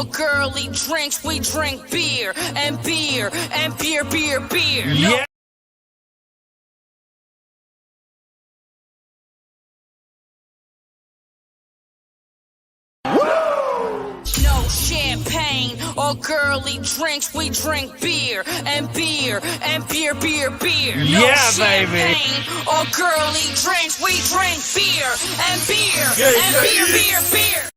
girly drinks, we drink beer and beer and beer. Yeah. No champagne or girly drinks, we drink beer and beer and beer. No Yeah, champagne baby. or girly drinks, we drink beer and beer and beer.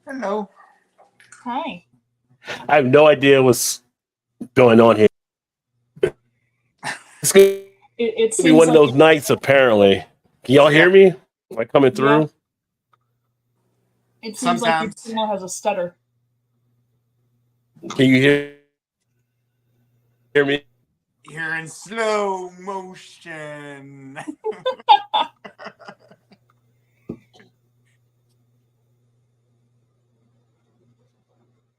Hello. Hi. I have no idea what's going on here. It's going to It be seems one of like those nights, apparently. Can y'all hear me? Am I coming through? it seems like your Sometimes. signal has a stutter. Can you hear me? You're in slow motion.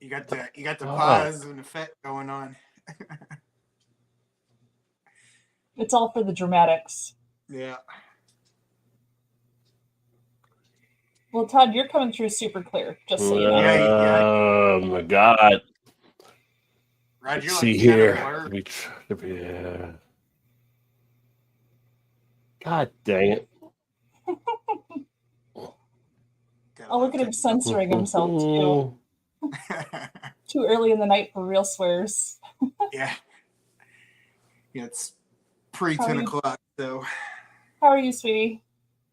You got the pause and effect going on. It's all for the dramatics. Yeah. Well, Todd, you're coming through super clear, just so you know. Oh my God. Roger, Let's see here. Yeah. God dang it. Oh, look at him censoring himself, too. Too early in the night for real swears. Yeah. It's pre How are 10 you? o'clock, so How are you, sweetie?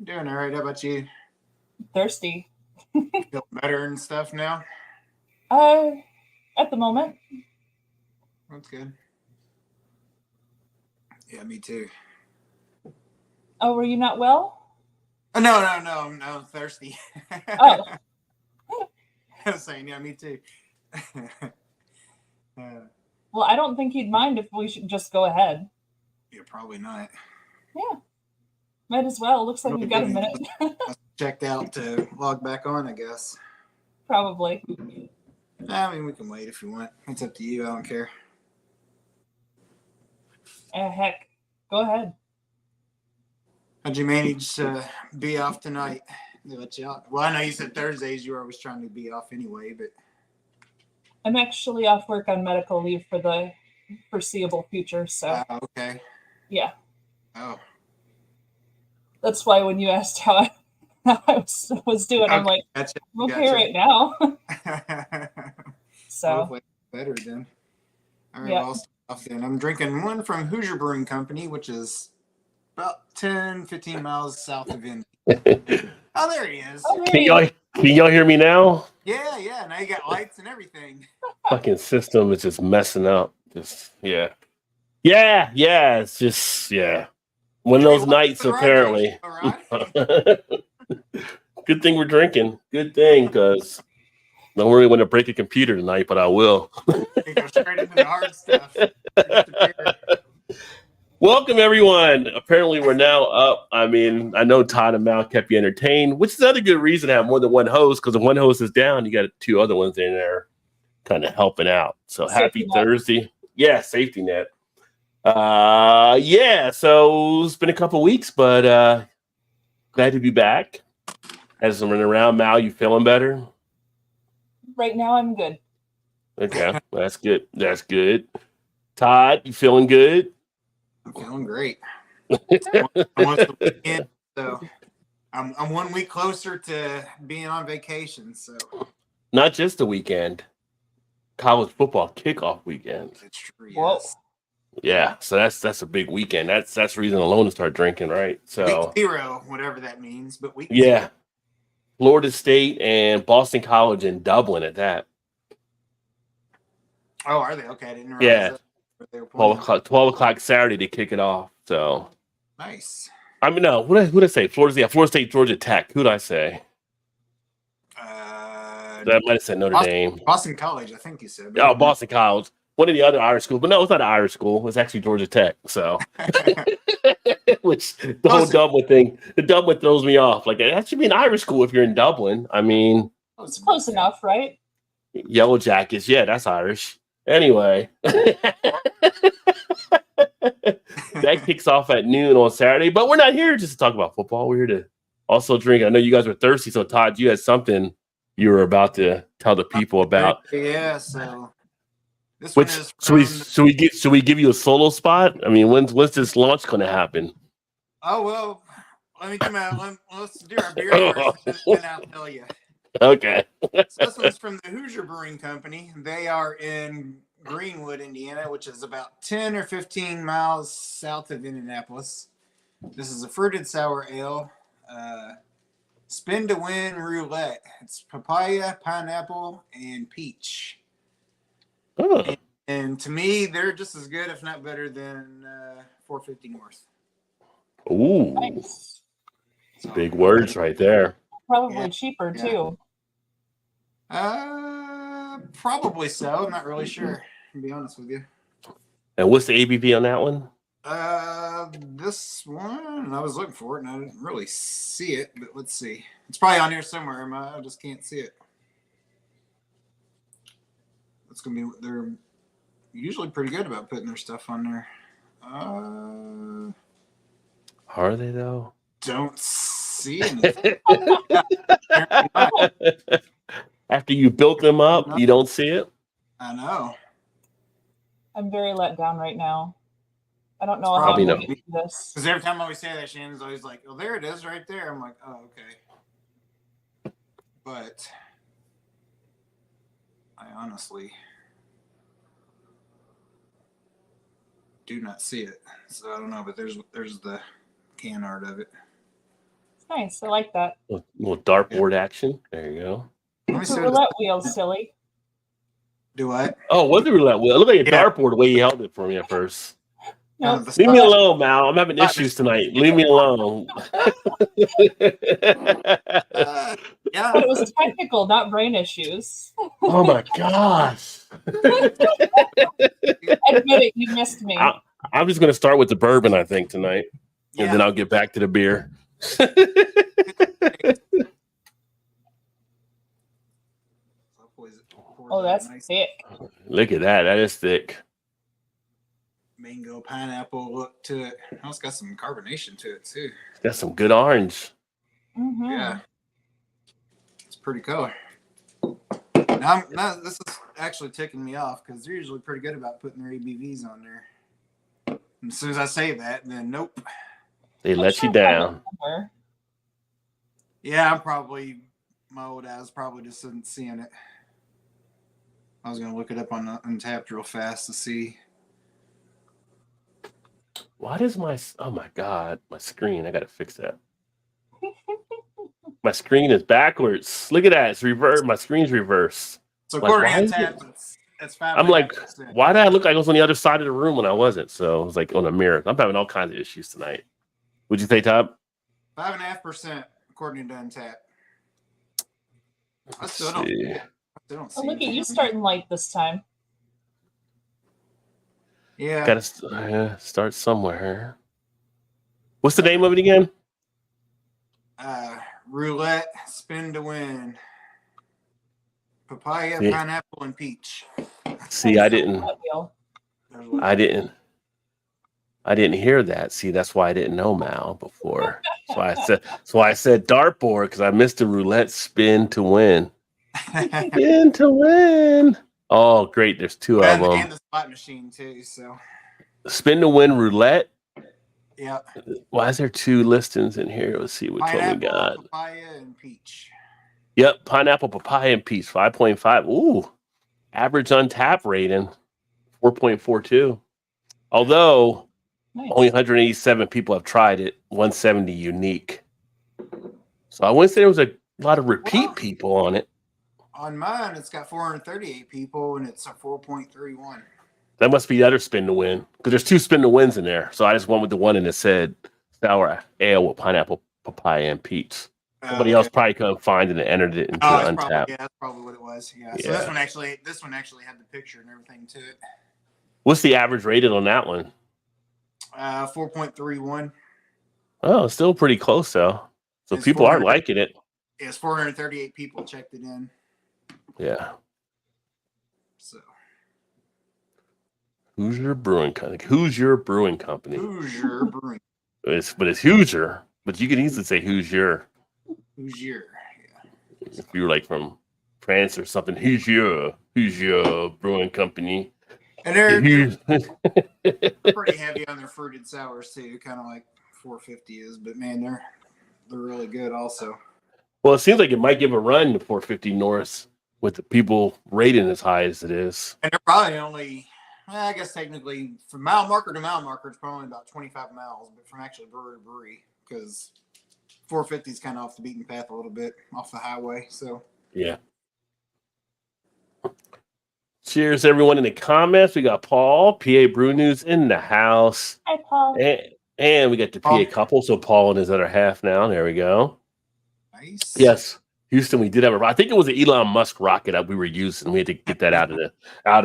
doing all right. How about you? Thirsty. Feel better and stuff now? At the moment. That's good. Yeah, me too. Oh, were you not well? Oh, no, I'm thirsty. Oh. I was saying, yeah, me too. Well, I don't think he'd mind if we should just go ahead. Yeah, probably not. Yeah. Might as well. Looks like we've got a minute. Checked out to log back on, I guess. Probably. I mean, we can wait if you want. It's up to you. I don't care. Heck. Go ahead. How'd you manage to be off tonight? They let you out. Well, I know you said Thursdays you were always trying to be off anyway, but I'm actually off work on medical leave for the foreseeable future, so okay. yeah. Oh, That's why when you asked how I was doing, I'm like, gotcha. I'm okay right now. So Hopefully better then. All right, Yeah. well, I'll start off then. I'm drinking one from Hoosier Brewing Company, which is about 10-15 miles south of Indy. Oh, there he is. oh, Can hey, y'all hear me now? Yeah. Now you got lights and everything. Fucking system is just messing up. Yeah. It's just one of those nights, apparently. All right. Good thing we're drinking. Good thing, because don't worry when I break a computer tonight, but I will. You go straight into the hard stuff. Welcome, everyone. Apparently, we're now up. I mean, I know Todd and Mal kept you entertained, which is another good reason to have more than one host, because if one host is down, you got two other ones in there kind of helping out. So Safety happy net. Thursday. Yeah, safety net. So it's been a couple weeks, but glad to be back. As I'm running around, Mal, you feeling better? right now I'm good. Okay, that's good. That's good. Todd, you feeling good? I'm feeling great. Almost the weekend, so I'm 1 week closer to being on vacation. So Not just the weekend, college football kickoff weekend. it's true. Whoa. Yes. Yeah, so that's a big weekend. That's reason alone to start drinking, right? So Week 0, whatever that means, but week yeah, Florida State and Boston College in Dublin at that. 0. Oh, are they? Okay, I didn't realize Yeah. that. They were playing. 12 o'clock Saturday to kick it off. So Nice. I mean, no, who'd I say? Florida State, Georgia Tech. Who'd I say? That might have said Notre Dame. Boston College, I think you said. Oh, Boston College. One of the other Irish schools, but no, it's not an Irish school. It's actually Georgia Tech. So, which the whole Dublin thing, the Dublin throws me off. Like that should be an Irish school if you're in Dublin. I mean, It's close enough, right? Yellow Jackets, yeah, that's Irish. Anyway, that that kicks off at noon on Saturday. But we're not here just to talk about football. We're here to also drink. I know you guys were thirsty, so Todd, you had something you were about to tell the people about. Yeah, so this Which one is from should we give you a solo spot? I mean, when's this launch going to happen? Oh well, let me come out. Let's do our beer first, and I'll tell you. Okay. So this one's from the Hoosier Brewing Company. They are in Greenwood, Indiana, which is about 10 or 15 miles south of Indianapolis. This is a fruited sour ale. Spin to win roulette. It's papaya, pineapple, and peach. Oh. And to me, they're just as good, if not better, than 450 North. Ooh, Nice. So, big words right there. Probably Yeah. cheaper Yeah. too. Probably so. I'm not really sure, to be honest with you. And what's the ABV on that one? This one, I was looking for it and I didn't really see it, but let's see. It's probably on here somewhere. I just can't see it. It's gonna be. They're usually pretty good about putting their stuff on there. Are they though? Don't see anything. After you built them up, you don't see it? I know. I'm very let down right now. I don't know how Probably I'm no. going to do this. Because every time I always say that, Shannon's always like, "Oh, there it is, right there." I'm like, "Oh, okay." But I honestly do not see it, so I don't know. But there's the can art of it. It's nice. I like that. Little dartboard action. There you go. Let me It's see a what roulette wheel, silly. do what? Oh, was the roulette wheel? It looked like a Yeah. dartboard the way you held it for me at first. Nope. The Leave me spot- alone, Mal. I'm having issues tonight. Leave me alone. Yeah. But it was technical, not brain issues. Oh my gosh. Admit it, you missed me. I'm just going to start with the bourbon, I think, tonight. And Yeah. then I'll get back to the beer. Oh, that's nice thick. Look at that. That is thick. mango pineapple look to it. Oh, it's got some carbonation to it too. Got some good orange. Mm-hmm. Yeah, it's a pretty color. Now, this is actually ticking me off because they're usually pretty good about putting their ABVs on there. And as soon as I say that, then nope. They let you down. Yeah, I'm probably my old ass probably just isn't seeing it. I was gonna look it up on Untapped real fast to see. Why does oh my God, my screen, I got to fix that. My screen is backwards. Look at that. It's reversed. My screen's reversed. So Like, according why to is it- Untapped, it's 5. I'm like, why did I look like I was on the other side of the room when I wasn't? So it was like on a mirror. I'm having all kinds of issues tonight. Would you say, Todd? 5.5% according to Untapped. I Let's still don't see. see. Oh, look at you anything. starting light this time. Yeah. Got to start somewhere. What's the name of it again? Roulette, spin to win. Papaya, See. pineapple, and peach. See, I didn't There's hear that. See, that's why I didn't know Mal before. That's why I said dartboard, because I missed the roulette spin to win. Spin to win. Oh, great. There's two of and them. the spot machine too. So Spin to win roulette. yeah, Why is there two listings in here? Let's see which one we pineapple, got. papaya, and peach. Yep, pineapple, papaya, and peach, 5.5. Ooh, average Untapped rating, 4.42. Although Nice. only 187 people have tried it, 170 unique. So I wouldn't say there was a lot of repeat Wow. people on it. On mine, it's got 438 people, and it's a 4.31. That must be the other spin to win, because there's two spin to wins in there. So I just went with the one and it said sour ale with pineapple, papaya, and peach. Somebody else probably couldn't find it and entered it into Oh, Untapped. that's probably what it was. Yeah. So Yeah. this one actually had the picture and everything to it. What's the average rated on that one? 4.31. Oh, it's still pretty close though. So It's people are 400. liking it. It's 438 people checked it in. Yeah. So Hoosier Brewing Company. Hoosier Brewing Company. Hoosier Brewing. But it's Hoosier. But you could easily say Hoosier Hoosier. if you were like from France or something. Hoosier Brewing Company. And they're Hoosier. pretty heavy on their fruited sours too, kind of like 450 is. But man, they're really good also. Well, it seems like it might give a run to 450 North with the people rating as high as it is. And they're probably only, I guess technically from mile marker to mile marker, it's probably about 25 miles, but from actually brewery to brewery, because 450 is kind of off the beaten path a little bit, off the highway. So Yeah. Cheers, everyone in the comments. We got Paul, PA Brew News in the house. Hi, Paul. And we got the PA couple. So Paul and his other half now. There we go. nice. Yes. Houston, we did have I think it was an Elon Musk rocket that we were using. We had to get that out of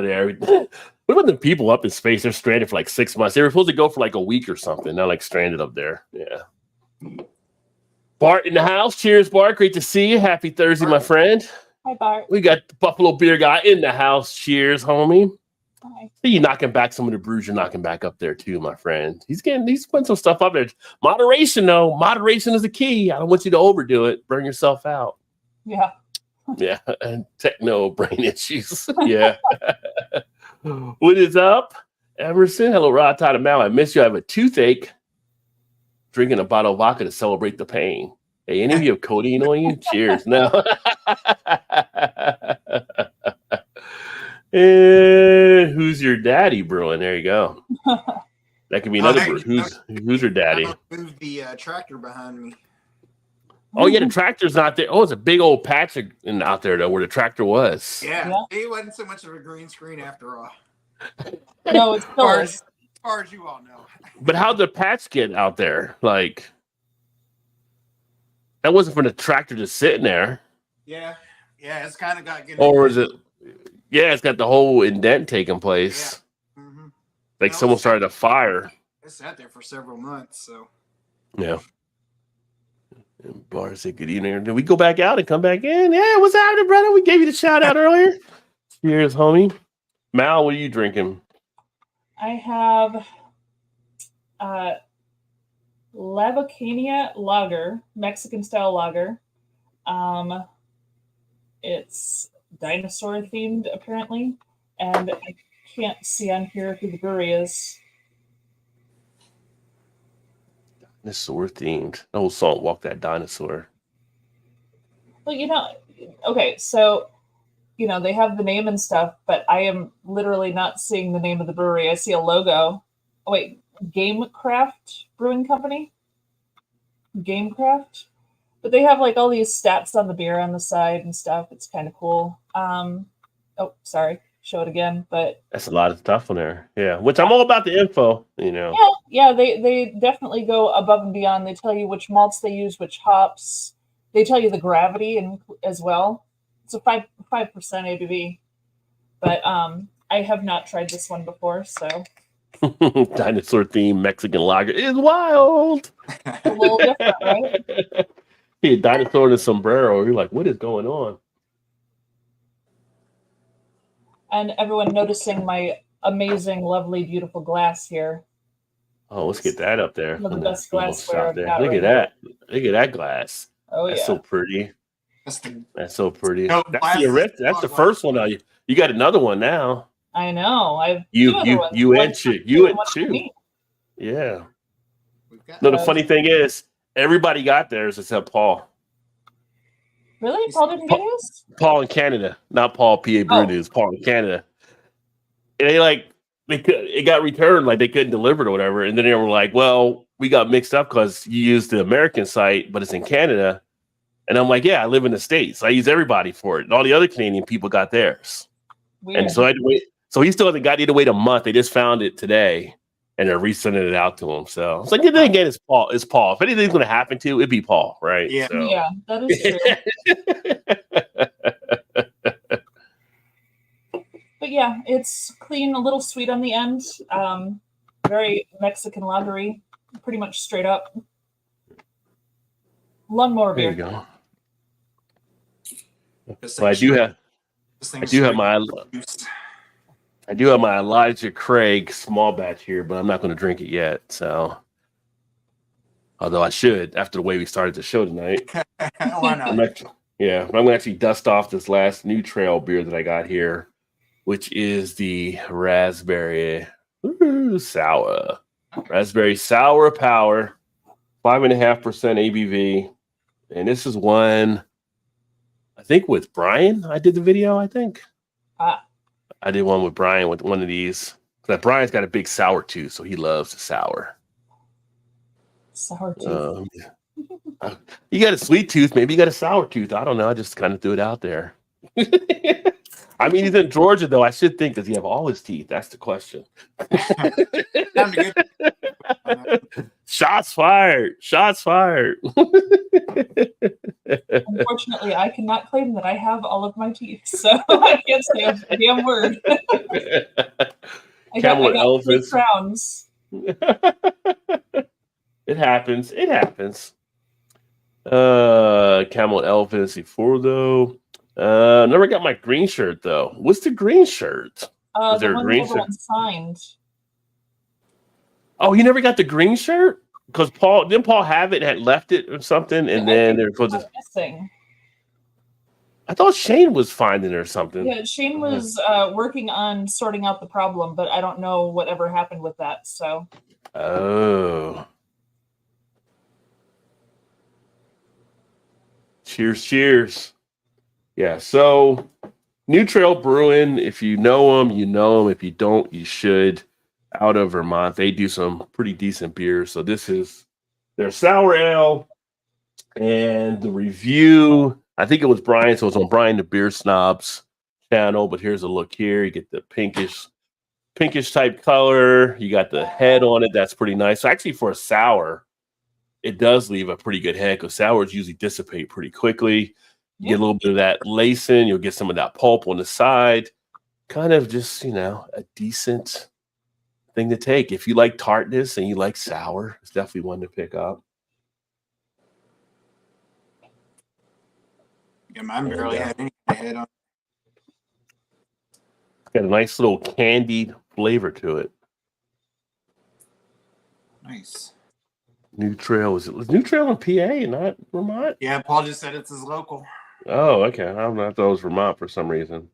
there. What about the people up in space? They're stranded for like 6 months. They were supposed to go for like a week or something. They're like stranded up there. Yeah. Bart in the house. Cheers, Bart. Great to see you. Happy Thursday, my friend. Hi, Bart. We got the Buffalo Beer guy in the house. Cheers, homie. Hi. See you knocking back some of the brews you're knocking back up there too, my friend. He's putting some stuff up there. Moderation, though. Moderation is the key. I don't want you to overdo it. Burn yourself out. Yeah. Yeah. And techno brain issues. Yeah. What is up, Emerson? Hello, Rod Todd and Mal. I miss you. I have a toothache. Drinking a bottle of vodka to celebrate the pain. Hey, any of you have codeine on you? Cheers. No. Who's your daddy brewing? There you go. That could be another brew. Who's your daddy? Move the tractor behind me. Oh, yeah, the tractor's not there. Oh, it's a big old patch out there, though, where the tractor was. Yeah, Yeah. it wasn't so much of a green screen after all. No, it's still As far as you all know. But how'd the patch get out there? Like, that wasn't for the tractor just sitting there. Yeah, it's kind of got. Or is it? Yeah, it's got the whole indent taking place. Yeah. Mm-hmm. Like someone started a fire. It sat there for several months, so. Yeah. And Bar said, good evening. Did we go back out and come back in? Yeah, what's happening, brother? We gave you the shout out earlier. Cheers, homie. Mal, what are you drinking? I have La Bocania Lager, Mexican style lager. It's dinosaur themed apparently, and I can't see on here who the brewery is. Dinosaur themed. The whole song, Walk That Dinosaur. Well, okay, so they have the name and stuff, but I am literally not seeing the name of the brewery. I see a logo. Oh wait, Gamecraft Brewing Company. Gamecraft. But they have like all these stats on the beer on the side and stuff. It's kind of cool. Oh, sorry. Show it again. But that's a lot of stuff on there. Yeah, which I'm all about the info, Yeah, they definitely go above and beyond. They tell you which malts they use, which hops. They tell you the gravity as well. It's a 5% ABV. But I have not tried this one before, so. Dinosaur themed Mexican lager is wild. A little different, right? Yeah, dinosaur in a sombrero. You're like, what is going on? And everyone noticing my amazing, lovely, beautiful glass here. Oh, let's get that up there. One of the best glassware I've there. got Look right at that. Look at that glass. Oh, That's yeah. so pretty. That's so pretty. No, That's the first one now. You got another one now. I know. I've You and Chew. You and Chew. Chew. Yeah. Got No, the funny thing is, everybody got theirs except Paul. Really? Paul didn't get his? Paul in Canada, not Paul PA Brew News. Paul in Canada. And it got returned, like they couldn't deliver it or whatever. And then they were like, "Well, we got mixed up because you used the American site, but it's in Canada." And I'm like, "Yeah, I live in the States. I use everybody for it." And all the other Canadian people got theirs. Weird. And so I had to wait. So he still hasn't got to wait a month. They just found it today, and they're resending it out to him. So it's like, then again, it's Paul. It's Paul. If anything's going to happen to, it'd be Paul, right? Yeah. So. Yeah, that is true. But yeah, it's clean, a little sweet on the end. Very Mexican lagery, pretty much straight up. Lawnmower There beer. you go. Well, I do have my. I do have my Elijah Craig small batch here, but I'm not going to drink it yet. So, although I should after the way we started the show tonight. Why not? I'm going to actually dust off this last New Trail beer that I got here, which is the raspberry sour. Raspberry sour power, 5.5% ABV. And this is one, I think with Brian, I did the video, I think. I did one with Brian with one of these. Brian's got a big sour tooth, so he loves the sour. Sour tooth. You got a sweet tooth, maybe you got a sour tooth. I don't know. I just kind of threw it out there. I mean, he's in Georgia, though. I should think, does he have all his teeth? That's the question. Shots fired. Shots fired. Unfortunately, I cannot claim that I have all of my teeth, so I can't say a damn word. I got 3 crowns. It happens. It happens. Camel Elvis before though. Never got my green shirt though. What's the green shirt? Is there a green shirt signed? Oh, he never got the green shirt because Paul have it, had left it or something, and then they're supposed to. Missing. I thought Shane was finding it or something. Yeah, Shane was working on sorting out the problem, but I don't know whatever happened with that. So. Oh. Cheers, cheers. Yeah, so New Trail Brewing, if you know them, you know them. If you don't, you should. Out of Vermont, they do some pretty decent beers. So this is their sour ale, and the review, I think it was Brian, so it's on Brian the Beer Snobs channel, but here's a look here. You get the pinkish type color. You got the head on it. That's pretty nice. So actually for a sour, it does leave a pretty good head because sours usually dissipate pretty quickly. You get a little bit of that lacing. You'll get some of that pulp on the side. Kind of just, a decent thing to take. If you like tartness and you like sour, it's definitely one to pick up. Yeah, mine barely had any head on. Got a nice little candied flavor to it. Nice. New Trail, was New Trail in PA, not Vermont? Yeah, Paul just said it's his local. Oh, okay. I don't know. I thought it was Vermont for some reason.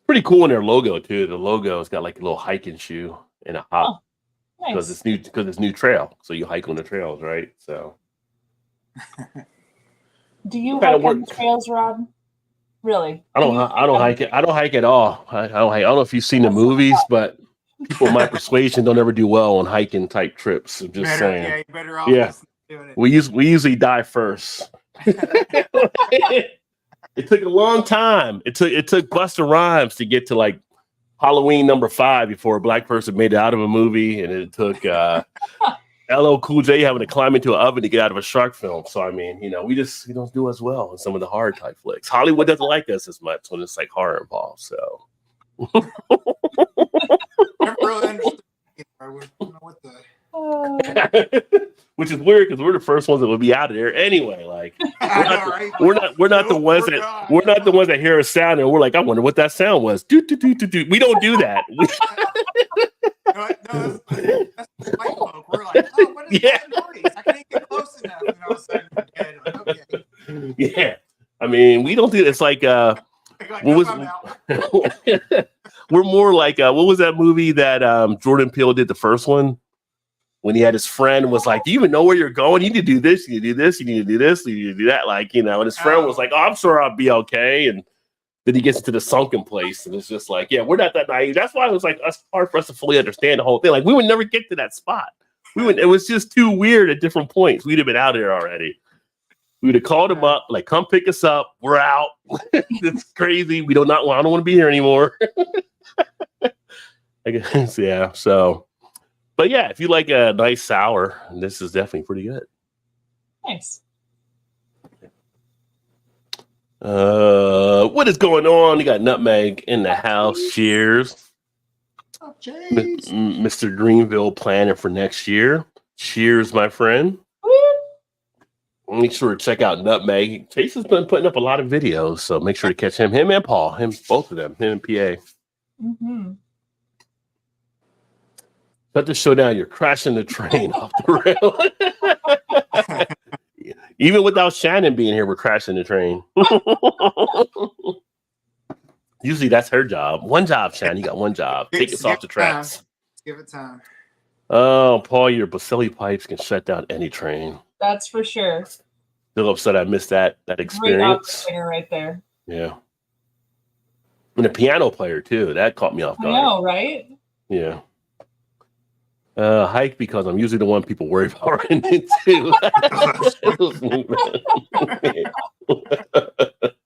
Pretty cool in their logo too. The logo's got like a little hiking shoe and a hop because it's new trail. So you hike on the trails, right? So. Do you hike on the trails, Rob? Really? I don't hike it. I don't hike at all. I don't hike. I don't know if you've seen the movies, but people in my persuasion don't ever do well on hiking type trips. I'm just saying. Yeah, you better off doing it. We usually die first. It took a long time. It took Busta Rhymes to get to like Halloween #5 before a black person made it out of a movie, and it took LL Cool J having to climb into an oven to get out of a shark film. So I mean, we don't do as well in some of the horror type flicks. Hollywood doesn't like us as much when it's like horror involved. So. Never really understood. I don't know what the. Which is weird because we're the first ones that will be out of there anyway. Like we're not the ones that hear a sound and we're like, I wonder what that sound was. Do. We don't do that. No, that's white folk. We're like, oh, what is that noise? I can't get close enough. And all of a sudden, okay. Yeah, I mean, we don't do. It's like what was? We're more like what was that movie that Jordan Peele did, the first one? When he had his friend was like, do you even know where you're going? You need to do this, you need to do this, you need to do this, you need to do that. Like, and his friend was like, oh, I'm sure I'll be okay. And then he gets to the sunken place and it's just like, yeah, we're not that naive. That's why it was like hard for us to fully understand the whole thing. Like we would never get to that spot. It was just too weird at different points. We'd have been out there already. We would have called him up, like, come pick us up. We're out. It's crazy. I don't want to be here anymore. I guess, yeah. So. But yeah, if you like a nice sour, this is definitely pretty good. Nice. What is going on? You got Nutmeg in the house. Cheers. Oh, jeez. Mr. Greenville planning for next year. Cheers, my friend. Make sure to check out Nutmeg. Chase has been putting up a lot of videos, so make sure to catch him and Paul, both of them, him and PA. Mm-hmm. Cut the show down. You're crashing the train off the rail. Even without Shannon being here, we're crashing the train. Usually that's her job. One job, Shannon. You got one job. Take us off the tracks. Let's give it time. Oh, Paul, your Basili pipes can shut down any train. That's for sure. Still upset I missed that Great experience. operator right there. Yeah. And a piano player, too. That caught me off I guard. know, right? Yeah. Hike because I'm usually the one people worry about running into.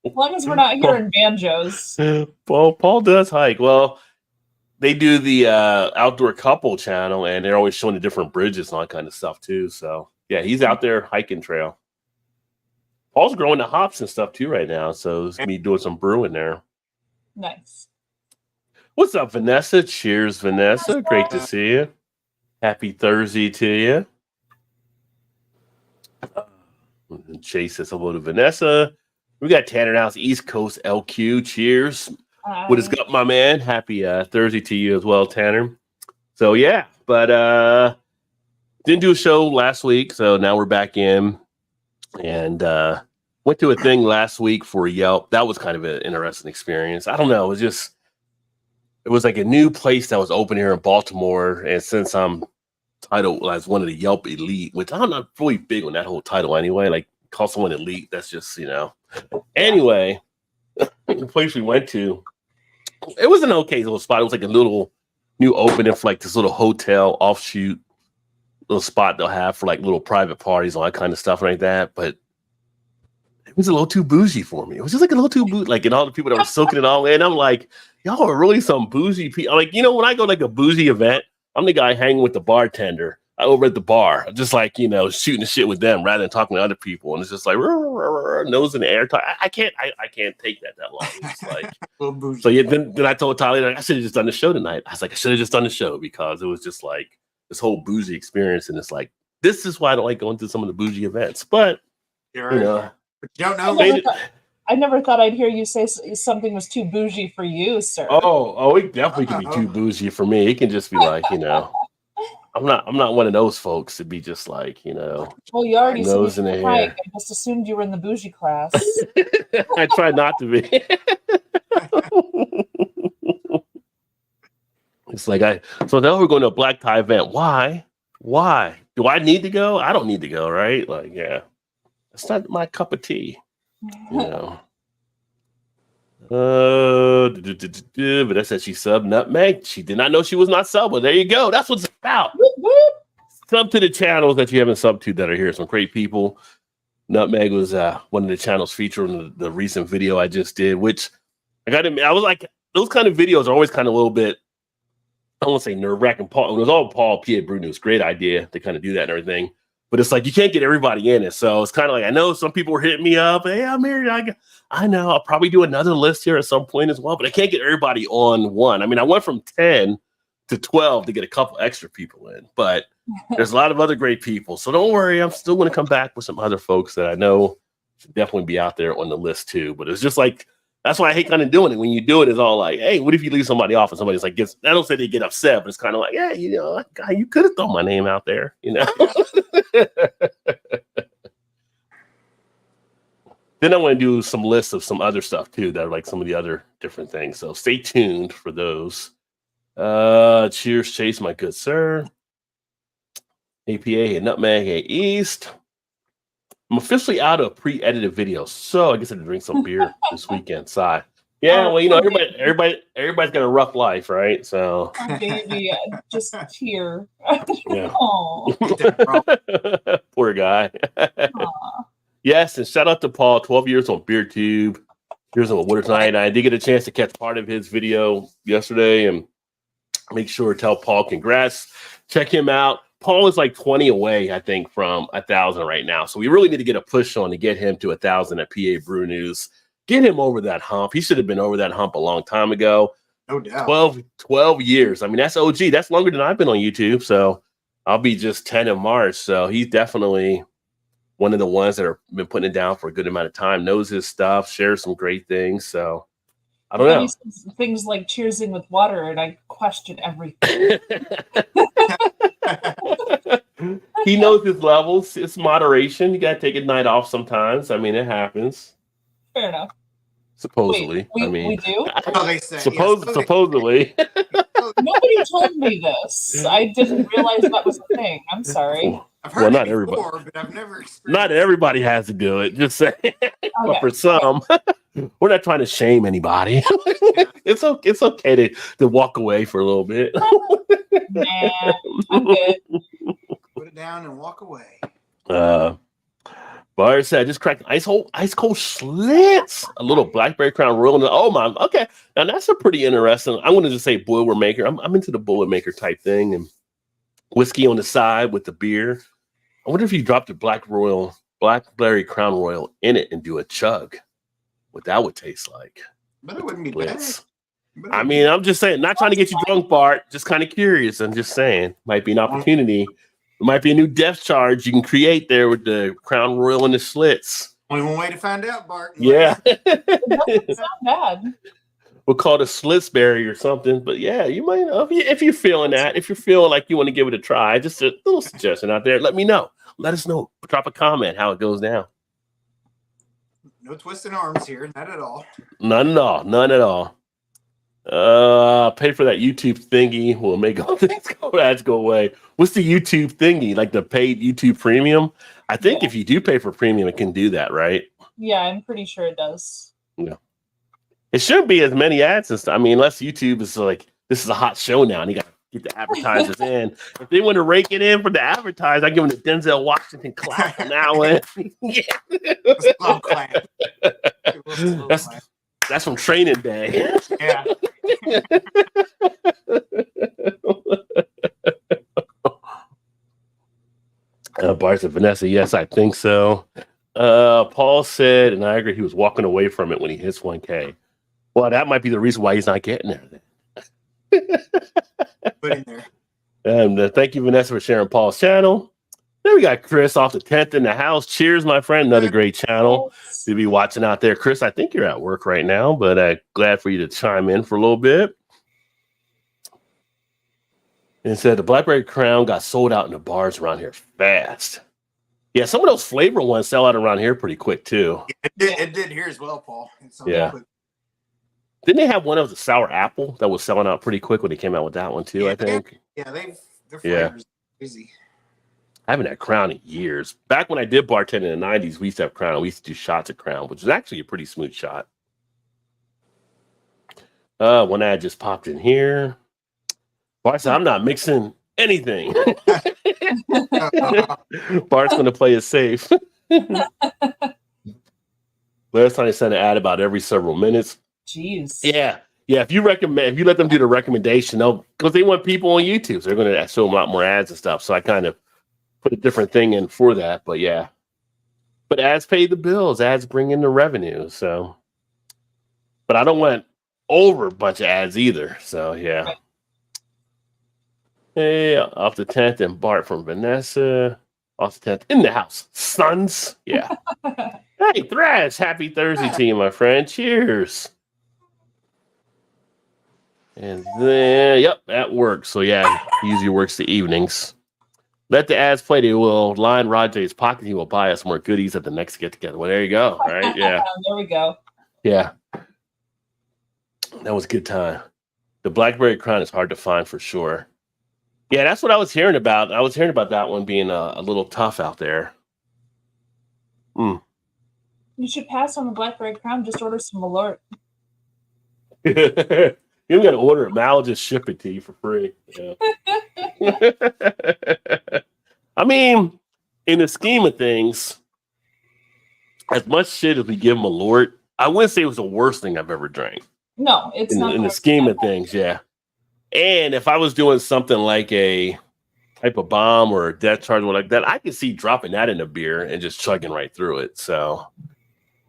As long as we're not hearing banjos. Paul does hike. Well, they do the outdoor couple channel, and they're always showing the different bridges and all that kind of stuff too. So yeah, he's out there hiking trail. Paul's growing the hops and stuff too right now, so it's me doing some brewing there. Nice. What's up, Vanessa? Cheers, Vanessa. Great to see you. Happy Thursday to you. Chase says hello to Vanessa. We got Tanner now. It's East Coast LQ. Cheers. What is up, my man? Happy Thursday to you as well, Tanner. So yeah, but didn't do a show last week, so now we're back in, and went to a thing last week for Yelp. That was kind of an interesting experience. I don't know. It was like a new place that was open here in Baltimore, and since I'm titled as one of the Yelp Elite, which I'm not really big on that whole title anyway, like call someone elite, that's just, Anyway, the place we went to, it was an okay little spot. It was like a little new opening for like this little hotel offshoot little spot they'll have for like little private parties, all that kind of stuff like that. But it was a little too bougie for me. It was just like a little too bougie, like, and all the people that were soaking it all in. I'm like, y'all are really some bougie people. Like, when I go to like a bougie event, I'm the guy hanging with the bartender over at the bar, just like, shooting the shit with them rather than talking to other people. And it's just like nose in the air. I can't take that long. It's like, so yeah. Then I told Tyler, I should have just done the show tonight. I was like, I should have just done the show because it was just like this whole bougie experience. And it's like, this is why I don't like going to some of the bougie events. But but you don't know. I never thought I'd hear you say something was too bougie for you, sir. Oh, it definitely can be too bougie for me. It can just be like, I'm not one of those folks to be just like, Well, you already nose said in the hike. air. I just assumed you were in the bougie class. I try not to be. It's like so now we're going to a black tie event. Why? Do I need to go? I don't need to go, right? Like, yeah. It's not my cup of tea. But that said she subbed Nutmeg. She did not know she was not subbed. Well, there you go. That's what it's about. Sub to the channels that you haven't subbed to that are here. Some great people. Nutmeg was one of the channels featured in the recent video I just did, which I was like, those kind of videos are always kind of a little bit, I don't want to say nerve-wracking. Paul, it was all Paul PA Brew News. Great idea to kind of do that and everything. But it's like you can't get everybody in it. So it's kind of like, I know some people were hitting me up. Hey, I'm married. I know I'll probably do another list here at some point as well, but I can't get everybody on one. I mean, I went from 10 to 12 to get a couple extra people in, but there's a lot of other great people. So don't worry. I'm still going to come back with some other folks that I know should definitely be out there on the list too. But it's just like, that's why I hate kind of doing it. When you do it, it's all like, hey, what if you leave somebody off and somebody's like, I don't say they get upset, but it's kind of like, yeah, God, you could have thrown my name out there, Then I want to do some lists of some other stuff too that are like some of the other different things. So stay tuned for those. Cheers, Chase, my good sir. APA and Nutmeg at East. I'm officially out of pre-edited videos, so I guess I had to drink some beer this weekend. Sigh. Yeah, well, everybody's got a rough life, right? So, Baby, just tear. Yeah. Aw. Poor guy. Aw. Yes, and shout out to Paul, 12 years on BeerTube. Here's on Water Tonight. I did get a chance to catch part of his video yesterday, and make sure to tell Paul congrats. Check him out. Paul is like 20 away, I think, from 1,000 right now. So we really need to get a push on to get him to 1,000 at PA Brew News. Get him over that hump. He should have been over that hump a long time ago. No doubt. 12 years. I mean, that's OG. That's longer than I've been on YouTube. So I'll be just 10 in March. So he's definitely one of the ones that have been putting it down for a good amount of time, knows his stuff, shares some great things. So I don't Then know. he says things like cheersing with water, and I question everything. He knows his levels. It's moderation. You gotta take a night off sometimes. I mean, it happens. Fair enough. Supposedly. Wait, I mean, we do? So they say. supposedly. Nobody told me this. I didn't realize that was a thing. I'm sorry. I've Well, heard not it everybody. before, but I've never experienced Not everybody has to do it. Just saying. But Okay. for some, we're not trying to shame anybody. It's okay. It's okay to walk away for a little bit. Nah, I'm good. Put it down and walk away. Bar said, just cracked ice cold slits. A little blackberry crown royal. Oh my, okay. Now that's a pretty interesting. I'm gonna just say Boilermaker. I'm into the Boilermaker type thing, and whiskey on the side with the beer. I wonder if you dropped the blackberry crown royal in it and do a chug, what that would taste like. But it wouldn't be bad. Blitz. But it I would mean, I'm just saying, not trying to get you drunk, Bart. Just kind of curious. I'm just saying, might be an opportunity. It might be a new depth charge you can create there with the Crown Royal and the slits. only one way to find out, Bart. Yeah. It doesn't sound bad. We'll call it a slitsberry or something. But yeah, you might, if you're feeling that, if you're feeling like you want to give it a try, just a little suggestion out there. Let me know. Let us know. Drop a comment how it goes down. No twisting arms here, not at all. None at all. None at all. Pay for that YouTube thingy. We'll make all things ads go away. What's the YouTube thingy? Like the paid YouTube premium? I think if you do pay for premium, it can do that, right? Yeah, I'm pretty sure it does. It shouldn't be as many ads and stuff. I mean, unless YouTube is like, this is a hot show now, and you got to get the advertisers in. If they want to rake it in for the advertisers, I give them the Denzel Washington clap from now on. Yeah. Slow clap. Slow That's- clap. That's from Training Day. Yeah. Bart said, Vanessa, yes, I think so. Paul said, and I agree, he was walking away from it when he hits 1K. Well, that might be the reason why he's not getting there. Put in there. And thank you, Vanessa, for sharing Paul's channel. Then we got Chris off the 10th in the house. Cheers, my friend. Another great channel to be watching out there. Chris, I think you're at work right now, but glad for you to chime in for a little bit. And it said the Blackberry Crown got sold out in the bars around here fast. Yeah, some of those flavor ones sell out around here pretty quick too. It did here as well, Paul. Yeah. Didn't they have one of the sour apple that was selling out pretty quick when they came out with that one too? Yeah, I think. Yeah, their Yeah. flavors crazy. I haven't had Crown in years. Back when I did bartend in the 90s, we used to have Crown. We used to do shots of Crown, which is actually a pretty smooth shot. One ad just popped in here. Bart said, I'm not mixing anything. Bart's going to play it safe. Last time they sent an ad about every several minutes. Jeez. Yeah. Yeah, if you let them do the recommendation, because they want people on YouTube, so they're going to show them a lot more ads and stuff. So I kind of put a different thing in for that, but yeah. But ads pay the bills, ads bring in the revenue. So, but I don't want over a bunch of ads either. So yeah. Right. Hey, off the 10th and Bart from Vanessa. Off the 10th in the house, sons. Yeah. Hey, Thrash, happy Thursday to you, my friend. Cheers. And then, yep, that works. So yeah, he usually works the evenings. Let the ads play. They will line Raj's pocket. He will buy us more goodies at the next get together. Well, there you go. Right? Yeah. There we go. Yeah. That was a good time. The Blackberry Crown is hard to find for sure. Yeah, that's what I was hearing about. I was hearing about that one being a little tough out there. You should pass on the Blackberry Crown. Just order some Malort. You got to order it. Mal will just ship it to you for free. Yeah. I mean, in the scheme of things, as much shit as we give Malort, I wouldn't say it was the worst thing I've ever drank. No, it's not. In the scheme of things, yeah. And if I was doing something like a type of bomb or a death charge or like that, I could see dropping that in a beer and just chugging right through it. So,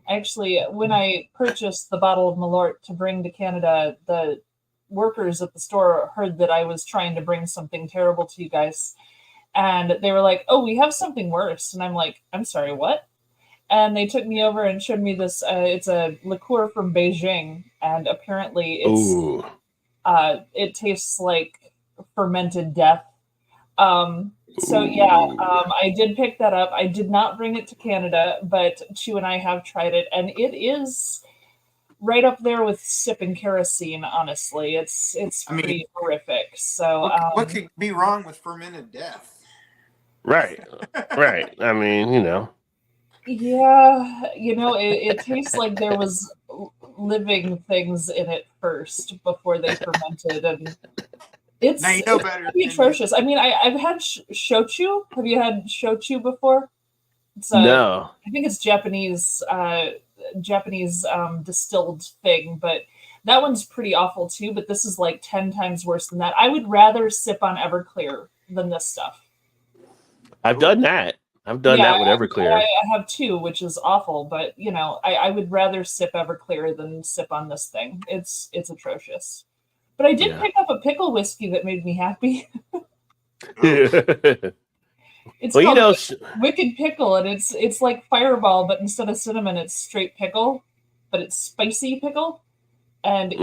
Actually, when I purchased the bottle of Malort to bring to Canada, the workers at the store heard that I was trying to bring something terrible to you guys. And they were like, oh, we have something worse. And I'm like, I'm sorry, what? and they took me over and showed me this. It's a liqueur from Beijing, and apparently Ooh. it tastes like fermented death. So yeah, I did pick that up. I did not bring it to Canada, but Chu and I have tried it, and it is right up there with sipping kerosene. Honestly, it's pretty horrific. So what could be wrong with fermented death? Right. Right. I mean, you know. Yeah, it tastes like there was living things in it first before they fermented, and it's Now you know better. pretty atrocious. I mean, I've had shochu. Have you had shochu before? It's No. I think it's Japanese distilled thing, but that one's pretty awful too. But this is like 10 times worse than that. I would rather sip on Everclear than this stuff. I've done that. I've done that with Everclear. I have too, which is awful. But I would rather sip Everclear than sip on this thing. It's atrocious. But I did pick up a pickle whiskey that made me happy. It's called Wicked Pickle, and it's like Fireball, but instead of cinnamon, it's straight pickle, but it's spicy pickle, and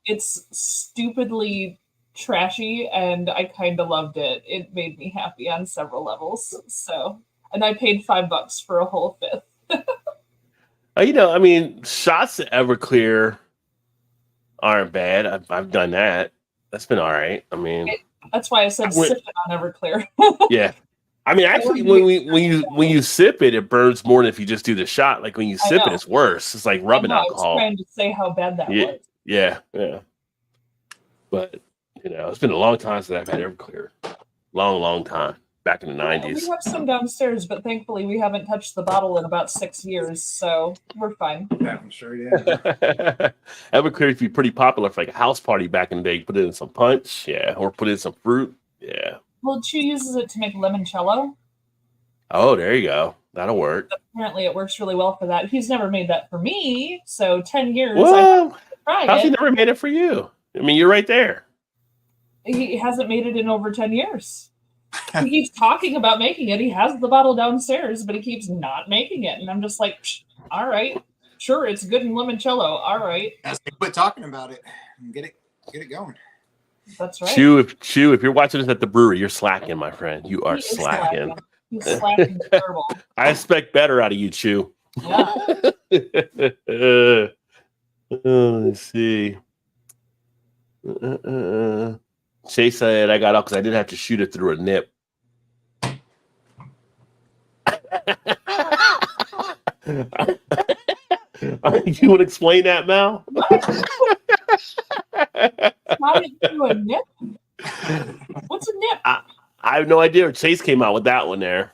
it's stupidly trashy, and I kind of loved it. It made me happy on several levels. So, and I paid $5 for a whole fifth. I mean, shots of Everclear aren't bad. I've done that. That's been all right. I mean, that's why I said sip it on Everclear. Yeah. I mean, actually, when you sip it, it burns more than if you just do the shot. Like when you sip it, it's worse. It's like rubbing alcohol. I was trying to say how bad that was. Yeah. But it's been a long time since I've had Everclear. Long time. Back in the 90s. We have some downstairs, but thankfully we haven't touched the bottle in about 6 years, so we're fine. Yeah, I'm sure. Yeah. Everclear used to be pretty popular for like a house party back in the day. Put it in some punch, or put in some fruit, Well, Chu uses it to make limoncello. Oh, there you go. That'll work. Apparently, it works really well for that. He's never made that for me, so 10 years. Well, how's he never made it for you? I mean, you're right there. He hasn't made it in over 10 years. He keeps talking about making it. He has the bottle downstairs, but he keeps not making it. And I'm just like, all right, sure, it's good in limoncello. All right. Quit talking about it and get it going. That's right. Chu, if you're watching this at the brewery, you're slacking, my friend. You are slacking. He's slacking terrible. I expect better out of you, Chu. Yeah. Let's see. Chase said I got out because I didn't have to shoot it through a nip. You would explain that, Mal? Not through a nip? What's a nip? I have no idea. Chase came out with that one there.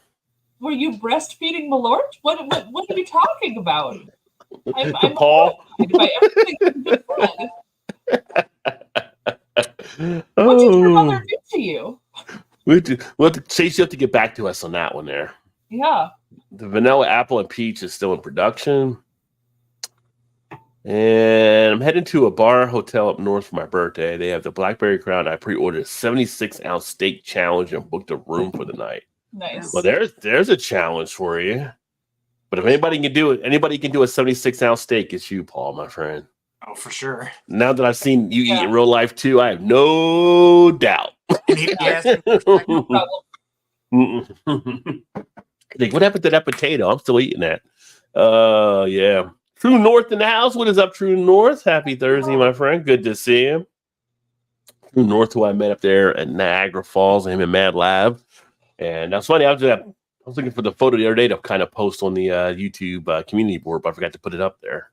Were you breastfeeding Malort? What are you talking about? I'm Paul. by everything you said. What did your mother do to you? We'll have to Chase, you have to get back to us on that one there. Yeah. The vanilla apple and peach is still in production. And I'm heading to a bar hotel up north for my birthday. They have the Blackberry Crown. I pre-ordered a 76-ounce steak challenge and booked a room for the night. Nice. Well, there's a challenge for you. But if anybody can do it, anybody can do a 76-ounce steak, it's you, Paul, my friend. Oh, for sure. Now that I've seen you eat in real life too, I have no doubt. No problem. Like, what happened to that potato? I'm still eating that. Yeah. True North in the house. What is up, True North? Happy Thursday, my friend. Good to see him. True North, who I met up there at Niagara Falls, him and Mad Lab. And that's funny. I was looking for the photo the other day to kind of post on the YouTube community board, but I forgot to put it up there.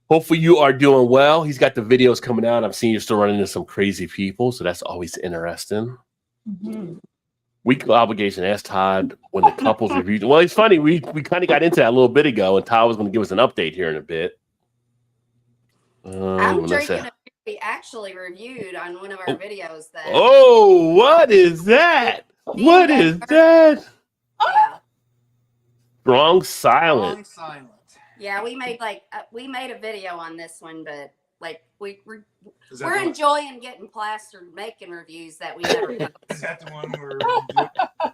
Hopefully you are doing well. He's got the videos coming out. I'm seeing you're still running into some crazy people, so that's always interesting. Mm-hmm. Weekly obligation. Ask Todd when the couples reviewed. Well, it's funny. We kind of got into that a little bit ago, and Todd was going to give us an update here in a bit. I'm drinking a beer we actually reviewed on one of our videos. That what is that? What is that? Yeah. Strong silent. Yeah, we made a video on this one, but like we're We're enjoying getting plastered making reviews that we never did. Is that the one where?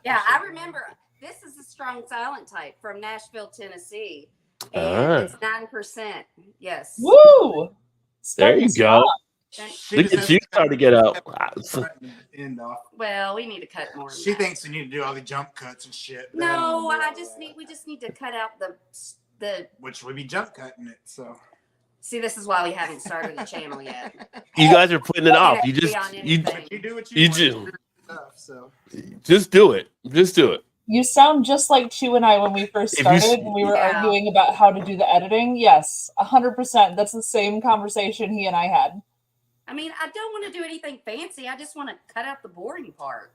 Yeah, I remember This is a strong silent type from Nashville, Tennessee. Ah. And it's 9%. Yes. Woo! There you go. She Look just at has you to starting to get up. cut the front end off. Well, we need to cut more. than She that. thinks we need to do all the jump cuts and shit. but No, don't wanna do I all just that. need. We just need to cut out the. Which would be jump cutting it. So See, this is why we haven't started the channel yet. You guys are putting it off. You Be just on you anything. but you do what You you, want. do. It's your stuff, so just do it. Just do it. You sound just like Chu and I when we first If you started. s- And we were Yeah. arguing about how to do the editing. Yes, 100%. That's the same conversation he and I had. I mean, I don't want to do anything fancy. I just want to cut out the boring part.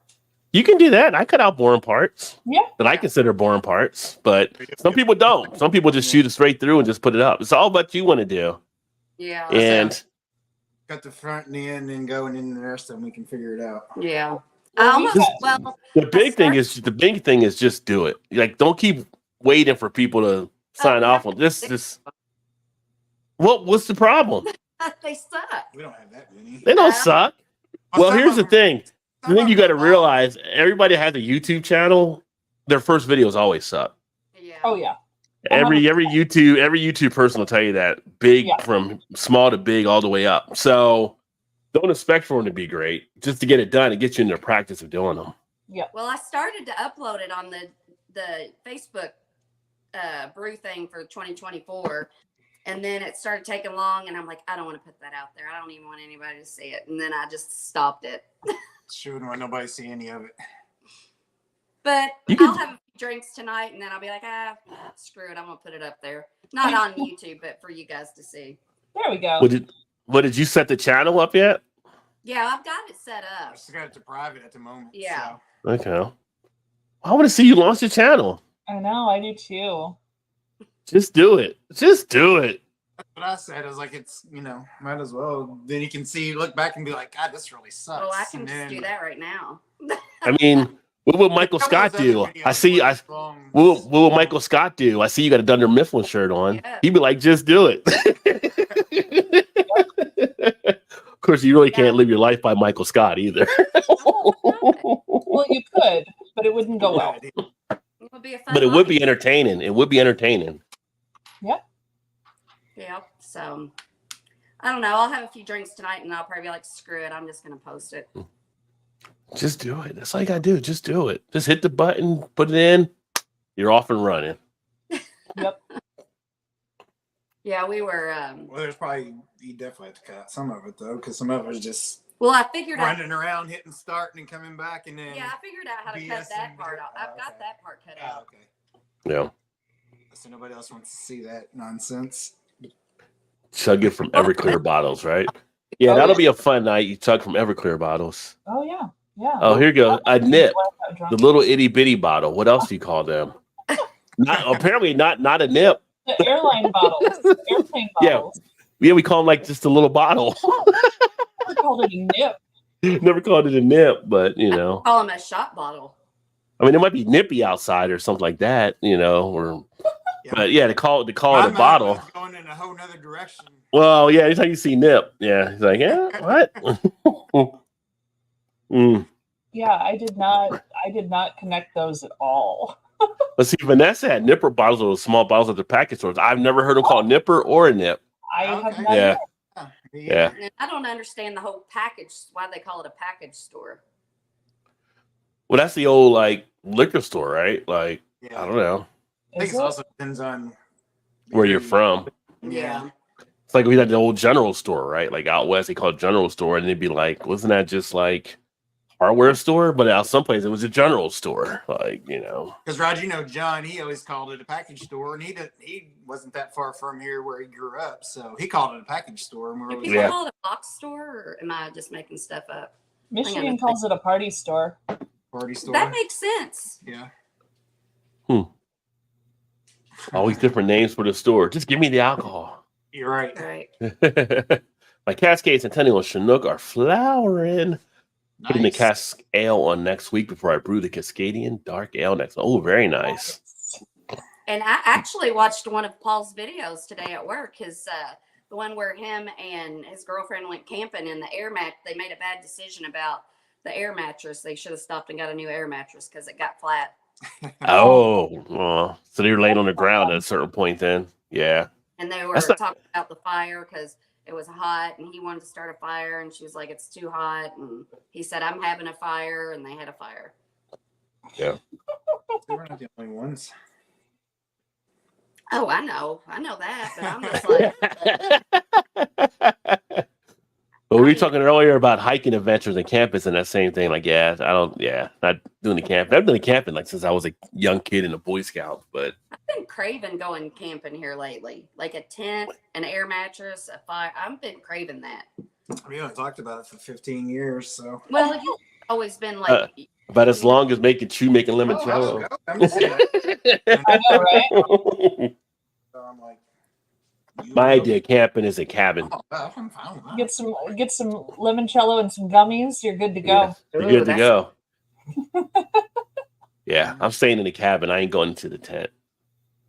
You can do that. I cut out boring parts Yeah. that I consider boring parts, but some people don't. Some people just shoot it straight through and just put it up. It's all what you want to do. Yeah. And cut the front and the end and go, and then the rest of them we can figure it out. Yeah. Well, I we almost. got- Well, the big thing is just do it. Like, don't keep waiting for people to sign off on this. This. What's the problem? they suck. We don't have that many. They don't Yeah. suck. Well, some here's of the them- thing. some The thing of you got to them- realize: everybody has a YouTube channel. Their first videos always suck. Yeah. Oh, yeah. Every YouTube person will tell you that. Big Yeah. from small to big, all the way up. So don't expect for them to be great. Just to get it done and get you into the practice of doing them. Well, I started to upload it on the Facebook brew thing for 2024, and then it started taking long, and I'm like, I don't want to put that out there. I don't even want anybody to see it, and then I just stopped it. She wouldn't want nobody to see any of it. But You I'll could- have a few drinks tonight, and then I'll be like, screw it, I'm gonna put it up there. Not on YouTube, but for you guys to see. There we go. What did you set the channel up yet? Yeah, I've got it set I up. just got it to private at the moment. Yeah. So. Okay. I want to see you launch the channel. I know. I do too. Just do it. Just do it. That's what I said. I was like, it's, might as well. Then you can see, look back and be like, God, this really sucks. Oh, I can And just then- do that right now. I mean, what would Michael Some of Scott those do? other I videos see. were long. What will Michael Scott do? I see you got a Dunder Mifflin shirt on. Yeah. He'd be like, just do it. Of course, you really can't live your life by Michael Scott either. Well, you could, but it wouldn't go well. It would be a fun But it would be hobby. entertaining. It would be entertaining. Yeah. So I don't know. I'll have a few drinks tonight, and I'll probably be like, screw it. I'm just gonna post it. Just do it. That's all you gotta do. Just do it. Just hit the button, put it in. You're off and running. Yeah, we were. Well, there's probably, you definitely have to cut some of it, though, because some of it is just Well, I figured out. running around, hitting start, and coming back, and then. Yeah, I figured out how to cut BS that and part do- out. I've oh, got okay. that part cut Oh, out. okay. Yeah. So nobody else wants to see that nonsense. Chug it from Everclear bottles, right? Yeah, Oh, that'll yeah. be a fun night. You chug from Everclear bottles. Oh, yeah. Yeah. Oh, here you go. A nip. Drunk. The little itty bitty bottle. What else do you call them? Apparently not a nip. The airline bottles. The airplane Yeah. bottles. Yeah, we call them like just a little bottle. We called it a nip. Never called it a nip, but Call them a shot bottle. I mean, it might be nippy outside or something like that, or Yeah. but yeah, to call it My a mind bottle. was going in a whole nother direction. Well, yeah, anytime you see nip, yeah, it's like, yeah, what? Yeah, I did not connect those at all. But see, Vanessa had nipper bottles or small bottles at the package stores. I've never heard them called nipper or a nip. I have Okay. not Yeah. Yeah. And I don't understand the whole package. Why they call it a package store? Well, that's the old like liquor store, right? Like, Yeah. I don't know I think Is it it? also depends on where you're from. Yeah. It's like we had the old general store, right? Like out west, they call it general store, and they'd be like, wasn't that just like hardware store? But out some place, it was a general store, like Because Rod, John, he always called it a package store, and he wasn't that far from here where he grew up, so he called it a package store. And we're Do always people Yeah. call it a box store, or am I just making stuff up? Michigan calls it a party store. party store. That makes sense. Yeah. always different names for the store. Just give me the alcohol. You're right. All right. My Cascade Centennial and Chinook are flowering. Putting the Nice. cask ale on next week before I brew the Cascadian Dark Ale next. Oh, very nice. And I actually watched one of Paul's videos today at work. The one where him and his girlfriend went camping in the air mat. They made a bad decision about the air mattress. They should have stopped and got a new air mattress because it got flat. Oh, so they were laying on the ground at a certain point then. Yeah. And they were That's not- talking about the fire because it was hot and he wanted to start a fire. And she was like, it's too hot. And he said, I'm having a fire. And they had a fire. Yeah. We're not the only ones. Oh, I know that. But I'm just like, Well, we were talking earlier about hiking adventures and campus and that same thing. Like, not doing the camp. I've done the camping like since I was a young kid in the Boy Scouts, but I've been craving going camping here lately. Like a tent, an air mattress, a fire. I've been craving that. We only talked about it for 15 years, so. Well, you've always been like, about as long as making Oh, limoncello. I'm just saying. I know, right? So I'm like, My idea of camping is a cabin. Oh, I'm fine with that. Get some limoncello and some gummies. You're good to go. You're Ooh, good to go. Yeah, I'm staying in the cabin. I ain't going into the tent.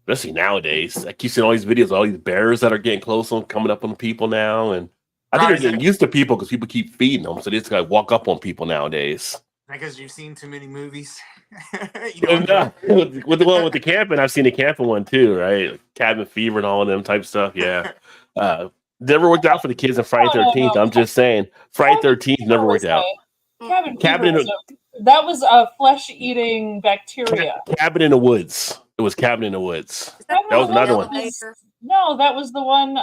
Especially nowadays. I keep seeing all these videos, all these bears that are getting close on coming up on people now. And I think they're getting used to people because people keep feeding them. So they just gotta walk up on people nowadays. Because you've seen too many movies. With the one with the camping, I've seen the camping one too, right? Like Cabin Fever and all of them type stuff. Yeah. Never worked out for the kids in Friday 13th. I'm just saying. Friday 13th never worked out. Cabin that was a flesh-eating bacteria. Cabin in the Woods. It was Cabin in the Woods. That was another one. No, that was the one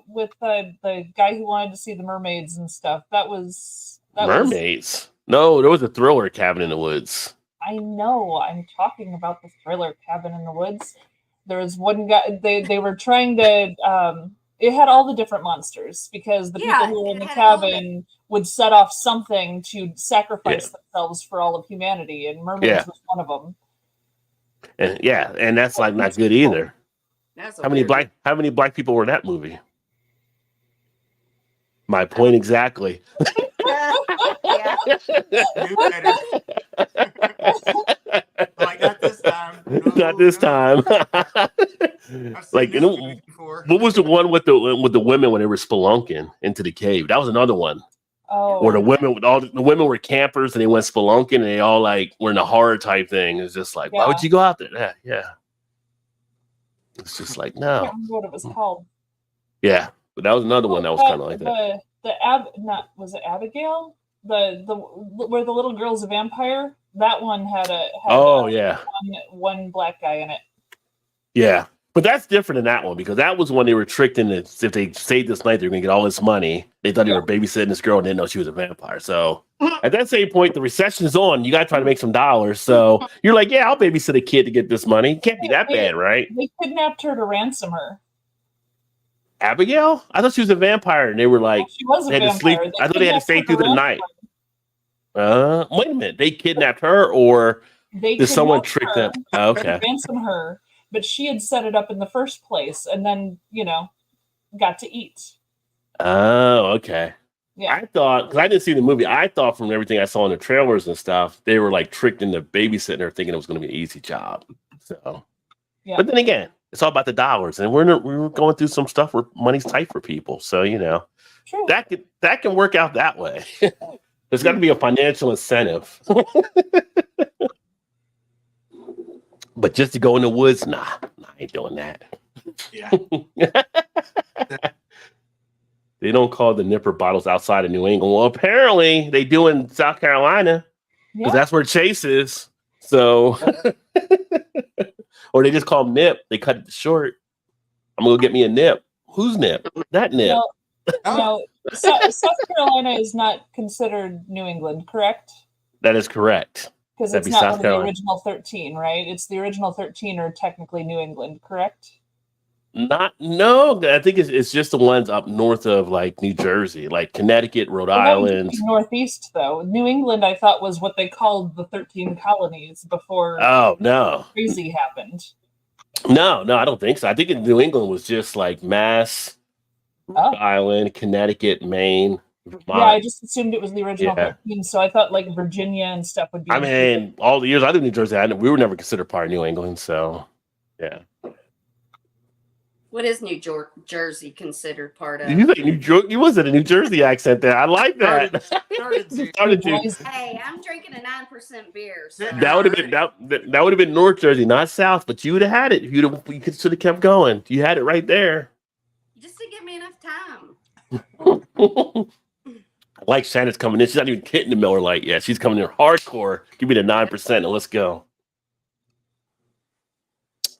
with the guy who wanted to see the mermaids and stuff. That was Mermaids? No, there was a thriller, Cabin in the Woods. I know. I'm talking about the thriller Cabin in the Woods. There was one guy. They were trying to. It had all the different monsters because the people who were in the cabin would set off something to sacrifice themselves for all of humanity, and mermaids was one of them. And that's like not good either. How many black people were in that movie? My point exactly. Like not this time. Not this time. Like what was the one with the women when they were spelunking into the cave? That was another one. Oh. Or the women were campers and they went spelunking and they all like were in a horror type thing. It's just like, why would you go out there? Yeah. It's just like no. I can't remember what it was called. Yeah, but that was another one that was kind of like that. Was it Abigail? The where the little girl's a vampire. That one had one black guy in it. Yeah, but that's different than that one because that was when they were tricked into if they stayed this night they're gonna get all this money. They thought they were babysitting this girl and didn't know she was a vampire. So at that same point, the recession is on. You gotta try to make some dollars. So you're like, yeah, I'll babysit a kid to get this money. It can't be that bad, right? They kidnapped her to ransom her. Abigail? I thought she was a vampire, and they were like, she was a vampire. I thought they had to stay through the night. Wait a minute. They kidnapped her, or did someone trick them? Oh, okay. Ransom her, but she had set it up in the first place, and then got to eat. Oh, okay. Yeah. I thought because I didn't see the movie. I thought from everything I saw in the trailers and stuff, they were like tricked into babysitting her, thinking it was going to be an easy job. So, but then again, it's all about the dollars, and we're going through some stuff where money's tight for people. So True. that can work out that way. There's got to be a financial incentive. But just to go in the woods, nah, I ain't doing that. Yeah. They don't call the nipper bottles outside of New England. Well, apparently they do in South Carolina because that's where Chase is. So, or they just call them nip. They cut it short. I'm gonna go get me a nip. Who's nip? That nip. No, South Carolina is not considered New England, correct? That is correct. Because it's not one of the original 13, right? It's the original 13 are technically New England, correct? No, I think it's just the ones up north of like New Jersey, like Connecticut, Rhode Island. Northeast, though. New England, I thought, was what they called the 13 colonies before crazy happened. No, I don't think so. I think New England was just like Mass, Rhode Island, Connecticut, Maine, Vermont. Yeah, I just assumed it was the original 13, so I thought like Virginia and stuff would be. I mean, all the years I lived in New Jersey, we were never considered part of New England, so yeah. What is Jersey considered part of? You like you wasn't a New Jersey accent there. I like that. Started to. Hey, I'm drinking a 9% beer. So. That would have been that would have been North Jersey, not South. But you would have had it. You should have kept going. You had it right there. Just to give me enough time. I like Shannon's coming in. She's not even hitting the Miller Lite yet. She's coming in hardcore. Give me the 9% and let's go.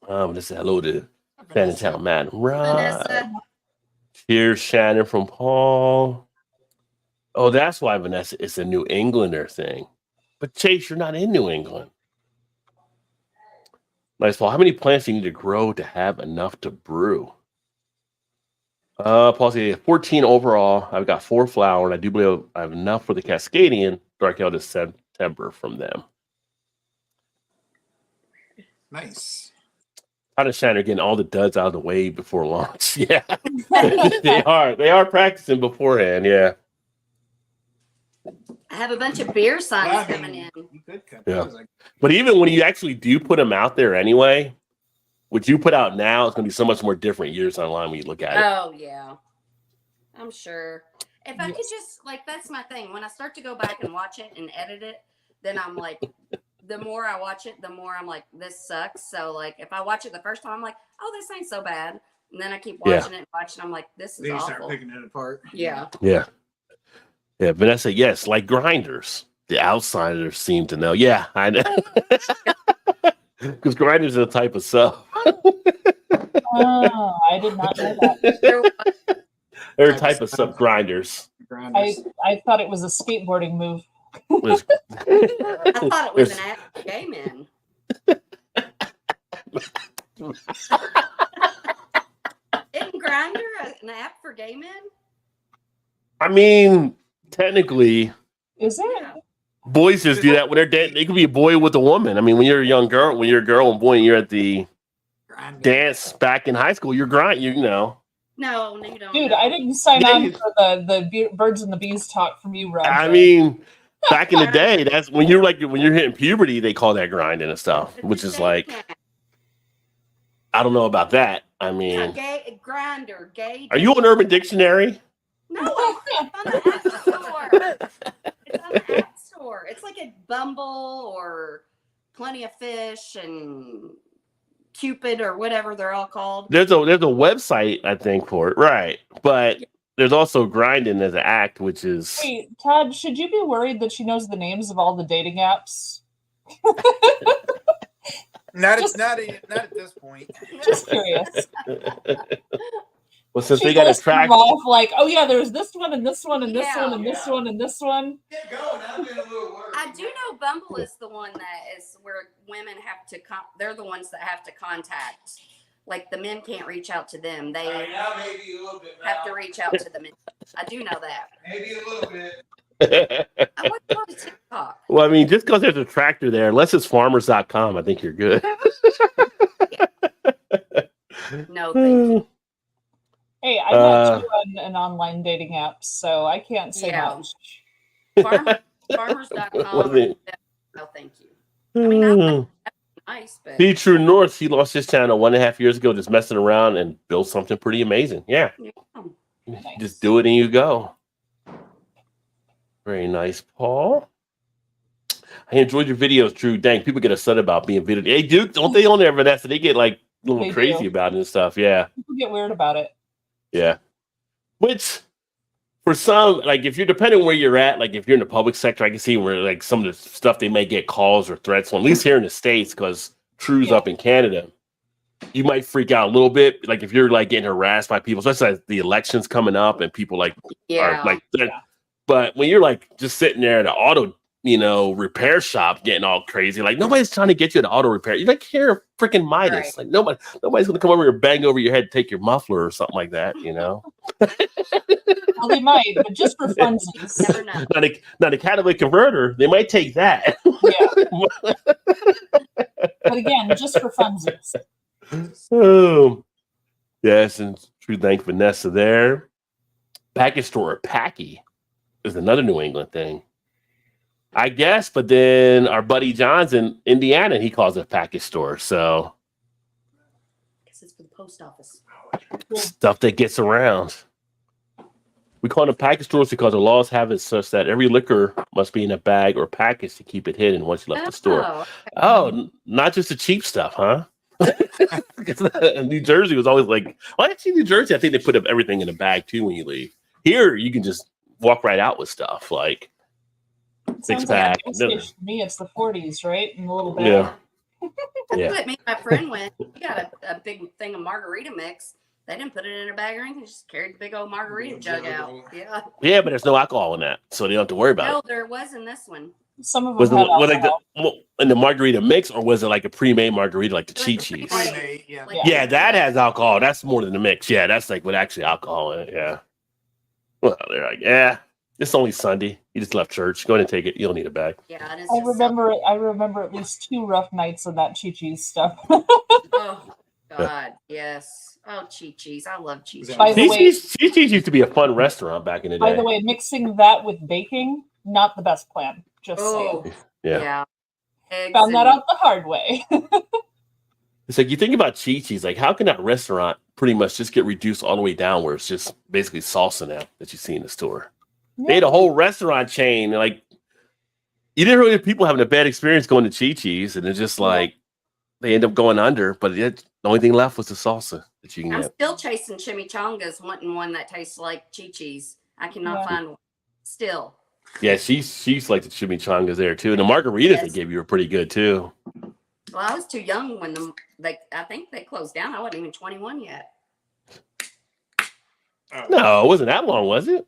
Let's say hello to Shannon Town Man. Right. Vanessa. Here's Shannon from Paul. Oh, that's why Vanessa is a New Englander thing. But Chase, you're not in New England. Nice, Paul. How many plants do you need to grow to have enough to brew? Paul said 14 overall. I've got 4 flower, and I do believe I have enough for the Cascadian Dark Ale to September from them. Nice. How does Shannon getting all the duds out of the way before launch? Yeah, they are. They are practicing beforehand. Yeah. I have a bunch of beer signs coming in. You could cut Yeah. those. But even when you actually do put them out there anyway, what you put out now is going to be so much more different years online when you look at it. Oh, yeah. I'm sure. If I could just, like, that's my thing. When I start to go back and watch it and edit it, then I'm like, the more I watch it, the more I'm like, this sucks. So, like, if I watch it the first time, I'm like, oh, this ain't so bad. And then I keep watching it and watching. I'm like, this is Then you start awful. picking it apart. Yeah. Yeah. Yeah. Vanessa, yes, like grinders. The outsiders seem to know. Yeah, I know. Because grinders are the type of sub. Oh, I did not know that. They're a type of sub grinders. Grinders. I thought it was a skateboarding move. Was- I thought it was an app for gay men. Isn't Grindr an app for gay men? I mean, technically, Is it? Yeah. boys just do that when they're dating. It could be a boy with a woman. I mean, when you're a young girl, when you're a girl and boy, and you're at the Grinders. dance back in high school, you're grind. You know. No, you don't. Dude, I didn't sign Yeah, on you- for the birds and the bees talk from you, Roger. I mean, back in the day, that's when you're hitting puberty, they call that grinding and stuff, It's which a is dating like, app. I don't know about that. I Yeah, mean, gay Grindr, gay. are you on Urban Dictionary? No, it's on the app store. It's on the app store. It's like a Bumble or Plenty of Fish and Cupid or whatever they're all called. There's a website I think for it, right? But there's also grinding as an act, which is Hey, Todd, should you be worried that she knows the names of all the dating apps? Not Just- at this point. Just curious. well, since She they got to lists them track. off like, oh yeah, there's this one and this one and this Yeah. one and this one and this one. Get going. I'm doing a little work. I do know Bumble is the one that is where women have to they're the ones that have to contact. Like the men can't reach out to them. They now maybe a little bit. have to reach out to the men. I do know that. Maybe a little bit. I watch a lot of TikTok. Well, I mean, just because there's a tractor there, unless it's farmers.com, I think you're good. No, thank you. Hey, I'm not too on an online dating app, so I can't say Yeah. much. Farmers.com. Was it- No, thank you. I mean, Hmm. Nice, but Be True North, he lost his channel 1.5 years ago, just messing around and built something pretty amazing. Yeah. yeah. Just do it and you go. Very nice, Paul. I enjoyed your videos, Drew. Dang, people get upset about being video. Hey, dude, don't they on there, Vanessa? They get like a little They crazy do. about it and stuff. Yeah. People get weird about it. Yeah. Which for some, like if you're depending where you're at, like if you're in the public sector, I can see where like some of the stuff they may get calls or threats on, at least here in the States, because True's Yeah. up in Canada. You might freak out a little bit, like if you're like getting harassed by people, especially as the election's coming up and people like Yeah. are like that. Yeah. But when you're like just sitting there at an auto, repair shop getting all crazy, like nobody's trying to get you an auto repair. You're like here, freaking Midas. Right. Like nobody's gonna come over here and bang over your head, take your muffler or something like that, Well, they might, but just for funsies. Never know. Not a catalytic converter, they might take that. Yeah. But again, just for funsies. Oh, yes, and true. Thank Vanessa there. Package store, Packy, is another New England thing, I guess. But then our buddy John's in Indiana, and he calls it a package store. So It's for the post office. Stuff that gets around. We call them package stores because the laws have it such that every liquor must be in a bag or package to keep it hidden once you left the store. Oh, Not just the cheap stuff, huh? New Jersey was always like, well, actually, New Jersey, I think they put up everything in a bag too when you leave. Here, you can just walk right out with stuff like Sounds pack. like a gas station to me. It's the 40s, right? In the little bag. Yeah. that's Yeah. what me and my friend went. We got a big thing of margarita mix. They didn't put it in a bag or anything. Just carried the big old margarita jug out. Yeah. Yeah, but there's no alcohol in that, so they don't have to worry about No, it. there was in this one. Some of them Was it have like alcohol. in the margarita mix, or was it like a pre-made margarita, like the Like cheat the cheese? pre-made. Pre-made, yeah. Like- Yeah, that has alcohol. That's more than the mix. Yeah, that's like with actually alcohol in it. Yeah. Well, they're like, yeah, it's only Sunday. You just left church. Go ahead and take it. You don't need a bag. Yeah, and it's I just remember at least 2 rough nights of that Chi-Chi's stuff. Oh God, yes. Oh, Chi-Chi's. I love Chi-Chi's. By the way- Chi-Chi's used to be a fun restaurant back in the day. By the way, mixing that with baking, not the best plan. Just Oh, saying. Yeah. Eggs Found that and- out the hard way. It's like you think about Chi-Chi's, like how can that restaurant pretty much just get reduced all the way down where it's just basically salsa now that you see in the store? They had a whole restaurant chain. Like you didn't really have people having a bad experience going to Chi-Chi's, and it's just like they end up going under. But the only thing left was the salsa that you can I'm get. still chasing chimichangas, wanting one that tastes like Chi-Chi's. I cannot Yeah. find one. Still. Yeah, she's like the chimichangas there too, and the margaritas they Yes. gave you were pretty good too. Well, I was too young when I think they closed down. I wasn't even 21 yet. No, it wasn't that long, was it?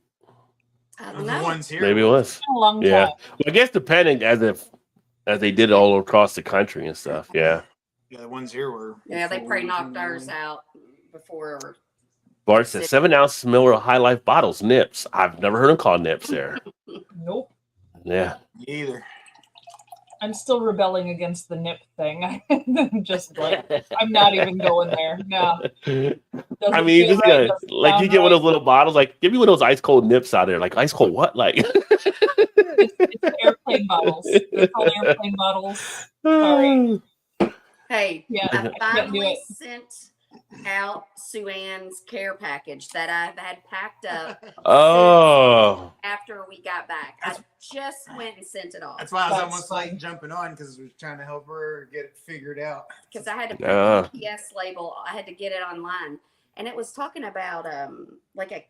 I The don't know. Maybe ones here. it was. It's been a long Yeah. time. Well, I guess depending as they did it all across the country and stuff. Yeah. Yeah, the ones here were. Yeah, they before probably we knocked came ours along. out before. Bart says 7-ounce Miller High Life bottles, Nips. I've never heard them called Nips there. Nope. Yeah. Me either. I'm still rebelling against the nip thing. Just like I'm not even going there. No. I mean, just like you get one of those little bottles, like give me one of those ice cold Nips out there. Like ice cold what? Like it's airplane bottles. They're called airplane bottles. Sorry. Hey, Yeah, I I can't do finally it. sent out Sue Ann's care package that I had packed up Oh. after we got back. I just went and sent it off That's why I was That's almost fine. like jumping on because I was trying to help her get it figured out. because I had to put Ah. the PS label. I had to get it online, and it was talking about like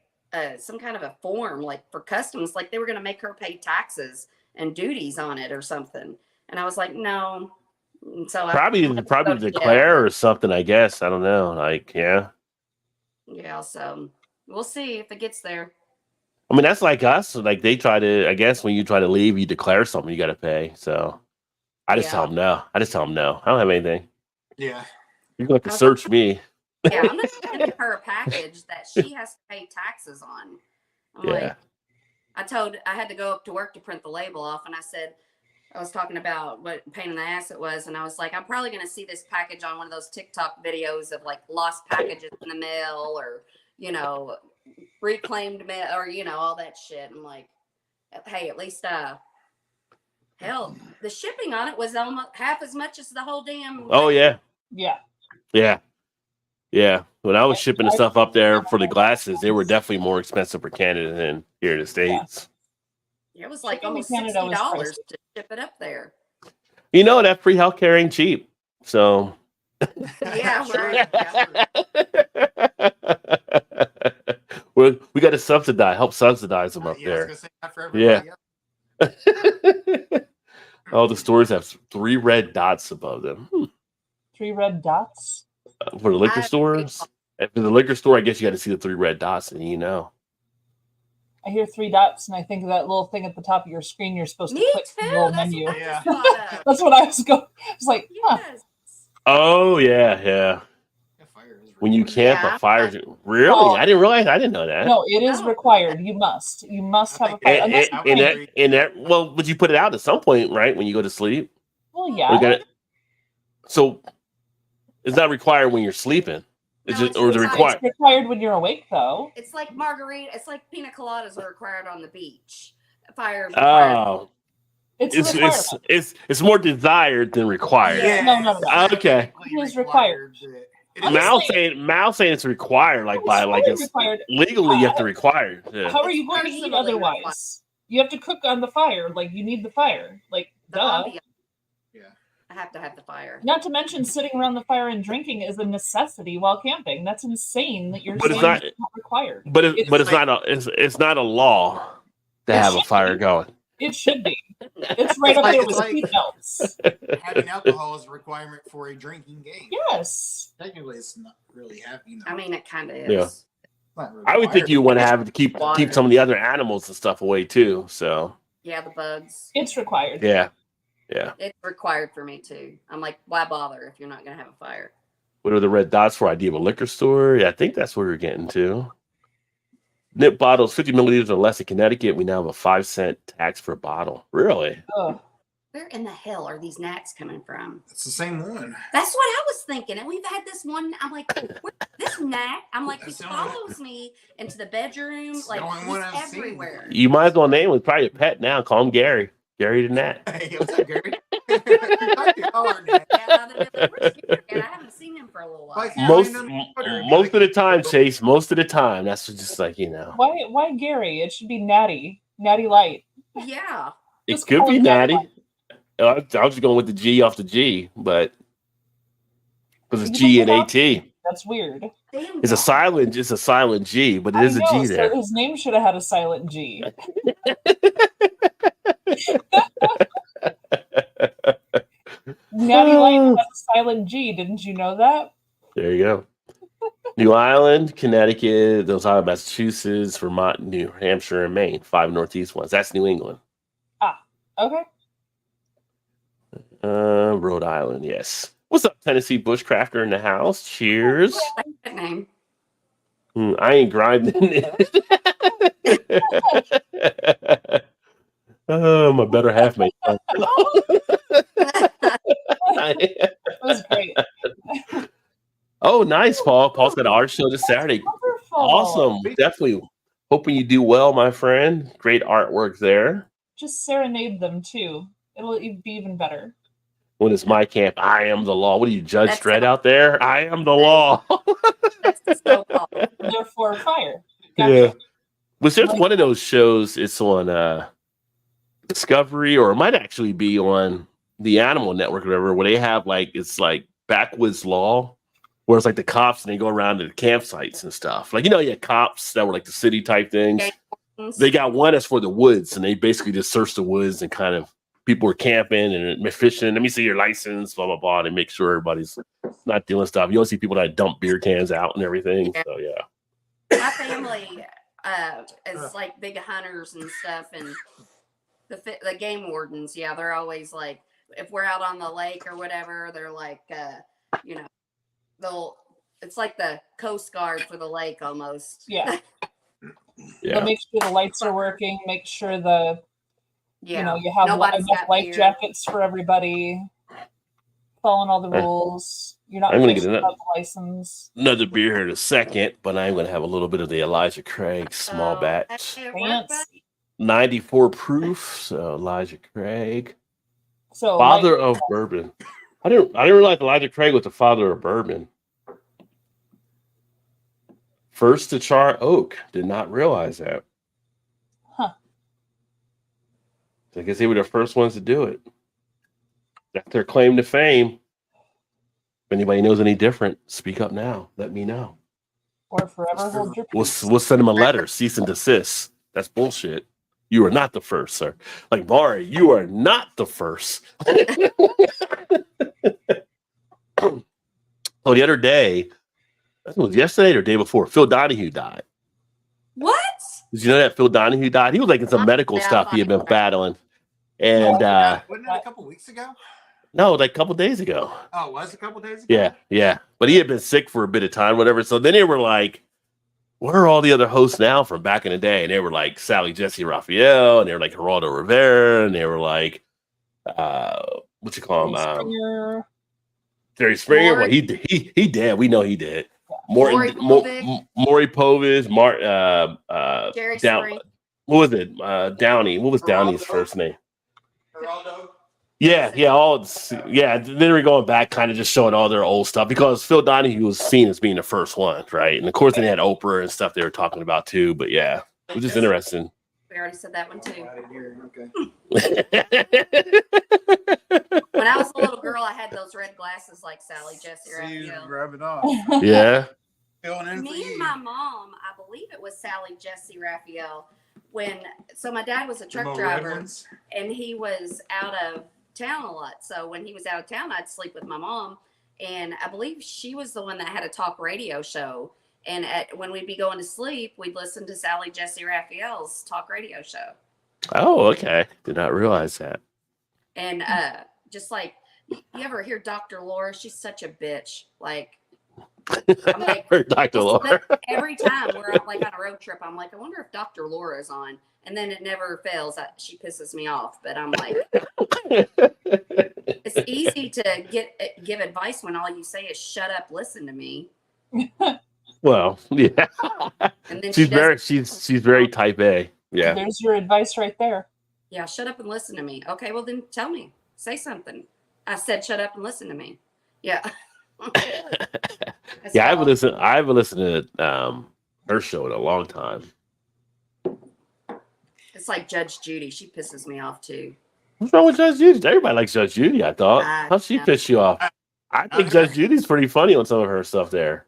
some kind of a form like for customs, like they were going to make her pay taxes and duties on it or something. And I was like, no. And so Probably Yeah. declare or something, I guess. I don't know. Like, yeah. Yeah, so we'll see if it gets there. I mean, that's like us. Like they try to, I guess when you try to leave, you declare something you gotta pay. So I just Yeah. tell them no. I don't have anything. Yeah. You're going to search me. Yeah, I'm not sending her a package that she has to pay taxes on. I'm Yeah. like, I had to go up to work to print the label off, and I said, I was talking about what pain in the ass it was, and I was like, I'm probably going to see this package on one of those TikTok videos of like lost packages in the mail or, reclaimed mail or, all that shit. I'm like, hey, at least, hell, the shipping on it was almost half as much as the whole damn. Oh, yeah. Yeah. Yeah. Yeah. When I was shipping the stuff up there for the glasses, they were definitely more expensive for Canada than here in the States. It was like Shipping to almost Canada was $60 pricey. to ship it up there. You know, that free healthcare ain't cheap. So. Yeah, right. Yeah. We got to help subsidize them up Yeah, I was there. gonna say not for Yeah. everybody else. Oh, the stores have 3 red dots above them. 3 red dots. For the liquor I- stores? And for the liquor store, I guess you got to see the 3 red dots, and I hear 3 dots, and I think of that little thing at the top of your screen you're supposed to Me click too. the little That's menu. what I Yeah. just thought of. That's what I was going. I was like, huh. Yes. Oh, yeah. Yeah, fire is When you really- camp, Yeah. a fire. Really? Oh. I didn't realize. I didn't know that. No, it is No. required. You must. You must I have a think fire. it- Unless I you would drink. agree. In that, well, but you put it out at some point, right? When you go to sleep. Well, We yeah. got So it's not required when you're sleeping. It's No, just, it's or is it required. required? It's required when you're awake, though. It's like margarita. It's like pina coladas are required on the beach. Fire. is required. Oh, It's a requirement. it's more desired than required. Yeah. No, no, no. Okay. It is required. It is. Mal's saying it's required, like by like it's required. legally you have to require. Yeah. How are you going to eat Personally otherwise? You have to cook on the fire. Like you need the fire. Like The duh. ambiance. Yeah. I have to have the fire. Not to mention sitting around the fire and drinking is a necessity while camping. That's insane that you're But it's saying not- it's not required. But it's like- not it's not a law to It have a should fire be. going. It should be. It's right up there with seatbelts. Having alcohol is a requirement for a drinking game. Yes. Technically, it's not really having. I mean, it kind of is. Yeah. Not really I would think required. you want to have to keep Water. some of the other animals and stuff away too. So Yeah, the bugs. It's required. yeah. It's required for me too. I'm like, why bother if you're not gonna have a fire? What are the red dots for? Idea of a liquor store? Yeah, I think that's where we're getting to. Nip bottles, 50 milliliters or less in Connecticut. We now have a 5-cent tax per bottle. Really? Oh, Where in the hell are these gnats coming from? It's the same one. That's what I was thinking. And we've had this one. I'm like, where, this gnat. I'm like, he That's the only one. follows me into the bedroom. It's the Like only one he's I've seen. everywhere. You might as well name him. Probably a pet now. Call him Gary. Gary the Gnat. Hey, what's up, Gary? Talk to Howard, man. Yeah, they're like, where's Gary? And I haven't seen him for a little while. Like, yeah, Most I know Twitter. most of the time, Chase. Most of the time, that's just like why Gary? It should be Natty. Natty Light. Yeah. It Just could call be it Natty. Natty. I was just going with the G off the G, but because it's You G look and it up. AT. That's weird. Damn It's a dog. silent G, but it I is a know, G so there. his name should have had a silent G. Natty Light has a silent G. Didn't you know that? There you go. New Island, Connecticut, those are Massachusetts, Vermont, New Hampshire, and Maine. 5 northeast ones. That's New England. Okay. Rhode Island, yes. What's up, Tennessee Bushcrafter in the house? Cheers. That's a good name. I ain't grinding it. Oh, my better half mate. That was great. Oh, nice, Paul. Paul's got an art show this Saturday. Wonderful. Awesome. Definitely hoping you do well, my friend. Great artwork there. Just serenade them too. It'll be even better. When it's my camp, I am the law. What are you, Judge That's- Dredd out there? I am the law. That's so cool. Therefore, fire. Yeah. Was there's one of those shows, it's on Discovery, or it might actually be on the Animal Network or whatever, where they have like it's like backwoods law, where it's like the cops and they go around to the campsites and stuff. Like, you had cops that were like the city type things. They got one that's for the woods, and they basically just search the woods and kind of people are camping and fishing. Let me see your license, blah blah blah, and make sure everybody's not doing stuff. You don't see people that dump beer cans out and everything. So yeah. My family is like big hunters and stuff, and the game wardens. Yeah, they're always like, if we're out on the lake or whatever, they're like, it's like the Coast Guard for the lake almost. Yeah. Yeah. They'll make sure the lights are working. Make sure Yeah. you have Nobody's enough got life beer. jackets for everybody. Following all the rules. You're not I'm gonna fishing get without the license. Another beer here in a second, but I'm going to have a little bit of the Elijah Craig small So, batch. hey, it worked, Fancy. 94 proof. So Elijah Craig, So father like, of bourbon. I didn't realize Elijah Craig was the father of bourbon. First to char oak. Did not realize that. Huh. I guess they were the first ones to do it. That's their claim to fame. If anybody knows any different, speak up now. Let me know. or forever hold your We'll peace. send them a letter, cease and desist. That's bullshit. You are not the first, sir. Like Mari, you are not the first. Oh, the other day, I think it was yesterday or the day before, Phil Donahue died. What? Did you know that Phil Donahue died? He was like in some medical Yeah, stuff he had been I- battling. And Wasn't it a couple weeks ago? no, like a couple days ago. Oh, it was a couple days ago? Yeah. But he had been sick for a bit of time, whatever. So then they were like, where are all the other hosts now from back in the day? And they were like Sally Jesse Raphael, and they were like Geraldo Rivera, and they were like what you call him? Springer. Terry Springer. Well, Maury. he did. We know he did. Maury Maury Povich, Jerry Down, Spring. what was it? Downey. What was Downey's Geraldo. first name? Geraldo? Yeah, yeah. Then we're going back, kind of just showing all their old stuff because Phil Donahue was seen as being the first one, right? And of course, they had Oprah and stuff they were talking about too. But yeah, it was just interesting. We already said that one too. Out of here. Okay. When I was a little girl, I had those red glasses like Sally Jesse See, Raphael. rub it off. Yeah. Filling in for Me and you. my mom, I believe it was Sally Jesse Raphael. So my dad was a The truck more driver, red ones? and he was out of town a lot. So when he was out of town, I'd sleep with my mom, and I believe she was the one that had a talk radio show. And when we'd be going to sleep, we'd listen to Sally Jesse Raphael's talk radio show. Oh, okay. Did not realize that. And just like, you ever hear Dr. Laura? She's such a bitch. Like, I'm like, Dr. Laura. every time we're like on a road trip, I'm like, I wonder if Dr. Laura is on. And then it never fails. She pisses me off. But I'm like, it's easy to give advice when all you say is shut up, listen to me. Well, yeah. And then She's very type A. Yeah. There's your advice right there. Yeah, shut up and listen to me. Okay, well then tell me. Say something. I said shut up and listen to me. Yeah. Yeah, I haven't listened to her show in a long time. It's like Judge Judy. She pisses me off too. What's wrong with Judge Judy? Everybody likes Judge Judy, I thought. How'd she piss you off? I think Judge Judy's pretty funny on some of her stuff there.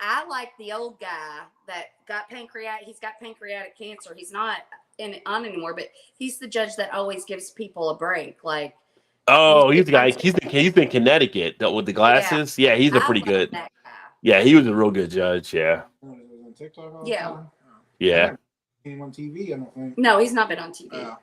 I like the old guy that got pancreatic. He's got pancreatic cancer. He's not on anymore, but he's the judge that always gives people a break. Like, oh, he's the guy. He's been Connecticut with the glasses. Yeah, he's a pretty I good. like that guy. Yeah, he was a real good judge. Yeah, What, is it on TikTok all the Yeah. time? Oh. yeah. Seen him on TV, I don't think. No, he's not been on TV. Oh.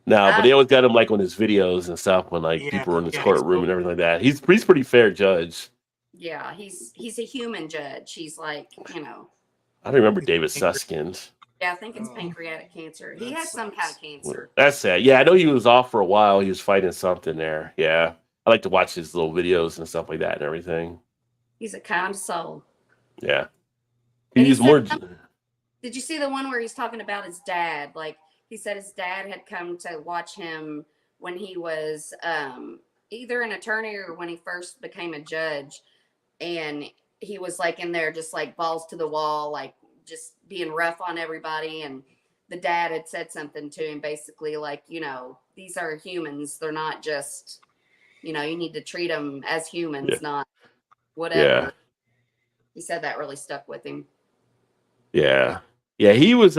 No, but they always got him like on his videos and stuff when like Yeah, people were in his yeah, courtroom and everything like that. He's pretty fair judge. Yeah, he's a human judge. He's like, I don't remember David Suskind. yeah, I think it's Oh. pancreatic cancer. He That has some kind of cancer. That's sad. Yeah, I know he was off for a while. He was fighting something there. Yeah, I like to watch his little videos and stuff like that and everything. He's a kind soul. Yeah, And he he's said more. Did you see the one where he's talking about his dad? Like, he said his dad had come to watch him when he was either an attorney or when he first became a judge. And he was like in there just like balls to the wall, like just being rough on everybody. And the dad had said something to him basically like, these are humans. They're not just, you need to treat them as humans, not whatever. Yeah. He said that really stuck with him. Yeah, he was.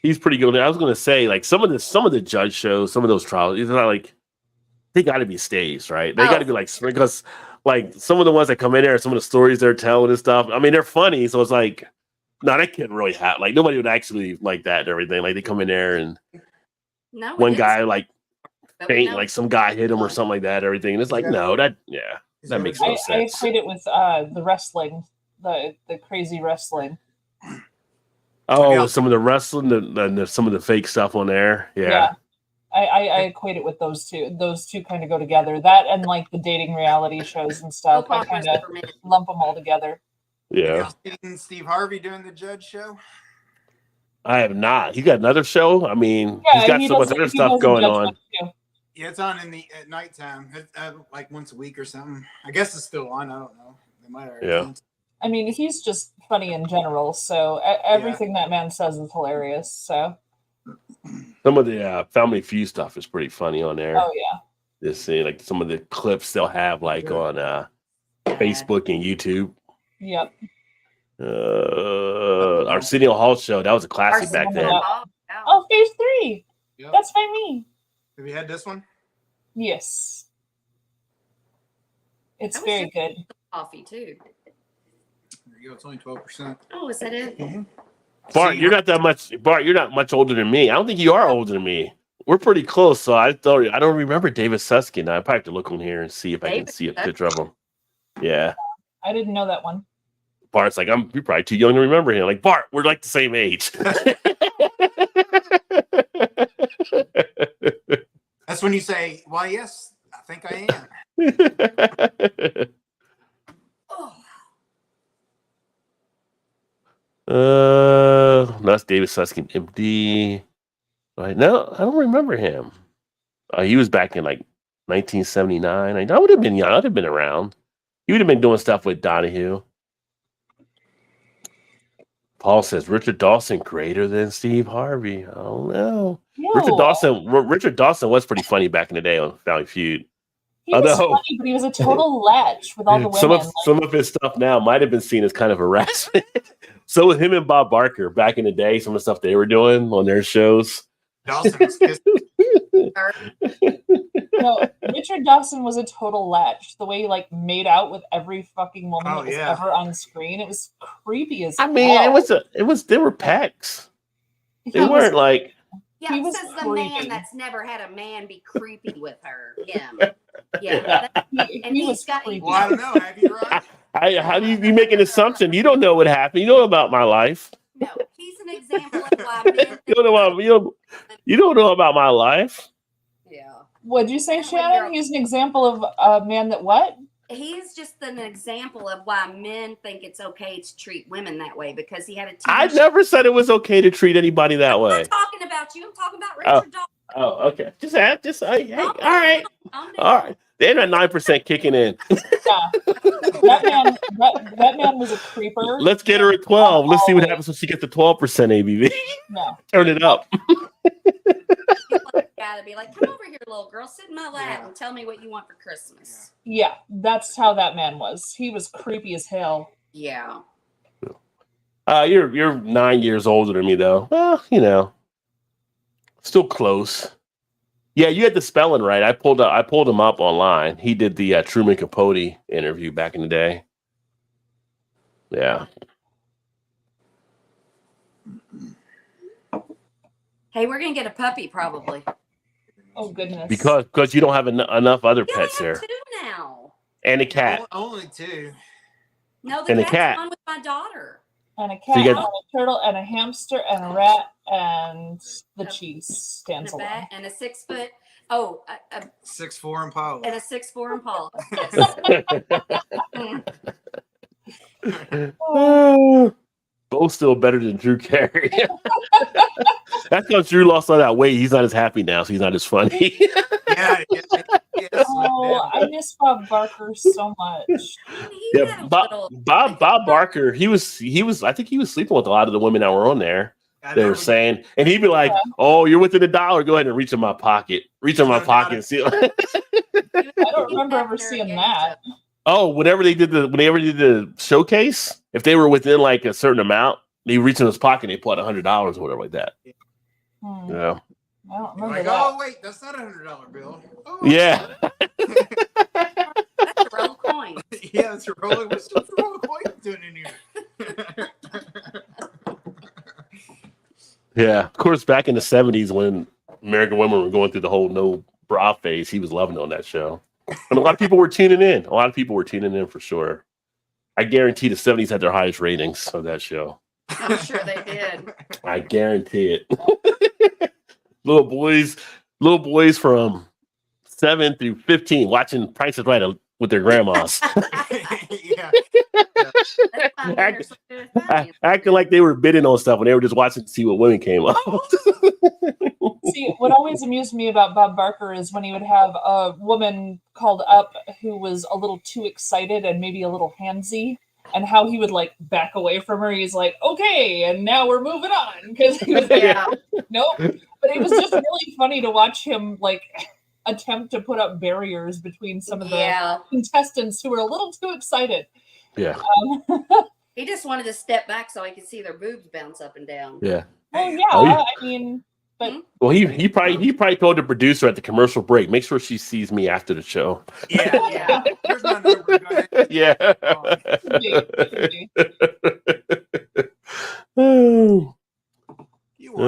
He's pretty good. I was gonna say like some of the judge shows, some of those trials, it's not like they got to be staged, right? They got to be like because like some of the ones that come in there, some of the stories they're telling and stuff. I mean, they're funny, so it's like, no, that can't really happen. Like nobody would actually like that and everything. Like they come in there and No, one it guy is, like but we faint, know- like some guy hit him or something like that. Everything, and it's like no, that makes no I sense. equate it with the wrestling, the crazy wrestling. Oh, Yeah. some of the wrestling, some of the fake stuff on there. Yeah. I equate it with those two. Those two kind of go together. That and like the dating reality shows and stuff. Soap I operas kind of for men. lump them all together. Yeah. Have y'all seen Steve Harvey doing the judge show? I have not. He got another show. I mean, Yeah, he's got he so much does- other he stuff does a going judgment on. too. Yeah, it's on at nighttime. It's like once a week or something. I guess it's still on. I don't know. They might already. Yeah. canceled. I mean, he's just funny in general. So everything that man says is hilarious. So Some of the Family Feud stuff is pretty funny on there. oh yeah, Just seeing like some of the clips they'll have like on Facebook and YouTube. yep. Arsenio Hall show, that was a classic back Arsenio then. Hall, yeah. Oh, phase 3. Yep. That's by me. Have you had this one? Yes. It's That was very just- good. Coffee too. There you go. It's only 12%. Oh, is that it? Bart, you're not that much. Bart, you're not much older than me. I don't think you are older than me. We're pretty close. So I don't remember David Susskind. I probably have to look on here and see if I can David see a picture of him. Yeah. I didn't know that one. Bart's like, you're probably too young to remember him. Like, Bart, we're like the same age. That's when you say, "Well, yes, I think I am." Oh, That's David Susskind, MD. Right now, I don't remember him. He was back in like 1979. I would have been young. I'd have been around. He would have been doing stuff with Donahue. Paul says Richard Dawson greater than Steve Harvey. I don't know. Ew. Richard Dawson was pretty funny back in the day on Family Feud. He was funny, but he was a total lech with all the women. Some of his stuff now might have been seen as kind of harassment. So with him and Bob Barker back in the day, some of the stuff they were doing on their shows. Dawson was kissing. No, Richard Dawson was a total lech. The way he like made out with every fucking woman that was ever on screen, it was creepy as I mean, hell. they were pecs. They He weren't was- like Yeah, He was says the creepy. man that's never had a man be creepy with her. Him. Yeah, Yeah. he And he's was got- creepy. Well, I don't know. Have you, Ron? how do you make an assumption? You don't know what happened. You know about my life. No, he's an example of why men You don't know you don't know about my life. Yeah. What'd you say, That way Shannon? you're- He's an example of a man that what? He's just an example of why men think it's okay to treat women that way because he had a TV I show. never said it was okay to treat anybody that I'm way. not talking about you. I'm talking about Oh. Richard Dawson. Oh, okay. Hey, all Calm right. down. Calm down. All right. The internet 9% kicking in. Yeah. that man was a creeper. Let's get her at 12. Let's see what happens when she gets to 12% ABV. No. Turn it up. You gotta be like, come over here, little girl, sit in my lap Yeah. and tell me what you want for Christmas. Yeah, that's how that man was. He was creepy as hell. Yeah. You're 9 years older than me though. Well, still close. Yeah, you had the spelling right. I pulled him up online. He did the Truman Capote interview back in the day. Yeah. Hey, we're gonna get a puppy probably. Oh goodness. Because you don't have enough other Yeah, pets we have there. two now. And a cat. Only two. No, the And a cat's cat. on with my daughter. And a cat, So you and got- a turtle, and a hamster, and a rat, and the cheese And stands a alone. bat and a 6 foot. A 6'4" Impala. and a 6'4" Impala. Yes. Both still better than Drew Carey. That's because Drew lost all that weight. He's not as happy now, so he's not as funny. yeah. Oh, I miss Bob Barker so much. He Yeah, had a little- Bob Barker. He was. I think he was sleeping with a lot of the women that were on there. They were saying, and he'd be like, "Oh, you're within $1. Go ahead and reach in my pocket. Reach in my pocket and see." I don't remember ever seeing that. Oh, whenever they did the showcase, if they were within like a certain amount, they reach in his pocket and they put $100 or whatever like that. Hmm, Yeah. I don't remember Like, that. oh wait, that's not $100 bill. Oh. Yeah. That's a roll coin. Yeah, it's a rolling. What's the rolling coin doing in here? Yeah. Of course, back in the 70s when American women were going through the whole no bra phase, he was loving on that show. And a lot of people were tuning in. A lot of people were tuning in for sure. I guarantee the 70s had their highest ratings of that show. I'm sure they did. I guarantee it. little boys from 7 through 15 watching Price is Right with their grandmas. Yeah. That's fine. They're so good at that. Acting like they were bidding on stuff when they were just watching to see what women came up. See, what always amused me about Bob Barker is when he would have a woman called up who was a little too excited and maybe a little handsy, and how he would like back away from her. He's like, okay, and now we're moving on. Because he was like, Yeah. nope. But it was just really funny to watch him like attempt to put up barriers between some of the Yeah. contestants who were a little too excited. Yeah. He just wanted to step back so he could see their boobs bounce up and down. Yeah. Well, yeah, Oh, yeah. I mean, Well, he probably told the producer at the commercial break, make sure she sees me after the show. Yeah. Yeah. Here's my number. Go ahead. Yeah. could be. Oh. You want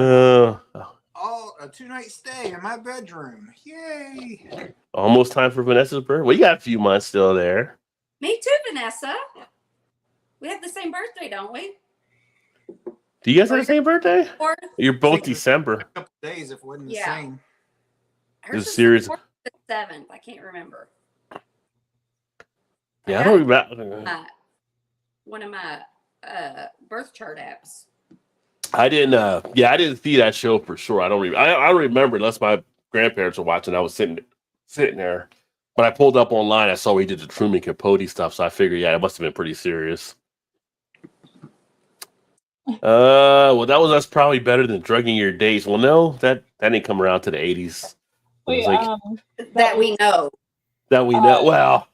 Uh, all a 2-night stay in my bedroom. Yay. almost time for Vanessa's birthday. Well, you got a few months still there. Me too, Vanessa. We have the same birthday, don't we? Do you guys have the same birthday? Or You're both Think- December. A couple days if it wasn't the Yeah. same. hers This is series- the 7th. I can't remember. Yeah, I don't remember. One of my birth chart apps. I didn't see that show for sure. I don't remember unless my grandparents were watching. I was sitting there. When I pulled up online, I saw he did the Truman Capote stuff, so I figured, yeah, it must have been pretty serious. Well, that's probably better than drugging your dates. Well, no, that didn't come around to the 80s. Wait, That we know. That we know. Well,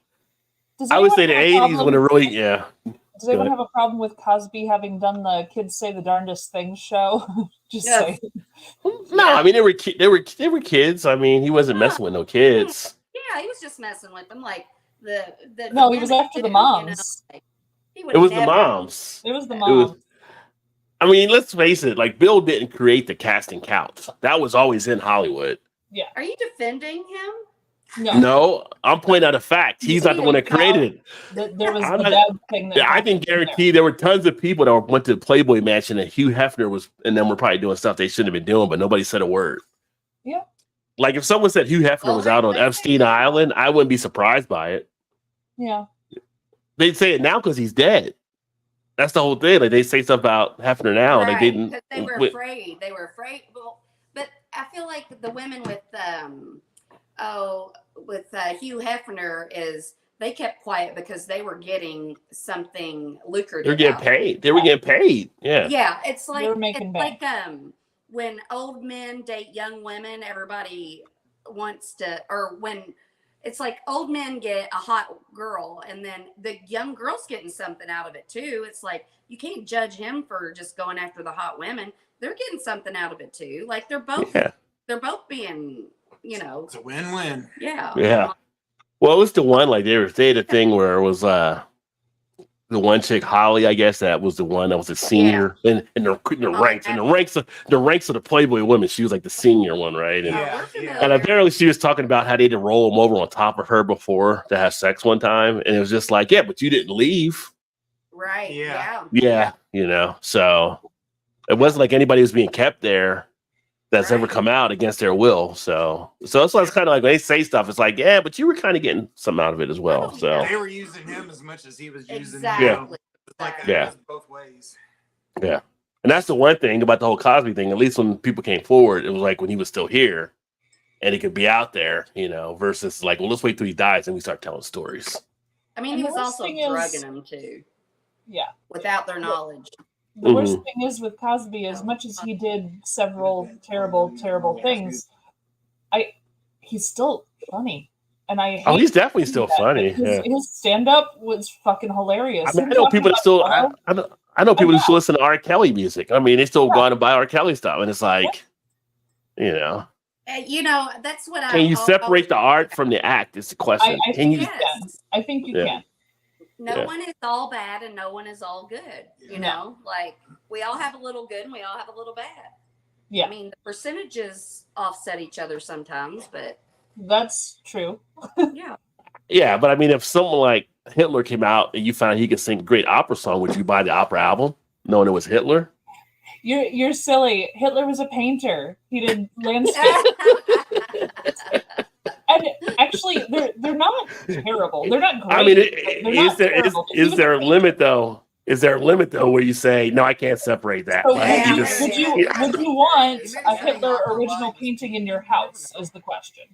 does I would say anyone the have a 80s problem- when it really, yeah. Does anyone have a problem with Cosby having done the Kids Say the Darndest Things show? Just Yes. say. No, I mean they were kids. I mean, he wasn't messing with no kids. Yeah, he was just messing with them, like the. No, he was after the moms. He would It was the never- moms. It was the It mom. was. I mean, let's face it. Like Bill didn't create the casting couch. That was always in Hollywood. Are you defending him? No, No, I'm pointing out a fact. He's not the one that created it. there was I'm the not- bad thing. That Yeah, I can happened there. guarantee there were tons of people that went to the Playboy Mansion and Hugh Hefner was, and then were probably doing stuff they shouldn't have been doing, but nobody said a word. Yeah. Like if someone said Hugh Hefner was out on Epstein Island, I wouldn't be surprised by it. Yeah. They'd say it now because he's dead. That's the whole thing. Like they say stuff about Hefner now, and Right, they didn't. 'cause they were afraid. They were afraid. Well, but I feel like the women with Hugh Hefner is they kept quiet because they were getting something lucrative. They're getting out. paid. They were getting paid. Yeah. Yeah, it's like were making it's bank. like when old men date young women, everybody wants to, or when it's like old men get a hot girl and then the young girl's getting something out of it too. It's like you can't judge him for just going after the hot women. They're getting something out of it too. Like they're both being, It's a win-win. yeah. Yeah. Well, it was the one like they had a thing where it was the one chick Holly, I guess that was the one that was a senior in the ranks of the Playboy women. She was like the senior one, right? And, Yeah, we're familiar. and apparently she was talking about how they had to roll him over on top of her before to have sex one time, and it was just like, yeah, but you didn't leave. Right. Yeah. Yeah, so it wasn't like anybody was being kept there that's ever Right. come out against their will. So that's why it's kind of like when they say stuff, it's like, yeah, but you were kind of getting something out of it as well. Oh, So They were using him as much as he was using Exactly. them. It's like Yeah. it was both ways. and that's the one thing about the whole Cosby thing. At least when people came forward, it was like when he was still here and he could be out there, versus like, well, let's wait till he dies and we start telling stories. I mean, And he the was worst also thing is- drugging them too, Yeah. without their knowledge. The worst Mhm. thing is with Cosby, as much as he did several terrible, terrible things, he's still funny. And I Oh, hate he's definitely still that, funny. but Yeah. His stand-up was fucking hilarious. I mean, Him I know talking people that about still, love, I know people who Yeah. still listen to R. Kelly music. I mean, they still Yeah. go out and buy R. Kelly stuff, and it's like, That's what I. can you separate the art from the act? Is the question. I Can think you? you can. I think you Yeah. can. No Yeah. one is all bad and no one is all good. Like we all have a little good and we all have a little bad. Yeah. I mean, the percentages offset each other sometimes, but That's true. yeah. Yeah, but I mean, if someone like Hitler came out and you found he could sing a great opera song, would you buy the opera album knowing it was Hitler? You're silly. Hitler was a painter. He did landscape. And actually, they're not terrible. They're not great. I mean, They're not terrible. is there a limit though? Is there a limit though where you say no? I can't separate that. So Like, you Yeah. just- would you want a Hitler original painting in your house? Is the question.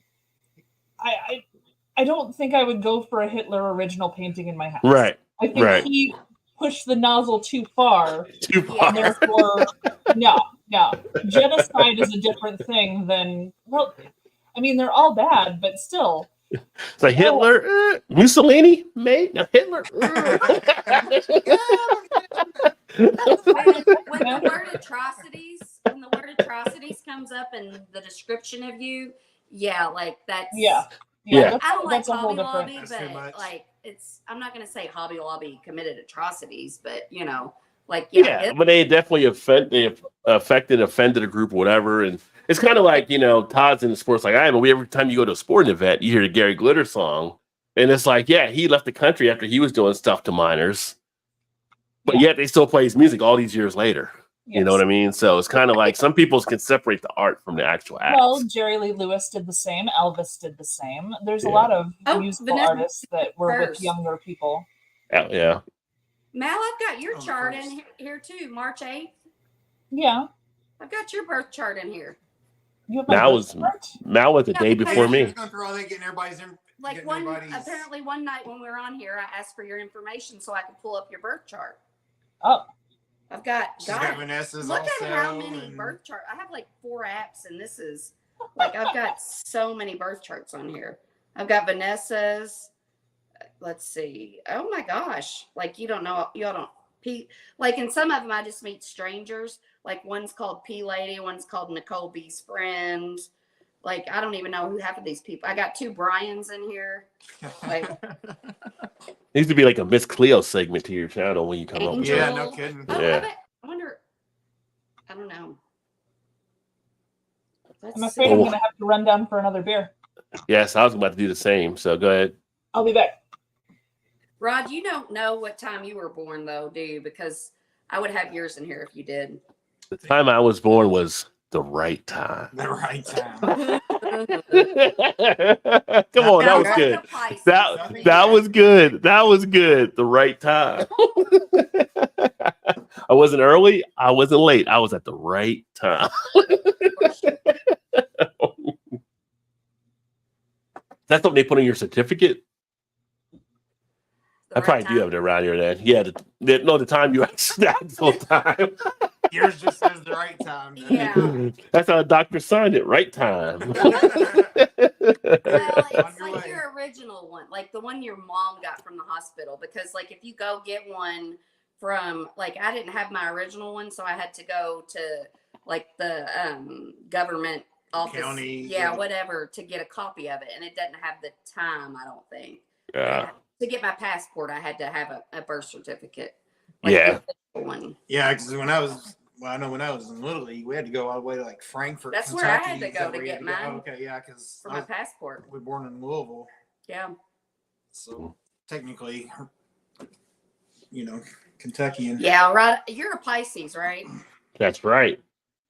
I don't think I would go for a Hitler original painting in my house. right, I think right. he pushed the nozzle too far, too far. and therefore, no. Genocide is a different thing than, well, I mean, they're all bad, but still. It's like Hitler, Mussolini, mate. No, Hitler. when the word atrocities comes up in the description of you, like that's Yeah. Yeah. I don't like That's a whole Hobby different. Lobby, That's too but much. like I'm not gonna say Hobby Lobby committed atrocities, but Yeah, but they definitely offended a group or whatever. And it's kind of like, Todd's in the sports like I am. But every time you go to a sporting event, you hear the Gary Glitter song. And it's like, yeah, he left the country after he was doing stuff to minors. But yet they still play his music all these years later. You know what I mean? So it's kind of like some people can separate the art from the actual act. Well, Jerry Lee Lewis did the same. Elvis did the same. There's a Yeah. lot of Oh, musical Vanessa artists that were with first. younger people. Yeah. Mal, I've got your Oh, chart first. in here too, March 8th. Yeah. I've got your birth chart in here. You have my Mal birth was chart? Mal was the Yeah, day because before She's me. just going through all that, getting everybody's Like apparently one night when we were on here, I asked for your information so I could pull up your birth chart. Oh, I've got, She's got Vanessa's look also. at how many birth chart. I have like 4 apps, and this is like I've got so many birth charts on here. I've got Vanessa's. Let's see. Oh my gosh! Like you all don't P. Like in some of them, I just meet strangers. Like one's called P Lady, one's called Nicole B's friend. Like I don't even know who half of these people. I got 2 Brian's in here. Like Needs to be like a Miss Cleo segment to your channel when you come up. With Angel. Yeah, that. no kidding. Oh, Yeah. I wonder. I don't know. Let's I'm afraid I'm Oh. going to have to run down for another beer. Yes, I was about to do the same. So go ahead. I'll be back. Rod, you don't know what time you were born, though, do you? Because I would have yours in here if you did. The time I was born was the right time. The right time. Come on, that Now was that's good. a Pisces. That was good. That was good. The right time. I wasn't early. I wasn't late. I was at the right time. That's something they put in your certificate. I probably do have it around here then. Yeah, the time you actual time. Yours just says the right time. Yeah. That's how a doctor signed it. Right time. Well, it's your like way. your original one, like the one your mom got from the hospital. Because, like, if you go get one from, like, I didn't have my original one, so I had to go to, like, the government office, County, yeah, yeah. whatever, to get a copy of it. And it doesn't have the time, I don't think. Yeah. To get my passport, I had to have a birth certificate. Yeah. the one. Yeah, because when I was in Little League, we had to go all the way to like Frankfort. That's where I had Kentucky. to Is go that to where you get had go? mine. Oh, okay, yeah, because For my passport. we were born in Louisville, Yeah. so technically, Kentuckian. Yeah, right. You're a Pisces, right? That's right.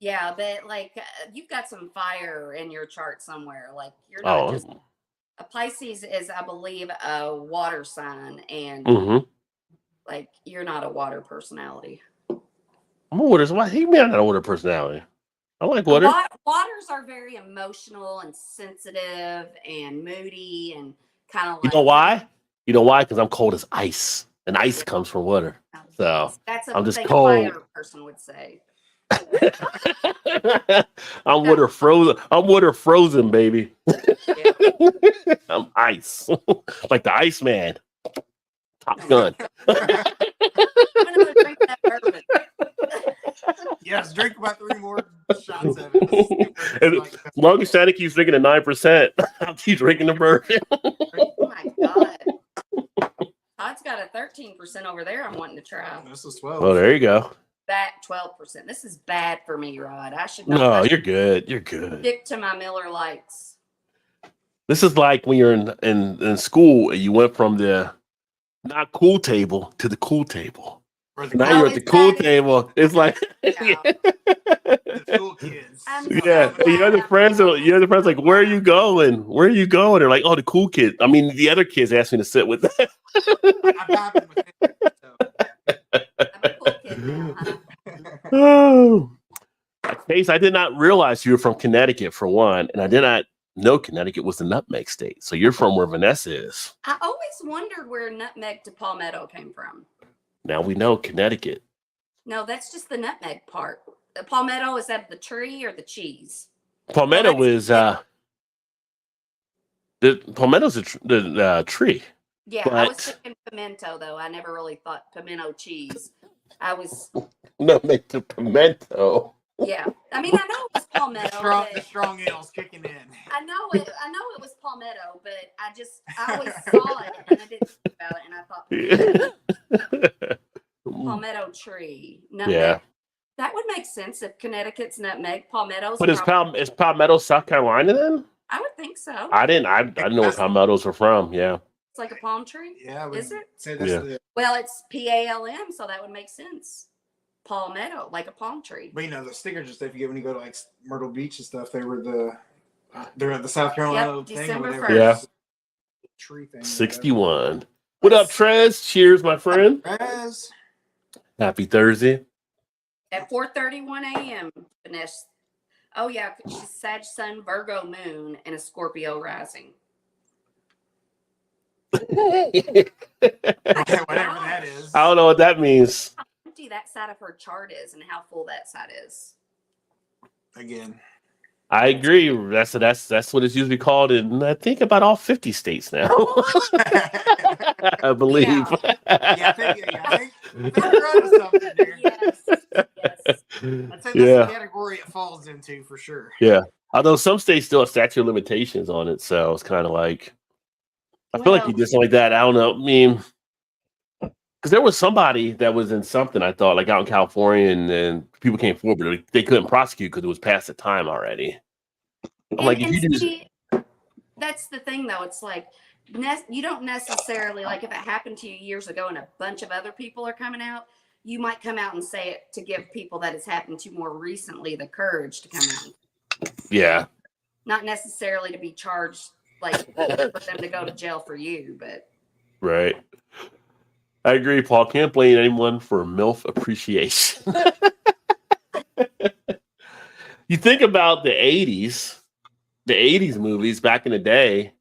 Yeah, but like you've got some fire in your chart somewhere. Like you're not Oh. just a Pisces is, I believe, a water sign, and Mm-hmm. like you're not a water personality. I'm a water. Why? He mean I'm not a water personality. I like water. Waters are very emotional and sensitive and moody and kind of You like. know why? You know why? Because I'm cold as ice, and ice comes from water. So That's I'm just thing cold. a fire person would say. I'm water frozen. I'm water frozen, baby. Yeah. I'm ice, like the Iceman. Top Gun. I'm gonna go drink that bourbon. Yes, drink about 3 more shots of it. And as long as Santa keeps drinking at 9%, I'll keep drinking the bourbon. Oh my god. Todd's got a 13% over there. I'm wanting to try. This is 12. Oh, there you go. Bad 12%. This is bad for me, Rod. I should No, not you're good. You're good. stick to my Miller Lights. This is like when you're in school and you went from the not cool table to the cool table. Now Oh, you're at the it's cool that- table. It's like Yeah. The cool kids. I'm yeah, so the other glad friends I'm are the other friends like, where are you going? Where are you going? They're like, oh, the cool kids. I mean, the other kids asked me to sit with them. I'm happy with it. I'm a cool kid now, huh? Oh. Case, I did not realize you were from Connecticut for one, and I did not know Connecticut was the nutmeg state. So you're from where Vanessa is. I always wondered where nutmeg to palmetto came from. Now we know Connecticut. No, that's just the nutmeg part. The palmetto, is that the tree or the cheese? Palmetto Well, is the palmetto's the tree. Yeah, I was But- thinking pimento though. I never really thought pimento cheese. I was, Nutmeg to pimento. yeah. I mean, I know it was The palmetto. strong, the But strong ales kicking in. I know it was palmetto, but I always saw it and I didn't think about it, and I thought palmetto tree. Nutmeg. Yeah. That would make sense if Connecticut's nutmeg, palmetto's. But is Palmetto South Carolina then? I would think so. I didn't know where palmettos were from. Yeah. It's like a palm tree. Yeah, Is it? Say that's Yeah. the. Well, it's PALM, so that would make sense. Palmetto, like a palm tree. But the stickers and stuff you get when you go to like Myrtle Beach and stuff, they're the South Carolina thing. December or whatever. 1st. Yeah. Tree thing. 61. What up, Trez? Cheers, my friend. As Happy Thursday. At 4:31 a.m., Vanessa. Oh yeah, she's Sag Sun, Virgo Moon, and a Scorpio rising. Whatever that is. I don't know what that means. How empty that side of her chart is, and how full that side is. Again. I agree. That's what it's usually called in, I think, about all 50 states now. I believe. Yeah, I think you're onto something there. Yes. I'd say that's Yeah. the category it falls into for sure. Yeah. Although some states still have statute of limitations on it, so it's kind of like, I feel like you Well- did something like that. I don't know. I mean, because there was somebody that was in something, I thought, like out in California, and then people came forward, but they couldn't prosecute because it was past the time already. I'm like, if you do, see, that's the thing, though. It's like you don't necessarily like if it happened to you years ago and a bunch of other people are coming out, you might come out and say it to give people that it's happened to more recently the courage to come out. yeah, Not necessarily to be charged, like for them to go to jail for you, but right. I agree, Paul. Can't blame anyone for MILF appreciation. You think about the 80s movies back in the day,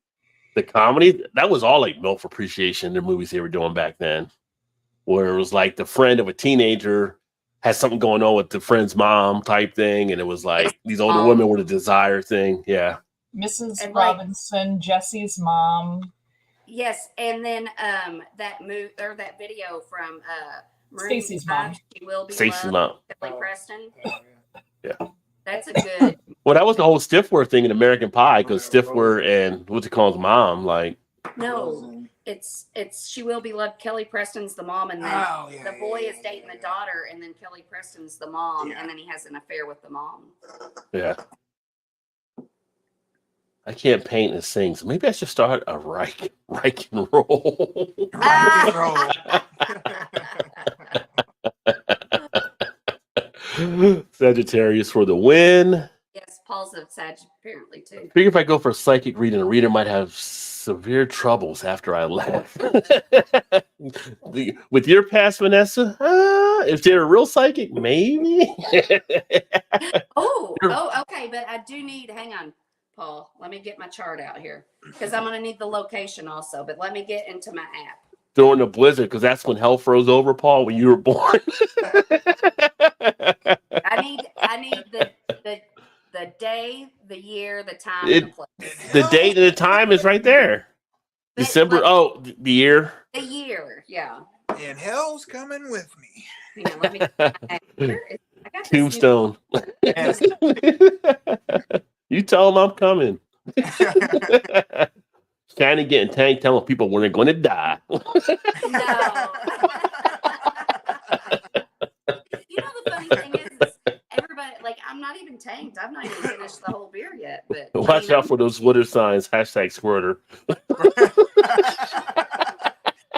the comedy, that was all like MILF appreciation, the movies they were doing back then, where it was like the friend of a teenager has something going on with the friend's mom type thing, and it was like these older women were the desire thing. Yeah. Mrs. And, like- Robinson, Jesse's mom. yes. And then that video from Maroon Stacey's 5, mom. She Will Be Stacey's Loved, mom. Kelly Preston. Yeah. That's a good. Well, that was the whole Stifler thing in American Pie, because Stifler and what you call his mom, like, No, it's She Will Be Loved. Kelly Preston's the mom, and then Oh, yeah, the boy is dating the daughter, and then Kelly Preston's the mom, Yeah. and then he has an affair with the mom. yeah. I can't paint and sing, so maybe I should start a Reich and roll. Sagittarius for the win. Yes, Paul's a Sag apparently too. Figure if I go for a psychic reading, the reader might have severe troubles after I left. With your past, Vanessa, if they're a real psychic, maybe. Oh, okay, but I do need. Hang on, Paul. Let me get my chart out here because I'm gonna need the location also. But let me get into my app. During the blizzard, because that's when hell froze over, Paul, when you were born. I need the day, the year, the time, and the place. The date and the time is right there. But, December. like, Oh, the year. the year. Yeah. And hell's coming with me. Hang on, let me. I got this new- Tombstone. Yes. You tell them I'm coming. Kind of getting tanked, telling people when they're going to die. No. You know the funny thing is everybody like I'm not even tanked. I've not even finished the whole beer yet. But Watch out for those Twitter signs. #squirter.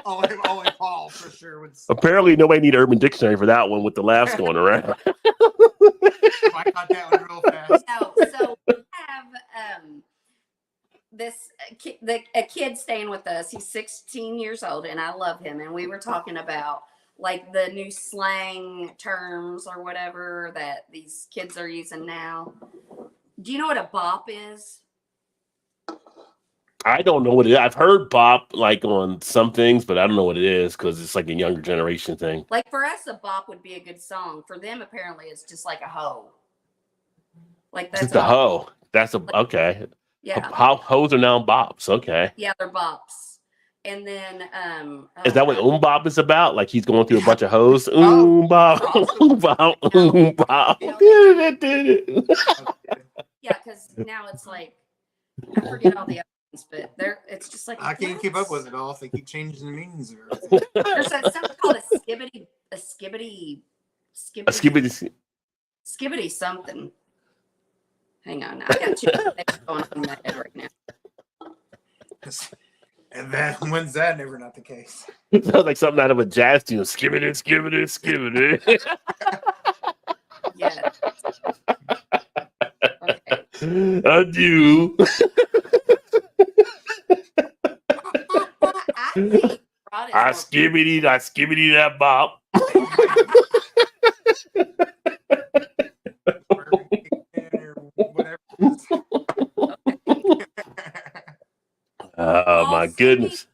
Only Paul for sure would. Apparently, nobody need Urban Dictionary for that one with the laughs going around. I caught that one real fast. No, so we have this a kid staying with us. He's 16 years old, and I love him. And we were talking about like the new slang terms or whatever that these kids are using now. Do you know what a bop is? I don't know what it is. I've heard bop like on some things, but I don't know what it is because it's like a younger generation thing. Like for us, a bop would be a good song. For them, apparently, it's just like a hoe. Like that's It's a hoe. That's a okay. Yeah, How hoes are now bops. Okay. yeah, they're bops. And then Is that what bop is about? Like he's going through a bunch of hoes. Bop, bop, bop. Yeah, because now it's like I forget all the others, but it's just like I can't keep up with it all if they keep changing the meanings of everything. There's something called a skibbity something. Hang on, I got two things going on in my head right now. And then when's that never not the case? It sounds like something out of a jazz tune. Skibbity, skibbity, skibbity. Yeah. Okay. Adieu. I think Rod is I more- skibbity that bop. Oh my goodness.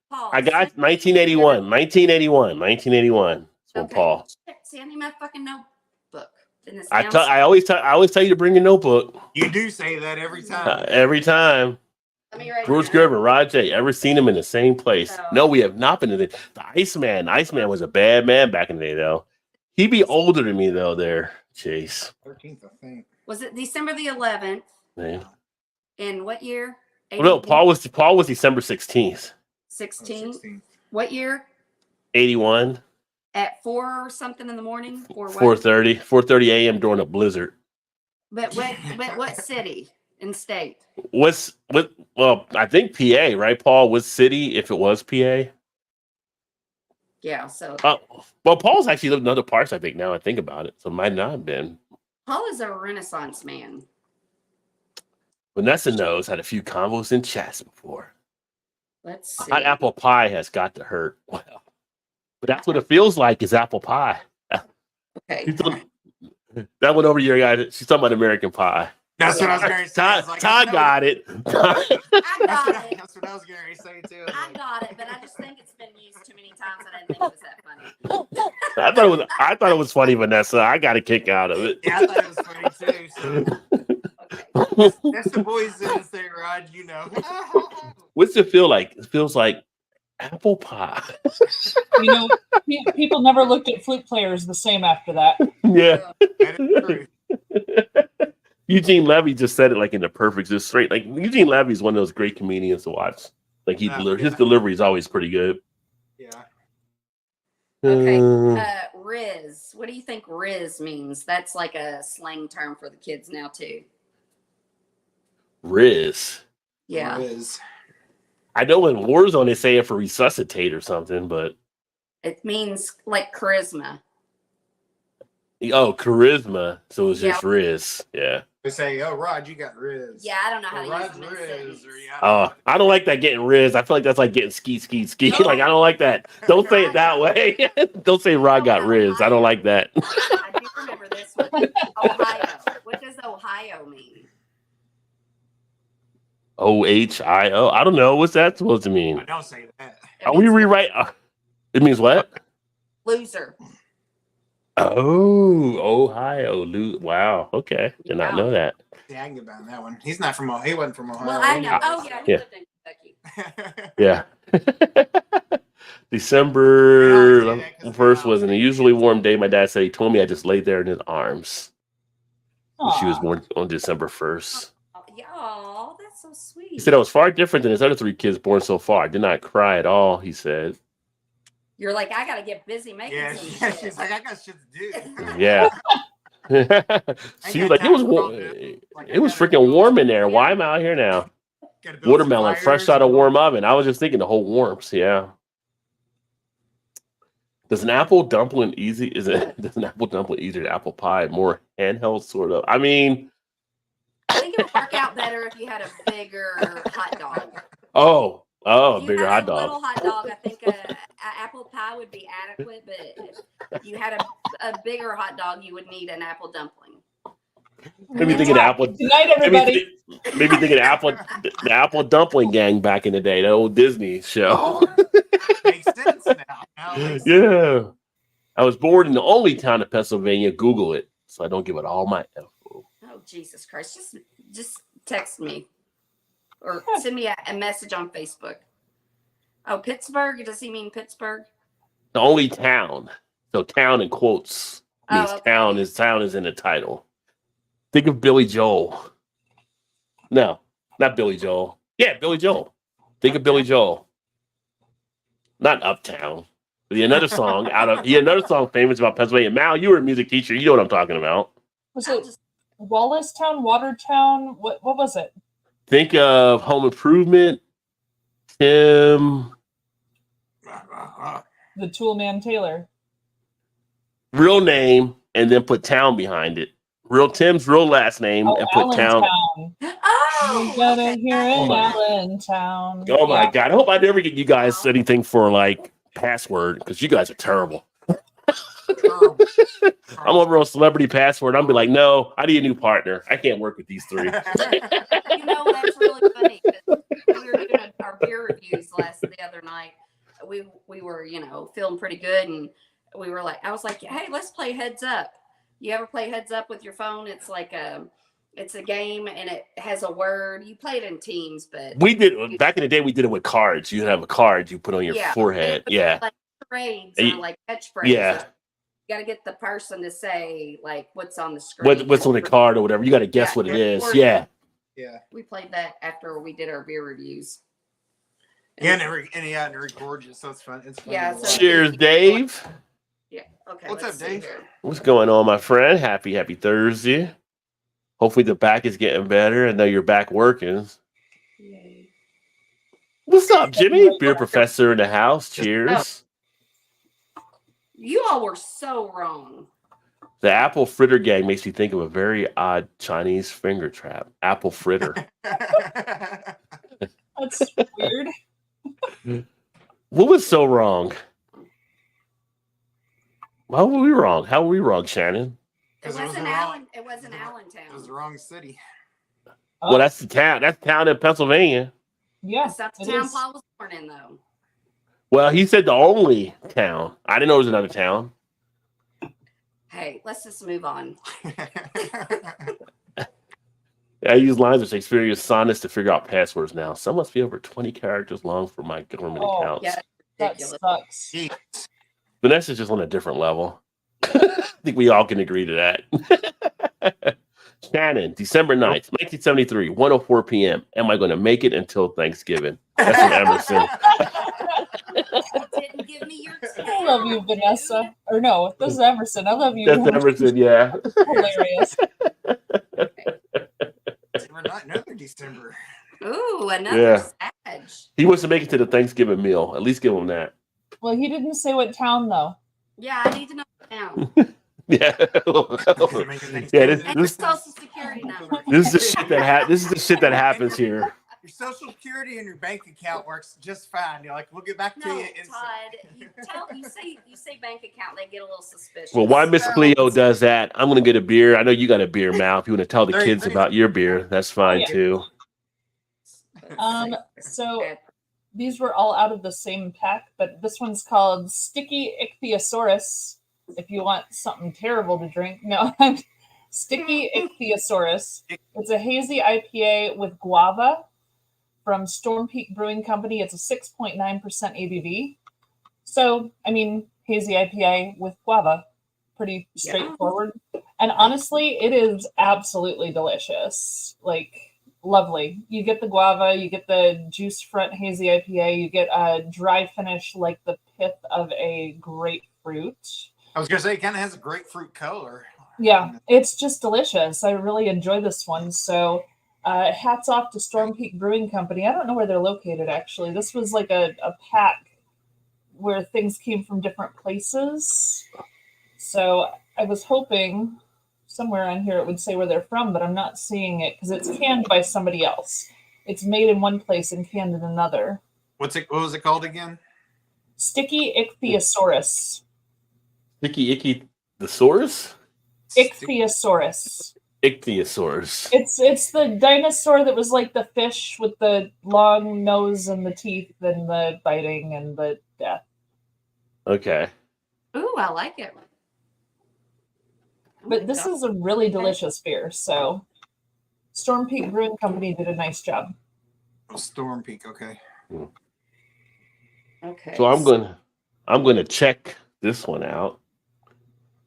Paul, I got send me 1981. 1981. That's when Okay. Paul. Send me my fucking notebook. And this I always tell you to bring your notebook You do say that every time. every time. Let me write George it Gervin, down. Rod J. Ever seen him in the same place? No. No, we have not been in the Iceman. Iceman was a bad man back in the day, though. He'd be older than me, though. There, Chase. 13th, I think. Was it December the 11th? Man. In what year? Well, no, Paul was December 16th, 16. 16th. What year? 81, At 4 or something in the morning? Or what? 4:30 a.m. during a blizzard. But what city and state? Well, I think PA, right, Paul? What city? If it was PA. Yeah, so Well, Paul's actually lived in other parts. I think now I think about it, so it might not have been. Paul is a Renaissance man. Vanessa knows had a few combos in chats before. Let's see. Hot apple pie has got to hurt. Well, but that's what it feels like is apple pie. Okay. That went over your guy. She's talking about American Pie. That's what I was going to say. I was like, Todd got it. I got it. That's what I was going to say, too. I got it, but I just think it's been used too many times. I didn't think it was that funny. I thought it was funny, Vanessa. I got a kick out of it. Yeah, I thought it was funny, too. So. Okay. That's the boys in this thing, Rod, you know. What's it feel like? It feels like apple pie. You know, people never looked at flute players the same after that. Yeah. That is true. Eugene Levy just said it like in the perfect, just straight. Like Eugene Levy is one of those great comedians to watch. Like his delivery is always pretty good. Yeah. Okay. Riz. What do you think Riz means? That's like a slang term for the kids now too. Riz. Yeah. Riz. I know in Warzone they say it for resuscitate or something, but It means like charisma. charisma. So it's just Yeah. Riz. Yeah. They say, "Oh, Rod, you got Riz." Yeah, I don't know how to use Rod's them in Riz. sentence. Or, yeah, Oh, I don't like that getting Riz. I feel like that's like getting ski. No. Like I don't like that. Don't say it that way. Don't say Rod got Riz. I don't like that. I do remember this one. Ohio. What does Ohio mean? OHIO. I don't know. What's that supposed to mean? I don't say that. It Are we means rewrite? It means what? loser. Oh, Ohio. Wow. Okay. Did not know that. Yeah, I can get behind that one. He's not from Ohio. He wasn't from Ohio. Well, I know. Oh yeah, he Yeah. lived in Kentucky. Yeah. December 1st was an unusually warm day. My dad said he told me I just laid there in his arms. She was Aw. born on December 1st. Oh, yeah, that's so sweet. He said I was far different than his other 3 kids born so far. I did not cry at all, he said. You're like, I gotta get busy making Yeah, some she's shit. like, I got shit to do. Yeah. She was like, it was warm. It was freaking warm in there. Why am I out here now? Gotta build Watermelon, some fresh fires. out of warm oven. I was just thinking the whole warmth. Yeah. Does an apple dumpling does an apple dumpling easier than apple pie? More handheld, sort of. I mean, I think it would work out better if you had a bigger hot dog. a If you bigger had hot a little dog. hot dog, I think a apple pie would be adequate. But if you had a bigger hot dog, you would need an apple dumpling. Maybe thinking apple. Good night, everybody. Maybe thinking the apple dumpling gang back in the day, the old Disney show. Makes sense now. Now it makes sense. Yeah. I was born in the only town in Pennsylvania. Google it, so I don't give it all my info. Oh Jesus Christ! Just text me or send me a message on Facebook. Oh, Pittsburgh. Does he mean Pittsburgh? The only town. So town in quotes means Oh, okay. town is in the title. Think of Billy Joel. No, not Billy Joel. Yeah, Billy Joel. Think of Billy Joel. Not Uptown. But another song another song famous about Pennsylvania. Mal, you were a music teacher. You know what I'm talking about. Was I'll it just- Wallacestown, Watertown? What was it? Think of Home Improvement. Tim. The Toolman Taylor. Real name, and then put town behind it. Tim's real last name, and put town. Allentown. Oh, We got it here Oh in my- Allentown. Oh my Yeah. God. I hope I never get you guys anything for like password because you guys are terrible. Terrible. I'm over on Celebrity Passport. I'm be like, no, I need a new partner. I can't work with these three. You know, that's really funny. 'Cause we were doing our beer reviews the other night. We were, feeling pretty good, and we were like, I was like, hey, let's play Heads Up. You ever play Heads Up with your phone? It's like it's a game, and it has a word. You play it in teams, but We did back in the day. We did it with cards. You have a card you put on your forehead. and it was Yeah, like trades And or you- like catchphrases. yeah. You got to get the person to say like what's on the screen. What's on the card or whatever? You got to guess Yeah, what it yeah. is. Yeah. Yeah. We played that after we did our beer reviews. Yeah, and it records you, so it's fun. It's fun. Yeah, to so- watch. Cheers, Dave. Yeah. Okay. What's let's up, see Dave? here. What's going on, my friend? Happy Thursday. Hopefully the back is getting better. I know you're back working. Yay. What's up, Jimmy? Beer professor in the house. Cheers. You all were so wrong. The apple fritter gang makes me think of a very odd Chinese finger trap. Apple fritter. That's weird. What was so wrong? How were we wrong? How were we wrong, Shannon? It 'Cause wasn't the wrong- Allen. It wasn't It was the Allentown. wrong city. Well, that's the town. That's the town in Pennsylvania. Yeah, That's the it town is. Paul was born in, though. Well, he said the only town. I didn't know it was another town. Hey, let's just move on. I use lines of Shakespearean sonnets to figure out passwords now. Some must be over 20 characters long for my government Oh, accounts. Yeah, That ridiculous. sucks. Vanessa's just on a different level. I think we all can agree to that. Shannon, December 9th, 1973, 1:04 p.m. Am I going to make it until Thanksgiving? That's from Emerson. Didn't give me your I love you, Vanessa. Or no, this is Emerson. I love you. That's Emerson, yeah. Hilarious. Another December. Ooh, another Yeah. Sag. He wants to make it to the Thanksgiving meal. At least give him that. Well, he didn't say what town though. Yeah, I need to know now. Yeah. Yeah, And your this social security number. is the shit that this is the shit that happens here. Your social security and your bank account works just fine. You're like, we'll get back to No, you. instantly. Todd, you say bank account, they get a little suspicious. Well, while Miss So- Cleo does that, I'm gonna get a beer. I know you got a beer, Mal. If you want to tell the There- kids there- about your beer, that's fine Yeah. too. So these were all out of the same pack, but this one's called Sticky Ichthyosaurus. If you want something terrible to drink, no, Sticky Ichthyosaurus. It's a hazy IPA with guava from Storm Peak Brewing Company. It's a 6.9% ABV. So, I mean, hazy IPA with guava. Pretty straightforward. And honestly, it is absolutely delicious. Like, lovely. You get the guava, you get the juice front hazy IPA, you get a dry finish like the pith of a grapefruit. I was gonna say it kind of has a grapefruit color. Yeah, it's just delicious. I really enjoy this one. So, hats off to Storm Peak Brewing Company. I don't know where they're located actually. This was like a pack where things came from different places. So I was hoping somewhere on here it would say where they're from, but I'm not seeing it because it's canned by somebody else. It's made in one place and canned in another. What was it called again? Sticky Ichthyosaurus. Sticky Icky the Saurus? Ichthyosaurus. Ichthyosaurus. It's the dinosaur that was like the fish with the long nose and the teeth and the biting and the death. Okay. Ooh, I like it. But this is a really delicious beer. So Storm Peak Brewing Company did a nice job. Oh, Storm Peak. Okay. Okay. So I'm gonna check this one out.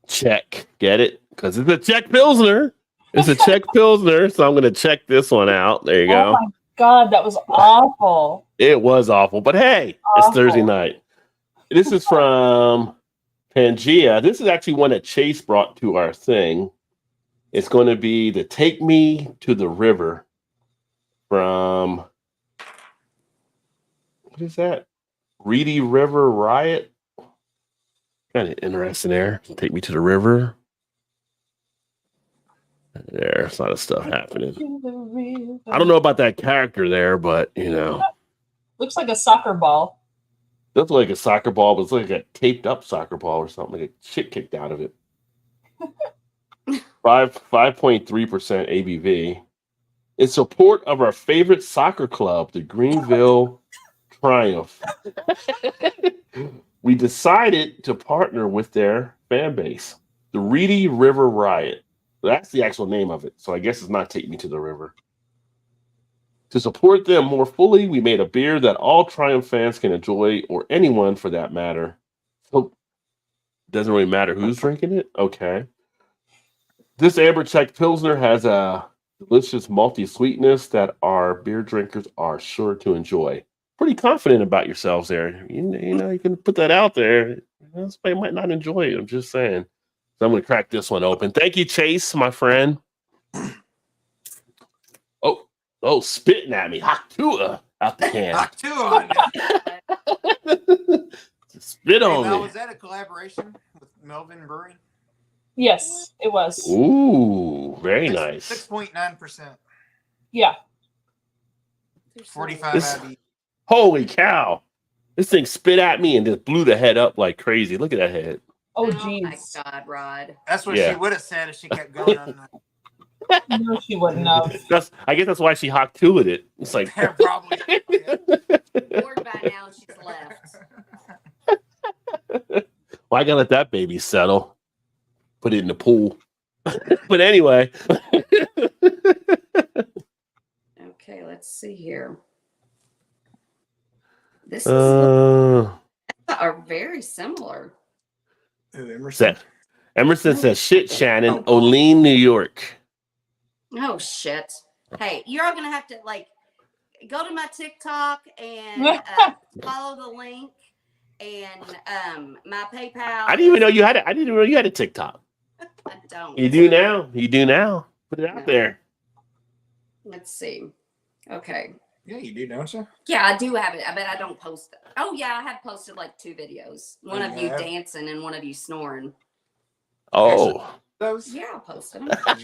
Check. Get it? Because it's a Czech Pilsner. It's a Czech Pilsner. So I'm gonna check this one out. There you Oh go. my God, that was awful. It was awful, but hey, it's Awful. Thursday night. This is from Pangea. This is actually one that Chase brought to our thing. It's going to be the Take Me to the River from, what is that? Reedy River Riot. Kind of interesting there. Take Me to the River. There's a lot of stuff happening. I don't know about that character there, but you know. Looks like a soccer ball. That's like a soccer ball, but it's like a taped up soccer ball or something. Like a shit kicked out of it. 5.3% ABV. In support of our favorite soccer club, the Greenville Triumph. We decided to partner with their fan base, the Reedy River Riot. That's the actual name of it. So I guess it's not Take Me to the River. To support them more fully, we made a beer that all Triumph fans can enjoy, or anyone for that matter. So it doesn't really matter who's drinking it. Okay. This Amber Czech Pilsner has a delicious malty sweetness that our beer drinkers are sure to enjoy. Pretty confident about yourselves there. You know, you can put that out there. Somebody might not enjoy it. I'm just saying. So I'm going to crack this one open. Thank you, Chase, my friend. Oh, spitting at me. Haktua out the can. Haktua. Spit Hey, on Val, me. was that a collaboration with Melvin Brewing? Yes, it was. Ooh, very nice. 6.9%. Yeah. 45 This- IB. Holy cow. This thing spit at me and just blew the head up like crazy. Look at that head. Oh, my jeez. God, Rod. That's what Yeah. she would have said if she kept going on that. No, she wouldn't have. I guess that's why she Haktua'd it. It's like, Probably. Bored by now, she's left. well, I gotta let that baby settle. Put it in the pool. But anyway. Okay, let's see here. This is are very similar. Ooh, Emerson. Emerson says, shit, Shannon, Olean, New York. Oh shit! Hey, you're all gonna have to like go to my TikTok and follow the link and my PayPal. I didn't even know you had it. I didn't even know you had a TikTok. I don't. You do now. You do now. Put it out No. there. Let's see. Okay. Yeah, you do, don't you? Yeah, I do have it. I bet I don't post it. Oh yeah, I have posted like 2 videos. One of you Yeah. dancing and one of you snoring. Oh. Those? Yeah, I posted them. Are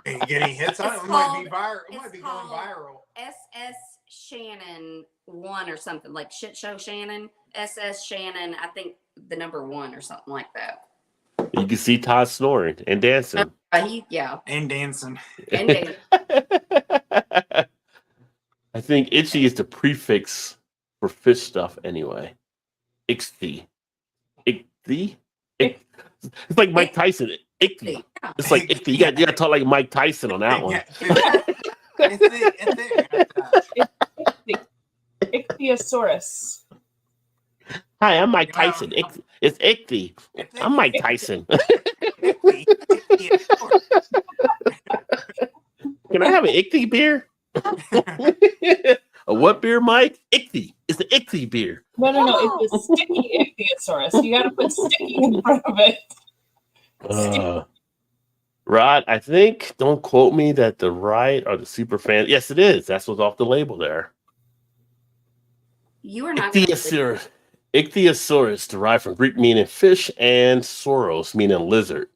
you getting hits on it? It's It might be called- viral. It it's might be going called- viral. SS Shannon 1 or something like Shit Show Shannon. SS Shannon, I think the number 1 or something like that. You can see Todd snoring and dancing. Yeah, And dancing. and Dan- I think itchy is the prefix for fish stuff anyway. Ixty. Ichthy? It's like Mike Tyson. Ichthy. yeah. It's like ichthy. You got to talk like Mike Tyson on that one. Ichthyosaurus. Hi, I'm Mike Tyson. It's Ichthy. I'm Mike Tyson. Can I have an Ichthy beer? A what beer, Mike? Ichthy. It's an Ichthy beer. No. It's a sticky ichthyosaurus. You got to put sticky in front of it. Rod, I think, don't quote me that the Riot are the super fans. Yes, it is. That's what's off the label there. You are not gonna Ichthyosaurus. Ichthyosaurus, derived from Greek meaning fish and sauros, meaning lizard,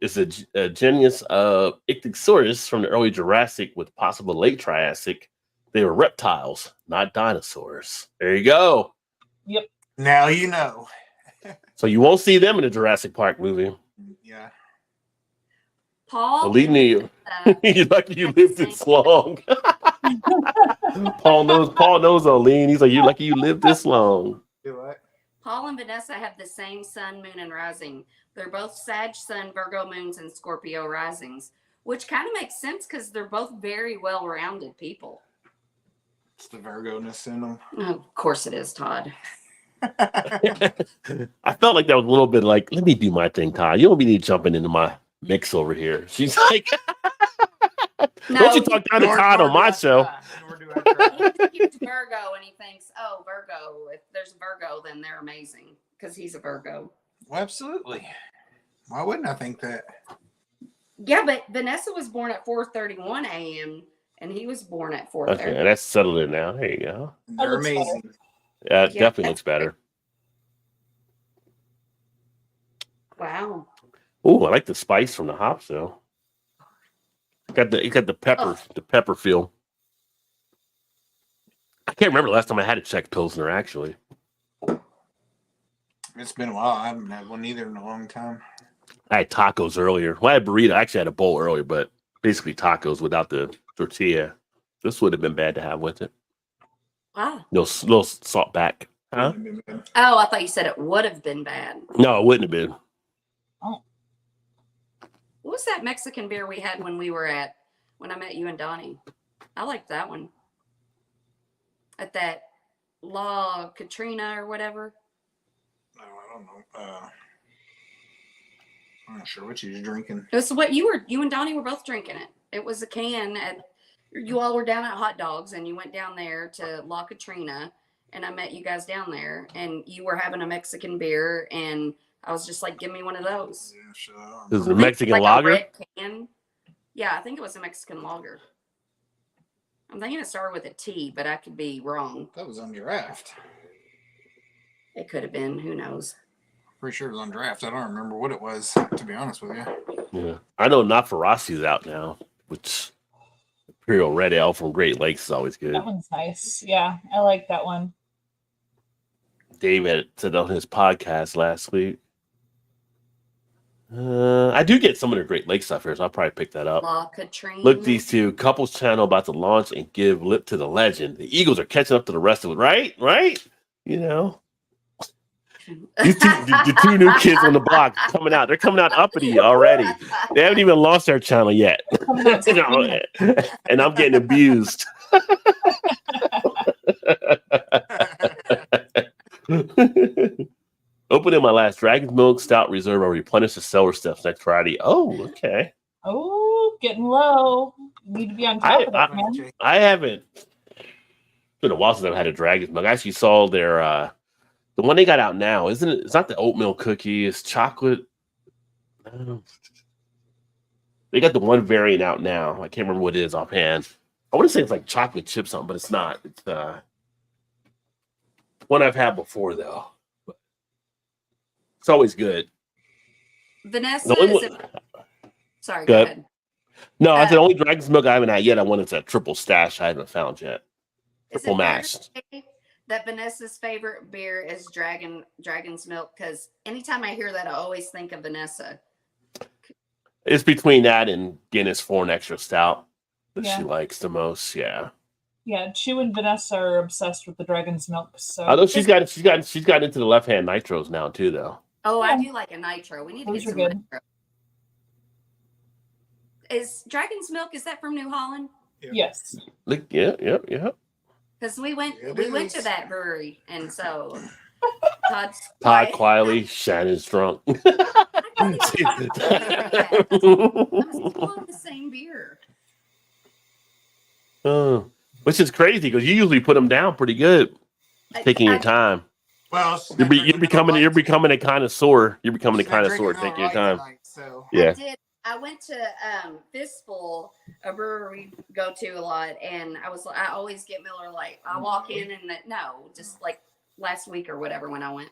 is a genus of Ichthyosaurus from the early Jurassic with possible late Triassic. They were reptiles, not dinosaurs. There you go. Now you know. So you won't see them in the Jurassic Park movie. Yeah. Paul. Believe me, you're lucky you lived this long. Paul knows Olean. He's like, you're lucky you lived this long. Do what? Paul and Vanessa have the same sun, moon, and rising. They're both Sag sun, Virgo moons, and Scorpio risings, which kind of makes sense because they're both very well-rounded people. It's the Virgo-ness in them. Oh, of course it is, Todd. I felt like that was a little bit like, let me do my thing, Todd. You don't be jumping into my mix over here. She's like, don't you talk down to Todd on my show. Nor do I try. He's Virgo, and he thinks, oh, Virgo, if there's a Virgo, then they're amazing because he's a Virgo. Well, absolutely. Why wouldn't I think that? Yeah, but Vanessa was born at 4:31 a.m. and he was born at 4:30. Okay, that's settled in now. There you go. They're looks better. amazing. Yeah, it Yeah, definitely that's looks better. Wow. Oh, I like the spice from the hops though. It got the pepper, Oh. the pepper feel. I can't remember the last time I had a Czech Pilsner actually. It's been a while. I haven't had one either in a long time. I had tacos earlier. Well, I had burrito. I actually had a bowl earlier, but basically tacos without the tortilla. This would have been bad to have with it. Wow. Little salt back. Huh? Oh, I thought you said it would have been bad. No, it wouldn't have been. What was that Mexican beer we had when I met you and Donnie? I liked that one. At that La Katrina or whatever. No, I don't know. I'm not sure what you was drinking. It was what you and Donnie were both drinking it. It was a can you all were down at Hot Dogs and you went down there to La Katrina and I met you guys down there and you were having a Mexican beer and I was just like, give me one of those. Yeah, sure. This is a Mexican Like lager. a red can. Yeah, I think it was a Mexican lager. I'm thinking it started with a T, but I could be wrong. That was on draft. It could have been. Who knows? Pretty sure it was on draft. I don't remember what it was, to be honest with you. Yeah, I know Not for Rossi's out now, which Imperial Red Ale from Great Lakes is always good. That one's nice. Yeah, I like that one. Dave had said on his podcast last week. I do get some of their Great Lakes stuff here, so I'll probably pick that up. La Katrina. Look, these two couples channel about to launch and give lip to the legend. The Eagles are catching up to the rest of it, right? Right? You know, these the two new kids on the block coming out. They're coming out uppity already. They haven't even launched their channel yet. You know, and I'm getting abused. Opening my last Dragon's Milk Stout Reserve. I'll replenish the cellar steps next Friday. Oh, okay. Oh, getting low. You need to be on top of that, man. I haven't. It's been a while since I've had a Dragon's Milk. I actually saw their the one they got out now. Isn't it? It's not the oatmeal cookie. It's chocolate. They got the one variant out now. I can't remember what it is offhand. I want to say it's like chocolate chip something, but it's not. It's one I've had before though. It's always good. Vanessa is sorry, go ahead. No, I said only Dragon's Milk I haven't had yet. I wanted that triple stash I haven't found yet. Triple mashed. That Vanessa's favorite beer is Dragon's Milk because anytime I hear that, I always think of Vanessa. It's between that and Guinness Foreign Extra Stout that Yeah. she likes the most. Yeah. Yeah, Chew and Vanessa are obsessed with the Dragon's Milk. So Although she's got into the left hand nitros now too, though. Oh, I Yeah. do like a nitro. We need to Those get are some good. nitro. Is Dragon's Milk, is that from New Holland? yes. Like, yeah. Because we went It to is. that brewery, and so Todd quietly, Shannon's drunk. I'm still on the same beer. Which is crazy because you usually put them down pretty good, taking your time. Well, You're becoming a connoisseur. You're becoming a she's not connoisseur, drinking taking your all time. right tonight, so. Yeah. I went to Fistful, a brewery we go to a lot, and I always get Miller Lite. I walk in and just like last week or whatever when I went.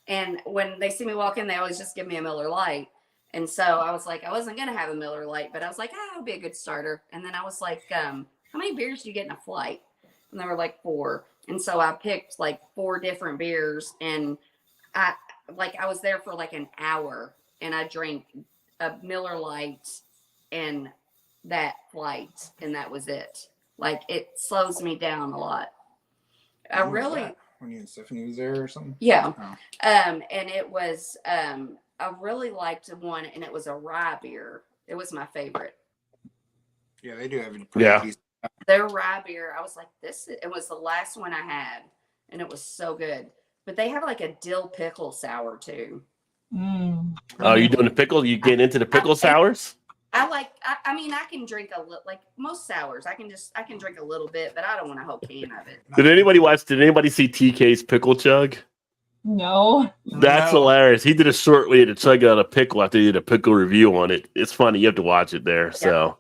And when they see me walk in, they always just give me a Miller Lite. And so I was like, I wasn't gonna have a Miller Lite, but I was like, it'll be a good starter. And then I was like, how many beers do you get in a flight? And they were like 4. And so I picked like 4 different beers, and I was there for like an hour, and I drank a Miller Lite and that flight, and that was it. Like, it slows me down a lot. I When was really, that? When you and Stephanie was there or something? yeah. Oh. And it was, I really liked one, and it was a rye beer. It was my favorite. Yeah, they do have a Yeah. decent- Their rye beer, I was like, it was the last one I had, and it was so good. But they have like a dill pickle sour too. Mm. Oh, you doing the pickle? You getting into the pickle sours? I mean, I can drink a little, like most sours. I can drink a little bit, but I don't want a whole can of it. Did anybody see TK's pickle chug? No. That's No. hilarious. He did a short way to chug out a pickle after he did a pickle review on it. It's funny. You have to watch it there. So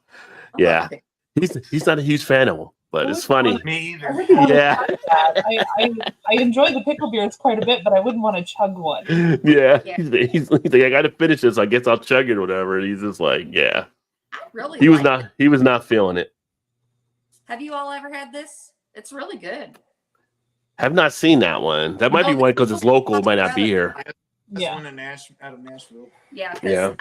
yeah, he's not a huge fan of them, but it's funny. Me I either. wouldn't want to Yeah. chug that. I enjoy the pickle beers quite a bit, but I wouldn't want to chug one. Yeah, Yeah. he's like, I got to finish this. I guess I'll chug it or whatever. And he's just like, yeah, I really he was like it. not feeling it. Have you all ever had this? It's really good. Have not seen that one. That might be one because it's local. It might not be here. That's Yeah. one in out of Nashville. Yeah, because Yeah.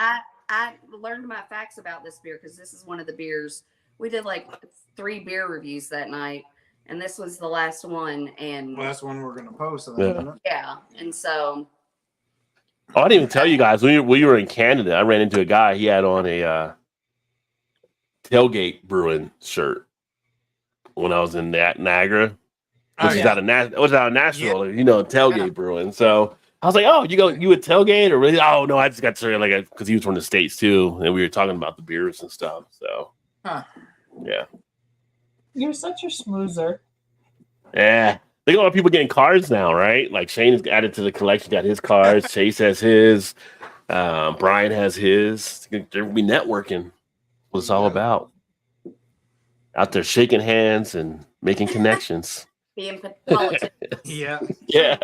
I learned my facts about this beer because this is one of the beers we did like 3 beer reviews that night, and this was the last one. And Well, that's one we're gonna post. So Yeah. yeah, and so Oh, I didn't even tell you guys. We were in Canada. I ran into a guy. He had on a Tailgate Brewing shirt when I was in Niagara. Oh, Which is yeah. out of Nashville, you know, Tailgate Brewing. So I was like, "Oh, you would Tailgate or really?" Oh no, I just got to like because he was from the States too, and we were talking about the beers and stuff. So Huh. yeah, You're such a schmoozer. yeah. They got a lot of people getting cards now, right? Like Shane has added to the collection, got his cards. Chase has his. Brian has his. They'll be networking. What it's all about. Out there shaking hands and making connections. being politics. Yeah. Yeah.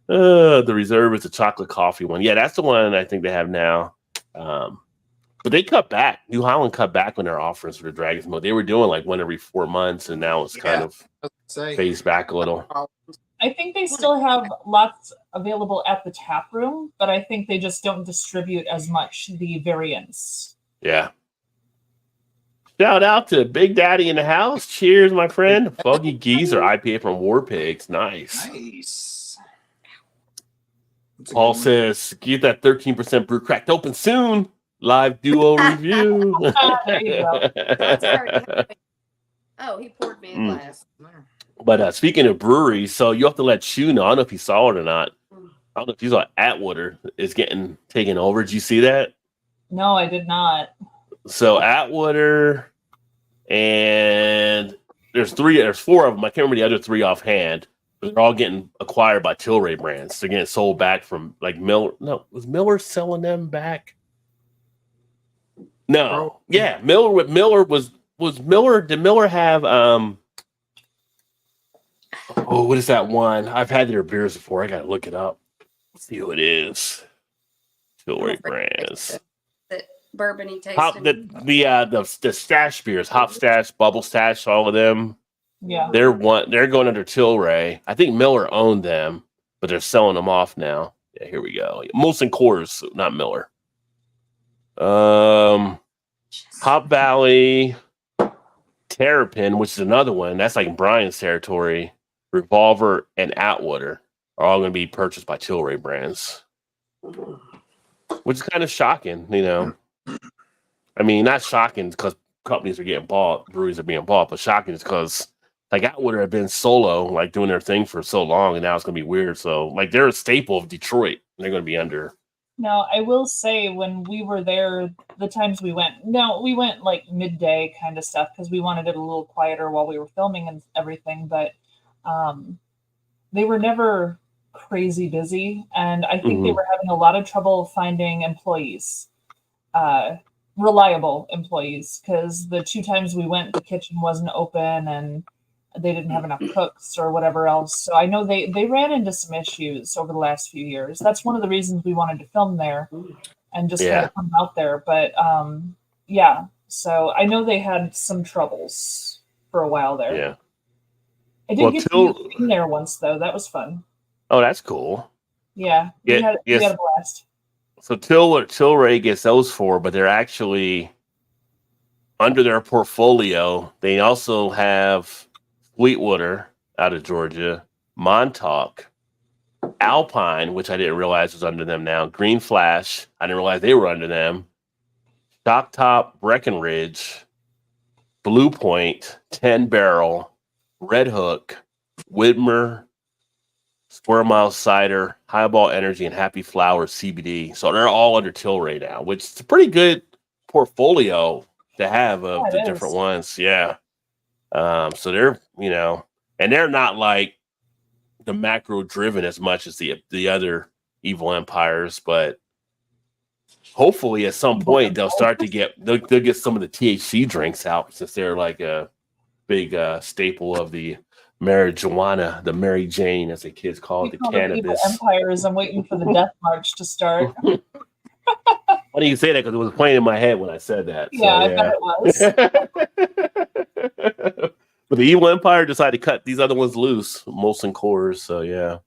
The reserve is the chocolate coffee one. Yeah, that's the one I think they have now. But they cut back. New Holland cut back on their offerings for the Dragons mode. They were doing like one every 4 months, and now it's kind of Say. phased back a little. I think they still have lots available at the tap room, but I think they just don't distribute as much the variants. Yeah. Shout out to Big Daddy in the house. Cheers, my friend. Foggy Geezer IPA from War Pigs. Nice. Nice. That's a Paul good one. says, get that 13% brew cracked open soon. Live duo review. There you go. That's already happened. Oh, he poured me a glass. But speaking of breweries, so you have to let Chew know. I don't know if you saw it or not. I don't know if you saw Atwater is getting taken over. Did you see that? No, I did not. So Atwater and there's 4 of them. I can't remember the other 3 offhand. But they're all getting acquired by Tilray brands. They're getting sold back from like Miller. No, was Miller selling them back? No. Yeah, Miller was Miller. Did Miller have oh, what is that one? I've had their beers before. I gotta look it up. See who it is. Tilray brands. That bourbony taste. Hop the stash beers, Hop Stash, Bubble Stash, all of them. Yeah. They're going under Tilray. I think Miller owned them, but they're selling them off now. Yeah, here we go. Molson Coors, not Miller. Hop Valley, Terrapin, which is another one. That's like Brian's territory. Revolver and Atwater are all going to be purchased by Tilray brands, which is kind of shocking, you know. I mean, not shocking because companies are getting bought, breweries are being bought, but shocking is because like Atwater had been solo, like doing their thing for so long, and now it's going to be weird. So, like, they're a staple of Detroit. And they're going to be under. Now, I will say when we were there, the times we went like midday kind of stuff because we wanted it a little quieter while we were filming and everything, but they were never crazy busy. And I think they were having a lot of trouble finding employees, reliable employees, because the 2 times we went, the kitchen wasn't open and they didn't have enough cooks or whatever else. So I know they ran into some issues over the last few years. That's one of the reasons we wanted to film there and just kind of come out there. But yeah, so I know they had some troubles for a while there. Yeah. I did get to be there once though. That was fun. Oh, that's cool. Yeah. We had a blast. So Tilray gets those 4, but they're actually under their portfolio. They also have Sweetwater out of Georgia, Montauk, Alpine, which I didn't realize was under them now, Green Flash, I didn't realize they were under them, Shock Top, Breckenridge, Blue Point, 10 Barrel, Red Hook, Widmer, Square Mile Cider, Highball Energy, and Happy Flower CBD. So they're all under Tilray now, which is a pretty good portfolio to have of the different ones. Yeah. So they're, you know, and they're not like the macro driven as much as the other evil empires, but hopefully at some point they'll start to they'll get some of the THC drinks out since they're like a big staple of the marijuana, the Mary Jane, as the kids call it, the cannabis. Empires. I'm waiting for the death march to start. Why do you say that? Because it was playing in my head when I said that. Yeah, I bet it was. But the Evil Empire decided to cut these other ones loose, Molson Coors. So yeah.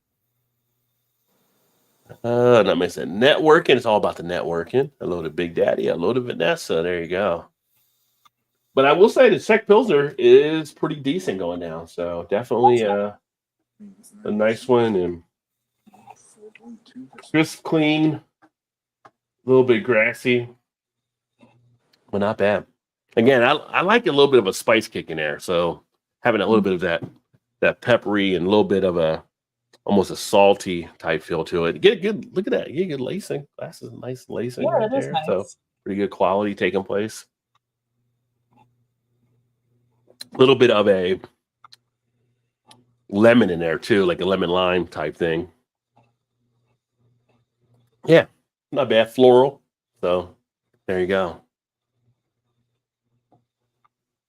That makes it networking. It's all about the networking. Hello to Big Daddy. Hello to Vanessa. There you go. But I will say the Czech Pilsner is pretty decent going down. So definitely a nice one and crisp, clean, a little bit grassy, but not bad. Again, I like a little bit of a spice kick in there. So having a little bit of that peppery and a little bit of a almost a salty type feel to it. Get a good look at that. You get good lacing. That's a nice lacing right that is there. nice. So pretty good quality taking place. A little bit of a lemon in there too, like a lemon lime type thing. Yeah, not bad. Floral. So there you go.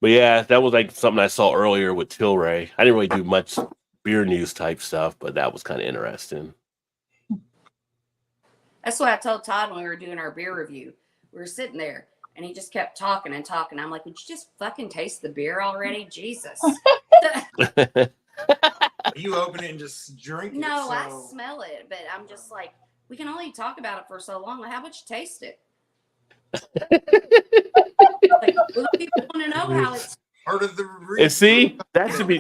But yeah, that was like something I saw earlier with Tilray. I didn't really do much beer news type stuff, but that was kind of interesting. That's what I told Todd when we were doing our beer review. We were sitting there and he just kept talking and talking. I'm like, would you just fucking taste the beer already? Jesus. You open it and just drink it. No, so. I smell it, but I'm just like, we can only talk about it for so long. Like, how about you taste it? Like, well, people want to know how it's Part of the And see, that should be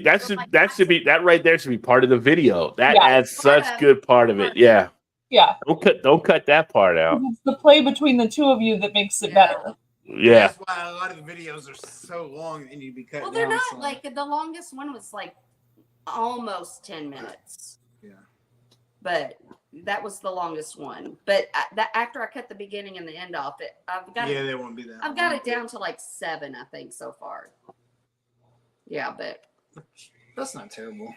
that right there should be part of the video. That adds such good part of it. Yeah. Yeah. Don't cut that part out. It's the play between the two of you that makes it better. Yeah. That's why a lot of the videos are so long and you be cut well, down. they're not so. like the longest one was like almost 10 minutes. Yeah. But that was the longest one. But after I cut the beginning and the end off, I've got they won't be that. I've got it down to like 7, I think, so far. Yeah, but That's not terrible.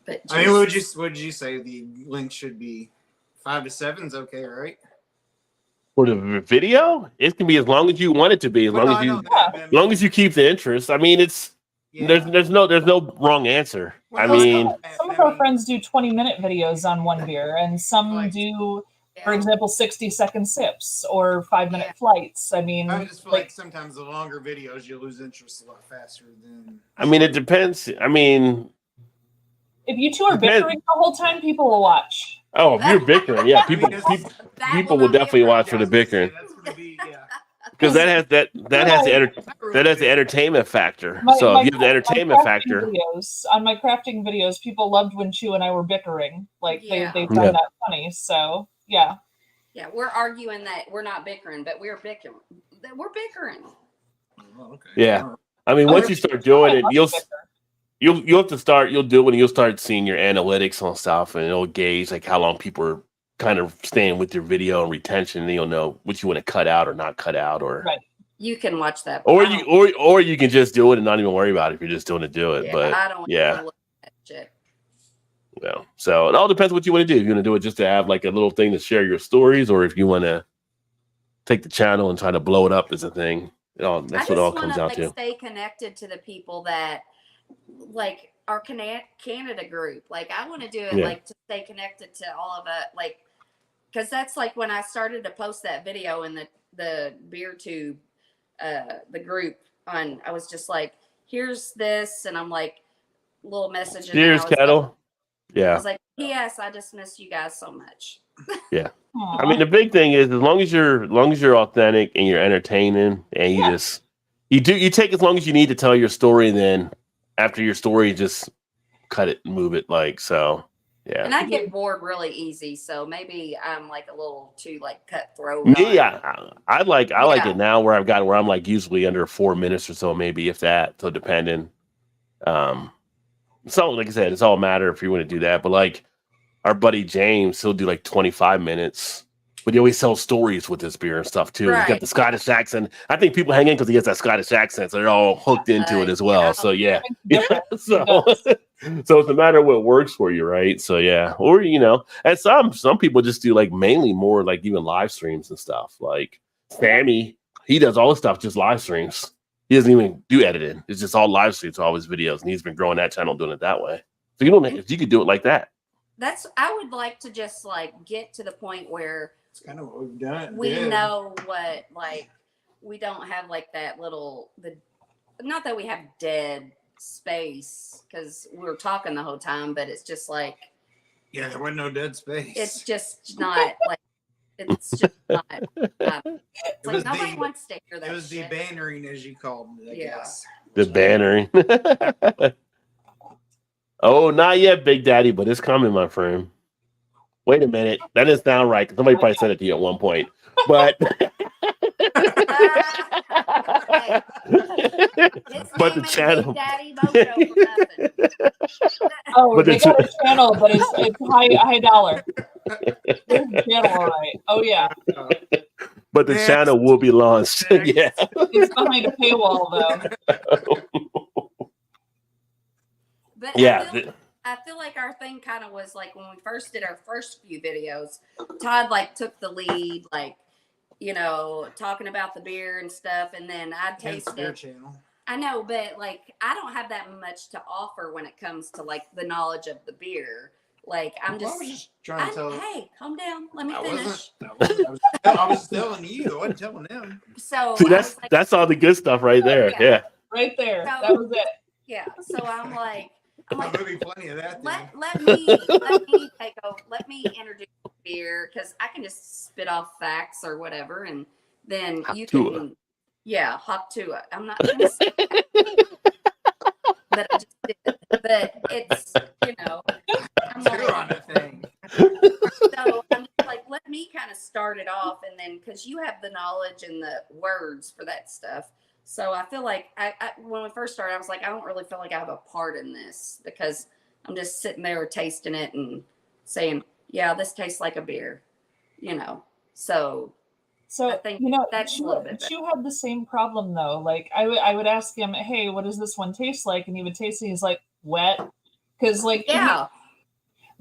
But I mean, what would you say the length should be? 5 to 7 is okay, right? For the video, it can be as long as you want it to be, as long as you keep the interest. I mean, it's there's no wrong answer. I mean, some of our friends do 20-minute videos on one beer, and some do, for example, 60-second sips or 5-minute flights. I mean, I just feel like sometimes the longer videos you lose interest a lot faster than. I mean, it depends. I mean, if you two are bickering the whole time, people will watch. Oh, if you're bickering, yeah, people will definitely watch for the bickering. Because that has the entertainment factor. So if you have the entertainment factor. On my crafting videos, people loved when Chu and I were bickering. Like they found that funny. So yeah. Yeah, we're arguing that we're not bickering, but we're bickering. We're bickering. Oh, okay. Yeah. I mean, once you start doing it, you'll have to start. You'll do it, and you'll start seeing your analytics on stuff, and it'll gauge like how long people are kind of staying with your video and retention. And you'll know what you want to cut out or not cut out, or you can watch that, or you can just do it and not even worry about it if you're just doing it. Do it, but I don't look at that shit. Well, so it all depends what you want to do. If you want to do it just to have like a little thing to share your stories, or if you want to take the channel and try to blow it up as a thing. That's what it all comes down to. Stay connected to the people that like our Canada group. Like I want to do it like to stay connected to all of it, like because that's like when I started to post that video in the beer tube, the group on. I was just like, here's this, and I'm like, little message. Cheers, Kettle. I was like, P.S. I just miss you guys so much. Yeah. I mean, the big thing is as long as you're authentic and you're entertaining and you take as long as you need to tell your story, and then after your story, just cut it and move it. Like, so, yeah. And I get bored really easy. So maybe I'm like a little too like cutthroat. I like it now where I'm like usually under 4 minutes or so, maybe if that. So depending. So like I said, it's all a matter if you want to do that. But like our buddy James, he'll do like 25 minutes. But he always tells stories with his beer and stuff too. He's got the Scottish accent. I think people hang in because he has that Scottish accent, so they're all hooked into it as well. So yeah. So it's a matter of what works for you, right? So yeah. Or and some people just do like mainly more like even live streams and stuff. Like Sammy, he does all the stuff just live streams. He doesn't even do editing. It's just all live streams, all his videos, and he's been growing that channel doing it that way. So if you could do it like that. I would like to just like get to the point where it's kind of what we've done. We know what, like, we don't have like that little not that we have dead space because we were talking the whole time, but it's just like Yeah, there wasn't no dead space. it's just not like it's just not. It's like was nobody the- wants to hear that. It was the shit. bannering, as you called it, I Yeah. guess. The bannering. Oh, not yet, Big Daddy, but it's coming, my friend. Wait a minute. That doesn't sound right. Somebody probably said it to you at one point. But His but the name ain't channel. Big Daddy Mojo for nothing. Oh, But they it's- got a channel, but it's high dollar. There's a channel, all right. Oh yeah, but the Next. channel will be launched. Next. Yeah. it's behind a paywall though. But Yeah. I feel like our thing kind of was like when we first did our first few videos, Todd like took the lead, like, you know, talking about the beer and stuff, and then I Hence the beer tasted. channel. I know, but like I don't have that much to offer when it comes to like the knowledge of the beer. Like I'm Well, I just, was just trying to tell. hey, calm down, let me I finish. I was telling you. I wasn't telling them. So See, I that's was like, that's all the good stuff right there. Yeah. Yeah. Right there. So- That was it. yeah. So I'm like, There'll be plenty of that. Then. let me take over. Let me introduce the beer because I can just spit off facts or whatever, and then Hop you to can, hop to it. I'm not gonna say that, but I just did. But it's I'm Two like, on a thing. so I'm just like, let me kind of start it off, and then because you have the knowledge and the words for that stuff. So I feel like I when we first started, I was like, I don't really feel like I have a part in this because I'm just sitting there tasting it and saying, yeah, this tastes like a beer, So So I think that's a little bit better. Chu had the same problem though. Like I would ask him, "Hey, what does this one taste like?" And he would taste it. He's like, "Wet," because like yeah,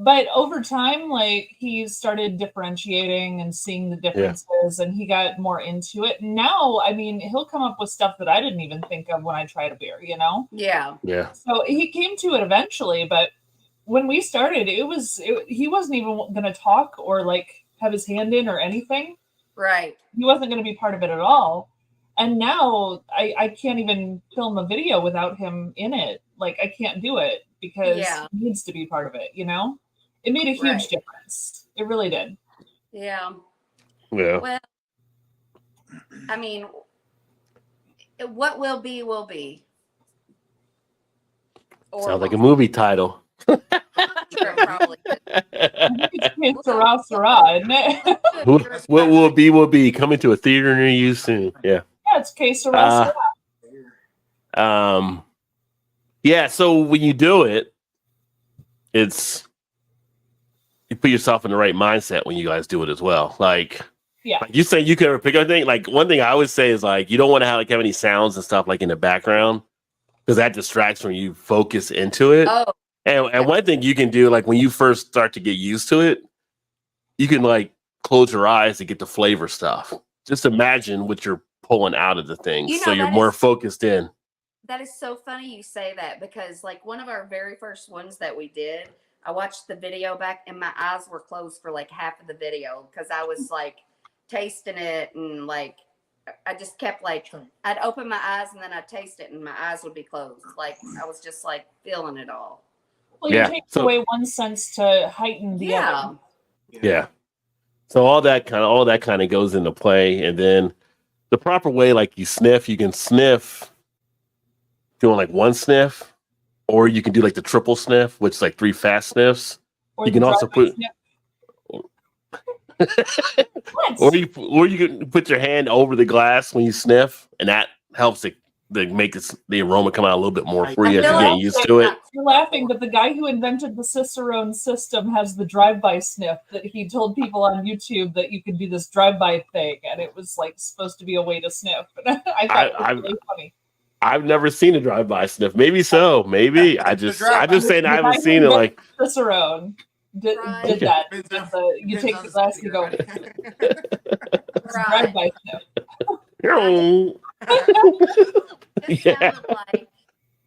but over time, like he started differentiating and seeing the differences, and he got more into it. Now, I mean, he'll come up with stuff that I didn't even think of when I tried a beer. yeah, Yeah. So he came to it eventually, but when we started, he wasn't even going to talk or like have his hand in or anything. right, He wasn't going to be part of it at all. And now I can't even film a video without him in it. Like I can't do it because Yeah. he needs to be part of it. It made a huge Right. difference. It really did. yeah. Yeah. Well, I mean, what will be will be. Or Sounds like a won't. movie title. Sure, probably. I think it's Que Sera, Sera, isn't it? What will be coming to a theater near you soon. Yeah. Yeah, it's Que Sera, Sera. Yeah, so when you do it, you put yourself in the right mindset when you guys do it as well. Like you say you can pick up thing. Like one thing I would say is like you don't want to have any sounds and stuff like in the background because that distracts when you focus into it. Oh, And one thing you can do, like when you first start to get used to it, you can like close your eyes to get the flavor stuff. Just imagine what you're pulling out of the thing, so you're that more is- focused in. that is so funny you say that because like one of our very first ones that we did, I watched the video back and my eyes were closed for like half of the video because I was like tasting it and like I just kept like I'd open my eyes and then I'd taste it and my eyes would be closed. Like I was just like feeling it all. Well, you Yeah, take so- away one sense to heighten the Yeah. other. Yeah. So all that kind of goes into play, and then the proper way, like you can sniff doing like one sniff, or you can do like the triple sniff, which is like 3 fast sniffs. Or You the can also drive-by put- snip. What? or you can put your hand over the glass when you sniff, and that helps to make the aroma come out a little bit more for you as I you're feel getting used to it. You're laughing, but the guy who invented the Cicerone system has the drive-by sniff that he told people on YouTube that you could do this drive-by thing, and it was like supposed to be a way to sniff. And I thought it was really funny. I've never seen a drive-by sniff. Maybe so. Maybe I'm just saying I haven't seen it. Like Cicerone did Right. that. Depends You Depends take on the glass and you go, speaker, it's a Right. drive-by sniff. It Yeah. sounded like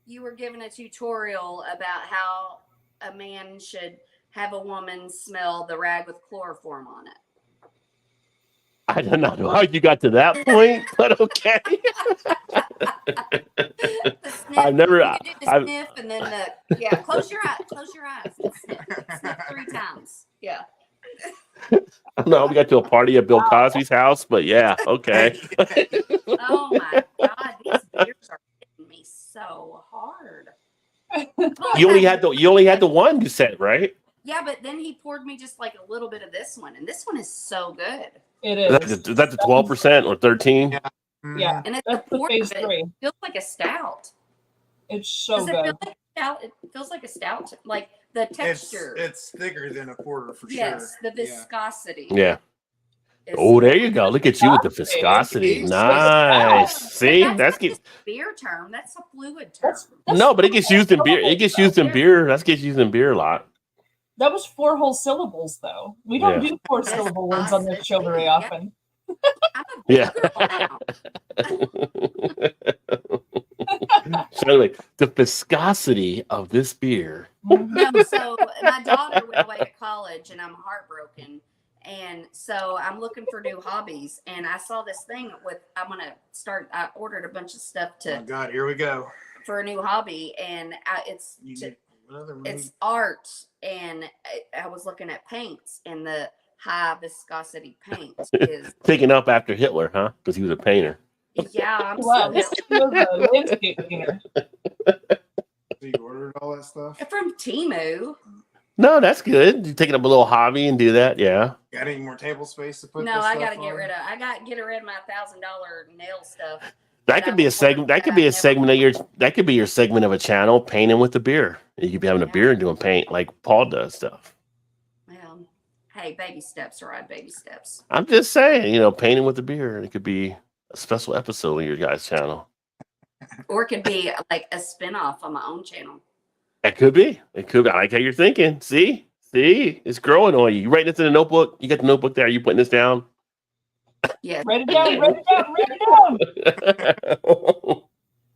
you were giving a tutorial about how a man should have a woman smell the rag with chloroform on it. I don't know how you got to that point, but okay. The sniff, I've never. you do the I've, sniff and then yeah. Close your eyes. Close your eyes. And sniff. Sniff 3 times. Yeah. I don't know. We got to a party at Bill Cosby's house, but yeah, okay. Oh my God, these beers are hitting me so hard. You only had the one you said, right? Yeah, but then he poured me just like a little bit of this one, and this one is so good. It Is is. that the 12% or 13? Yeah. Yeah, And it's that's the the pour phase of it. 3. It feels like a stout. It's so Does it feel good. like a stout? It feels like a stout. Like the texture. It's thicker than a porter for yes, sure. the viscosity. Yeah. is- Oh, there you go. Look at you with the viscosity. Nice. See, But that's not get just a beer term. That's a fluid term. That's no, but it gets used in beer. It gets used in beer. That gets used in beer a lot. That was 4 whole syllables, though. We don't Yeah. do 4 syllable ones on this show very often. I'm a beer Yeah. girl now. So like the viscosity of this beer. Mhm. No, so my daughter went away to college and I'm heartbroken. And so I'm looking for new hobbies. And I saw this thing I ordered a bunch of stuff Oh God, here we go. for a new hobby. And You need another one. it's art. And I was looking at paints, and the high viscosity paint is, Picking up after Hitler, huh? Because he was a painter. yeah, I'm Wow, so this was a landscape painter. So you ordered all that stuff? from Temu. No, that's good. You taking up a little hobby and do that, yeah. Got any more table space to put? No, this I stuff gotta get on? rid of. I got to get rid of my $1,000 nail stuff. That could be a segment. That could be a segment of your. That could be your segment of a channel, painting with the beer. You could be having a beer and doing paint like Paul does stuff. Well, hey, baby steps are right. Baby steps. I'm just saying, painting with the beer. It could be a special episode on your guys' channel. Or it could be like a spinoff on my own channel. It could be. It could be. I like how you're thinking. See, it's growing on you. You writing this in a notebook? You got the notebook there? Are you putting this down? Yeah. Write it down, write it down, write it down.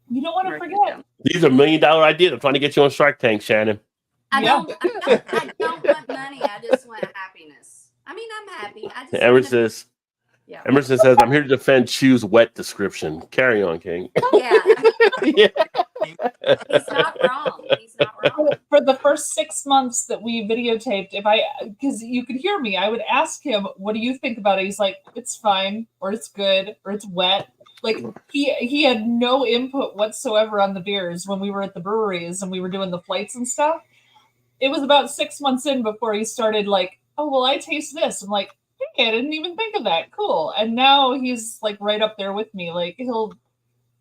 You don't want to forget. These are $1 million ideas. I'm trying to get you on Shark Tank, Shannon. I Yeah. don't want money. I just want happiness. I mean, I'm happy. I just Emerson says, yeah. Emerson says, I'm here to defend Choose Wet description. Carry on, King. Yeah. Yeah. He's not wrong. He's not wrong. For the first 6 months that we videotaped, because you could hear me, I would ask him, "What do you think about it?" He's like, "It's fine," or "It's good," or "It's wet." Like he had no input whatsoever on the beers when we were at the breweries and we were doing the flights and stuff. It was about 6 months in before he started like, "Oh well, I taste this." I'm like, "Hey, I didn't even think of that. Cool." And now he's like right up there with me. Like he'll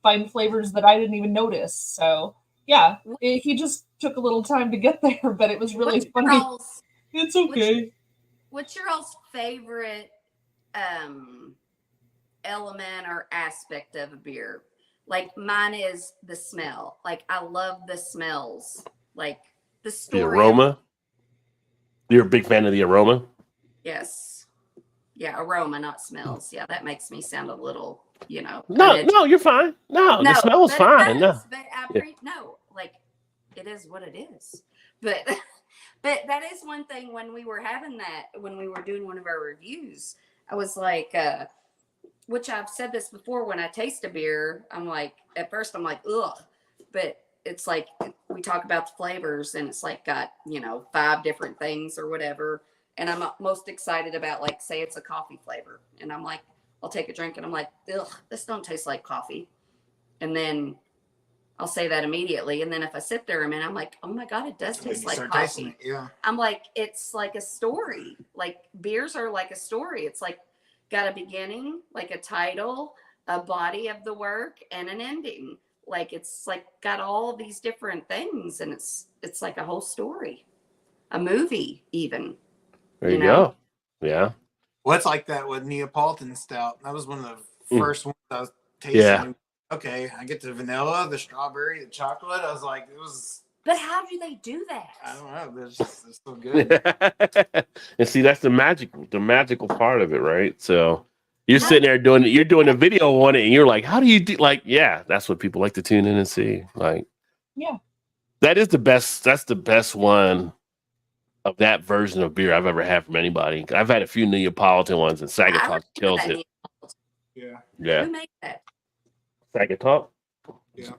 find flavors that I didn't even notice. So yeah, he just took a little time to get there, but it was really What's funny. your all's- It's okay. What's your all's favorite element or aspect of a beer? Like mine is the smell. Like I love the smells. Like the story. The aroma. You're a big fan of the aroma? Yes. Yeah, aroma, not smells. Yeah, that makes me sound a little, No, you're fine. No, the smell is but it fine. No. does, But no, like it is what it is. But but that is one thing when we were doing one of our reviews, I was like, which I've said this before, when I taste a beer, I'm like, at first I'm like, ugh, but it's like we talk about the flavors and it's like got 5 different things or whatever, and I'm most excited about, like, say it's a coffee flavor, and I'm like, I'll take a drink and I'm like, ugh, this don't taste like coffee, and then I'll say that immediately, and then if I sit there a minute, I'm like, oh my God, it does Then taste you like start coffee. tasting it, yeah. I'm like, it's like a story. Like beers are like a story. It's like got a beginning, like a title, a body of the work, and an ending. Like it's like got all these different things, and it's like a whole story, a movie even. There you know? go. Yeah. Well, it's like that with Neapolitan stout. That was one of the first ones I was tasting. Yeah. Okay, I get the vanilla, the strawberry, the chocolate. I was like, it was. But how do they do that? I don't know. It's so good. And see, that's the magical part of it, right? So you're sitting there you're doing a video on it, and you're like, how do you do? Like, yeah, that's what people like to tune in and see. Like, Yeah. that is the best. That's the best one of that version of beer I've ever had from anybody. I've had a few Neapolitan ones, and Sagatuck kills it. Yeah. Yeah, Who made that? Sagatuck. Yeah.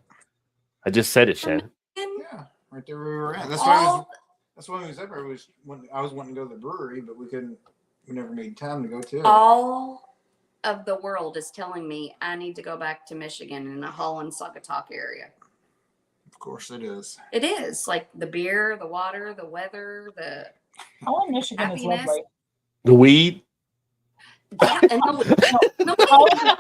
I just said it, Shannon. Yeah, right there where we were at. That's why All we was up there. I was wanting to go to the brewery, but we couldn't. We never made time to go to it. all of the world is telling me I need to go back to Michigan in the Holland Saugatuck area. Of course, it is. It is like the beer, the water, the weather, the Holland, Michigan is Happiness. lovely. The weed. yeah, and no, Holland,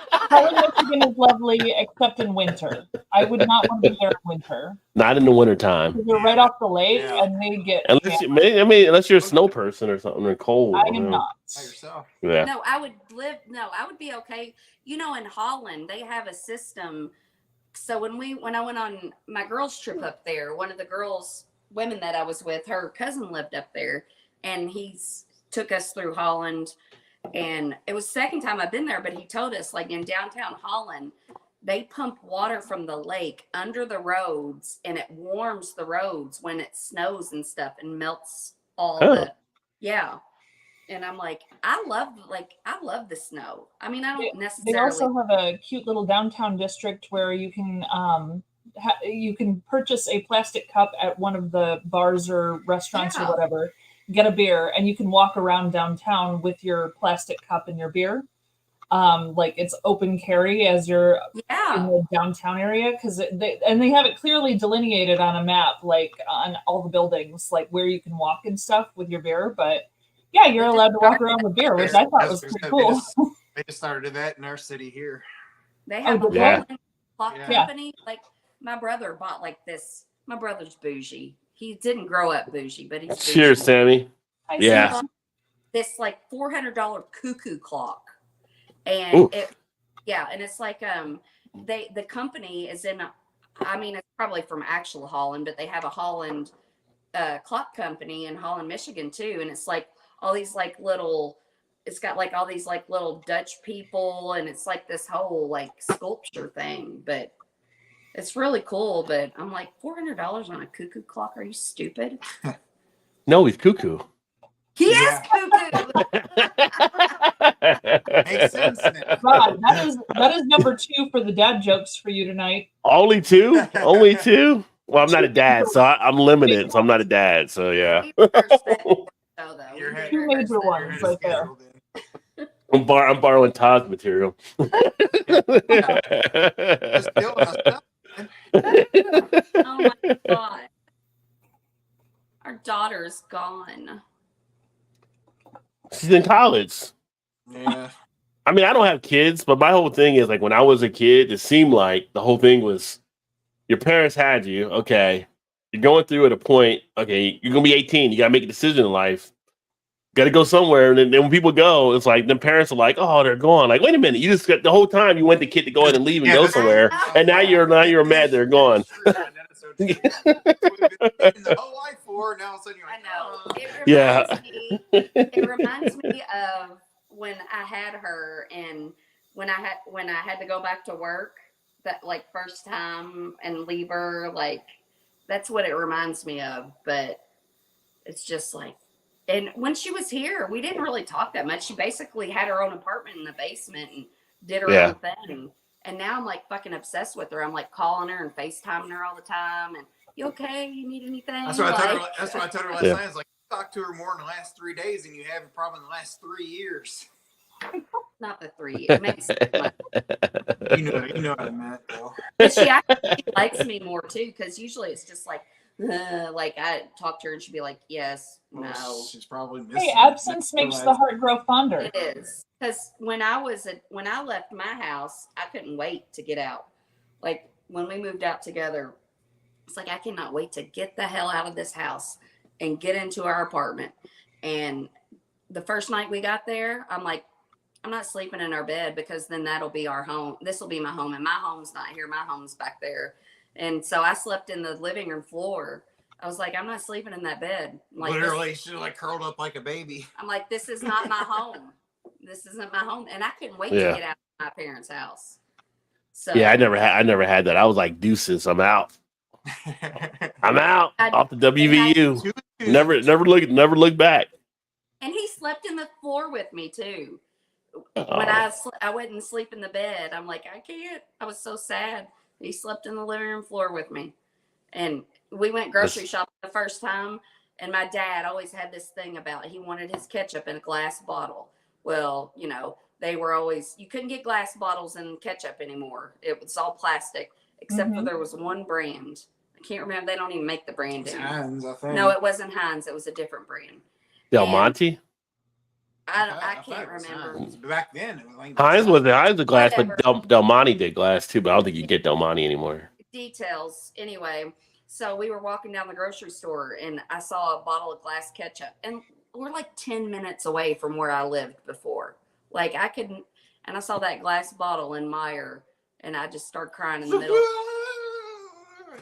Michigan is lovely, except in winter. I would not want to be there in winter. Not in the wintertime. Because you're right off the lake, Yeah. and they get. Unless you, I mean, unless you're a snow person or something or cold. I am not. By yourself. Yeah. no, I would be okay. You know, in Holland, they have a system. So when I went on my girls' trip up there, one of the women that I was with, her cousin lived up there, and took us through Holland. And it was the second time I've been there, but he told us, like, in downtown Holland, they pump water from the lake under the roads, and it warms the roads when it snows and stuff and melts all yeah. And I'm like, I love the snow. I mean, I don't They necessarily. also have a cute little downtown district where you can purchase a plastic cup at one of the bars or restaurants or Yeah. whatever, get a beer, and you can walk around downtown with your plastic cup and your beer. Like it's open carry as you're in Yeah. the downtown area, because they have it clearly delineated on a map, like on all the buildings, like where you can walk and stuff with your beer. But yeah, you're allowed to walk around with beer, which I thought was pretty cool. They just started that in our city here. They have Oh, a yeah. Holland clock Yeah. company. Like my brother bought like this. My brother's bougie. He didn't grow up bougie, but he's Cheers, bougie. Sammy. I He Yeah. bought this like $400 cuckoo clock. Ooh. And and it's like the company is in I mean it's probably from actual Holland, but they have a Holland clock company in Holland, Michigan too, and it's like all these like little it's got like all these like little Dutch people, and it's like this whole like sculpture thing, but it's really cool. But I'm like, $400 on a cuckoo clock? Are you stupid? No, he's cuckoo. He Yeah. is cuckoo. Makes sense now. God, that is number 2 for the dad jokes for you tonight. Only two? Only two? Well, I'm not a dad, so I'm limited. So I'm not a dad. So yeah. Your head- Two major Your ones head is right there. scheduled in. I'm borrowing Todd's material. Just killing us. Oh my god. Our daughter's gone. She's in college. Yeah. I mean, I don't have kids, but my whole thing is like when I was a kid, it seemed like the whole thing was your parents had you. Okay. You're going through at a point. Okay. You're going to be 18. You got to make a decision in life. Got to go somewhere. And then when people go, it's like the parents are like, oh, they're gone. Like, wait a minute. You just got the whole time you want the kid to go ahead and leave and Yeah, go this- somewhere. And now you're mad they're gone. That's so true. That's what we've been waiting the whole life for. Now all of a sudden you're I like, know. oh. It reminds me of when I had her and when I had to go back to work that like first time and leave her, like that's what it reminds me of. But it's just like, and when she was here, we didn't really talk that much. She basically had her own apartment in the basement and did her Yeah. own thing. And now I'm like fucking obsessed with her. I'm like calling her and FaceTiming her all the time. And you okay? You need anything? That's what I told her. Like- That's what I told her last Yeah. night. I was like, you talked to her more in the last 3 days than you have probably in the last 3 years. Not the 3 years. Maybe 6 months. You know what I meant, though. But she actually likes me more too, because usually it's just like I talk to her and she'd be like, yes, no. Well, she's probably missing. Hey, absence makes the heart grow fonder. It is. Because when I left my house, I couldn't wait to get out. Like when we moved out together, it's like I cannot wait to get the hell out of this house and get into our apartment. And the first night we got there, I'm like, I'm not sleeping in our bed because then that'll be our home. This will be my home, and my home's not here. My home's back there. And so I slept in the living room floor. I was like, I'm not sleeping in that bed. Like Literally, she's like curled up like a baby. I'm like, this is not my home. This isn't my home. And I couldn't wait Yeah. to get out of my parents' house. So Yeah, I never had that. I was like, deuces, I'm out. I'm out off the WVU. Never look back. and he slept in the floor with me too. Oh. When I wouldn't sleep in the bed, I'm like, I can't. I was so sad. He slept in the living room floor with me. And we went grocery shopping the first time. And my dad always had this thing about he wanted his ketchup in a glass bottle. Well, you know, they were always, you couldn't get glass bottles and ketchup anymore. It was all plastic, except for there was one brand. I can't remember. They don't even make the brand anymore. Heinz, I think. No, it wasn't Heinz. It was a different brand. Del And Monte. I thought can't it was remember. Heinz. Back then, it was like Heinz was glass, Whatever. but Del Monte did glass too. But I don't think you can get Del Monte anymore. Details. Anyway, so we were walking down the grocery store and I saw a bottle of glass ketchup. And we're like 10 minutes away from where I lived before. Like I couldn't, and I saw that glass bottle in Meyer and I just started crying in the middle.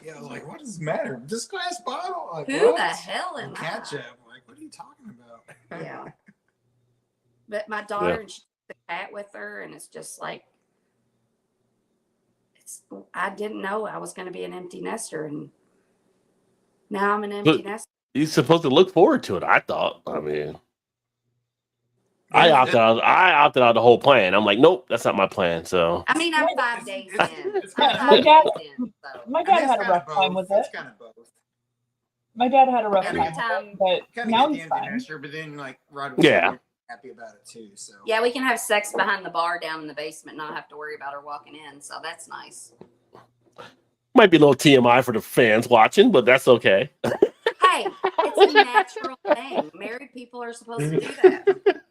Yeah, I was like, what does it matter? This glass bottle? Like, Who what? the hell am I? Ketchup. Like, what are you talking about? Yeah. But my daughter and she took the cat with her, and it's just like, I didn't know I was going to be an empty nester, and now I'm an empty nester. You're supposed to look forward to it. I thought. I mean, I opted out. I opted out the whole plan. I'm like, nope, that's not my plan. So I mean, I'm 5 days in. it's I'm kinda- 5 days in, so. My And dad it's had a kinda rough time both. with it. It's kind of both. My dad had a rough Every time time- with it, but Kind now of get he's the empty fine. nester, but then like right away, Yeah. you're happy about it too. So Yeah, we can have sex behind the bar down in the basement, not have to worry about her walking in. So that's nice. might be a little TMI for the fans watching, but that's okay. Hey, it's a natural thing. Married people are supposed to do that.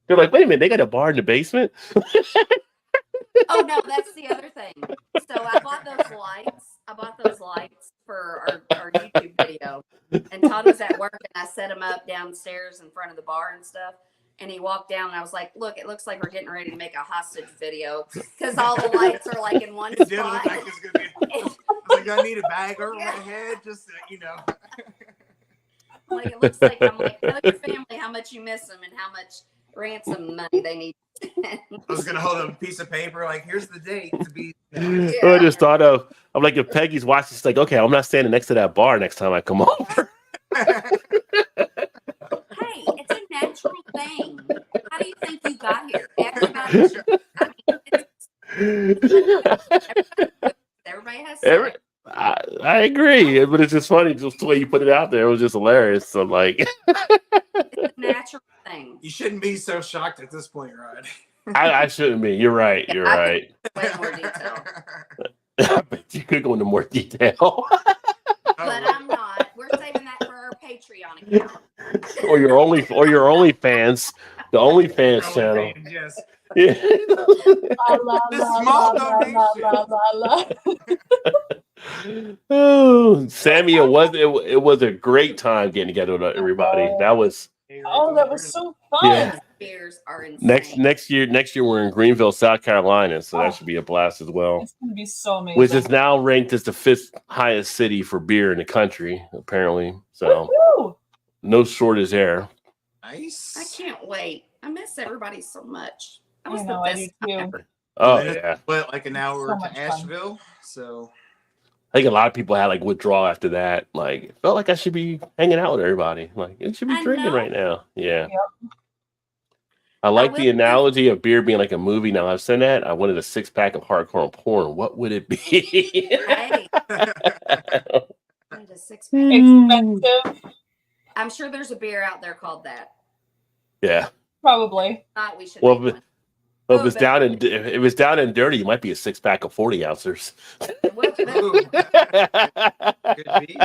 They're like, wait a minute, they got a bar in the basement. Oh no, that's the other thing. So I bought those lights for our YouTube video. And Todd was at work and I set him up downstairs in front of the bar and stuff. And he walked down and I was like, look, it looks like we're getting ready to make a hostage video because all the lights are like in one it did look spot. like it's gonna be. I was like, I need a bag over my head, just you know. Like it looks like I'm like, tell your family how much you miss them and how much ransom money they need. I was gonna hold up a piece of paper, like, here's the date to be. I just thought of, I'm like, if Peggy's watching, she's like, okay, I'm not standing next to that bar next time I come over. Hey, it's a natural thing. How do you think you got here? Everybody, everybody has sex. I agree, but it's just funny, just the way you put it out there. It was just hilarious. So, like, It's a natural thing. You shouldn't be so shocked at this point, Rod. I shouldn't be. You're right. You're I right. Way more detail. I bet you could go into more detail. But I'm not. We're saving that for our Patreon account. or your OnlyFans, the OnlyFans channel. Yes. Yeah. La, la, This la, small la, la, la, la, la. Oh, Sammy, it was a great time getting together with everybody. That was Oh, that was so fun. Yeah. Beers are insane. next year we're in Greenville, South Carolina, so that should be a blast as well. It's going to be so amazing. Which is now ranked as the 5th highest city for beer in the country, apparently. So Woo-hoo! no shortage there. Nice. I can't wait. I miss everybody so much. That was I the know, I best do time too. ever. Oh Yeah. yeah. But like an hour So to much fun. Asheville, so I think a lot of people had like withdrawal after that. Like it felt like I should be hanging out with everybody. Like it should be I drinking know. right now. Yeah. Yep. I like will the say- analogy of beer being like a movie. Now I've said that. I wanted a 6-pack of hardcore porn. What would it be? Hey, I need a 6-pack. Expensive, I'm sure there's a beer out there called that. Yeah. probably. Thought we should Well, make one. Well, if it's down and dirty, it might be a 6-pack of 40 ounces. What, Ooh, could be.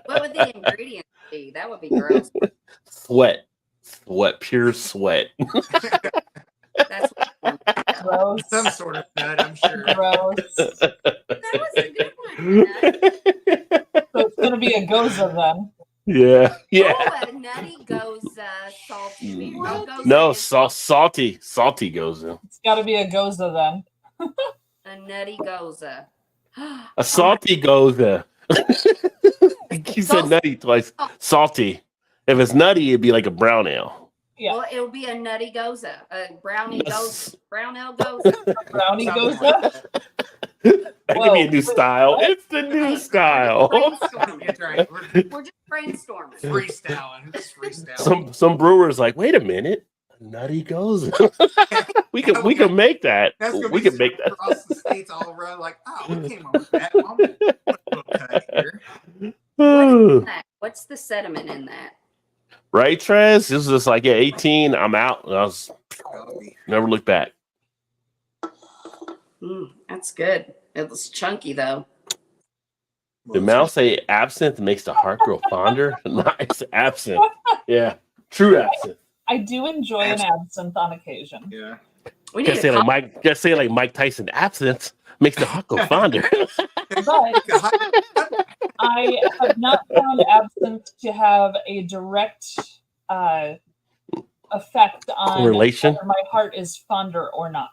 what would the ingredients be? That would be gross. Sweat, pure sweat. That's what Gross. Some sort of nut, I'm sure. Gross. that was a good one. So it's going to be a Goza then. Yeah. Oh, a nutty goza salty beer. What? Goza No, is salty goes in. It's got to be a Goza then. a nutty goza. A salty goes in. You said nutty twice. Salty. If it's nutty, it'd be like a brown ale. Yeah. Well, it'll be a nutty goza, a brownie Yes. goza, brown ale goza. Brownie Something Goza. like that. That could be a Whoa. new style. It's the new Hey, style. brainstorming. That's right. We're We're just brainstorming. freestyling. Just freestyling. Some brewers like, wait a minute, Nutty goes. we can make that. That's gonna We be can make served that. across the states all around. Like, oh, we came up with that. I'm gonna put a little cut here. What is that? What's the sediment in that? Right, Trez? This was just like, yeah, 18. I'm out. And I was never looked back. That's good. It was chunky though. Did Mal say absinthe makes the heart grow fonder? Nice absinthe. Yeah, true absinthe. I do enjoy an absinthe on occasion. Yeah. We need Just say to like Mike. Just say like Mike Tyson. Absinthe makes the heart grow fonder. But I have not found absinthe to have a direct effect on Correlation? whether my heart is fonder or not.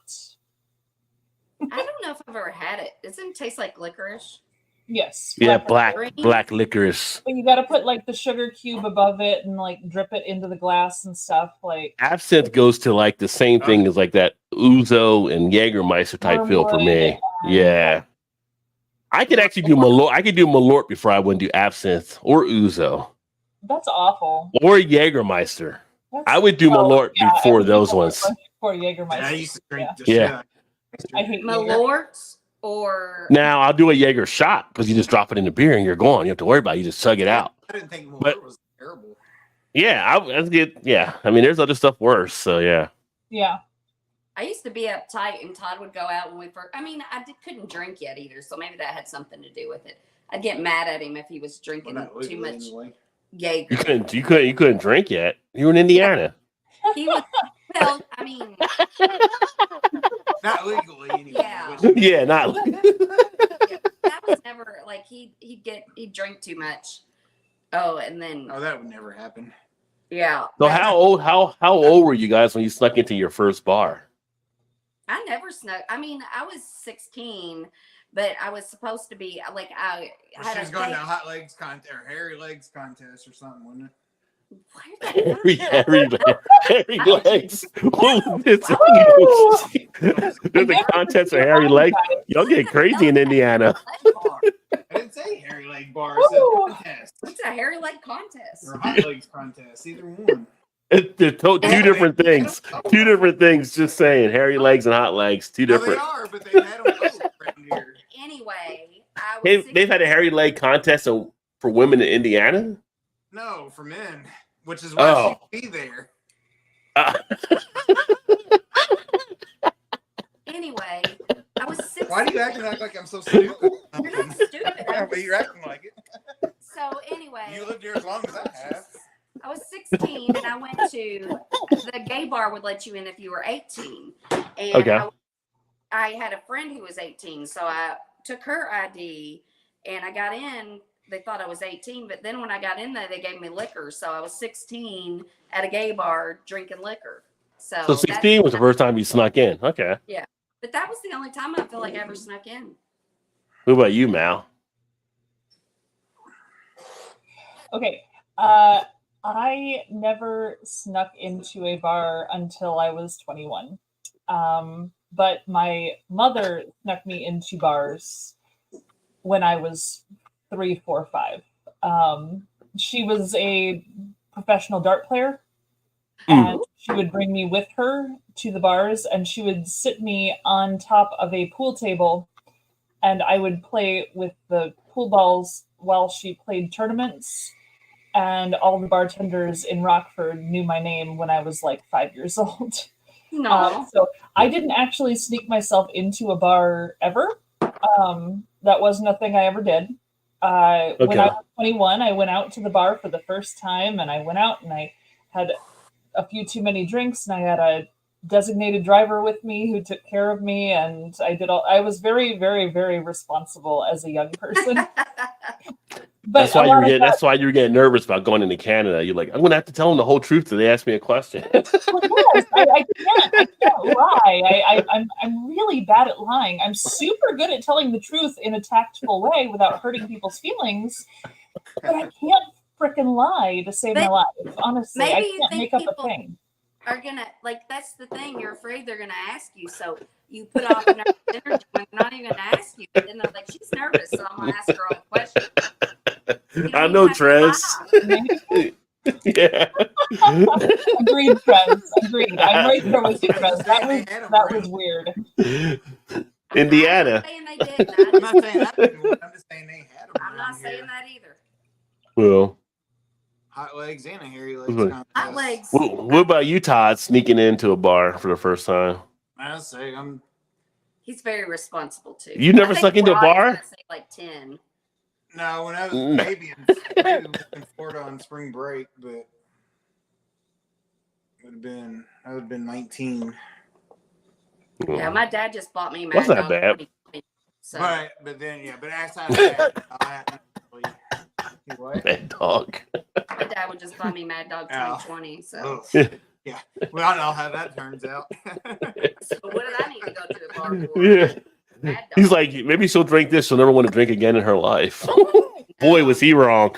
I don't know if I've ever had it. Doesn't it taste like licorice? Yes. Yeah, liquor. black licorice. But you got to put like the sugar cube above it and like drip it into the glass and stuff. Like Absinthe goes to like the same thing as like that Ouzo and Jägermeister type feel for me. Yeah. I could actually do Malort. I could do Malort before I would do absinthe or Ouzo that's awful. or Jägermeister. That's, I would do Malort yeah, before I would do those Malort ones. Before Jägermeister. I used to drink the Yeah. shit. I hate Jäger. Malort or Now I'll do a Jaeger shot because you just drop it in the beer and you're gone. You have to worry about it. You just chug it out. I didn't think Malort But- was terrible. Yeah, that's good. Yeah, I mean, there's other stuff worse. So yeah, Yeah. I used to be uptight, and Todd would go out when we first. I mean, couldn't drink yet either, so maybe that had something to do with it. I'd get mad at him if he was drinking Well, not too legally much anyway. Jaeger. you couldn't drink yet. You were in Indiana. He was. Well, I mean, Not legally anyway. Yeah. which- Yeah, not. that was never like he'd drink too much. Oh, and then Oh, that would never happen. yeah. So how old were you guys when you snuck into your first bar? I never snuck. I mean, I was 16, but I was supposed to be like I had She was a going date- to hot legs contest or hairy legs contest or something, wasn't it? Where the Hairy legs. What was this? There's a contest for hairy legs. Y'all get crazy in Indiana. Bar. I didn't say hairy leg bar. I said Ooh. contest It's a hairy leg contest. or hot legs contest. Either one. They're two different things. Two different things. Just saying, hairy legs and hot legs. Two No, they different. are, but they had them both around here. Anyway, I was They've had a hairy leg contest for women in Indiana. No, for men, which is why Oh. she'd be there. Anyway, I was 16. Why do you acting like I'm so stupid? You're not stupid. Yeah, but you're acting like it. So anyway, You lived here as long as I have. I was 16 and I went to the gay bar would let you in if you were 18. And Okay. I had a friend who was 18, so I took her ID and I got in. They thought I was 18, but then when I got in there, they gave me liquor. So I was 16 at a gay bar drinking liquor. So 16 was the first time you snuck in. Okay. But that was the only time I feel like I ever snuck in. What about you, Mal? Okay. I never snuck into a bar until I was 21. But my mother snuck me into bars when I was 3, 4, 5. She was a professional dart player, and she would bring me with her to the bars, and she would sit me on top of a pool table, and I would play with the pool balls while she played tournaments. And all the bartenders in Rockford knew my name when I was like 5 years old. No. So I didn't actually sneak myself into a bar ever. That wasn't a thing I ever did. When I was 21, I went out to the bar for the first time, and I went out and I had a few too many drinks, and I had a designated driver with me who took care of me, and I was very, very, very responsible as a young person. But That's why you were getting nervous about going into Canada. You're like, I'm gonna have to tell them the whole truth till they ask me a question. Yes, I can't lie. I'm really bad at lying. I'm super good at telling the truth in a tactful way without hurting people's feelings, but I can't frickin' lie to save my life. Honestly, maybe I you can't think make up people- a thing. Are gonna like that's the thing. You're afraid they're gonna ask you, so you put off nervous energy when they're not even gonna ask you. But then they're like, she's nervous, so I'm gonna ask her all the questions. You don't I even know, have to Trez. lie. Yeah. Agreed, friends. Agreed. I'm right there with you, friends. That was weird. Indiana. I'm not saying they didn't. I'm not saying that didn't work. I'm just saying they had them. I'm not saying that either. Well, Hot legs and a hairy legs. What? contest. Hot legs. what about you, Todd, sneaking into a bar for the first time? I say I'm. He's very responsible too. You never I think snuck into a Rod's bar? gonna say like 10. No, when I was No. maybe in Florida on spring break, but I would have been 19. Yeah, my dad just bought me Mad That's not Dog bad. 2020, So But then but outside of that, I hadn't really. What? Bad dog. my dad would just buy me Mad Dog Ow. 2020. So, Yeah. Well, I don't know how that turns out. so what did I need to go to the bar for? Yeah. Mad Dog. He's like, maybe she'll drink this. She'll never want to drink again in her life. Boy, was he wrong.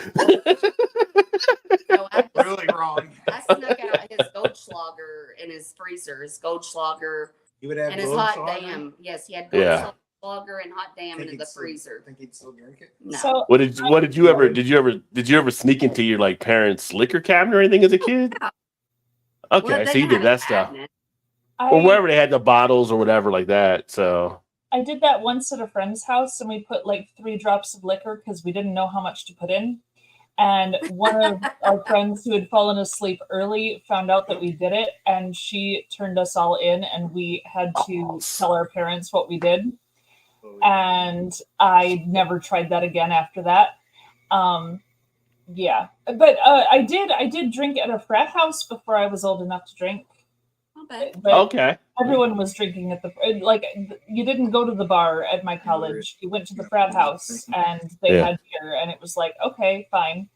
No, Really wrong. I snuck out his Goldschlager in his freezer, his Goldschlager You would have and his Gold Hot Schwager? Dam. Yes, he had Yeah. Goldschlager and Hot Dam Think in the he'd still- freezer. Think he'd still drink it? No. So What did you ever sneak into your like parents' liquor cabinet or anything as a kid? Okay, Well, so they you did had a that stuff. cabinet. Or wherever they had the bottles or whatever like that. So I did that once at a friend's house, and we put like 3 drops of liquor because we didn't know how much to put in. And one of our friends who had fallen asleep early found out that we did it, and she turned us all in, and we had to tell our parents what we did. And I never tried that again after that. Yeah, but I did drink at a frat house before I was old enough to drink. I'll bet. But okay. everyone was drinking at the like. You didn't go to the bar at my college. You went to the frat house, and they Yeah. had beer, and it was like, okay, fine.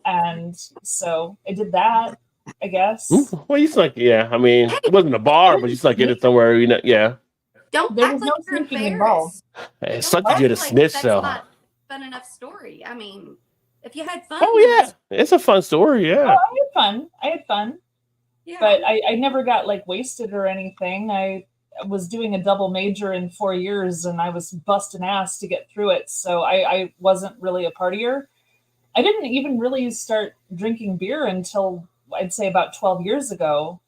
And so I did that, I guess. Well, you snuck, yeah. I mean, it wasn't a bar, but you snuck in it somewhere, you know. Yeah, Don't There act was like no you're sneaking embarrassed. it sucked to get a Act like snitch that's though. not fun enough story. I mean, if you had fun. Oh yeah, it's a fun story. Yeah. I had fun, Yeah. but I never got like wasted or anything. I was doing a double major in 4 years, and I was busting ass to get through it. So I wasn't really a partier. I didn't even really start drinking beer until I'd say about 12 years ago,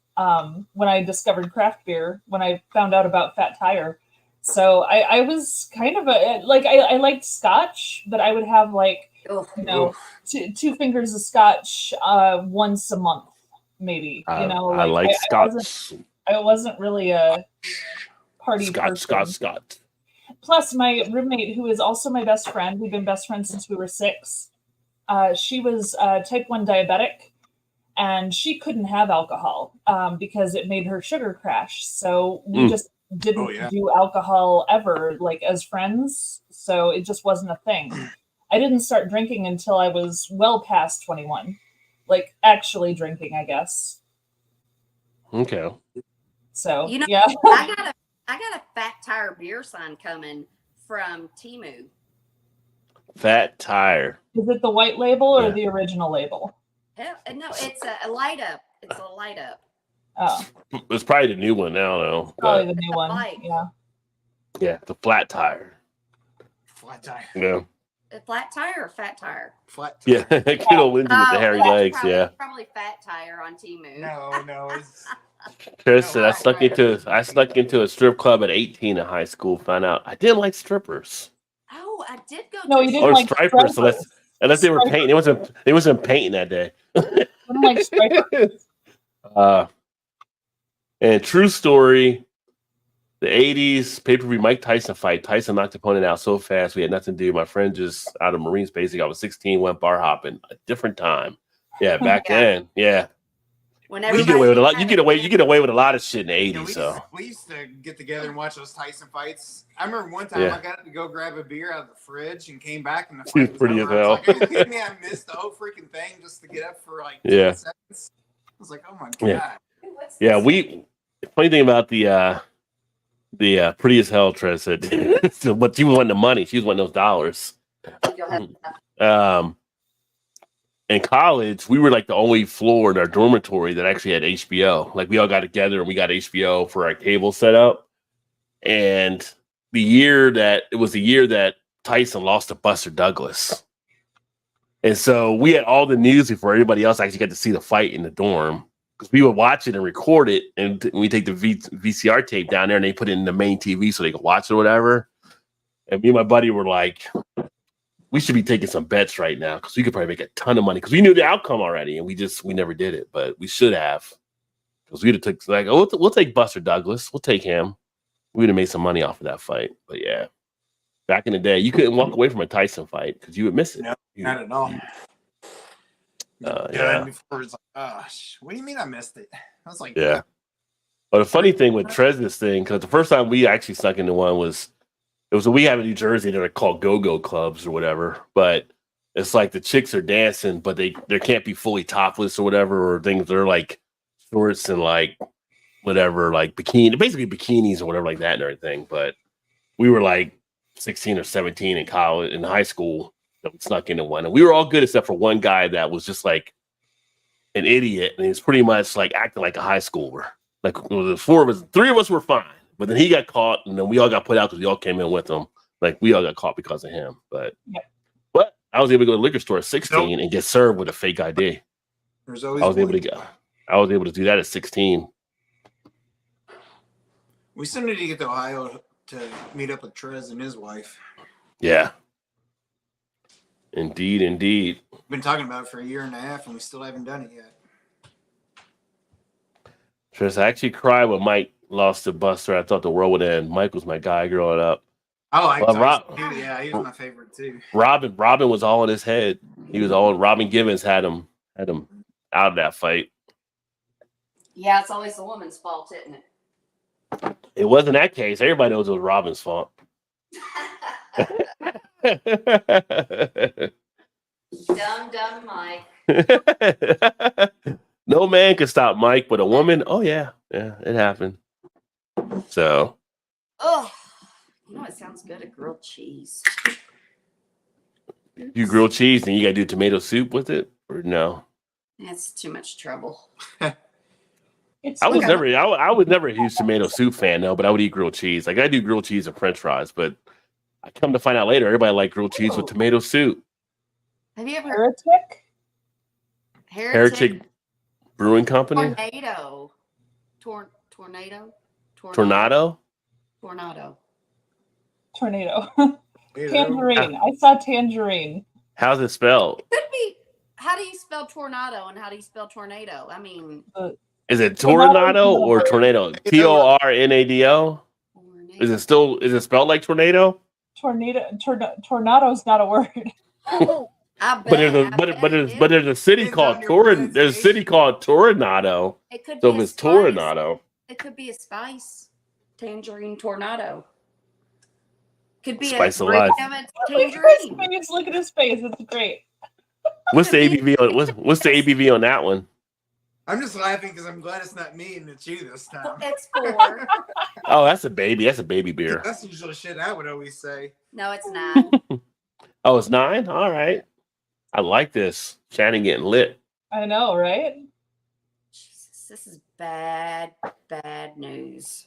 when I discovered craft beer, when I found out about Fat Tire. So I was kind of I liked scotch, but I would have like, Ugh. you know, two fingers of scotch once a month, maybe. I I like Scotch. I wasn't really a party Scotch. person. Plus, my roommate, who is also my best friend, we've been best friends since we were 6. She was type 1 diabetic, and she couldn't have alcohol because it made her sugar crash. So we just didn't do alcohol ever, like as friends. So it just wasn't a thing. I didn't start drinking until I was well past 21, like actually drinking, I guess. Okay. So You know, yeah. I got a Fat Tire beer sign coming from Temu. Fat Tire. Is it the white label or Yeah. the original label? Hell, no, it's a light up. It's a light up. Oh, It's probably the new one now, though. probably But the new one. Light. Yeah. yeah, the flat tire. Flat tire. Yeah. A flat tire or fat tire? Flat tire. Yeah. Good old Lindsay with the hairy that's legs. probably, Yeah. Probably Fat Tire on Temu. No, it's Chris said I right, snuck into a strip club at 18 in high school. Found out I didn't like strippers Oh, I did go. No, to you a- didn't or like stripers stripers. unless they were painting. It wasn't painting that day. I don't like stripers. And true story, the 80s pay-per-view Mike Tyson fight. Tyson knocked the opponent out so fast we had nothing to do. My friend just out of Marines basic. I was 16, went bar hopping. A different time. Yeah, back Yeah. then. Yeah. Whenever You get away with a lot. my- You get away with a lot of shit in the 80s. So we used to get together and watch those Tyson fights. I remember one time Yeah. I got to go grab a beer out of the fridge and came back and the It's fight was pretty over. as I was like, are you kidding me? I missed the whole freaking thing just to get up for like 10 Yeah. seconds. I was like, oh my god. Yeah. What's yeah, this? funny thing about the pretty as hell Trent said, so, but she was wanting the money. She was wanting those dollars. You'll have- In college, we were like the only floor in our dormitory that actually had HBO. Like we all got together and we got HBO for our cable setup. And it was the year that Tyson lost to Buster Douglas. And so we had all the news before everybody else actually got to see the fight in the dorm. Because we would watch it and record it, and we take the VCR tape down there and they put it in the main TV so they could watch it or whatever. And me and my buddy were like, we should be taking some bets right now because we could probably make a ton of money because we knew the outcome already and we never did it, but we should have. Because we'd have took like, oh, we'll take Buster Douglas. We'll take him. We'd have made some money off of that fight. But yeah, back in the day, you couldn't walk away from a Tyson fight because you would miss it. No, not at all. Yeah. Before it's like, oh, what do you mean I missed it? I was like, Yeah. But the funny thing with Trez's thing, because the first time we actually snuck into one was we have in New Jersey, they're called go-go clubs or whatever. But it's like the chicks are dancing, but they can't be fully topless or whatever, or things they're like shorts and like whatever, like basically bikinis or whatever like that and everything. But we were like 16 or 17 in college, in high school, that we snuck into one. And we were all good except for one guy that was just like an idiot. And he was pretty much like acting like a high schooler. Like the four of us, three of us were fine. But then he got caught and then we all got put out because we all came in with him. Like we all got caught because of him. But I was able to go to the liquor store at 16 and get served with a fake ID. There's always I was able to do that at 16. We still need to get to Ohio to meet up with Trez and his wife. Yeah. Indeed. We've been talking about it for a year and a half and we still haven't done it yet. Trez, I actually cried when Mike lost to Buster. I thought the world would end. Mike was my guy growing up. I like Rob, yeah, he was my favorite too. Robin was all in his head. Robin Givens had him out of that fight. Yeah, it's always the woman's fault, isn't it? It wasn't that case. Everybody knows it was Robin's fault. Dumb Mike. No man could stop Mike, but a woman, oh yeah, it happened. So, Oh, you know it sounds good, a grilled cheese. you grilled cheese and you gotta do tomato soup with it, or no? That's too much trouble. It's I was like never a huge tomato soup fan though, but I would eat grilled cheese. Like I do grilled cheese and French fries, but I come to find out later everybody liked grilled cheese with tomato soup. Have you ever heretic. Heretic Brewing Company. Tornado. Tornado. Tangerine. I saw tangerine. How's it spelled? Could be. How do you spell tornado and how do you spell tornado? I mean, Is it Tornado or Tornado? Tornado? Is it spelled like tornado? Tornado's not a word. I bet, but there's a city called Toronado. There's a city called Toronado. It could So be if it's Toronado, it could be a spice. Tangerine tornado. Could be Spice a of life. tangerine. Look at his face. It's great. what's the ABV on what's the ABV on that one? I'm just laughing because I'm glad it's not me and it's you this time. It's 4. Oh, that's a baby. That's a baby beer. That's usually shit I would always say. No, it's 9. Oh, it's 9? All right. I like this. Shannon getting lit. I know, right? Jesus, this is bad news.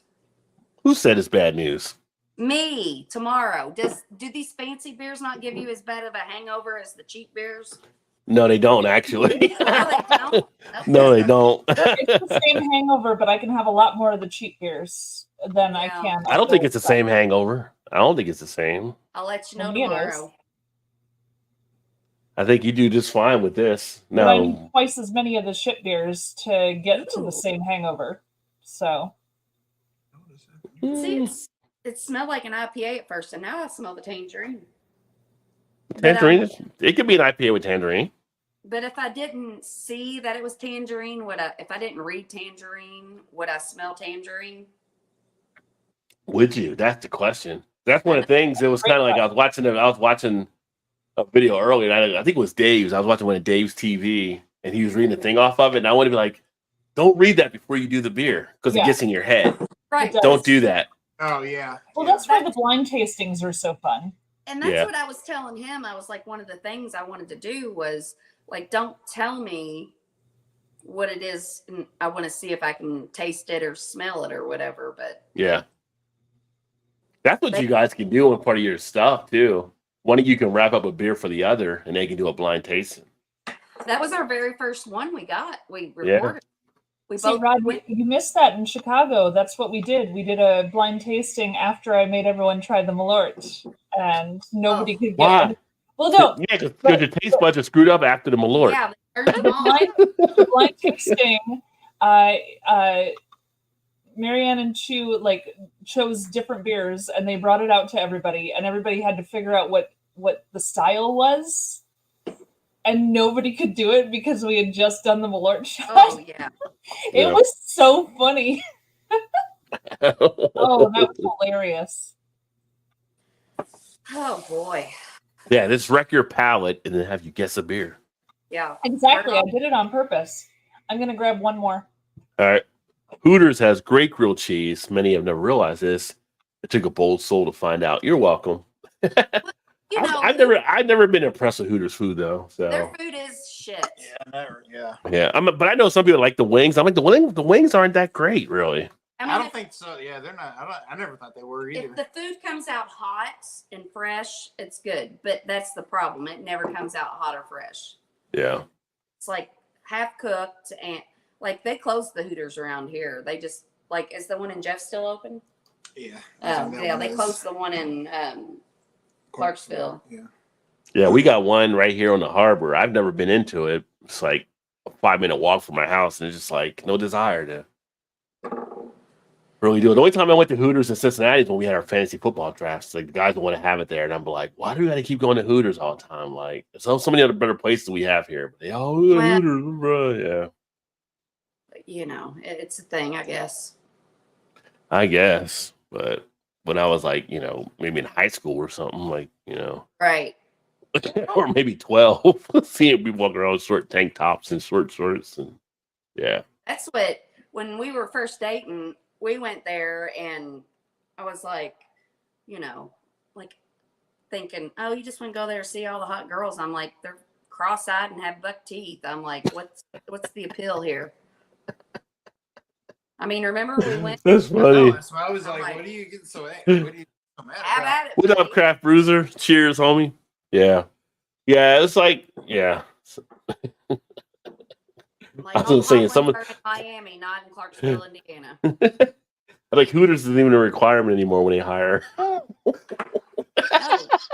Who said it's bad news? Me tomorrow. Do these fancy beers not give you as bad of a hangover as the cheap beers? No, they don't actually. No, they don't. Okay. No, they don't. It's the same hangover, but I can have a lot more of the cheap beers than I can. I don't think it's the same hangover. I don't think it's the same. I'll let you know For me it is. tomorrow. I think you do just fine with this. But I need No. twice as many of the shit beers to get to the same hangover. So See, it smelled like an IPA at first, and now I smell the tangerine. Tangerine. It could be an IPA with tangerine. But if I didn't see that it was tangerine, if I didn't read tangerine, would I smell tangerine? Would you? That's the question. That's one of the things. It was kind of like I was watching a video earlier. And I think it was Dave's. I was watching one of Dave's TV, and he was reading the thing off of it. And I want to be like, don't read that before you do the beer because it gets in your head. Right. Don't do that. Oh yeah. well, that's why the blind tastings are so fun. And that's what I was telling him. I was like, one of the things I wanted to do was like, don't tell me what it is. And I want to see if I can taste it or smell it or whatever. But Yeah. That's what you guys can do on part of your stuff too. one of you can wrap up a beer for the other, and they can do a blind tasting. That was our very first one we got. We Yeah. recorded. We See, both Rod, went. you missed that in Chicago. That's what we did. We did a blind tasting after I made everyone try the Malort, and nobody could get Why? it. Well, no, Yeah, because your taste buds are screwed up after the Malort. Yeah, they turned them on. the blind tasting, Marianne and Chu chose different beers, and they brought it out to everybody, and everybody had to figure out what the style was, and nobody could do it because we had just done the Malort shot. Oh yeah. It Yeah. was so funny. Oh, that was hilarious. Oh boy. Yeah, just wreck your palate and then have you guess a beer. Yeah. Exactly. I did it on purpose. I'm going to grab one more. All right. Hooters has great grilled cheese. Many have never realized this. It took a bold soul to find out. You're welcome. You know, I've never been impressed with Hooters food though. their So food is shit. Yeah. yeah, but I know some people like the wings. I'm like the wings aren't that great, really. I I mean, don't think so. Yeah, they're not. I never thought they were either. if the food comes out hot and fresh, it's good. But that's the problem. It never comes out hot or fresh. Yeah. It's like half cooked, and like they closed the Hooters around here. They just like, is the one in Jeff still open? Yeah. Yeah, they closed the one in Clarksville. Yeah. Yeah, we got one right here on the harbor. I've never been into it. It's like a 5-minute walk from my house, and it's just like no desire to really do it. The only time I went to Hooters in Cincinnati is when we had our fantasy football drafts. Like the guys don't want to have it there, and I'm like, why do we got to keep going to Hooters all the time? Like, so many other better places we have here. But they all Hooters, bro. Yeah, You know, it's a thing, I guess. I guess. But when I was like, maybe in high school or something, like, Right. or maybe 12, seeing people walking around with short tank tops and short shorts, and yeah. That's what, when we were first dating, we went there and I was like, like thinking, oh, you just want to go there and see all the hot girls. I'm like, they're cross-eyed and have buck teeth. I'm like, what's the appeal here? I mean, remember we went. That's funny. So I was like, Like- what are you getting so angry? What are you so mad Have about? at it, What up, buddy. Craft Bruiser? Cheers, homie. Yeah. Yeah, it's like, yeah. Like, I was gonna say, Home someone- Run in Miami, not in Clarksville, Indiana. Like Hooters isn't even a requirement anymore when they hire. No,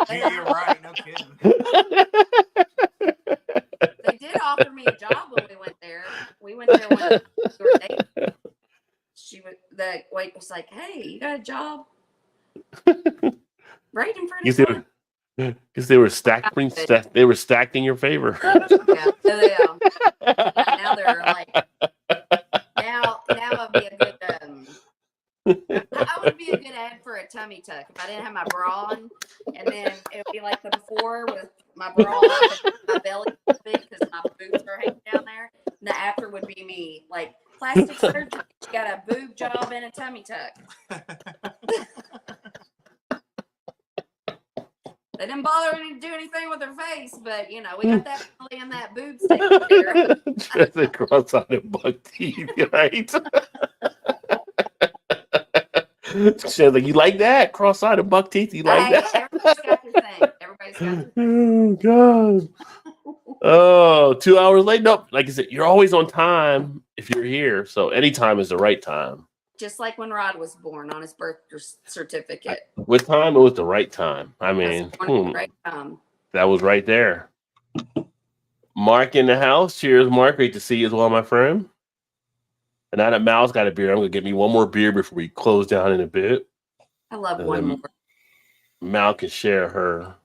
they, You're right. No kidding. they did offer me a job when we went there. We went there when we were dating. The wait was like, "Hey, you got a job?" Right in front of us. Because they were they were stacked in your favor. Yeah, now they're like, now I'd be a good. I would be a good ad for a tummy tuck if I didn't have my bra on, and then it would be like the before with my bra on, and my belly was big because my boobs are hanging down there. And the after would be me, like plastic surgery. Got a boob job and a tummy tuck. They didn't bother to do anything with her face, but we got that belly and that boobs taken care of. Just a cross-eyed buck teeth, right? She was like, you like that? Cross-eyed buck teeth, you like Hey, that? everybody's got their thing. Everybody's got their Oh, God. Oh, 2 hours late. Nope. Like I said, you're always on time if you're here. So any time is the right time. just like when Rod was born on his birth certificate. With time, it was the right time. I mean, That's born at the right time. that was right there. Mark in the house. Cheers, Mark. Great to see you as well, my friend. And now that Mal's got a beer, I'm going to get me one more beer before we close down in a bit. I love And one then more. Mal can share her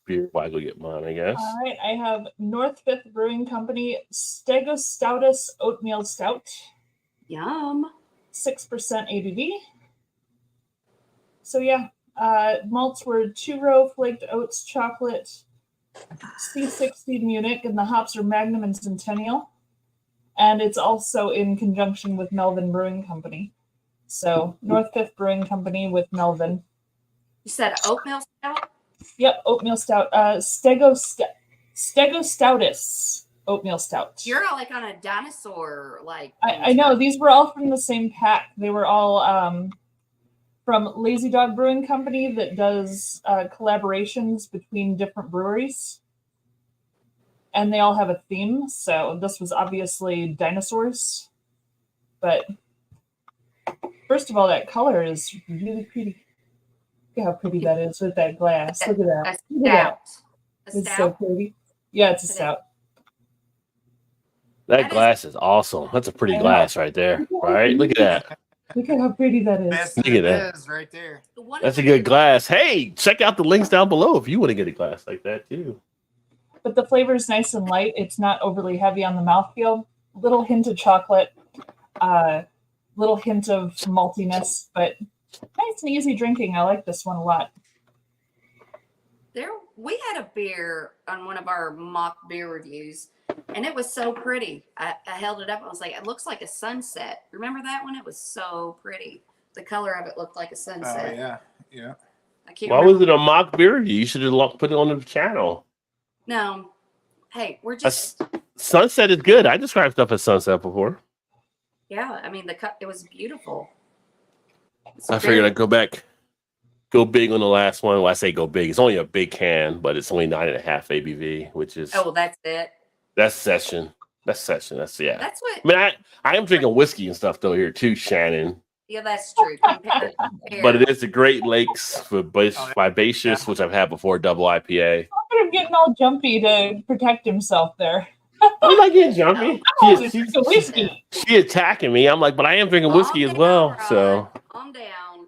beer while I go get mine, I guess. All right, I have North Fifth Brewing Company Stegosaurus Oatmeal Stout, Yum. 6% ABV. So yeah, malts were 2-row flaked oats chocolate, C60 Munich, and the hops are Magnum and Centennial. And it's also in conjunction with Melvin Brewing Company. So North Fifth Brewing Company with Melvin. You said oatmeal stout? Yep, oatmeal stout. Stegostautus oatmeal stout. You're all like on a dinosaur, like. I know these were all from the same pack. They were all from Lazy Dog Brewing Company that does collaborations between different breweries. And they all have a theme. So this was obviously dinosaurs. But first of all, that color is really pretty. Look how pretty that is with that glass. Look at that. A Look at that. stout. A It's so stout. pretty. Yeah, it's a stout. That glass is awesome. That's a pretty I know. glass right there. Right? Look at that. Look at how pretty that is. Best Look of at that. it is right there. One That's a of good glass. Hey, check out the links down below if you want to get a glass like that too. But the flavor is nice and light. It's not overly heavy on the mouthfeel. Little hint of chocolate, little hint of maltiness, but nice and easy drinking. I like this one a lot. we had a beer on one of our mock beer reviews, and it was so pretty. I held it up. I was like, it looks like a sunset. Remember that one? It was so pretty. The color of it looked like a sunset. Oh yeah, yeah. I can't Why remember. was it a mock beer review? You should have put it on the channel. No. Hey, we're just Sunset is good. I described stuff as sunset before. yeah. I mean, it was beautiful. It's I figured very- I'd go big on the last one. Well, I say go big. It's only a big can, but it's only 9.5 ABV, which is Oh, that's it. that's session. That's session. That's yeah. That's what. I mean, I am drinking whiskey and stuff though here too, Shannon. Yeah, that's true. Compare. But it is the Great Lakes for Vibacious, Yeah. which I've had before, double IPA. Look at him getting all jumpy to protect himself there. I'm not getting jumpy. Oh, She, it's she, a whiskey. she attacking me. I'm like, but I am drinking whiskey as well. So calm down.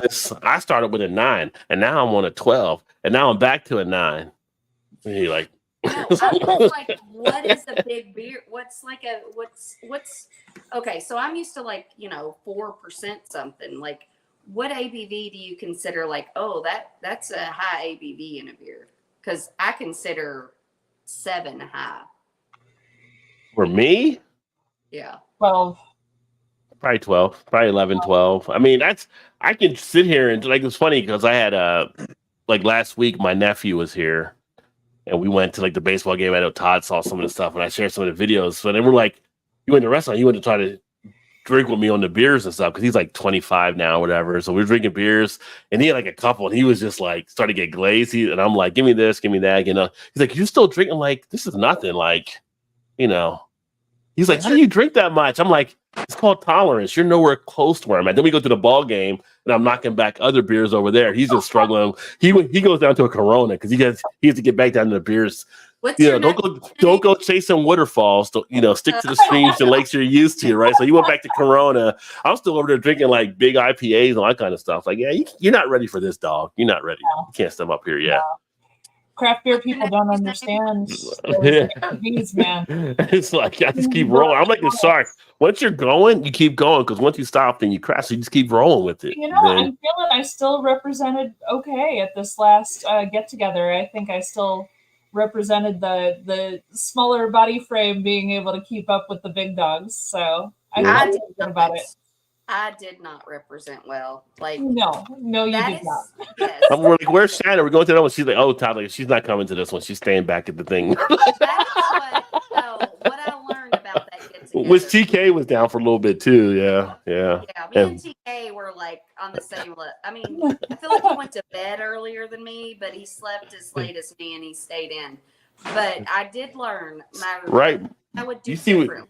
Miss, I started with a 9, and now I'm on a 12, and now I'm back to a 9. And you're like, No, I was like, what is a big beer? What's okay, so I'm used to 4% something. Like, what ABV do you consider that's a high ABV in a beer? Because I consider 7 high. for me, Yeah. 12. probably 12, probably 11, 12. I mean, I can sit here and it's funny because I had last week my nephew was here and we went to the baseball game. I know Todd saw some of the stuff and I shared some of the videos. So then we're like, you went to the restaurant, you went to try to drink with me on the beers and stuff because he's 25 now or whatever. So we're drinking beers and he had a couple and he was just started to get glazed. And I'm like, give me this, give me that. He's like, you still drinking? I'm like, this is nothing. He's like, how do you drink that much? I'm like, it's called tolerance. You're nowhere close to where I'm at. Then we go to the ball game and I'm knocking back other beers over there. He's just struggling. He goes down to a Corona because he has to get back down to the beers. What's your Don't go chasing waterfalls. Stick to the streams and lakes you're used to, right? So he went back to Corona. I'm still over there drinking big IPAs and all that kind of stuff. You're not ready for this, dog. You're not ready. You can't step up here yet. Craft beer people don't understand Yeah. these, man. It's I just keep rolling. I'm like the shark. Once you're going, you keep going because once you stop, then you crash. So you just keep rolling with it. I'm feeling I still represented okay at this last get together. I think I still represented the smaller body frame being able to keep up with the big dogs. So I I feel good about it. I did not represent well. No, you That did is not. yes. We're like, where's Shannon? We're going to that one. She's like, oh, Todd, she's not coming to this one. She's staying back at the thing. That's what I learned about that get together. Which TK was down for a little bit too. Yeah. Yeah, me and TK were on the same level. I mean, I feel like he went to bed earlier than me, but he slept as late as me and he stayed in. But I did learn Right. I would do You see what- different.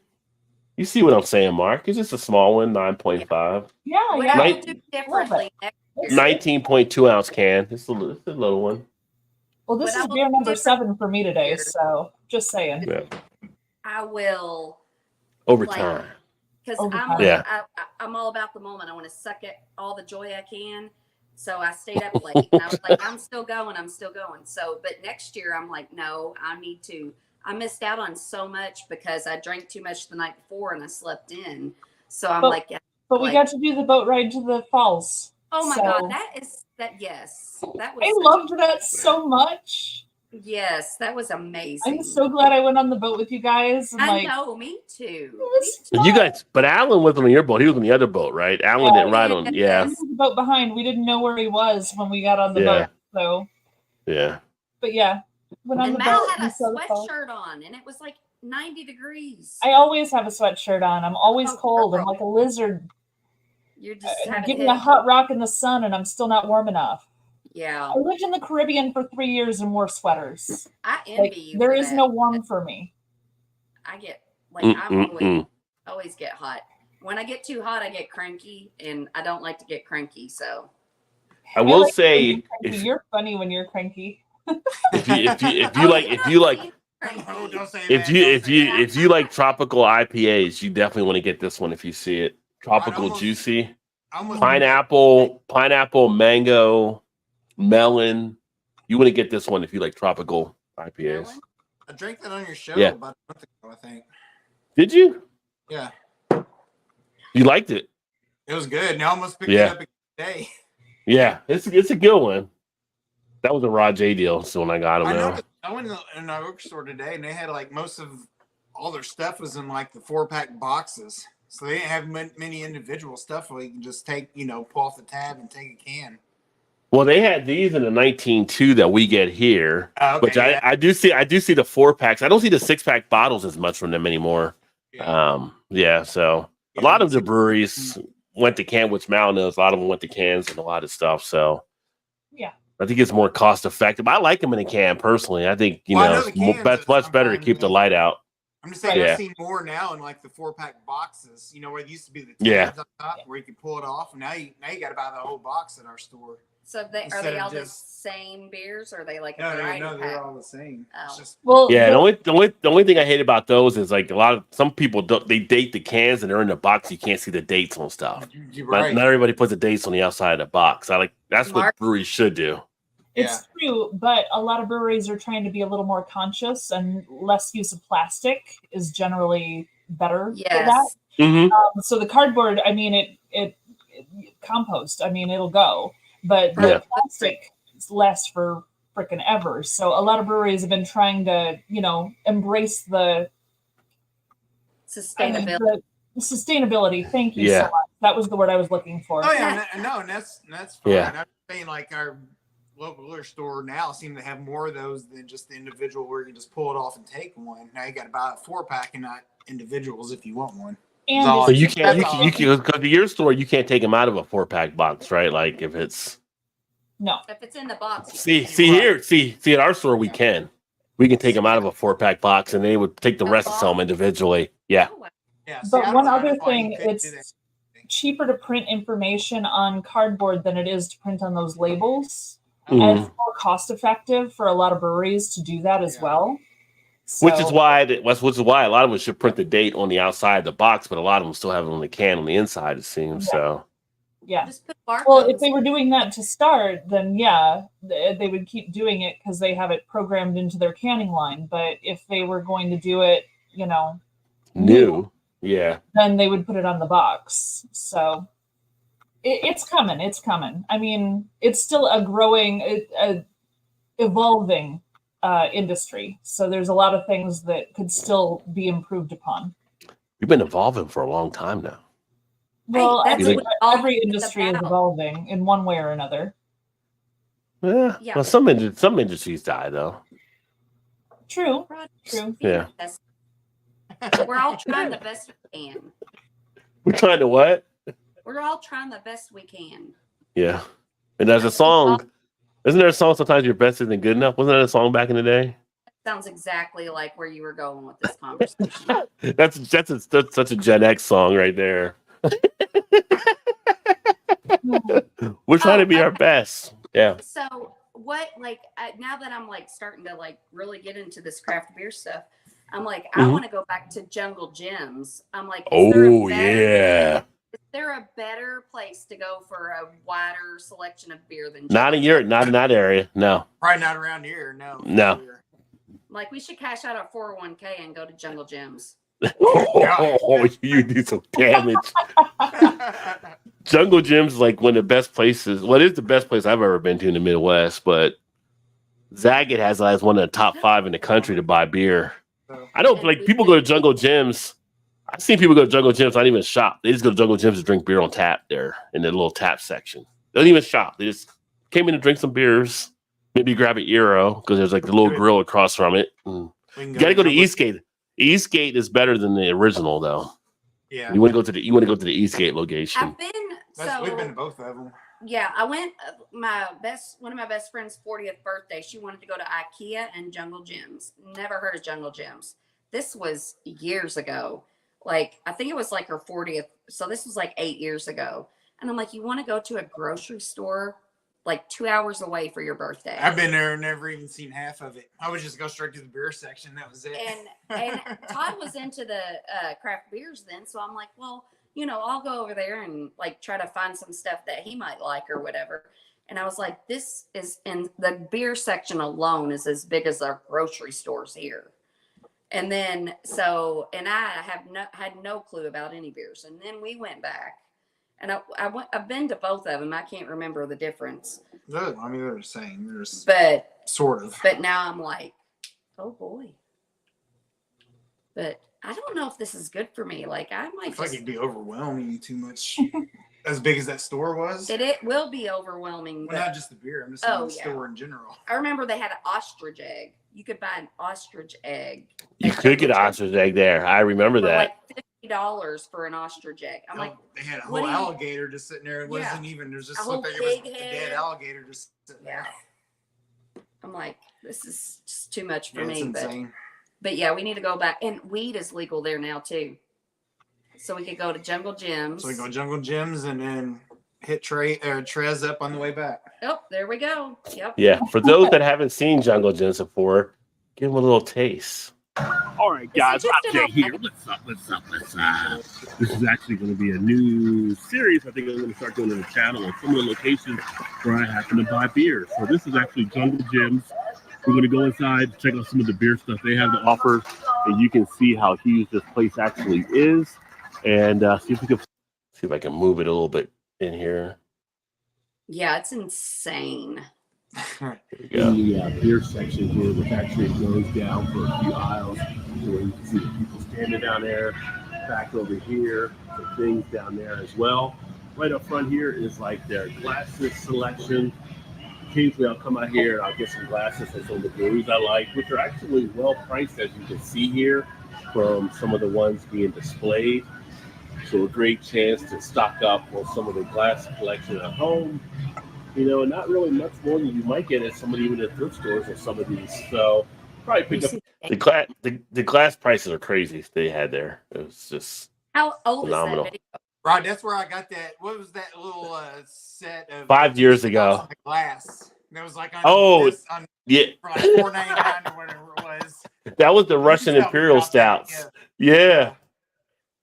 You see what I'm saying, Mark? It's just a small one, 9.5. Yeah, What yeah. I Right. would do differently next year. 19.2 ounce can. It's a little one. Well, this But I is will beer do number different 7 for me today, here. so just saying. Yeah. I will, Over Like- time. because Over I'm time. Yeah. I'm all about the moment. I want to suck it all the joy I can. So I stayed up late. And I was like, I'm still going. So, but next year I'm like, no, I missed out on so much because I drank too much the night before and I slept in. So I'm But we like- got to do the boat ride to the falls. oh my So- God, yes. That was I loved that so much. yes, that was amazing. I'm so glad I went on the boat with you guys. And I know, me too. was You guys, but Alan wasn't on your boat. He was on the other boat, right? Alan Yeah, didn't ride on. Yeah. he was the boat behind. We didn't know where he was when we got on the Yeah. boat. So, Yeah. but yeah, went on And the Mal boat. had a and saw the falls. sweatshirt on and it was 90 degrees. I always have a sweatshirt on. I'm always Oh, cold. I'm girl. like a lizard. You're just trying to Give me a hot rock in the sun, and I'm still not warm enough. Yeah, I lived in the Caribbean for 3 years and wore sweaters. I envy Like, you. there for is that. no warm for me. I get like I'm Mm-mm-mm. always get hot. When I get too hot, I get cranky, and I don't like to get cranky. So I will like say, cranky. You're funny when you're cranky. if you Oh, like you're if you not like being cranky. Oh, don't say if that. you don't if say you that. if you like tropical IPAs, you definitely want to get this one if you see it. Tropical almost- juicy, I almost- pineapple, mango, melon. You want to get this one if you like tropical IPAs. Melon? I drank that on your show Yeah. about a month ago, I think. Did you? Yeah, You liked it? it was good. And I almost picked Yeah. it up today. Yeah, it's a good one. That was a Raw J deal. So when I got them, I now. noticed. I went in our bookstore today, and they had like most of all their stuff was in like the 4-pack boxes. So they didn't have many individual stuff where you can just take, pull off the tab and take a can. Well, they had these in the 19.2 that we get here, Okay, which yeah. I do see. I do see the 4-packs. I don't see the 6-pack bottles as much from them anymore. Yeah. So a lot of the breweries went to can, which Mal knows. A lot of them went to cans and a lot of stuff. So Yeah. I think it's more cost effective. I like them in a can personally. I think Well, I know it's the cans much are better to sometimes keep the more- light out. I'm just saying, Yeah. I've seen more now in like the 4-pack boxes. Where it used to be the tabs Yeah. on top where you could pull it off. And now you got to buy the whole box at our store. So are Instead they of all the just- same beers, or are they like a No, variety they're pack? all the same. It's Oh. just Well, Yeah, the- the only thing I hate about those is like some people they date the cans and they're in the box. You can't see the dates on stuff. you're Not, right. not everybody puts the dates on the outside of the box. That's what Mark- breweries should do. It's true, but a lot of breweries are trying to be a little more conscious, and less use of plastic is generally better for that. Yes. Mm-hmm. So the cardboard, I mean, it compost. I mean, it'll go, but the Yeah. plastic lasts for freaking ever. So a lot of breweries have been trying to, embrace the Sustainability. the sustainability. Thank you Yeah. so much. That was the word I was looking for. Oh yeah, no, and that's fine. Yeah. I'm saying like our local liquor store now seem to have more of those than just the individual where you can just pull it off and take one. Now you got to buy a 4-pack and not individuals if you want one. And So So it's- you can't, That's all. because to your store, you can't take them out of a 4-pack box, right? Like if it's no. If it's in the box, see Right. here at our store, we can take them out of a 4-pack box, and they would take the rest and sell them individually. Yeah, Oh, wow. Yeah. see, I But don't one know other why you thing, couldn't do it's cheaper to print information on cardboard than it is to print on those labels. Mhm. And it's more cost effective for a lot of breweries to do that as Yeah. well. which is So- why a lot of them should print the date on the outside of the box, but a lot of them still have it on the can on the inside. It seems so. yeah. Just put barcodes. Well, if they were doing that to start, then yeah, they would keep doing it because they have it programmed into their canning line. But if they were going to do it, New, yeah. then they would put it on the box. So it's coming. It's coming. I mean, it's still a growing, evolving industry. So there's a lot of things that could still be improved upon. We've been evolving for a long time now. Well, that's what every it's industry is about. evolving in one way or another. Yeah. Well, some industries die though. True. Rod, True. be Yeah. the best. We're all trying the best we can. We're trying to what? We're all trying the best we can. Yeah. And there's a song. Isn't there a song? Sometimes your best isn't good enough. Wasn't that a song back in the day? Sounds exactly like where you were going with this conversation. That's such a Gen X song right there. We're trying to be our best. Yeah. So what, like, now that I'm like starting to like really get into this craft beer stuff, I'm like, I Mhm. want to go back to Jungle Gyms. I'm like, is there a Oh better- yeah. Is there a better place to go for a wider selection of beer than Not in Jungle Gyms? not in that area. No. Probably not around here. No. No. Like, we should cash out our 401k and go to Jungle Gyms. Oh, you do some damage. Jungle Gym's like one of the best places. Well, it is the best place I've ever been to in the Midwest, but Zagat has as one of the top 5 in the country to buy beer. I don't like people go to Jungle Gyms. I've seen people go to Jungle Gyms, not even shop. They just go to Jungle Gyms to drink beer on tap there in the little tap section. They don't even shop. They just came in to drink some beers, maybe grab a Euro because there's like the little grill across from it. You got to go to Eastgate. Eastgate is better than the original though. Yeah. You want to go to the Eastgate location. I've been We've been to both of them. Yeah, I went. One of my best friend's 40th birthday. She wanted to go to IKEA and Jungle Gyms. Never heard of Jungle Gyms. This was years ago. Like, I think it was like her 40th. So this was like 8 years ago. And I'm like, you want to go to a grocery store like 2 hours away for your birthday? I've been there and never even seen half of it. I would just go straight to the beer section. That was it. And Todd was into the craft beers then. So I'm like, well, I'll go over there and like try to find some stuff that he might like or whatever. And I was like, this is in the beer section alone is as big as our grocery stores here. And then, I had no clue about any beers. And then we went back and I've been to both of them. I can't remember the difference. They're the same. But sort of. But now I'm like, oh boy. But I don't know if this is good for me. Like I feel like it'd be overwhelming you too much. As big as that store was. It will be overwhelming. Well, not just the beer. I'm just saying the store in general. I remember they had an ostrich egg. You could buy an ostrich egg. You could get an ostrich egg there. I remember that. Like $50 for an ostrich egg. I'm like, they had a whole alligator just sitting there. It wasn't even. There's just something. It was a dead alligator just sitting there. I'm like, this is just too much for me. It's insane. But yeah, we need to go back. And weed is legal there now too. So we could go to Jungle Gyms. So we go Jungle Gyms and then hit Trez up on the way back. Oh, there we go. Yep. Yeah. For those that haven't seen Jungle Gyms before, give them a little taste. All right, guys. Jay here. What's up? This is actually going to be a new series. I think I'm going to start doing on the channel on some of the locations where I happen to buy beer. So this is actually Jungle Gyms. We're going to go inside, check out some of the beer stuff they have to offer, and you can see how huge this place actually is. And see if I can move it a little bit in here. Yeah, it's insane. There we go. The beer section here, which actually goes down for a few aisles, where you can see the people standing down there. Back over here, some things down there as well. Right up front here is like their glasses selection. Occasionally I'll come out here and I'll get some glasses from some of the breweries I like, which are actually well priced, as you can see here, from some of the ones being displayed. So a great chance to stock up on some of the glass collection at home. Not really much more than you might get at some of the thrift stores or some of these. So probably pick up the glass prices are crazy they had there. It was just how old phenomenal. Is that video? Right, that's where I got that. What was that little set of 5 years ago? Glass. That was like on yeah, for like $4.99 or whatever it was. That was the Russian Imperial Stouts. Yeah.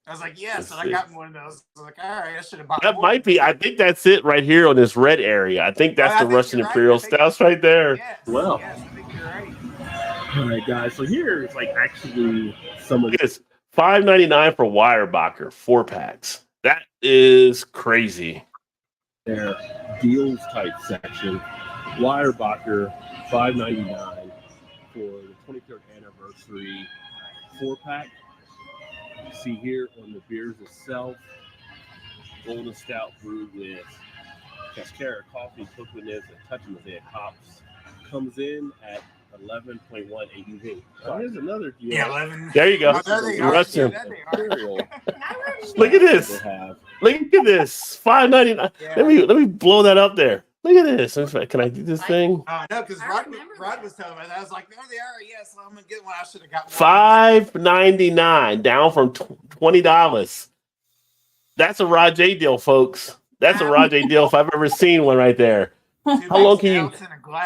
I was like, yes, and I got one of those. I was like, all right, I should have bought That more. might be. I think that's it right here on this red area. I think that's the Russian Imperial Stouts right there. Yes, Well. yes, I think you're right. All right, guys. So here is like actually some of This $5.99 for Weyerbacher 4-packs. That is crazy. their deals type section. Weyerbacher $5.99 for the 23rd anniversary 4-pack. You see here on the beers itself, Golden Stout brewed with Cascara coffee, coconuts, and touch of mosaic hops. Comes in at 11.1 ABV. So here's another deal. Yeah, 11. There you go. Oh, there they are. Russian. Yeah, there they are. Imperial Look at this. have. Look at this. $5.99. Yeah. Let me blow that up there. Look at this. Can I do this thing? No, because I Rod remember Rod that. was telling me that. I was like, there they are. Yes, I'm gonna get one. I should have got one. $5.99 down from $20. That's a Rod J deal, folks. That's a Rod J deal if I've ever seen one right there. How long can you?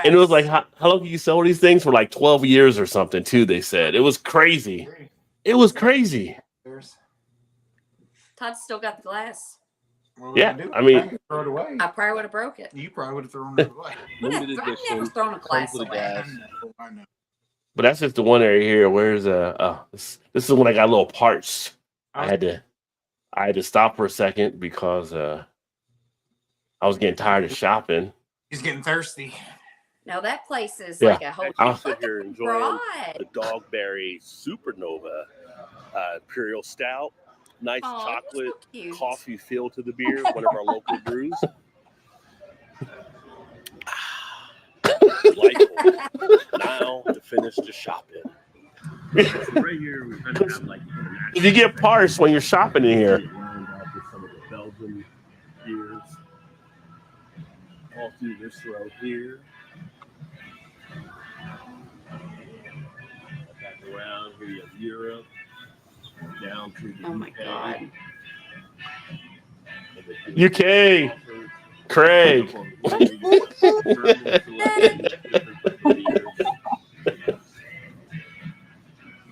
And it was like, how long can you sell these things for? Like 12 years or something, too. They said it was crazy. It was crazy. Todd still got the glass. Yeah, I mean, throw it away. I probably would have broke it. You probably would have thrown it away. Limited I've never edition. thrown a glass comes with a away. gas. I know. but that's just the one area here. Where's this is when I got a little parched. I had to stop for a second because I was getting tired of shopping. He's getting thirsty. Now that place is Yeah. like a hotel. I'll sit here enjoying Rod. the Dogberry Supernova Imperial Stout. Nice Aw, chocolate you're so cute. coffee feel to the beer. One of our local brews. Delightful. Now to finish the shopping. So right here we kind of have like You get parched when you're shopping in here. Round up with some of the Belgian beers. This road here. Back around here, you have Europe, down to the Oh my UK. God. UK, Craig.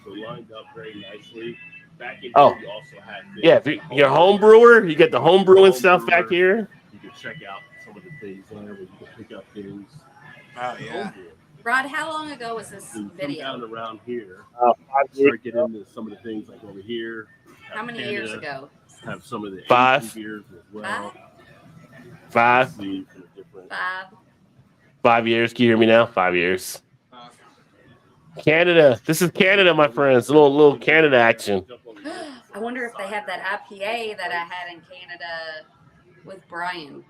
So lined up very nicely. Back in Oh. here, you also have Yeah, if you're a home brewer, you get the home brewing stuff back here. You can check out some of the things there where you can pick up things. Oh yeah. Homebrew. Rod, how long ago was this So you come down video? around here, 5 years. start getting into some of the things like over here. How many years ago? Have some of the 5. Asian beers as well. 5 See from the different. 5. years. Can you hear me now? 5 years. Uh, Canada. This is Canada, my friends. A little Canada action. I wonder if they have that IPA that I had in Canada with Brian.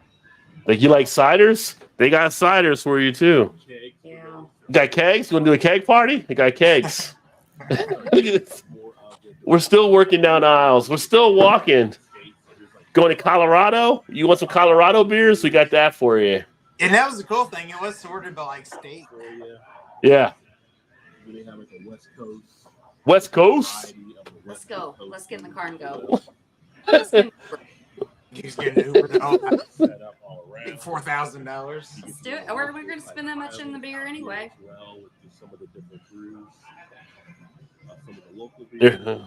Like, you like ciders? They got ciders for you too. Yeah. You got kegs? You want to do a keg party? They got kegs. We're still working down aisles. We're still walking. Going to Colorado? You want some Colorado beers? We got that for you. and that was the cool thing. It was sorted by like state. Yeah. They have like a West Coast. West Coast? Let's go. Let's get in the car and go. Let's get in the- He's getting Uber to home. Set up all around. $4,000. Let's do it. Or we're going to spend that much in the beer anyway. Well, with just some of the different brews, some of the local beers. Yeah.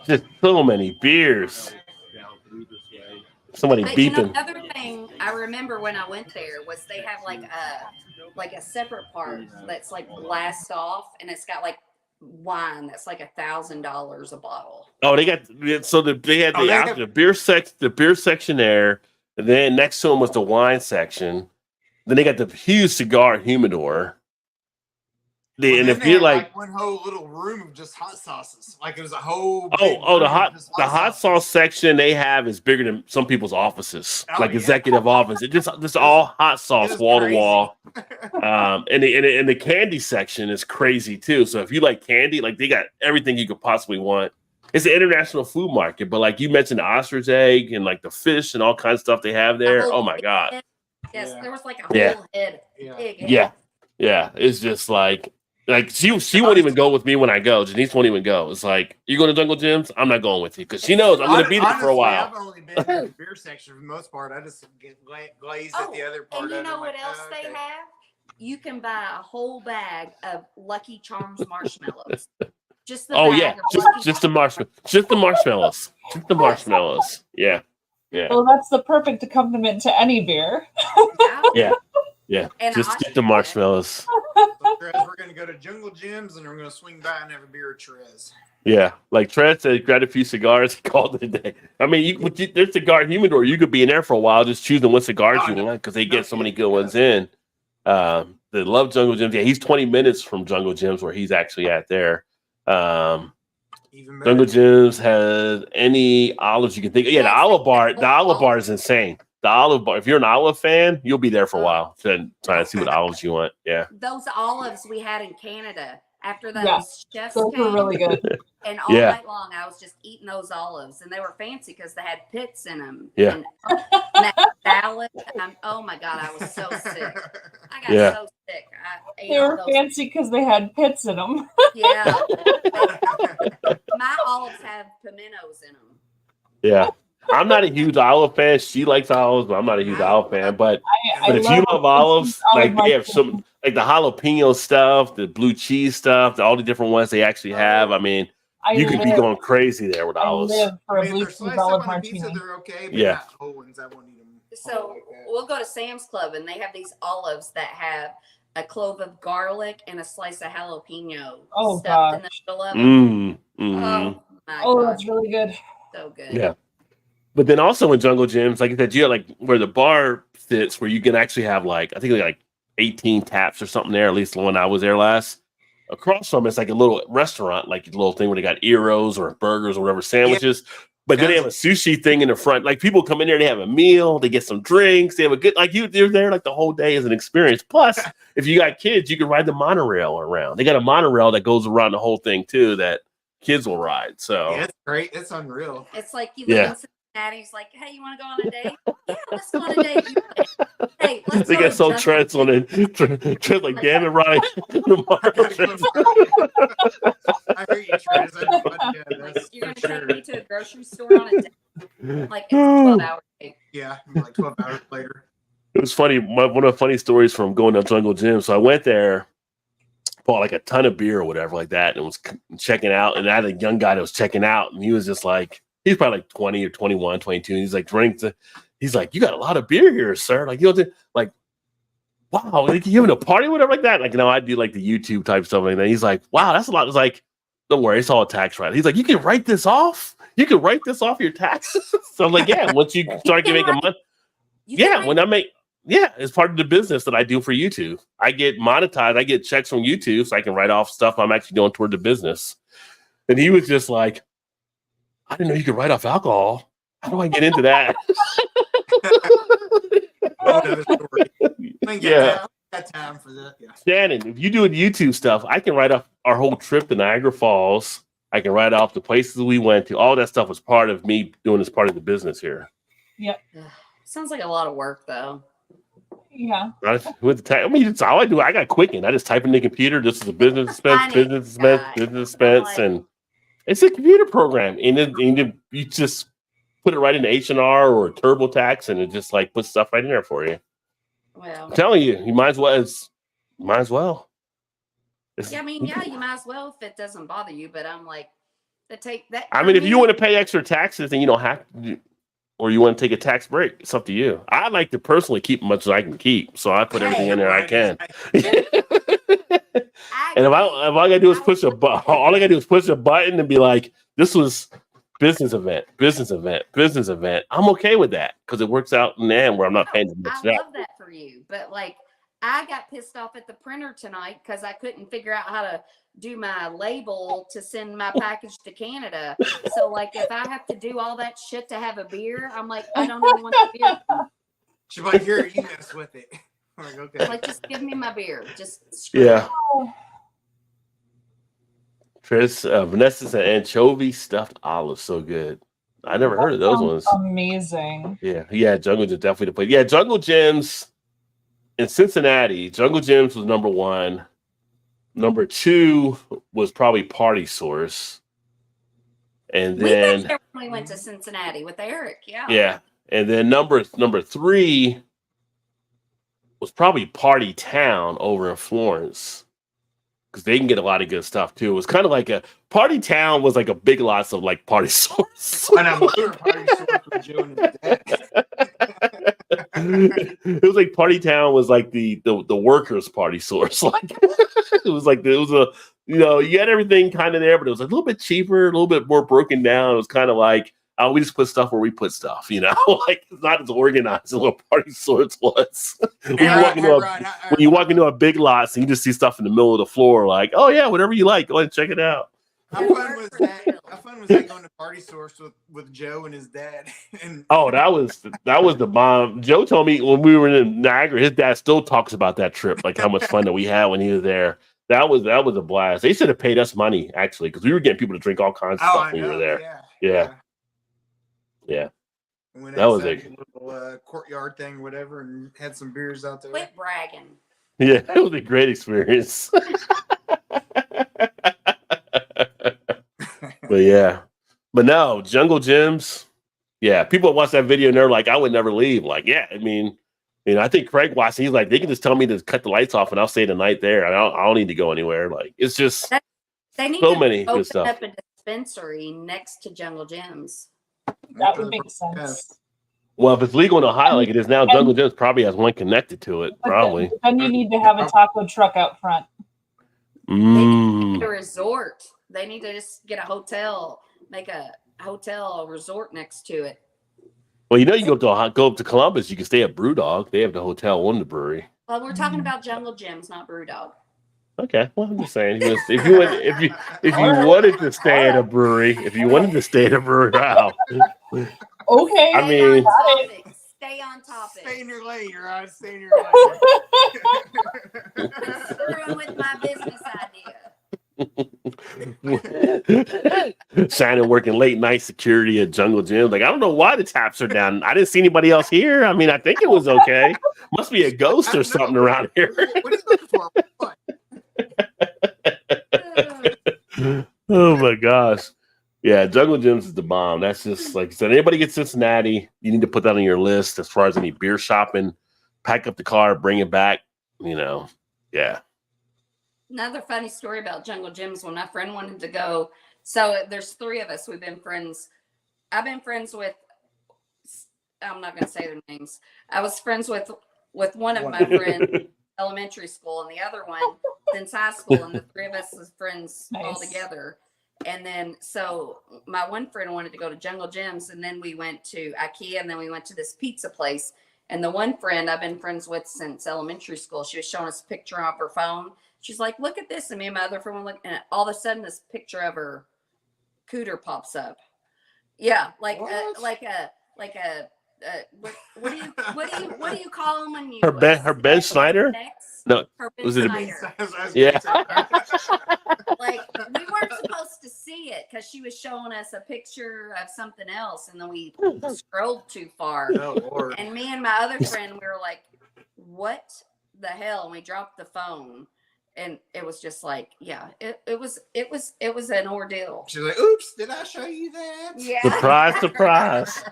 Just so many beers. Down through this way. Somebody But, you know, beeping. another thing I remember when I went there was they have like a separate part that's like glassed off, and it's got like wine that's like $1,000 a bottle. Oh, they got so they had Oh, they got- the beer section there, and then next to them was the wine section. Then they got the huge cigar humidor. Well, And then if they you're had, like, one whole little room of just hot sauces, like it was a whole. big oh, the room of just hot sauces. sauce section they have is bigger than some people's offices, Oh, like yeah. executive office. It just all hot sauce It was wall to crazy. wall. And the candy section is crazy too. So if you like candy, like they got everything you could possibly want. It's an international food market, but like you mentioned, the ostrich egg and like the fish and all kinds of stuff they have there. A whole Oh my god, head. Yes, Yeah. there was like a Yeah. whole head. Yeah. Big head. yeah. It's just like she won't even go with me when I go. Janice won't even go. It's like, you going to Jungle Gyms? I'm not going with you because she knows I'm going to be there for a Honestly, while. I've only been in the beer section for the most part. I just get glazed at the other part. And you of it. know I'm what like, else oh, they okay. have? You can buy a whole bag of Lucky Charms marshmallows. Just the Oh bag yeah, of Lucky just the marshmallows. Just the marshmallows. Yeah. Well, that's the perfect accompaniment to any beer. Charms. Yeah. And Just I- the marshmallows. So, Trez, we're going to go to Jungle Gyms and we're going to swing by and have a beer at Trez. Yeah, like Trent said, grab a few cigars, called it a day. I mean, there's cigar humidor. You could be in there for a while, just choosing what cigars Oh, you no. want because they No get so many kidding. good ones in. They love Jungle Gyms. Yeah, he's 20 minutes from Jungle Gyms where he's actually at there. Even better. Jungle Gyms has any olives you can think. Yeah, the Yes, olive bar. they The have olive bar is insane. The olive bar. If you're an olive fan, you'll be there for a while trying to see what olives you want. Yeah. Those olives we had in Canada after those Yeah, chefs Those came, were really good. and all Yeah. night long I was just eating those olives, and they were fancy because they had pits in them. Yeah. And that salad. Oh my god, I was so sick. I got Yeah. so sick. I ate They all were those. fancy because they had pits in them. Yeah. My olives have pimentos in them. Yeah. I'm not a huge olive fan. She likes olives, but I'm not a huge olive fan. But But if you love olives, like they have some. some, like the jalapeno stuff, the blue cheese stuff, all the different ones they actually have. I mean, you could be going crazy there with I olives. live for I a mean, blue they're cheese sliced olive up on the pizza, martini. they're okay, but Yeah. not whole ones. I won't eat them. So like that. we'll go to Sam's Club, and they have these olives that have a clove of garlic and a slice of jalapeno Oh, stuffed in the gosh. middle of it. Mm. Oh my Oh, god, that's really good. so good. Yeah. But then also in Jungle Gyms, like I said, you have like where the bar sits, where you can actually have like, I think like 18 taps or something there, at least the one I was there last. Across from it's like a little restaurant, like a little thing where they got gyros or burgers or whatever sandwiches. But then they have a sushi thing in the front. Like people come in there, they have a meal, they get some drinks, they have a good you're there like the whole day as an experience. Plus, if you got kids, you can ride the monorail around. They got a monorail that goes around the whole thing too that kids will ride. So Yeah, it's great. It's unreal. It's like you Yeah. live in Cincinnati's like, hey, you want to go on a date? Yeah, let's go on a date. Hey, let's They go got to so Justin Trent's on it. Trent like, damn it, right. I hear you, Trez. Like, That's you're gonna for take sure. me to a grocery store on a date? Like, it's a 12-hour date. Yeah, like 12 hours later. It was funny. One of the funny stories from going to Jungle Gym. So I went there, bought like a ton of beer or whatever like that, and was checking out. And I had a young guy that was checking out, and he was just like, he's probably like 20 or 21, 22. And he's like, he's like, you got a lot of beer here, sir. Like, you know, like, wow, like, you having a party or whatever like that? Like, you know, I do like the YouTube type stuff like that. He's like, wow, that's a lot. It's like, don't worry, it's all tax right. He's like, you can write this off? You can write this off your taxes? So I'm like, yeah, once you start making money. Yeah, when I make, yeah, it's part of the business that I do for YouTube. I get monetized. I get checks from YouTube so I can write off stuff I'm actually doing toward the business. And he was just like, I didn't know you could write off alcohol. How do I get into that? Another story. Yeah. Got time for that. Yeah. Shannon, if you do YouTube stuff, I can write off our whole trip to Niagara Falls. I can write off the places we went to. All that stuff was part of me doing this part of the business here. Sounds like a lot of work, though. Yeah. With the it's all I do. I got Quicken. I just type in the computer. This is a business expense, business expense, business expense, and it's a computer program. And then you just put it right into H&R or TurboTax, and it just like puts stuff right in there for you. Well, I'm telling you, you might as well. yeah, I mean, yeah, you might as well if it doesn't bother you. But I'm like, that. I mean, if you want to pay extra taxes, then you don't have to. Or you want to take a tax break, it's up to you. I like to personally keep as much as I can keep, so I put everything in there I can. And if I gotta do is push a button, all I gotta do is push a button and be like, "This was business event. I'm okay with that because it works out in the end where I'm not paying as much. I love that for you, but like, I got pissed off at the printer tonight because I couldn't figure out how to do my label to send my package to Canada. So like, if I have to do all that shit to have a beer, I'm like, I don't even want the beer. She's like, here, you mess with it. I'm like, okay. Like, just give me my beer. Just Yeah. Chris, Vanessa's anchovy stuffed olives, so good. I never heard of those ones. Amazing. Yeah, Jungle Gym definitely the place. Yeah, Jungle Gyms in Cincinnati. Jungle Gyms was number 1. Number 2 was probably Party Source, and then we went to Cincinnati with Eric. Yeah, and then number 3 was probably Party Town over in Florence, because they can get a lot of good stuff too. It was kind of like a Party Town was like a Big Lots of like Party Source. I know, we were Party Source with Joe and his dad. It was like Party Town was like the workers' Party Source. Like it was a you had everything kind of there, but it was a little bit cheaper, a little bit more broken down. It was kind of like we just put stuff where we put stuff, like it's not as organized as what Party Source was. When you walk into a Big Lots and you just see stuff in the middle of the floor, like, oh yeah, whatever you like, go ahead and check it out. How fun was that going to Party Source with Joe and his dad? And oh, that was the bomb. Joe told me when we were in Niagara, his dad still talks about that trip, like how much fun that we had when he was there. That was a blast. They should have paid us money actually, because we were getting people to drink all kinds of stuff when we were there. Yeah. That was a little courtyard thing, whatever, and had some beers out there. Quit bragging. Yeah, it was a great experience. But no, Jungle Gyms. Yeah, people watch that video and they're like, I would never leave. Like, yeah, I mean, I think Craig watched. He's like, they can just tell me to cut the lights off and I'll stay the night there. I don't need to go anywhere. Like, it's just they need so to many open good stuff. up a dispensary next to Jungle Gyms. That would make sense. Well, if it's legal in Ohio like it is now, Jungle Gyms probably has one connected to it. Probably. Then you need to have a taco truck out front. They need a resort. They need to just get a hotel, make a hotel resort next to it. Well, you go up to Columbus, you can stay at Brewdog. They have the hotel on the brewery. Well, we're talking about Jungle Gyms, not Brewdog. Okay, well, I'm just saying, if you wanted to stay at a brewery, wow. Okay. I mean, Stay on topic. Stay in your lane, Rod. Stay in your lane. Screwing with my business idea. Shannon working late night security at Jungle Gym. Like, I don't know why the taps are down. I didn't see anybody else here. I mean, I think it was okay. Must be a ghost or something around here. What are you looking for? What? Oh my gosh. Yeah, Jungle Gyms is the bomb. That's just like I said, anybody gets Cincinnati, you need to put that on your list as far as any beer shopping. Pack up the car, bring it back, yeah. Another funny story about Jungle Gyms when my friend wanted to go. So there's 3 of us. We've been friends. I've been friends with, I'm not going to say their names. I was friends with one of my friends in elementary school and the other one since high school. And the 3 of us was friends all together. And then, so my one friend wanted to go to Jungle Gyms, and then we went to IKEA, and then we went to this pizza place. And the one friend I've been friends with since elementary school, she was showing us a picture off her phone. She's like, look at this. And me and my other friend were looking, and all of a sudden this picture of her cooter pops up. Yeah. Like What? what do you call them when you Her Ben Schneider? No, Her Ben was it a- Schneider. Yeah. Like, we weren't supposed to see it because she was showing us a picture of something else, and then we scrolled too far. Oh, Lord. And me and my other friend, we were like, what the hell? And we dropped the phone, and it was just like, yeah, it was an ordeal. She's like, oops, did I show you that? Yeah. Surprise, surprise.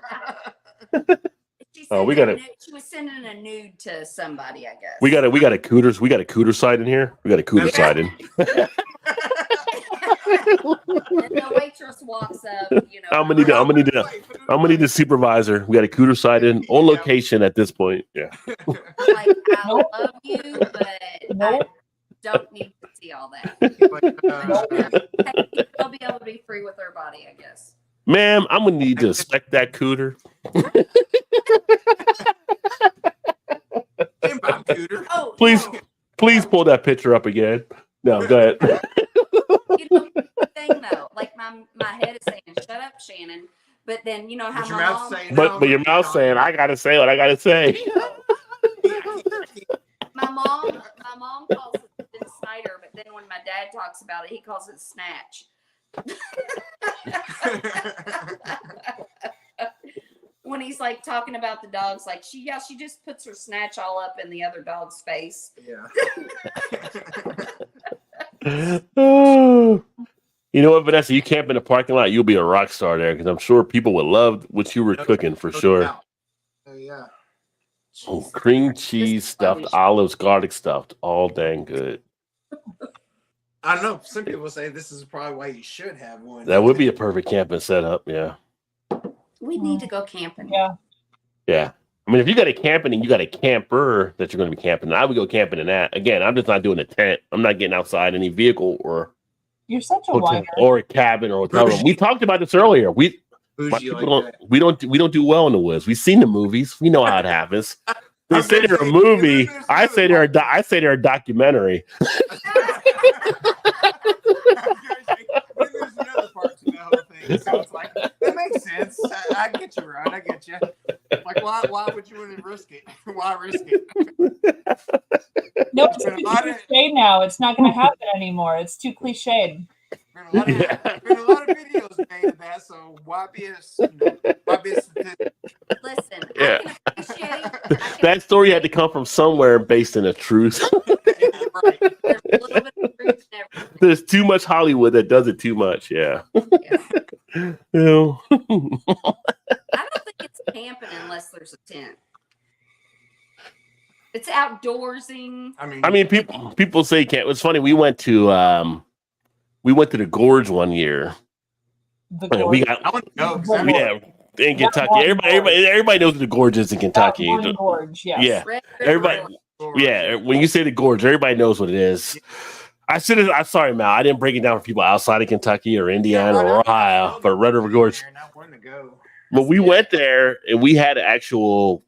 Oh, we gotta- She was sending a nude to somebody, I guess. We got a cooter side in here. We got a cooter side in. And the waitress walks up, I'm gonna need the supervisor. We got a cooter side in on location at this point. Yeah. like, I love you, but I don't need to see all that. I'll be able to be free with her body, I guess. Ma'am, I'm gonna need to inspect that cooter. Inbound cooter. Oh, Please, no. please pull that picture up again. No, go ahead. The thing though, like my head is saying, "Shut up, Shannon," but then you know how But your my mouth's mom, saying But your mouth saying, I gotta say what I gotta say. my mom calls it Ben Snyder, but then when my dad talks about it, he calls it snatch. When he's like talking about the dogs, like she just puts her snatch all up in the other dog's face. Yeah. Oh. You know what, Vanessa? You camp in the parking lot, you'll be a rock star there because I'm sure people would love what you were cooking for sure. Oh, yeah. Oh, cream cheese stuffed olives, garlic stuffed, all dang good. I don't know. Some people say this is probably why you should have one. That would be a perfect camping setup. Yeah. We need to go camping. Yeah. Yeah. I mean, if you got a camping and you got a camper that you're going to be camping, I would go camping in that. Again, I'm just not doing a tent. I'm not getting outside any vehicle or You're such a hotel whiner. or a cabin or hotel room. We talked about this earlier. My Bougie people like that. we don't do well in the woods. We've seen the movies. We know how it happens. They I'm say gonna they're a say, movie. there's I say they're a documentary. Then there's another part to the whole thing. So it's like, that makes sense. I get you, right? I get you. Like, why would you want to risk it? Why risk it? No, it's Been a too lot of- cliche now. It's not going to happen anymore. It's too cliched. Been a lot of videos made of that, so why be a statistic? Listen, Yeah. I can appreciate That story had to come from somewhere based in a truth. Right. There's a little bit of truth in everything. There's too much Hollywood that does it too much. Yeah. Yeah. You know? I don't think it's camping unless there's a tent. It's outdoorsing. I mean, people say camp. It's funny. We went to the Gorge one year. The And we gorge. I got want to go. 'cause I'm- yeah in Not Kentucky. one Everybody knows what the Gorge is in Kentucky. One gorge, yes. Yeah. Red River Everybody- Gorge. Yeah, when you say the Gorge, everybody knows what it is. I'm sorry, Mal. I didn't break it down for people outside of Kentucky or Indiana or Ohio, but Red River Gorge. And I want to go. But we went there and we had an actual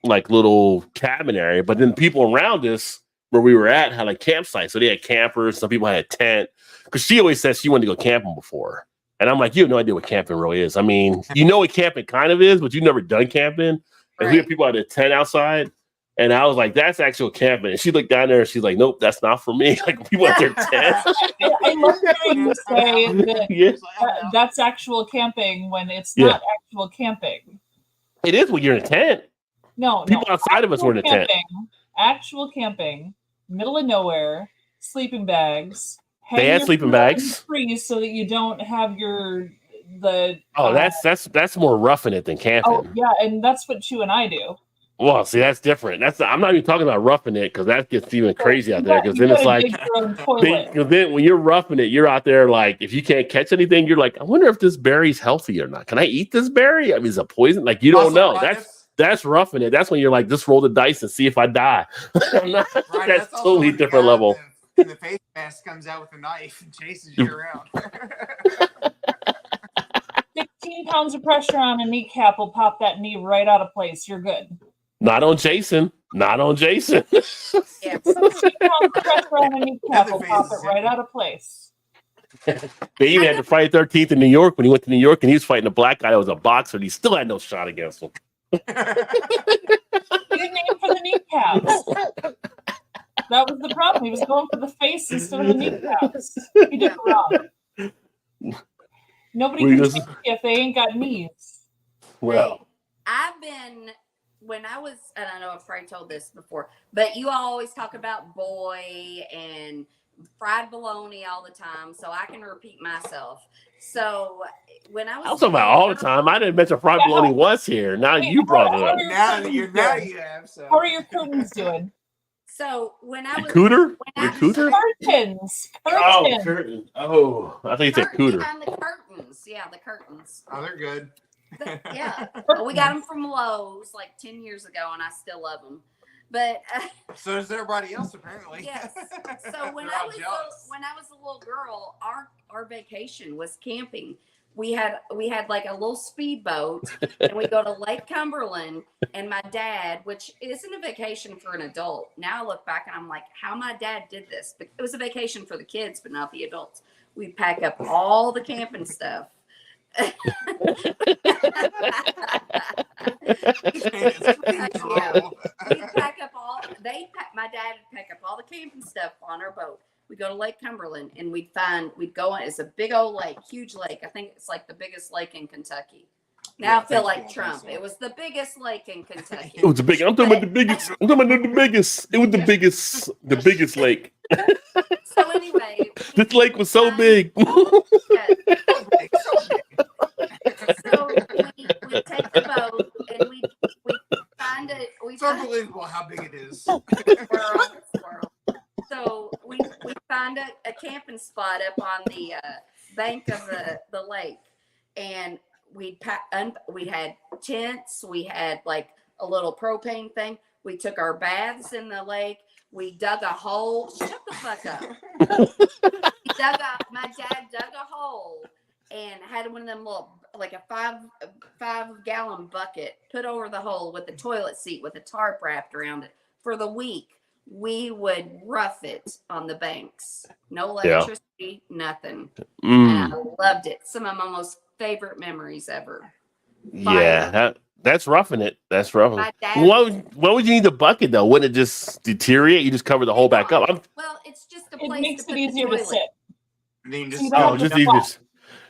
like little cabin area, but then people around us where we were at had like campsites. So they had campers, some people had a tent. Because she always said she wanted to go camping before. And I'm like, you have no idea what camping really is. I mean, you know what camping kind of is, but you've never done camping. And we have Right. people had a tent outside. And I was like, that's actual camping. And she looked down there and she's like, nope, that's not for me. Like people at their tent. I love hearing you say that Yeah, that's actual camping when it's Yeah. not actual camping. it is when you're in a tent. No, People outside of us were in a tent. Actual camping, middle of nowhere, sleeping bags. They hang had your sleeping food on bags. the trees so that you don't have the. Oh, that's more roughing it than camping. Oh yeah, and that's what you and I do. Well, see, that's different. I'm not even talking about roughing it because that gets even crazy out there. Because You then it's gotta like, dig your own toilet. because then when you're roughing it, you're out there like, if you can't catch anything, you're like, I wonder if this berry's healthy or not. Can I eat this berry? I mean, is it poison? Like you don't Also, know. Ryan, That's roughing it. That's when you're like, just roll the dice and see if I die. Ryan, That's also totally when the different guy level. in the face mask comes out with a knife and chases you around. 15 pounds of pressure on a kneecap will pop that knee right out of place. You're good. Not on Jason. Not on Jason. Yeah. 15 pounds of pressure on a kneecap will Nothing pop it phases right him. out of place. They even had the Friday 13th in New York when he went to New York and he was fighting a black guy that was a boxer and he still had no shot against him. He didn't aim for the kneecaps. That was the problem. He was going for the face instead of the kneecaps. He did it wrong. Nobody We can just- take you if they ain't got knees. Well, I've been when I was, and I know I've probably told this before, but you always talk about boy and fried bologna all the time, so I can repeat myself. So when I was I was talking about all the time. I didn't mention fried bologna once here. Now you brought it up. now you have. So How are your curtains doing? So when I was Cooter? when Your I- cooter? Curtains. Oh, Curtains. curtain. Oh, I think you said curtains, cooter. and the curtains, yeah, the curtains. oh, they're good. Yeah, well, we got them from Lowe's like 10 years ago, and I still love them. But So does everybody else apparently. yes, so when They're I all was jealous. when I was a little girl, our vacation was camping. We had like a little speedboat, and we go to Lake Cumberland. And my dad, which isn't a vacation for an adult, now I look back and I'm like, how my dad did this. But it was a vacation for the kids, but not the adults. We'd pack up all the camping stuff. We'd pack up my dad would pack up all the camping stuff on our boat. We'd go to Lake Cumberland and we'd go on. It's a big old lake, huge lake. I think it's like the biggest lake in Kentucky. Now Yeah, I feel thank like you. Trump. It was the biggest lake in Kentucky. It was the big. I'm talking about the biggest. I'm talking about the biggest. It was the biggest. The biggest lake. So anyway, This lake was so big. yeah, So big. so we take the boat and we find it. It's unbelievable how big it is. squirrel. So we find a camping spot up on the bank of the lake, and we had tents. We had like a little propane thing. We took our baths in the lake. We dug a hole. Shut the fuck up. My dad dug a hole and had one of them little, like a five gallon bucket put over the hole with the toilet seat with a tarp wrapped around it. For the week, we would rough it on the banks. No Yeah. electricity, nothing. And Mm, I loved it. Some of my most favorite memories ever. yeah, that's roughing it. That's roughing My it. dad. Why would you need the bucket though? Wouldn't it just deteriorate? You just cover the hole back up. Well, it's just a It place makes to it put easier the to toilet. sit. And then you So just you don't Oh, have just to easier. squat.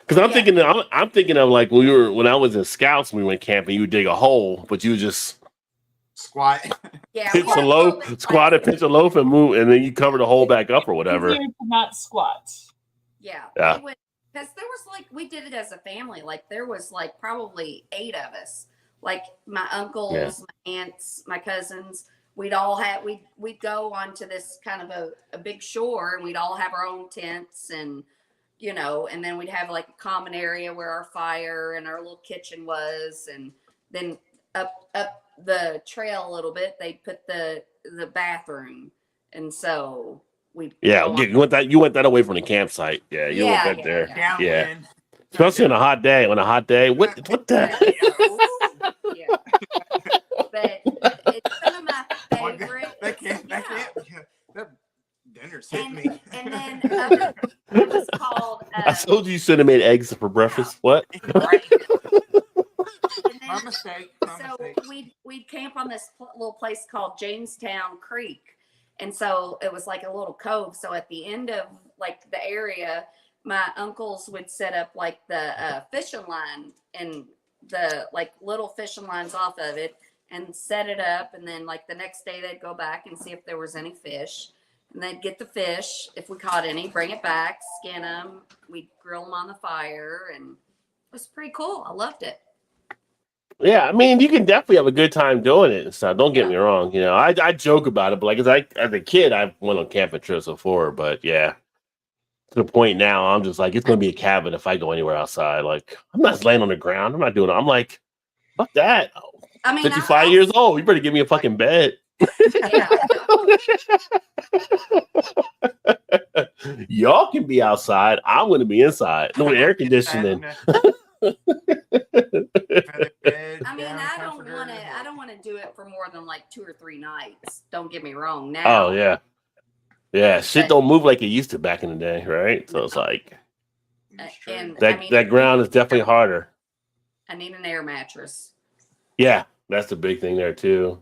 Because I'm Yeah. thinking, I'm thinking of like when I was in Scouts, and we went camping. You would dig a hole, but you would just squat. Yeah, pinch we a had loaf, toilet squat it, places. pinch a loaf, and move, and then you cover the hole back up or whatever. Easier to not squat. Yeah. Yeah. Because there was like, we did it as a family. Like there was like probably 8 of us. Like my uncles, my aunts, my cousins. We'd go onto this kind of a big shore, and we'd all have our own tents, and and then we'd have like a common area where our fire and our little kitchen was, and then up the trail a little bit, they'd put the bathroom, and so we Yeah, you went that away from the campsite. Yeah, you Yeah, went that there. yeah. Yeah. Downwind. Especially on a hot day. On a hot day, what the? Yeah. But it's some of my Oh, God, favorite. that can't. Yeah. That dinner's hitting me. And then it was called. I told you you should have made eggs for breakfast. What? And My then, mistake. so we'd we'd camp on this little place called Jamestown Creek. And so it was like a little cove. So at the end of like the area, my uncles would set up like the fishing line and the like little fishing lines off of it and set it up. And then like the next day they'd go back and see if there was any fish. And they'd get the fish. If we caught any, bring it back, skin them. We'd grill them on the fire. And it was pretty cool. I loved it. Yeah, I mean, you can definitely have a good time doing it and stuff. Don't get me wrong. You know, I joke about it, but like as a kid, I went on camping trips before. But yeah, to the point now, I'm just like, it's gonna be a cabin if I go anywhere outside. Like, I'm not laying on the ground. I'm not doing it. I'm like, fuck that. I mean, 55 years old. You better give me a fucking bed. Yeah. Y'all can be outside. I'm gonna be inside. No air conditioning. I mean, I don't want to do it for more than like 2 or 3 nights. Don't get me wrong. Now, Oh yeah. Yeah, shit don't move like it used to back in the day, right? So it's like and that I mean, that ground is definitely harder. I need an air mattress. Yeah, that's the big thing there too.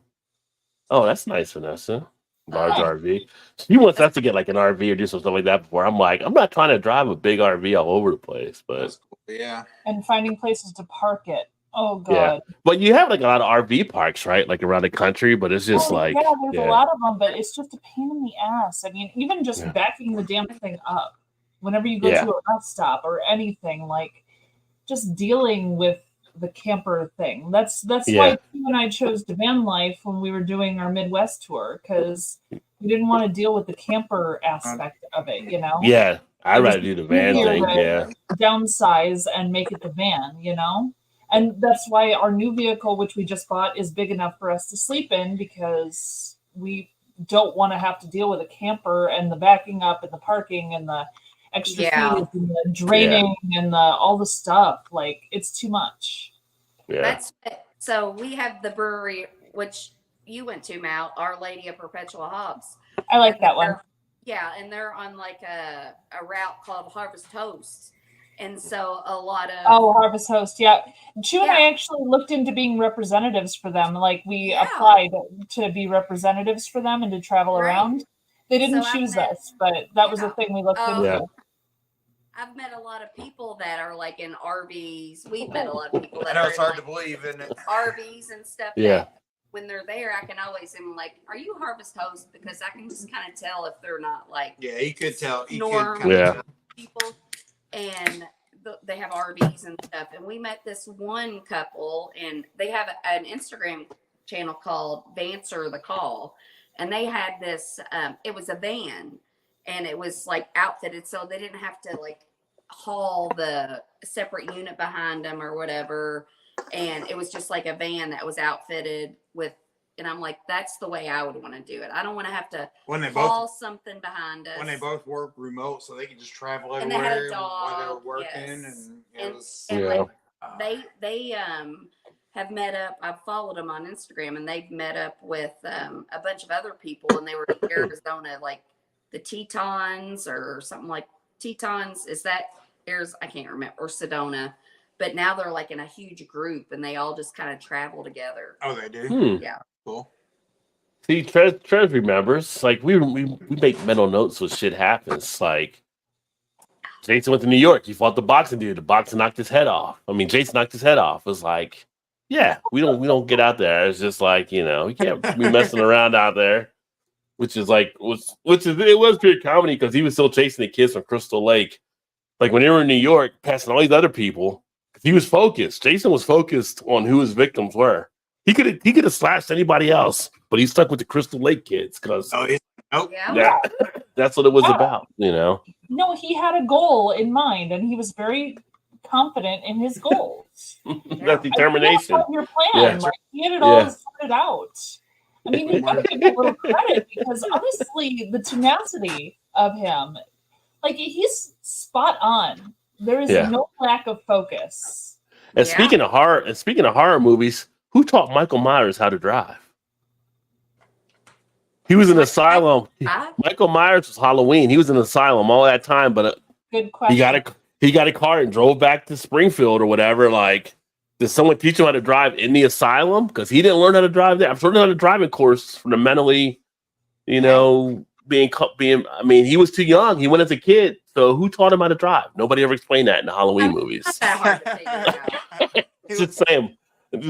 Oh, that's nice, Vanessa. Large RV. She wants us to get like an RV or do some stuff like that before. I'm like, I'm not trying to drive a big RV all over the place, but That's cool. Yeah. And finding places to park it. Oh god. Yeah. But you have like a lot of RV parks, right? Like around the country, but it's just like yeah, there's a lot of them, but it's just a pain in the ass. I mean, even just backing the damn thing up whenever you go to a rest stop or anything, like just dealing with the camper thing. That's why you and I chose the van life when we were doing our Midwest tour, because we didn't want to deal with the camper aspect of it, you know? Yeah, I'd rather do the van thing. Yeah. Downsize and make it the van, you know? And that's why our new vehicle, which we just bought, is big enough for us to sleep in, because we don't want to have to deal with a camper and the backing up and the parking and the extra fees and the draining and the all the stuff. Like, it's too much. Yeah. So we have the brewery, which you went to, Mal, Our Lady of Perpetual Hops. I like that one. Yeah, and they're on like a route called Harvest Host. And so a lot of Harvest Host, yeah. Chu and I actually looked into being representatives for them. Like, we applied to be representatives for them and to travel around. They didn't choose us, but that was the thing we looked into. Yeah. I've met a lot of people that are like in RVs. We've met a lot of people that I know are it's in, hard like, to believe, isn't it? RVs and stuff. Yeah. That when they're there, I can always am like, "Are you Harvest Host?" Because I can just kind of tell if they're not like You could tell. You norm could kinda tell. people, and they have RVs and stuff. And we met this one couple, and they have an Instagram channel called Vancer the Call, and they had this. It was a van, and it was like outfitted, so they didn't have to like haul the separate unit behind them or whatever. And it was just like a van that was outfitted with, and I'm like, that's the way I would want to do it. I don't want to have to haul something behind us. When they both work remote, so they can just travel And they had a everywhere while they're dog, working, yes. and it was. And like they have met up. I've followed them on Instagram, and they've met up with a bunch of other people, and they were in Arizona, like the Tetons or something like Tetons. Is that I can't remember, or Sedona. But now they're like in a huge group, and they all just kind of travel together. Oh, they do? Yeah. Cool. See, Trez remembers. Like, we make mental notes when shit happens. Like, Jason went to New York. He fought the boxing dude. The boxer knocked his head off. I mean, Jason knocked his head off. It was like, yeah, we don't get out there. It's just like, you know, we can't be messing around out there. Which is like, it was pure comedy, because he was still chasing the kids from Crystal Lake. Like, when they were in New York, passing all these other people, he was focused. Jason was focused on who his victims were. He could have slashed anybody else, but he stuck with the Crystal Lake kids, because that's what it was about, you know. No, he had a goal in mind, and he was very confident in his goals. That's determination. Your plan, like, he had it all sorted out. I mean, you got to give him a little credit, because honestly, the tenacity of him, like, he's spot on. There is no lack of focus. And speaking of horror movies, who taught Michael Myers how to drive? He was in an asylum. Michael Myers was Halloween. He was in an asylum all that time, but good question. He got a car and drove back to Springfield or whatever. Like, Did someone teach him how to drive in the asylum? Because he didn't learn how to drive there. I'm sure he learned a driving course from the mentally, being. I mean, he was too young. He went as a kid. So who taught him how to drive? Nobody ever explained that in the Halloween movies. Not that hard to figure out. Just saying,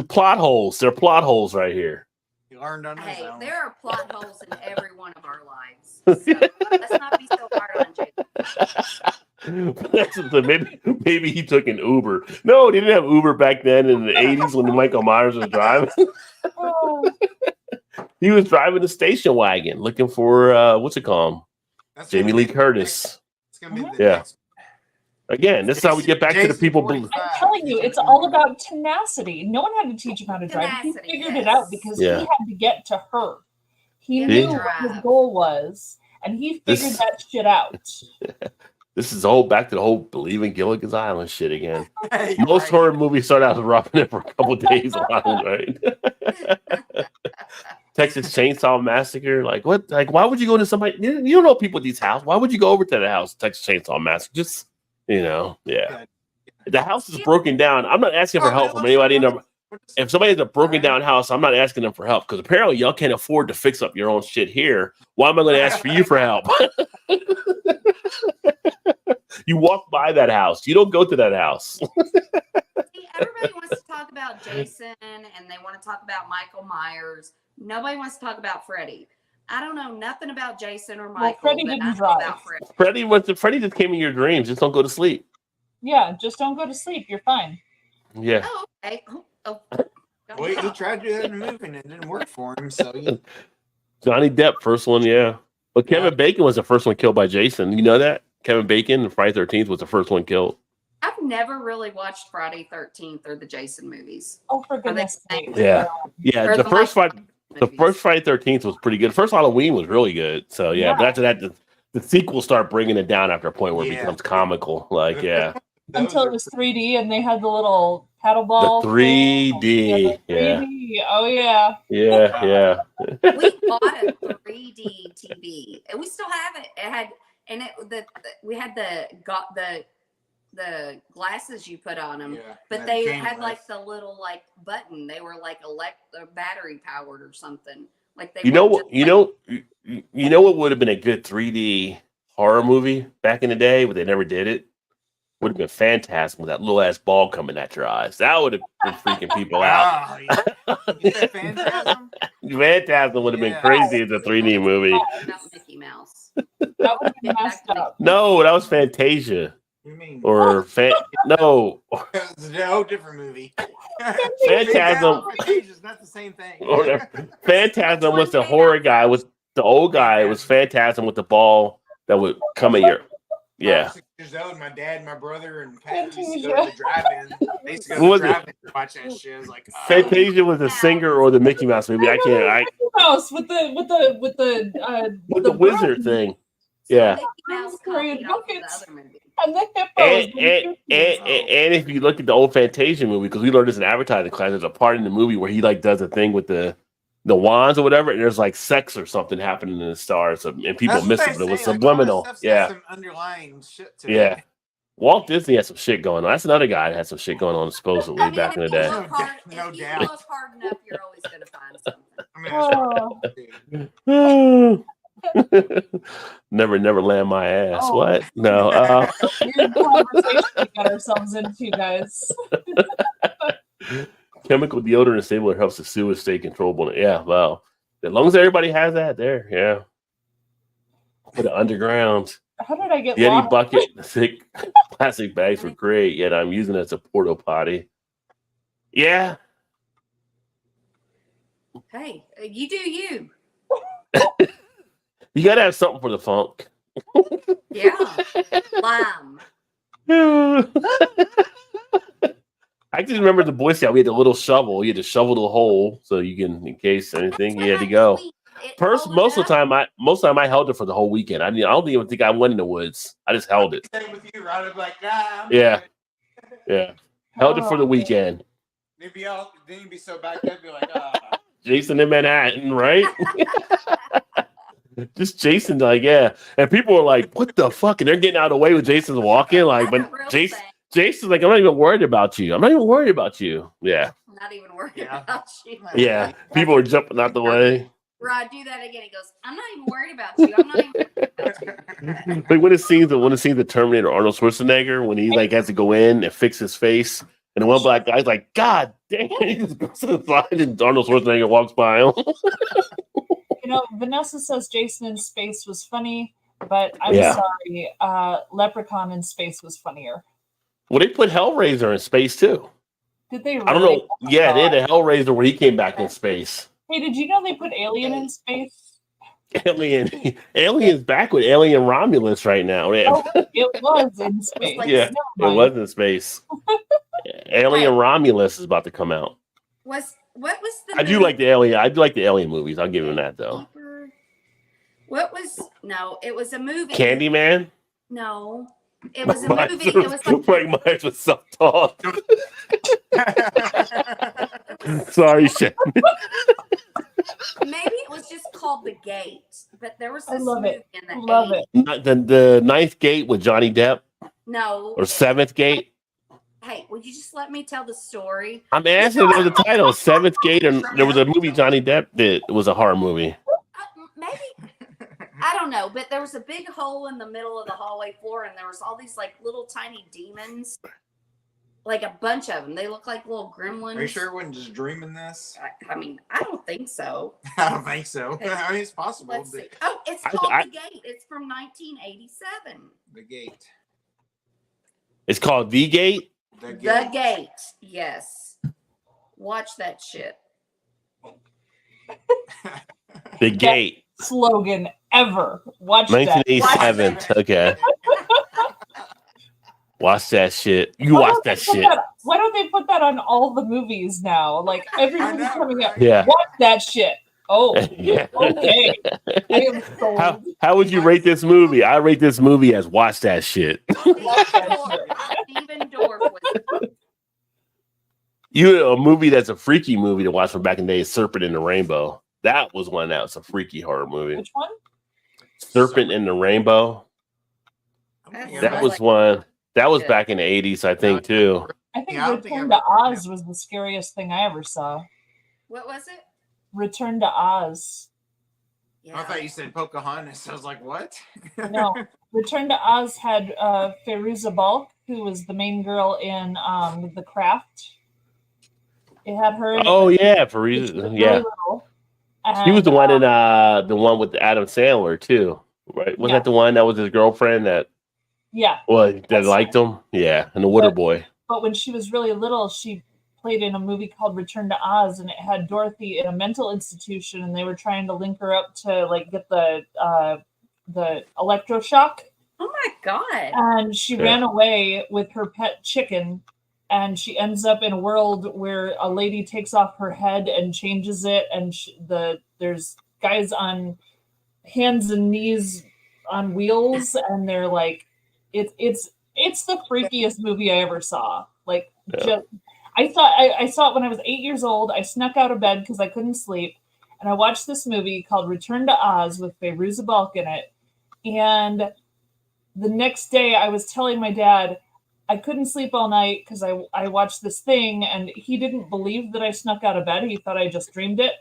plot holes. There are plot holes right here. He learned on his Hey, own. there are plot holes in every one of our lives. So let's not be so hard on Jason. maybe he took an Uber. No, they didn't have Uber back then in the 80s when Michael Myers was driving. Oh, He was driving the station wagon looking for what's it called? That's Jamie gonna Lee be the Curtis. next- It's gonna be the Yeah. next. Again, this is how we get back to the Jason people. 45. I'm telling you, it's all about tenacity. No one had to teach him how to drive. He Tenacity, figured it yes. out because he Yeah. had to get to her. He Yeah. knew See? what his goal was, and he figured This- that shit out. This is all back to the whole believe in Gilligan's Island shit again. Hey, Most right. horror movies start out roughing it for a couple days on, right? Texas Chainsaw Massacre, like what? Like why would you go to somebody? You don't know people at these houses. Why would you go over to the house? Texas Chainsaw Massacre, just yeah. The house is broken down. I'm not asking for help from anybody. If somebody has a broken down house, I'm not asking them for help because apparently y'all can't afford to fix up your own shit here. Why am I going to ask for you for help? You walk by that house. You don't go to that house. See, everybody wants to talk about Jason and they want to talk about Michael Myers. Nobody wants to talk about Freddy. I don't know nothing about Jason or Michael. Freddy but didn't I know drive. about Freddy. Freddie just came in your dreams. Just don't go to sleep. Yeah, just don't go to sleep. You're fine. Yeah. Oh, okay. Oh. Well, he tried to do that in a movie and it didn't work for him. So Johnny Depp, first one, yeah. But Kevin Bacon was the first one killed by Jason. You know that? Kevin Bacon in Friday 13th was the first one killed. I've never really watched Friday 13th or the Jason movies. Oh, for goodness they- sake. Yeah. Yeah, Or the the first Friday, the movies. first Friday 13th was pretty good. The first Halloween was really good. So yeah, Yeah. but after that, the sequels start bringing it down after a point where it Yeah. becomes comical. Like yeah, Until it was 3D and they had the little paddle ball. the 3D. Yeah, Yeah, 3D. Oh, yeah. yeah. We bought a 3D TV, and we still have it. It had, and we had the glasses you put on them, yeah, but that they came had with- like the little like button. They were like battery powered or something. Like they. You know weren't what? just, You know what would have been a good 3D horror movie back in the day, but they never did it. Would have been Phantasm with that little ass ball coming at your eyes. That would have been freaking people out. Oh, yeah. You said Phantasm? Phantasm would have been Yeah. crazy as a 3D movie. About Mickey Mouse. That would have been messed up. No, that was Fantasia You mean or no. it's a whole different movie? Phantasm. Fantasia's not the same thing. Or Phantasm was the horror guy. Was the old guy? It was Phantasm with the ball that would come at your. I Yeah. was 6 years old. My dad, my brother, and Pat used to go Fantasia. to the drive-in. They used to What go was to it? the drive-in to watch that shit. I was like, oh. Fantasia was the singer or the Mickey Mouse movie. I can't. I Mickey Mouse with the with the broom wizard thing. Yeah. Mickey Mouse Korean copied off of the buckets. other movie. and the hippos. And if you look at the old Fantasia movie, because we learned this in advertising class, there's a part in the movie where he like does a thing with the wands or whatever, and there's like sex or something happening in the stars, and people That's miss what it, they but it was say, like, all that subliminal. stuff's got Yeah, some underlying shit to yeah. it. Walt Disney had some shit going on. That's another guy that had some shit going on supposedly I mean, back in the if you day. look hard, No if you doubt. look hard enough, you're always going to find something. I mean, that's Never land my ass. Oh. What? No. Weird conversation we got ourselves into, guys. Chemical deodorant stabler helps the sewage stay controllable. Yeah, well, as long as everybody has that there, yeah. Put it underground. How did I get Yeti lost? bucket, thick plastic bags were great, yet I'm using it as a porta potty. Yeah. Hey, you do you. You gotta have something for the funk. Yeah. Lime. I just remember the Boy Scout. We had the little shovel. You had to shovel the hole so you can, in case anything, you had to go. Most of the time, I held it for the whole weekend. I don't even think I went in the woods. I just held it. Same with you, right? I'm like, I'm Yeah. good. Yeah, held it for the weekend. Then you'd be so backed up, be like, Jason in Manhattan, right? Just Jason, like, yeah. And people are like, what the fuck? And they're getting out of the way with Jason's walking. Like, That's a but real Jason, thing. Jason's like, I'm not even worried about you. I'm not even worried about you. Yeah. I'm not even worried Yeah. about you. Yeah. People are jumping out the way. Rod, do that again. He goes, I'm not even worried about you. I'm not even worried about you. Like when it sees the Terminator Arnold Schwarzenegger when he like has to go in and fix his face, and the one black guy's like, God damn, he just goes to the side and Arnold Schwarzenegger walks by him. You know, Vanessa says Jason in space was funny, but I'm Yeah. sorry, Leprechaun in space was funnier. Well, they put Hellraiser in space too. Did they? Really? I don't know. Oh my Yeah, they had God. a Hellraiser where he came back in space. Hey, did you know they put Alien in space? Alien's back with Alien Romulus right now. Oh, it was in space. like- Yeah, Never it mind. was in space. Alien Romulus is about to come out. What was the I do movie? like the Alien. I do like the Alien movies. I'll give him that though. What was it was a movie. Candyman. No. It was a Mike movie. It was like Mike Myers was self-taught. Sorry, Shannon. maybe it was just called The Gate, but there was I this love movie it. in the Love 80s. it. The Ninth Gate with Johnny Depp No. or Seventh Gate. Hey, would you just let me tell the story? I'm asking for the title. Seventh Gate, and there was a movie Johnny Depp did. It was a horror movie. Maybe. I don't know, but there was a big hole in the middle of the hallway floor, and there was all these like little tiny demons, like a bunch of them. They look like little gremlins. Are you sure I wasn't just dreaming this? I mean, I don't think so. I don't think so. I mean, it's possible. Let's but see. Oh, it's I- called I- The Gate. It's from 1987. The gate. It's called The Gate. The The Gate. Yes. Watch that shit. The Gate. Slogan ever. Watch that. 1987. Okay. Watch that shit. You Why watch don't they that put shit. Why don't they put that on all the movies now? Like every I movie know, coming up. right? Yeah. Watch that shit. Oh, Yeah. okay. I am sold. How would you rate this movie? I rate this movie as watch that shit. Stephen Dorff was A movie that's a freaky movie to watch from back in the day is Serpent in the Rainbow. That was one that was a freaky horror movie. Which one? Serpent in the Rainbow. Yeah, That I was like- one. That was Yeah. back in the 80s, I think, too. I think Yeah, I don't think Return I've to ever- Oz was the scariest thing I ever saw. What was it? Return to Oz. Yeah. I thought you said Pocahontas. I was like, what? No, Return to Oz had Fairuza Balk, who was the main girl in The Craft. It had her. In it, Oh, but yeah. she was really Yeah. little. She was the And, one in the one with Adam Sandler, too. Right? Was Yeah. that the one that was his girlfriend that Yeah, that That's liked him? Yeah. And the Water Boy. but when she was really little, she played in a movie called Return to Oz, and it had Dorothy in a mental institution, and they were trying to link her up to like get the electroshock. Oh my god. And she Yeah. ran away with her pet chicken, and she ends up in a world where a lady takes off her head and changes it, and there's guys on hands and knees on wheels, and they're like, it's the freakiest movie I ever saw. Like, Yeah. I saw it when I was 8 years old. I snuck out of bed because I couldn't sleep, and I watched this movie called Return to Oz with Fairuza Balk in it, and the next day I was telling my dad I couldn't sleep all night because I watched this thing, and he didn't believe that I snuck out of bed. He thought I just dreamed it.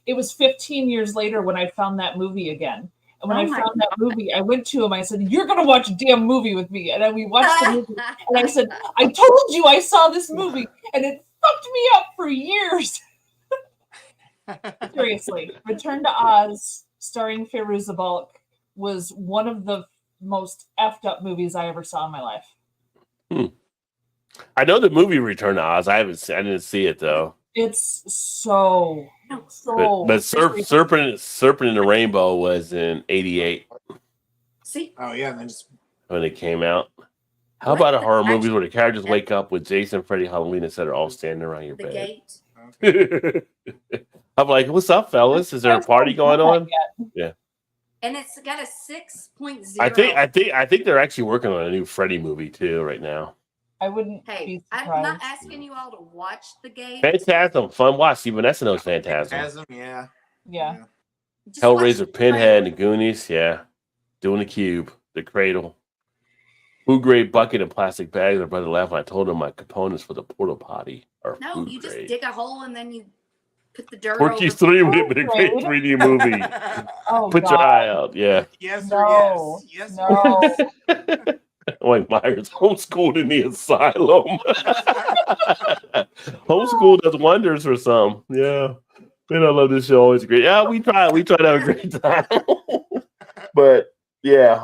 It was 15 years later when I found that movie again. And when Oh I my found that movie, I went to him. I said, "You're going to watch a damn movie with me." And then we watched the movie. And I said, "I told you I saw this movie, and it fucked me up for years." Seriously, Return to Oz, starring Fairuza Balk, was one of the most effed up movies I ever saw in my life. I know the movie Return to Oz. I didn't see it, though. It's so But Serpent in the Rainbow was in 88 See, Oh, yeah. And then just when it came out. How What? about a horror movie where the characters wake up with Jason, Freddy, Halloween, and they're all standing around your The bed? Gate. I'm like, what's up, fellas? Is there a party going on? And it's got a 6.0. I think they're actually working on a new Freddy movie too right now. I wouldn't Hey, be I'm surprised. not asking you all to watch The Gate. Phantasm, fun watch. Steven Vanessa knows Phantasm. Phantasm, yeah. Yeah. Just watch Hellraiser, the Pinhead, and trailer. the Goonies. Yeah, doing the Cube, the Cradle. Food grade bucket and plastic bags. My brother laughed when I told him my components for the porta potty are No, food you just grade. dig a hole and then you put the dirt Porky's over. 3 would have been a great 3D movie. Oh, Put your God. eye out. Yeah. Yes, No, or yes. Yes, no. or yes. Mike Myers homeschooled in the asylum. Homeschool does wonders for some. Yeah. Man, I love this show. Always great. Yeah, we try to have a great time. But yeah,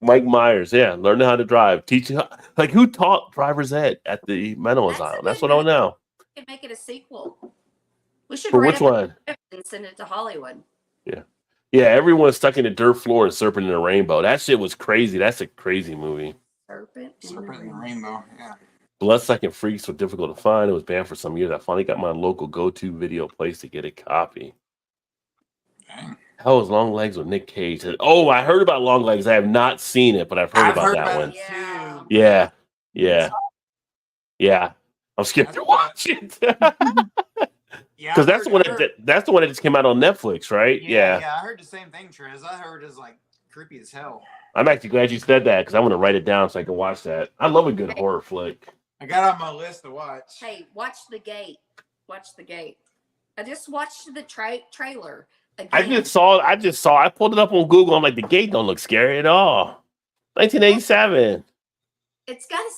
Mike Myers, yeah, learning how to drive, teaching like who taught driver's ed at the mental That's a asylum? That's good what I want to know. We could make it a sequel. We should For write which up a one? script and send it to Hollywood. Yeah, everyone's stuck in the dirt floor and Serpent in the Rainbow. That shit was crazy. That's a crazy movie. Serpent in the Serpent in the Rainbow. Rainbow. Yeah. Bloodsucking Freaks were difficult to find. It was banned for some years. I finally got my local go-to video place to get a copy. Dang. How was Long Legs with Nick Cage? Oh, I heard about Long Legs. I have not seen it, but I've heard about that one. it Yeah. too. Yeah. Yeah. I'm scared to watch it. Yeah, Because I that's the heard- one I heard- that's the one that just came out on Netflix, right? Yeah. Yeah, I heard the same thing, Trez. I heard it's like creepy as hell. I'm actually glad you said that because I want to write it down so I can watch that. I love a good horror flick. I got on my list to watch. Hey, watch The Gate. Watch The Gate. I just watched the trailer again. I pulled it up on Google. I'm like, the gate don't look scary at all. 1987. It's got a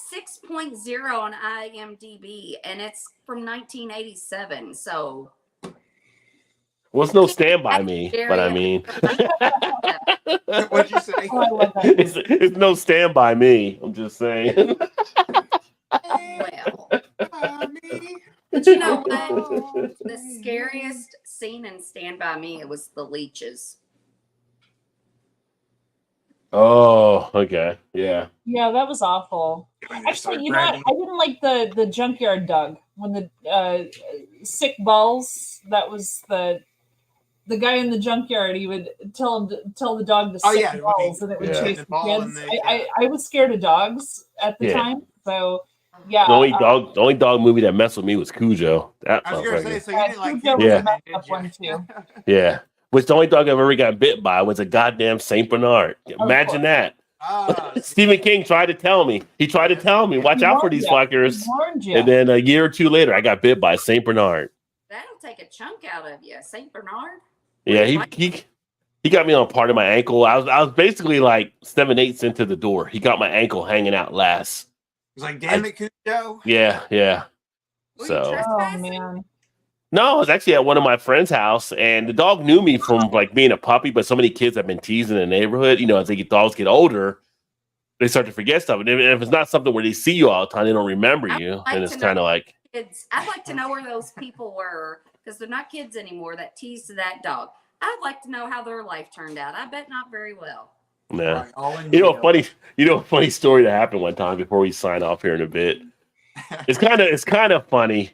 6.0 on IMDb, and it's from 1987. So Well, it's no Stand By Me, but I mean, What'd you say? Oh, I love that. it's no Stand By Me. I'm just saying. well, Me. but you know what? The scariest scene in Stand By Me, it was the leeches. Oh, okay. Yeah. Yeah, that was awful. Actually, you know what? I didn't like the junkyard Doug when the sick balls. That was the guy in the junkyard. He would tell the dog to Oh, sick yeah, balls, and it would Yeah. chase The the ball and kids. the- I was scared of dogs at the Yeah. time, so yeah. The only dog movie that messed with me was Cujo. That I was gonna say, motherfucker. so you didn't like Cujo was a messed did up you? one, too. Yeah. Which the only dog I've ever got bit by was a goddamn Saint Bernard. Imagine course. that. Ah, Stephen King tried to tell me. He tried to tell me, watch He out for warned these ya. fuckers. He warned you. And then a year or two later, I got bit by a Saint Bernard. That'll take a chunk out of you, Saint Bernard. Yeah, he got me on part of my ankle. I was basically like 7/8 into the door. He got my ankle hanging out last. It's like, damn it, Cujo. Yeah. Were you So Oh trespassing? man. no, I was actually at one of my friend's house, and the dog knew me from like being a puppy. But so many kids have been teasing in the neighborhood. You know, as dogs get older, they start to forget stuff. And if it's not something where they see you all the time, they don't remember I you, would like and it's to kind of know- like, I'd like to know where those people were because they're not kids anymore that teased that dog. I'd like to know how their life turned out. I bet not very well. nah. Right, all in You know, jail. a funny story that happened one time before we sign off here in a bit. It's kind of funny,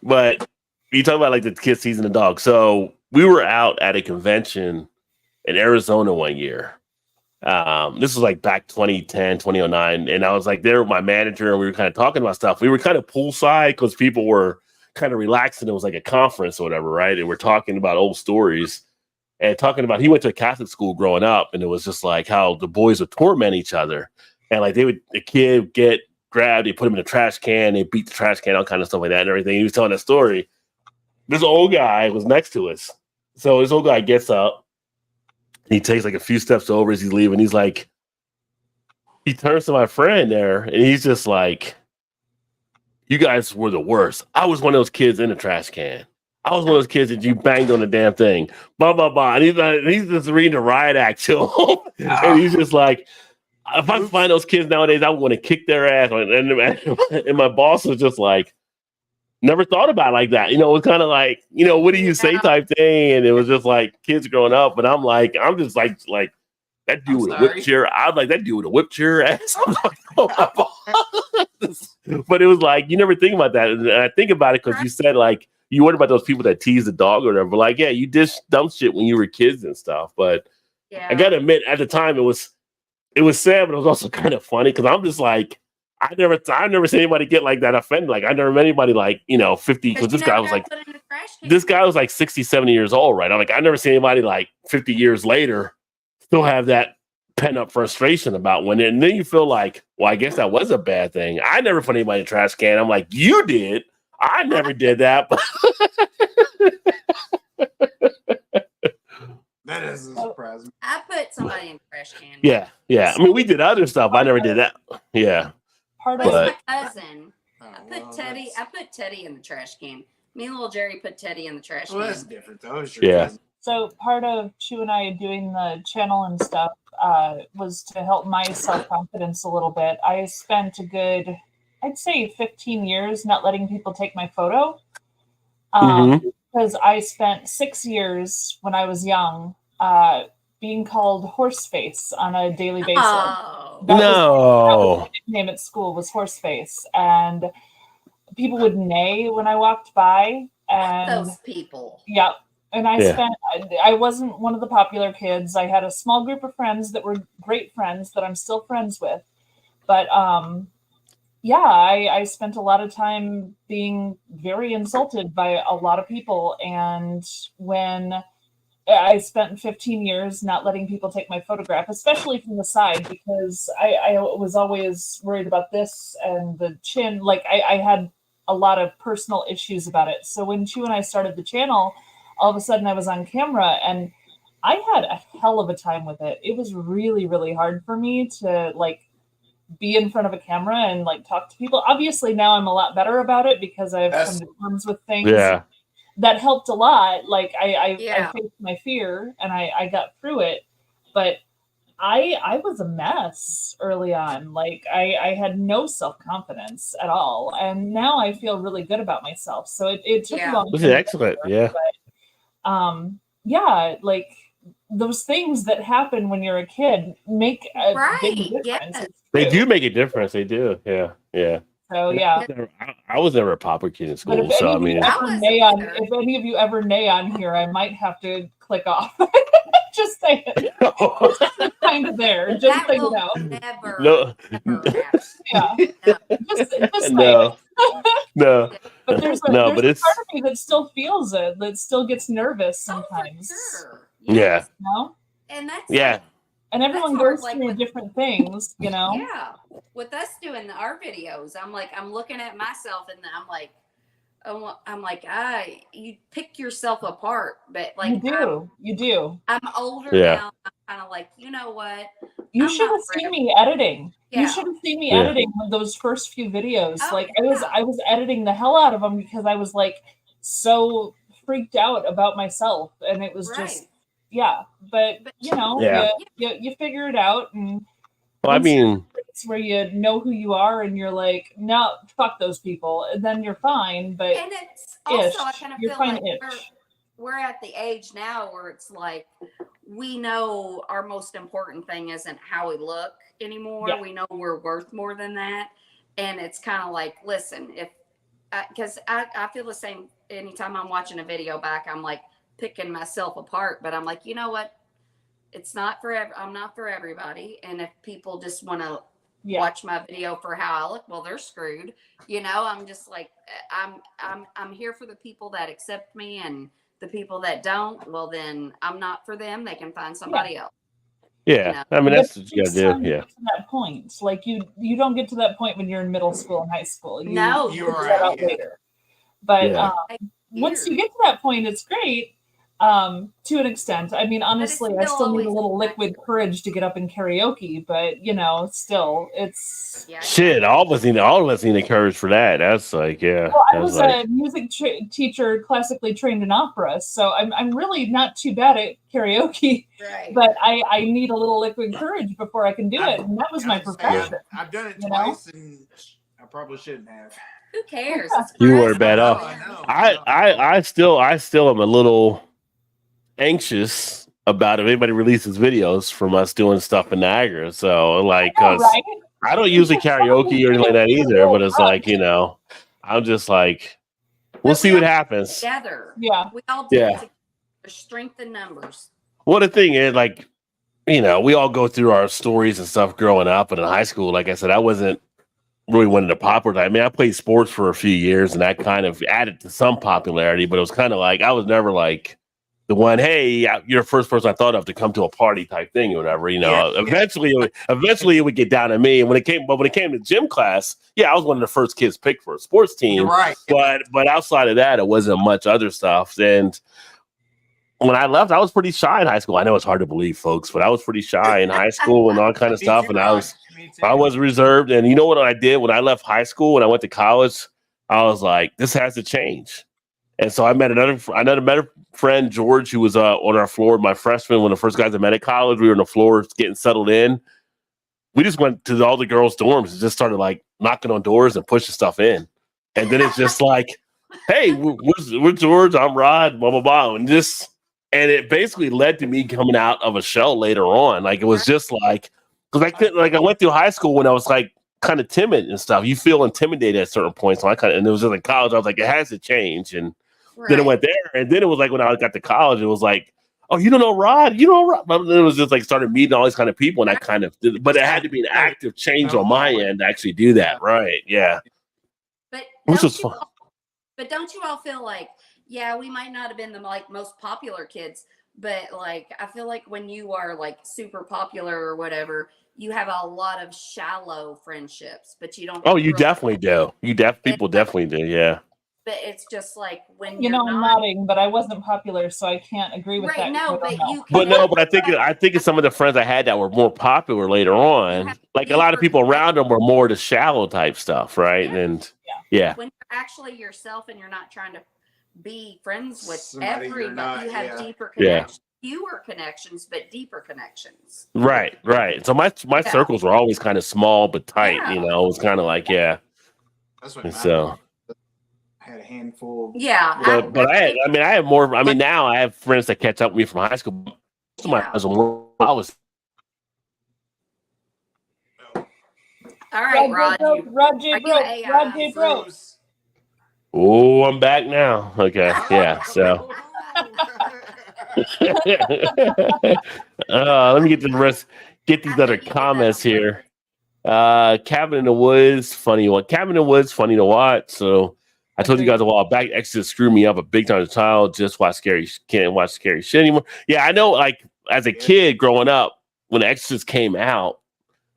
but you talk about like the kids teasing the dog. So we were out at a convention in Arizona one year. This was like back 2010, 2009. And I was like there with my manager and we were kind of talking about stuff. We were kind of poolside because people were kind of relaxing. It was like a conference or whatever, right? And we're talking about old stories and talking about he went to a Catholic school growing up, and it was just like how the boys would torment each other. And like the kid would get grabbed, they put him in a trash can, they beat the trash can, all kind of stuff like that and everything. He was telling that story. This old guy was next to us. So this old guy gets up, he takes like a few steps over as he's leaving. He's like, he turns to my friend there, and he's just like, you guys were the worst. I was one of those kids in the trash can. I was one of those kids that you banged on the damn thing. Blah, blah, blah. And he's just reading a riot act to him. And he's just like, if I find those kids nowadays, I want to kick their ass. And my boss was just like, never thought about it like that. You know, it was kind of like, you know, what do you say type thing. And it was just like kids growing up. But I'm just like that dude would have whipped your, I'm like, that dude would have whipped your ass. I'm like, oh my boss. But it was like, you never think about that. And I think about it because you said like, you worried about those people that tease the dog or whatever. But like, yeah, you did dumb shit when you were kids and stuff. But Yeah. I gotta admit, at the time, it was sad, but it was also kind of funny because I'm just like, I've never seen anybody get like that offended. Like I never met anybody like 50 because this guy was like, this guy was like 60, 70 years old, right? I'm like, I've never seen anybody like 50 years later still have that pent up frustration about when, and then you feel like, well, I guess that was a bad thing. I never put anybody in a trash can. I'm like, you did. I never did that. That doesn't surprise me. I put somebody in the trash can. Yeah. I mean, we did other stuff. I never did that. Yeah. Part But of But- my cousin, Oh, I put well, Teddy. that's- I put Teddy in the trash can. Me and little Jerry put Teddy in the trash Well, that's can. different though. It's your Yeah. cousin. So part of Chu and I doing the channel and stuff was to help my self-confidence a little bit. I spent a good, I'd say 15 years not letting people take my photo. Because I spent 6 years when I was young being called horseface on a daily basis. Oh, That was No. my nickname at school was horseface. And people would neigh when I walked by. And those people. yep. And Yeah. I wasn't one of the popular kids. I had a small group of friends that were great friends that I'm still friends with. But yeah, I spent a lot of time being very insulted by a lot of people. And when I spent 15 years not letting people take my photograph, especially from the side, because I was always worried about this and the chin. Like I had a lot of personal issues about it. So when Chu and I started the channel, all of a sudden I was on camera and I had a hell of a time with it. It was really, really hard for me to like be in front of a camera and like talk to people. Obviously now I'm a lot better about it because I've That's- come to terms with things. Yeah. That helped a lot. Like I Yeah. faced my fear and I got through it. But I was a mess early on. Like I had no self-confidence at all. And now I feel really good about myself. So it took Yeah. a long This time is to get excellent. there, Yeah. yeah, like those things that happen when you're a kid make a big Right, difference. yes. It's They true. do make a difference. They do. Yeah. So yeah. I was never a popular kid in But school, if so I any, of mean, you I ever wasn't neigh on, either. if any of you ever neigh on here, I might have to click off. Just saying, kind of there. Just That think will it out. never, no, never happen. Yeah, just saying. no, no. But there's a, No, there's but a it's- part of me that still feels it, that still gets nervous Oh, for sometimes. sure. Yeah. Yes. You know? And that's Yeah. And everyone hard, goes like, through with- different things, you know? Yeah. With us doing our videos, I'm like, I'm looking at myself and I'm like, you pick yourself apart, but like You do. I'm older Yeah. now. I'm kind of like, you know what? You I'm should have not seen forever. me editing. You Yeah. should have seen me Yeah. editing those first few videos. Oh, Like yeah. I was editing the hell out of them because I was like so freaked out about myself, and it was just yeah. But you know, Yeah. you figure it out, and Well, I mean, it's where you know who you are, and you're like, no, fuck those people, and then you're fine. But And it's also, I ish. kind of You're feel fine like ish. we're at the age now where it's like we know our most important thing isn't how we look anymore. Yeah. We know we're worth more than that. And it's kind of like, listen, if because I feel the same anytime I'm watching a video back, I'm like picking myself apart, but I'm like, you know what? It's not for I'm not for everybody. And if people just want to Yeah. watch my video for how I look, well, they're screwed. You know, I'm just like, I'm here for the people that accept me, and the people that don't, well, then I'm not for them. They can find somebody else. yeah. I mean, But that's it what you takes gotta time do. to Yeah. get to that point. Like you don't get to that point when you're in middle school and high school. No, you you're figure that right, out yeah. later. But Yeah. once you get to that point, it's great. To an extent. I mean, honestly, I still still need a always- little liquid courage to get up in karaoke, but you know, still, it's. Yeah, Shit, all of us need the courage for that. That's like, yeah. Well, I That's was like, a music teacher, classically trained in opera, so I'm really not too bad at karaoke. right. But I need a little liquid courage before I can do it, and that was my I was saying, profession. I've done it You know? twice, and I probably shouldn't have. Who cares? It's You for were us. bad I know, off. I know. I still am a little anxious about if anybody releases videos from us doing stuff in Niagara. So like, I know, 'cause right? I don't usually karaoke or anything like that either, but it's like, you know, I'm just like, we'll But see we what all happens. Together. Yeah. We all do Yeah. it together. There's strength in numbers. Well, the thing is, like, you know, we all go through our stories and stuff growing up, and in high school, like I said, I wasn't really one of the popular. I mean, I played sports for a few years, and that kind of added to some popularity, but it was kind of like I was never like the one, hey, you're the first person I thought of to come to a party type thing or whatever. Eventually it would get down to me. And when it came to gym class, I was one of the first kids picked for a sports team. You're right. But outside of that, it wasn't much other stuff. And when I left, I was pretty shy in high school. I know it's hard to believe, folks, but I was pretty shy in high school and all kind of Me stuff. too, And Rod. Me too. I was reserved. And you know what I did when I left high school? When I went to college, I was like, this has to change. And so I met another friend, George, who was on our floor, my freshman, one of the first guys I met at college. We were on the floor getting settled in. We just went to all the girls' dorms and just started like knocking on doors and pushing stuff in. And then it's just like, hey, we're George, I'm Rod, blah, blah, blah. And it basically led to me coming out of a shell later on. Like, it was just like, because I went through high school when I was like kind of timid and stuff. You feel intimidated at certain points. And it was just in college. I was like, it has to change. And then it went there. And then it was like when I got to college, it was like, oh, you don't know Rod? You know Rod? But then it was just like started meeting all these kind of people. And I kind of did, but it had to be an active change on my end to actually do that. Right. Yeah. But Which was fun. Don't you all feel like, we might not have been the like most popular kids, but like I feel like when you are like super popular or whatever, you have a lot of shallow friendships, but you don't. Oh, you definitely do. People definitely do. Yeah. But it's just like when I'm nodding, but I wasn't popular, so I can't agree with that. No, but you. But I think it's some of the friends I had that were more popular later on. Like a lot of people around them were more the shallow type stuff, right? Yeah. And when you're actually yourself and you're not trying to be friends with Somebody you're everybody, not, you have yeah. deeper connections. Fewer connections, but deeper connections. Right. So my circles were always kind of small but tight. Yeah. You know, it was kind of like That's what And so. I had a handful. Yeah. But I have more. I mean, now I have friends that catch up with me from high school. Most of my friends were more. I was. All right, Rod. Rod J. Bro. Oh, I'm back now. Okay, yeah. So. Let me get to the rest. Get these other comments here. Cabin in the Woods, funny one. Cabin in the Woods, funny to watch. So I told you guys a while back, Exorcist screwed me up a big time as a child. Just can't watch scary shit anymore. Yeah, I know. Like as a kid growing up, when Exorcist came out,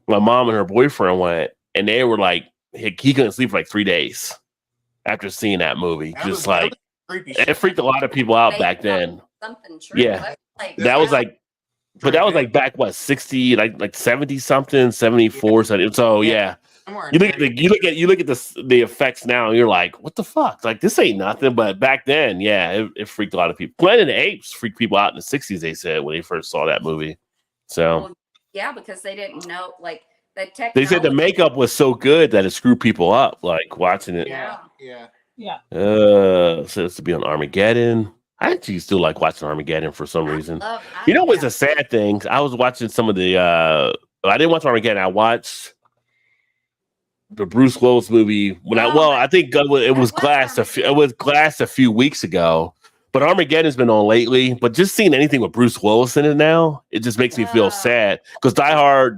my mom and her boyfriend went, and they were like, he couldn't sleep for like 3 days after seeing that movie. It freaked a lot of people out back then. Something true. Yeah, that was like. But that was like back 60, like 70 something, 74 something. So yeah. You look at the effects now and you're like, what the fuck? Like this ain't nothing. But back then, it freaked a lot of people. Planet of the Apes freaked people out in the 60s, they said, when they first saw that movie. So because they didn't know like the technology. They said the makeup was so good that it screwed people up, like watching it. Yeah. So it's to be on Armageddon. I actually still like watching Armageddon for some reason. You know what's a sad thing? I was watching some of the I didn't watch Armageddon. I watched the Bruce Willis movie I think it was Glass a few weeks ago. But Armageddon's been on lately. But just seeing anything with Bruce Willis in it now, it just makes me feel sad. Because Die Hard,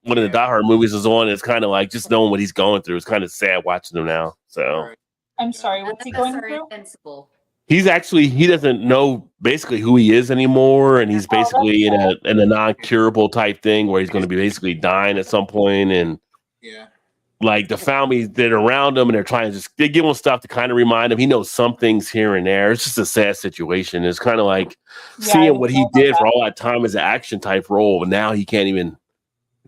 one of the Die Hard movies is on. It's kind of like just knowing what he's going through. It's kind of sad watching him now. So I'm sorry, what's he going through? He doesn't know basically who he is anymore, and he's basically in a non-curable type thing where he's going to be basically dying at some point, and like the family that are around him, and they give him stuff to kind of remind him. He knows some things here and there. It's just a sad situation. It's kind of like seeing what he did for all that time as an action type role, and now he can't even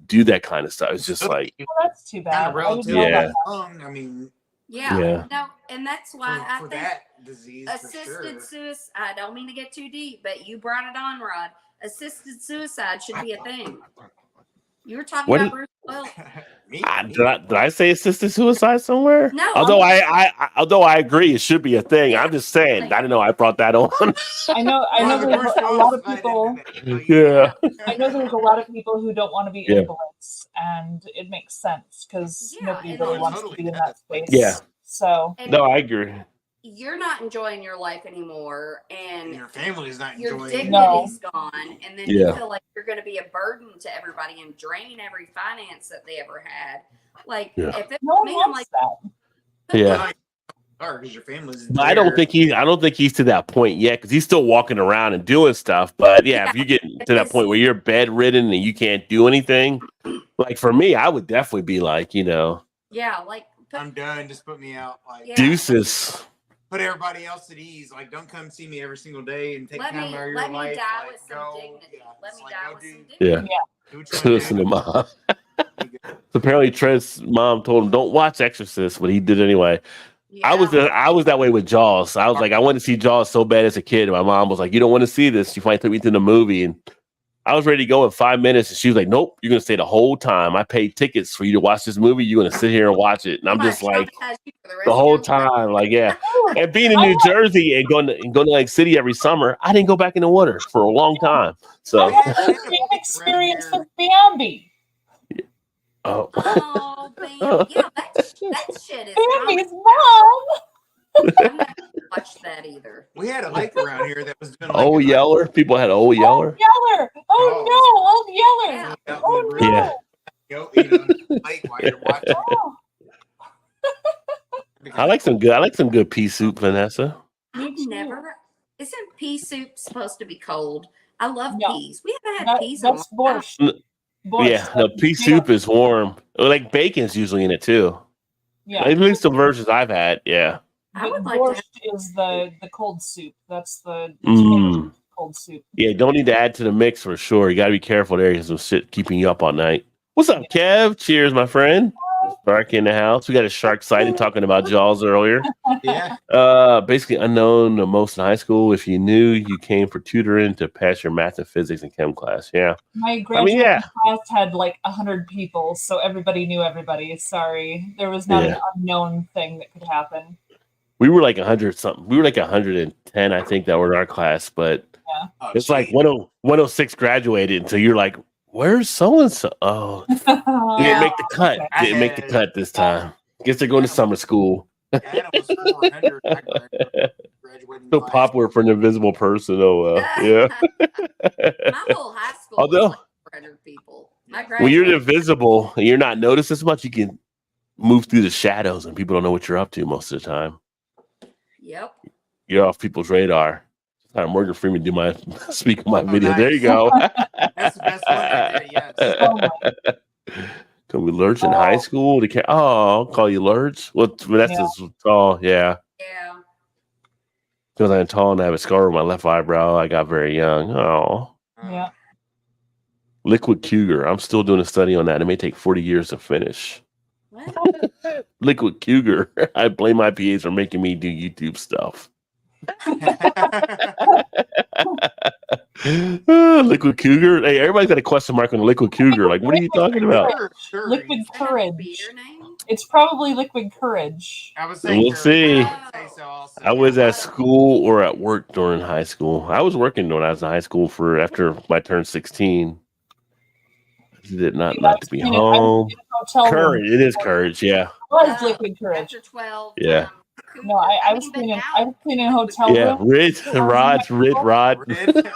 do that kind of stuff. It's just like that's too bad. I mean. Yeah. No, and that's why I think that disease, assisted suicide. I don't mean to get too deep, but you brought it on, Rod. Assisted suicide should be a thing. You were talking about Bruce Willis. Did I say assisted suicide somewhere? No. Although I agree, it should be a thing. I'm just saying. I don't know. I brought that on. I know. There's a lot of people. Yeah. I know there's a lot of people who don't want to be invalids, and it makes sense because nobody really wants to be in that space. Yeah. So. No, I agree. You're not enjoying your life anymore, and your family's not your enjoying dignity's gone, and then you feel like you're going to be a burden to everybody and drain every finance that they ever had. Like if it no one me, wants I'm like, that. car because your family's. But I don't think he's to that point yet because he's still walking around and doing stuff. But yeah, if you get to that point where you're bedridden and you can't do anything, like for me, I would definitely be like, Yeah, like I'm done. Just put me out. Like Yeah. deuces. put everybody else at ease. Like don't come see me every single day and take let time me out of your let me life. die Like, with some go, dignity. yeah, Let it's me like, die go with do- some dignity. Yeah. do what you wanna Listen to do. mom. You go. Apparently, Trent's mom told him don't watch Exorcist, but he did anyway. Yeah. I was that way with Jaws. I was like, I wanted to see Jaws so bad as a kid. And my mom was like, you don't want to see this. You finally took me to the movie, and I was ready to go in 5 minutes, and she was like, nope, you're gonna stay the whole time. I paid tickets for you to watch this movie. You're gonna sit here and watch it. And I'm just like, traumatize you for the rest the of whole your life. time, like, yeah. And being in New Jersey and going to Lake City every summer, I didn't go back in the water for a long time. I So, had the same experience with Bambi. oh. Oh, man. Yeah, that shit is Bambi's common. mom. I've never watched that either. We had a lake around here that was doing like Old Yeller. People had Old Yeller. Yeller. Oh no, Old Yeller. Yeah. Oh Yeah. no. Go, lake while you're watching. Oh, I like some good pea soup, Vanessa. me I've too. never. Isn't pea soup supposed to be cold? I love No. peas. We haven't had peas in a That's while. borscht. Borscht. Yeah, no, pea soup is warm. Like bacon's usually in it too. Yeah. At least the versions I've had. Yeah. I would The like to borscht is the cold soup. That's the Mm. cold soup. Yeah, don't need to add to the mix for sure. You got to be careful there because some shit keeping you up all night. What's up, Kev? Cheers, my friend. Shark in the house. We got a shark sighting talking about Jaws earlier. Yeah. Basically unknown to most in high school. If you knew, you came for tutoring to pass your math and physics and chem class. Yeah. My graduating yeah. class had like 100 people, so everybody knew everybody. Sorry, there was not an Yeah. unknown thing that could happen. We were like 100 something. We were like 110, I think, that were in our class, but Oh, it's like gee. 106 graduated until you're like, where's so and so? Oh, didn't Yeah. make the cut. Okay. Didn't make the cut this time. Guess they're going to summer school. I had almost 400 in my graduating So class. popular for an invisible person. Oh well, yeah. My whole high school Although- was like 400 people. My When you're graduating- invisible and you're not noticed as much, you can move through the shadows and people don't know what you're up to most of the time. Yep. You're off people's radar. Morgan Freeman do my speak on my Oh, video. nice. There you go. That's the best one right there. Yes. Oh my- Can we lurch in high school? I'll call you lurch. Well, that's Yeah. just tall. Yeah. Yeah. Because I'm tall and I have a scar on my left eyebrow. I got very young. Oh. yeah. Liquid Cougar. I'm still doing a study on that. It may take 40 years to finish. What? Liquid Cougar. I blame my PAs for making me do YouTube stuff. Liquid Cougar. Hey, everybody's got a question mark on the Liquid Cougar. Like, what are you talking about? Sure. Liquid Is that a courage. beer name? It's probably liquid courage. I was saying We'll see. I would say so also. I was at school or at work during high school. I was working when I was in high school for after my turn 16. I did not to be home. Hotel room. Courage. It is courage. Yeah. Was liquid courage. After 12. Yeah. No, I was cleaning. I was cleaning a hotel Yeah. room. Rod. Rid.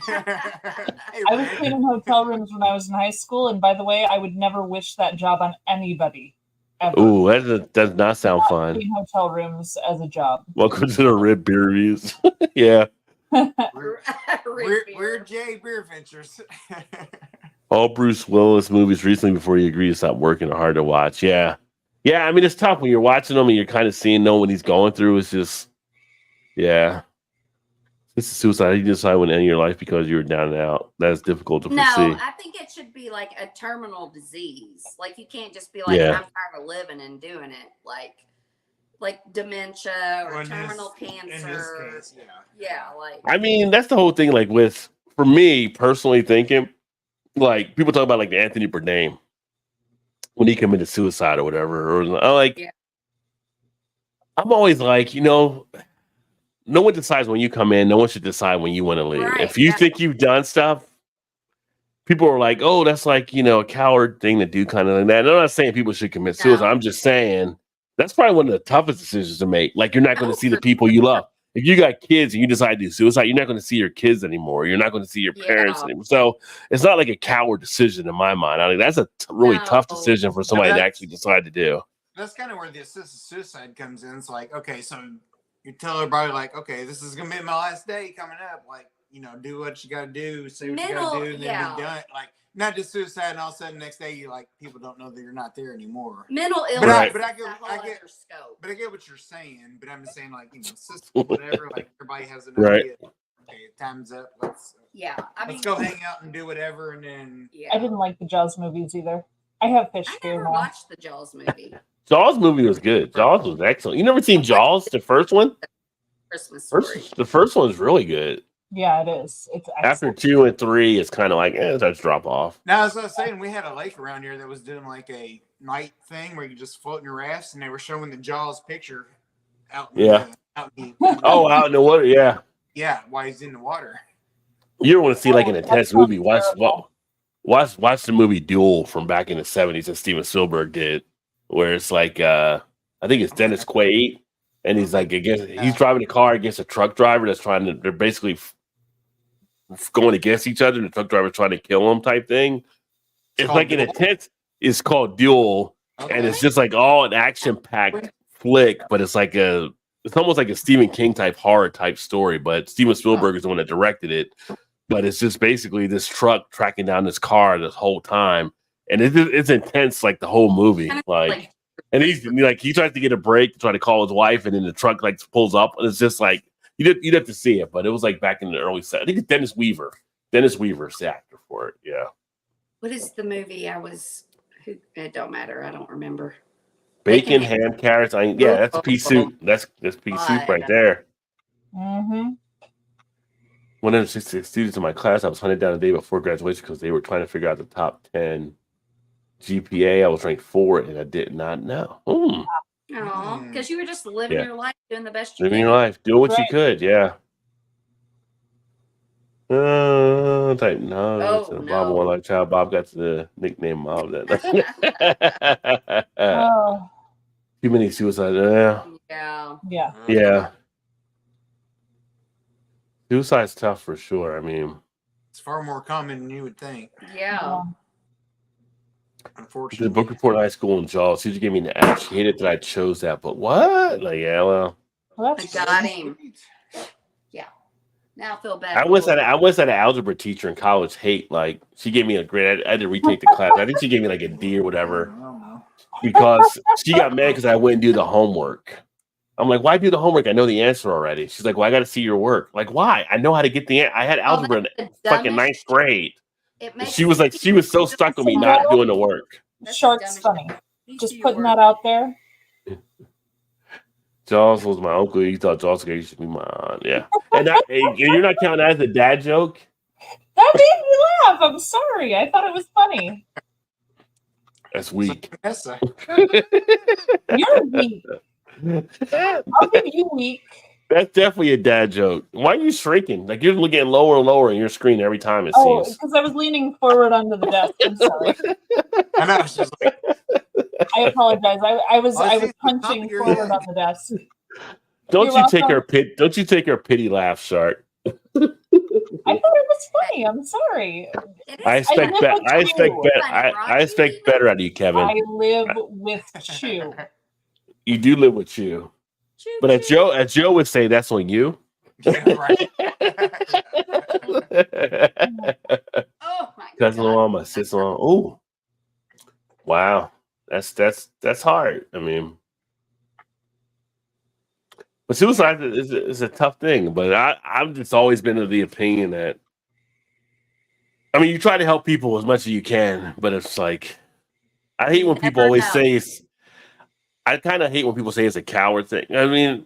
I was cleaning hotel rooms when I was in high school, and by the way, I would never wish that job on anybody. Ever. Ooh, that does not sound fun. Clean hotel rooms as a job. Welcome to the Rib Beer Reviews. Yeah. Weird J Beer Ventures. All Bruce Willis movies recently before you agree to stop working are hard to watch. Yeah. Yeah, I mean, it's tough when you're watching them and you're kind of knowing what he's going through. It's just, yeah. This is suicide. You decide when to end your life because you were down and out. That's difficult to No, foresee. I think it should be like a terminal disease. Like you can't just be like, Yeah. I'm tired of living and doing it. Like dementia or Well, in terminal this cancer. case, yeah. Yeah, like I mean, that's the whole thing. Like, for me personally thinking, like, people talk about like the Anthony Bourdain when he committed suicide or whatever. Or like, Yeah. I'm always like, no one decides when you come in. No one should decide when you want to leave. Right, If you think you've done stuff, people are like, oh, that's like, a coward thing to do, kind of like that. And I'm not saying people should commit suicide. No. I'm just saying that's probably one of the toughest decisions to make. Like, you're not going Oh, to see the for people you sure. love. If you got kids and you decide to do suicide, you're not going to see your kids anymore. You're not going to see your parents Yeah. anymore. So it's not like a coward decision in my mind. I think that's a really No. tough decision for somebody to that's- actually decide to do. that's kind of where the assisted suicide comes in. It's like, okay, so you tell everybody like, okay, this is gonna be my last day coming up. Like, do what you gotta do, say what you gotta do, and then be done. Like, not just suicide, and all of a sudden next day you like people don't know that you're not there anymore. Mental illness. Right. But I get scope. But I get what you're saying. But I'm just saying, like, system, whatever. Like, everybody has an Right. idea. Okay, time's up. Let's Let's go hang out and do whatever, and then I didn't like the Jaws movies either. I have fish I fear never now. watched the Jaws movie. Jaws movie was good. Jaws was excellent. You never seen Jaws, the first one? Christmas story. The first one's really good. Yeah, it is. It's After excellent. 2 and 3, it's kind of like, let's drop off. now, as I was saying, we had a lake around here that was doing like a night thing where you just float in your rafts, and they were showing the Jaws picture out. Yeah. Out in Oh, out in the water, yeah. yeah, while he's in the water. You don't want to see like an intense That's movie. Watch terrible. the movie Duel from back in the 70s that Steven Spielberg did, where it's like I think it's Dennis Quaid, and he's like he's driving a car against a truck driver that's they're basically going against each other, and the truck driver's trying to kill him type thing. It's called like an Duel? intense. It's called Duel, Okay. and it's just like all an action packed flick, but it's like it's almost like a Stephen King type horror type story. But Steven Spielberg is the one that directed it. But it's just basically this truck tracking down this car this whole time, and it's intense like the whole movie. Like, and he tries to get a break to try to call his wife, and then the truck like pulls up, and it's just like you'd have to see it. But it was like back in the early set. I think it's Dennis Weaver. Dennis Weaver's the actor for it. Yeah. What is the movie? It don't matter. I don't remember. Bacon, ham, carrots. That's pea soup. That's pea soup right there. Mm-hmm. One of the students in my class, I was hunted down the day before graduation because they were trying to figure out the top 10 GPA. I was ranked 4, and I did not know. Because you were just living your life, doing the best you Living can. your life, doing what you Right. could. Yeah. Type no. Oh, Bob no. won like child. Bob got the nickname Bob. That. Oh, Too many suicides. Yeah. Yeah. yeah. Yeah. Suicide's tough for sure. I mean, It's far more common than you would think, Yeah. unfortunately. the book report in high school and Jaws. She just gave me an F. She hated that I chose that, but what? Like, yeah, well, Well, I that's got him. Now I feel bad. I was at an algebra teacher in college. She gave me a grade. I had to retake the class. I think she gave me like a D or I whatever don't know. because she got mad because I wouldn't do the homework. I'm like, why do the homework? I know the answer already. She's like, well, I got to see your work. Like, why? I know how to get the answer. I had algebra in that's the fucking dumbest- ninth grade. It makes She was so stuck with me not doing the work. That's the Shark's dumbest funny. shit. You Just do putting your that out there. Jaws was my uncle. He thought Jaws used to be my aunt. Yeah. And you're not counting that as a dad joke? That made me laugh. I'm sorry. I thought it was funny. That's weak. Vanessa. You're weak. I'll give you weak. That's definitely a dad joke. Why are you shrinking? Like you're getting lower and lower in your screen every time it Oh, seems. because I was leaning forward onto the desk. I'm sorry. I know. It's just like, I apologize. I was I see the top punching of your forward head. on the desk. Don't You're you take welcome. Don't you take her pity laugh, Shark? I thought it was funny. I'm sorry. It is I expect live better. with I expect you. better. I expect better out of you, Kevin. I live with Chew. You do live with you, Choo but as choo. Joe would say, that's on you. yeah, right. Oh my Cousin God. on my sister on. Oh, wow, that's hard. I mean, but suicide is a tough thing. But I've just always been of the opinion that, I mean, you try to help people as much as you can, but it's like I hate when people Never always know. say it's. I kind of hate when people say it's a coward thing. I mean,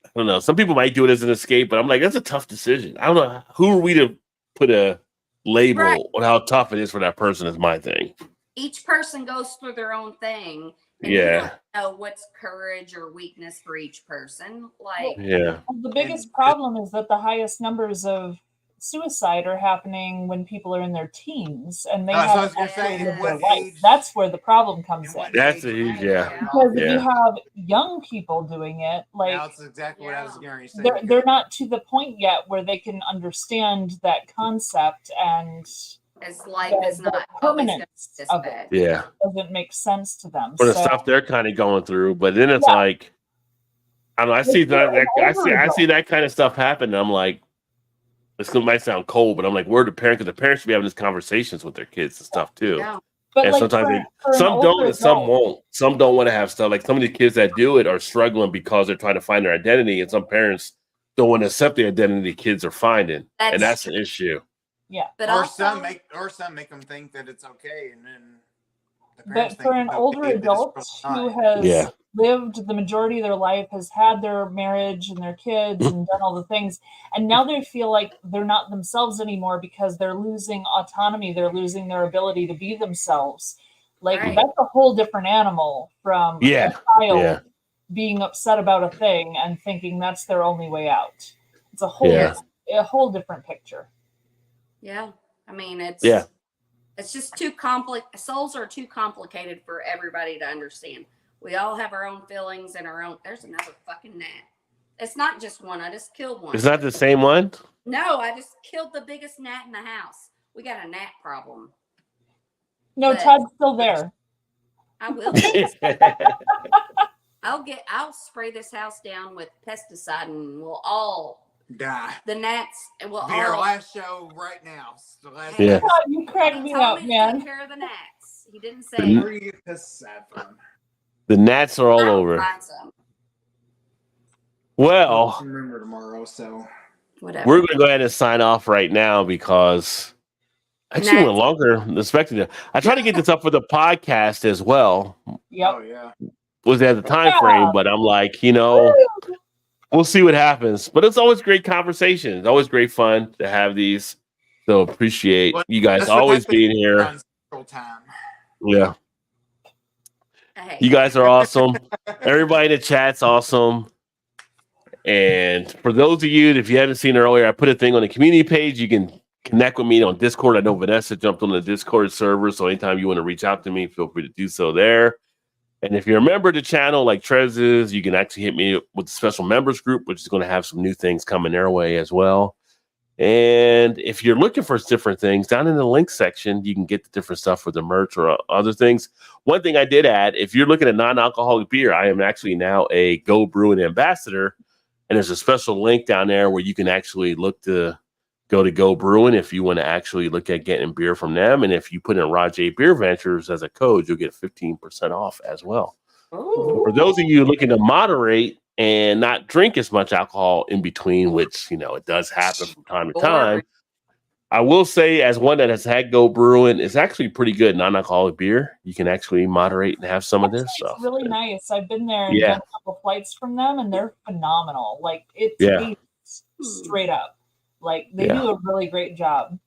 I don't know. Some people might do it as an escape, but I'm like, that's a tough decision. I don't know. Who are we to put a label Right. on how tough it is for that person? Is my thing. Each person goes through their own thing. And Yeah. You don't know what's courage or weakness for each person. Like, Yeah. The biggest problem is that the highest numbers of suicide are happening when people are in their teens and they That's what I haven't was gonna say, actually in lived what their life. age- That's where the problem comes In what in. That's age a huge- range yeah. are Because if Yeah. you have young people doing it, like Now it's exactly what I was going to say. they're not to the point yet where they can understand that concept and His life is the not always going to be permanence this of bad. it Yeah. doesn't make sense to them. For the So, stuff they're kind of going through, but then it's Yeah. like, I don't know. I Like, see you're an I see older that kind of stuff happen. And I'm like, might sound cold, but I'm like, we're the parent because the parents should be having these conversations with their kids and stuff too. No. but And like sometimes for an some don't older and some adult, won't. Some don't want to have stuff. Like some of the kids that do it are struggling because they're trying to find their identity, and some parents don't want to accept the identity kids are finding, and that's an issue. But Or also, some make them think that it's okay, and then the parents but for think an it's older okay, but it's adult really who not. has Yeah. lived the majority of their life, has had their marriage and their kids and done all the things, and now they feel like they're not themselves anymore because they're losing autonomy, they're losing their ability to be themselves. Like Right. that's a whole different animal from Yeah. a child Yeah. being upset about a thing and thinking that's their only way out. It's a whole different picture. yeah, I mean, it's Yeah. it's just too complicated. Souls are too complicated for everybody to understand. We all have our own feelings and our own. There's another fucking gnat. It's not just one. I just killed one. It's not the same one. No, I just killed the biggest gnat in the house. We got a gnat problem. No, But- Todd's still there. I will. I'll spray this house down with pesticide and we'll all Die. the gnats and we'll Be our all. last show right now. It's the last Yeah. episode. God, you crack He me told up, me to man. take care of the gnats. He didn't say. Mhm. Where do you get pesticide from? The gnats are all I'll over. find some. Well, I'll remember tomorrow. So Whatever. we're going to go ahead and sign off right now because actually Gnats. went longer than expected. I tried to get this up for the podcast as well. Yep. oh yeah. Was at the time frame, but I'm like, we'll see what happens. But it's always great conversation. It's always great fun to have these. So appreciate Well, you guys that's what always happens being here. on Central Time. Yeah. Hey, You guys are awesome. Everybody in the chat's awesome. And for those of you, if you haven't seen earlier, I put a thing on the community page. You can connect with me on Discord. I know Vanessa jumped on the Discord server. So anytime you want to reach out to me, feel free to do so there. And if you're a member of the channel like Trez is, you can actually hit me with the special members group, which is going to have some new things coming their way as well. And if you're looking for different things, down in the link section, you can get the different stuff for the merch or other things. One thing I did add, if you're looking at non-alcoholic beer, I am actually now a Go Brewing ambassador. And there's a special link down there where you can actually look to go to Go Brewing if you want to actually look at getting beer from them. And if you put in Rajay Beer Ventures as a code, you'll get 15% off as well. For those of you looking to moderate and not drink as much alcohol in between, which, it does happen from time to time, I will say, as one that has had Go Brewing, it's actually pretty good non-alcoholic beer. You can actually moderate and have some of this stuff. It's really nice. I've been there and Yeah. done a couple flights from them, and they're phenomenal. Like it Yeah. tastes straight up. Like they Yeah. do a really great job.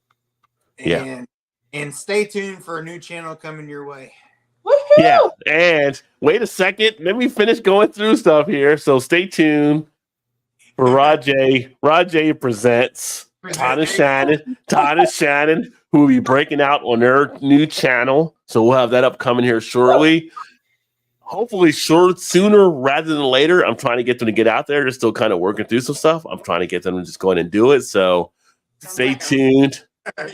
Yeah. And stay tuned for a new channel coming your way. Woohoo! Yeah, and wait a second. Let me finish going through stuff here. So stay tuned for Rajay. Rajay presents Todd and Shannon, who will be breaking out on their new channel. So we'll have that upcoming here shortly. Hopefully sooner rather than later. I'm trying to get them to get out there. They're still kind of working through some stuff. I'm trying to get them to just go in and do it. So stay tuned.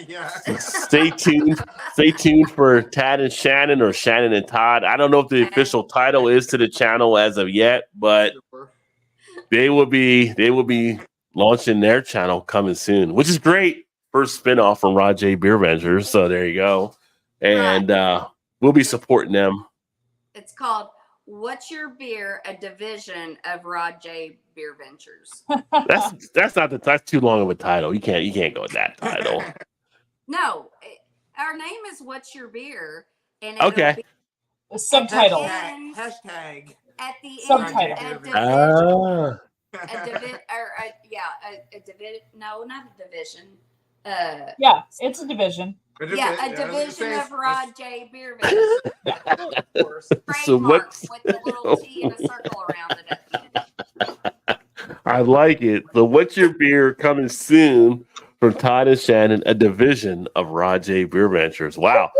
Yeah. Stay tuned. Stay tuned for Tad and Shannon or Shannon and Todd. I don't know if the official title is to the channel as of yet, but they will be launching their channel coming soon, which is great. First spinoff from Rajay Beer Ventures. So there you go. And we'll be supporting them. It's called What's Your Beer? A division of Rajay Beer Ventures. That's too long of a title. You can't go with that title. No, our name is What's Your Beer? And Okay. be The subtitle. Hashtag. at the Subtitle. end. Ah. No, not a division. Yeah, it's a division. A division of Rajay Beer Ventures. So Trademark what's with the little T and a circle around it at the end. I like it. So what's your beer coming soon from Todd and Shannon, a division of Rajay Beer Ventures. Wow.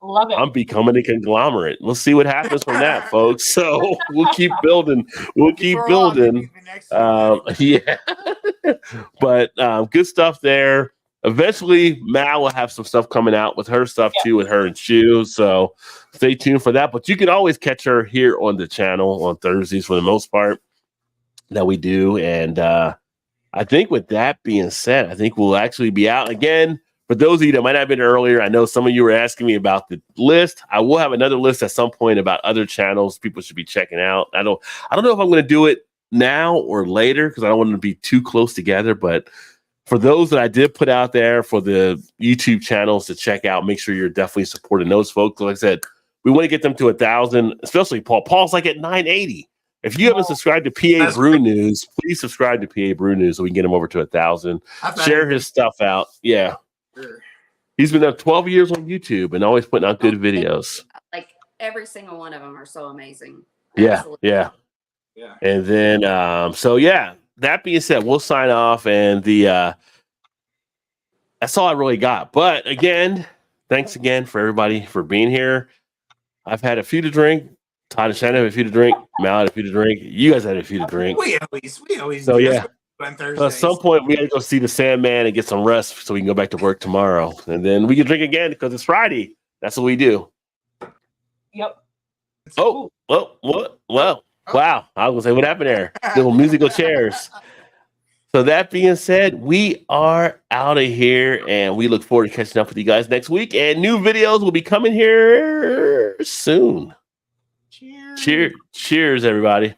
Love it. I'm becoming a conglomerate. Let's see what happens from that, folks. So we'll keep building. We'll keep building. Yeah. But good stuff there. eventually Mal will have some stuff coming out with her stuff too, with her and shoes. So stay tuned for that. But you can always catch her here on the channel on Thursdays for the most part that we do. And I think with that being said, I think we'll actually be out again. For those of you that might not have been earlier, I know some of you were asking me about the list. I will have another list at some point about other channels people should be checking out. I don't know if I'm going to do it now or later because I don't want to be too close together. But for those that I did put out there for the YouTube channels to check out, make sure you're definitely supporting those folks. Like I said, we want to get them to 1,000, especially Paul. Paul's like at 980. If you haven't subscribed to PA Brew News, please subscribe to PA Brew News so we can get him over to 1,000. Share his stuff out. Yeah. Sure. He's been there 12 years on YouTube and always putting out good videos. Like every single one of them are so amazing. Yeah. Absolutely. Yeah. Yeah. And then, so yeah, that being said, we'll sign off and that's all I really got. But again, thanks again for everybody for being here. I've had a few to drink. Todd and Shannon had a few to drink. Mal had a few to drink. You guys had a few to drink. We always So do. yeah. That's what we do on Thursdays. At some point, we got to go see the Sandman and get some rest so we can go back to work tomorrow. And then we can drink again because it's Friday. That's what we do. Yep. Oh, what? Well, wow. I was going to say, what happened there? Little musical chairs. So that being said, we are out of here and we look forward to catching up with you guys next week. And new videos will be coming here soon. Cheers, everybody.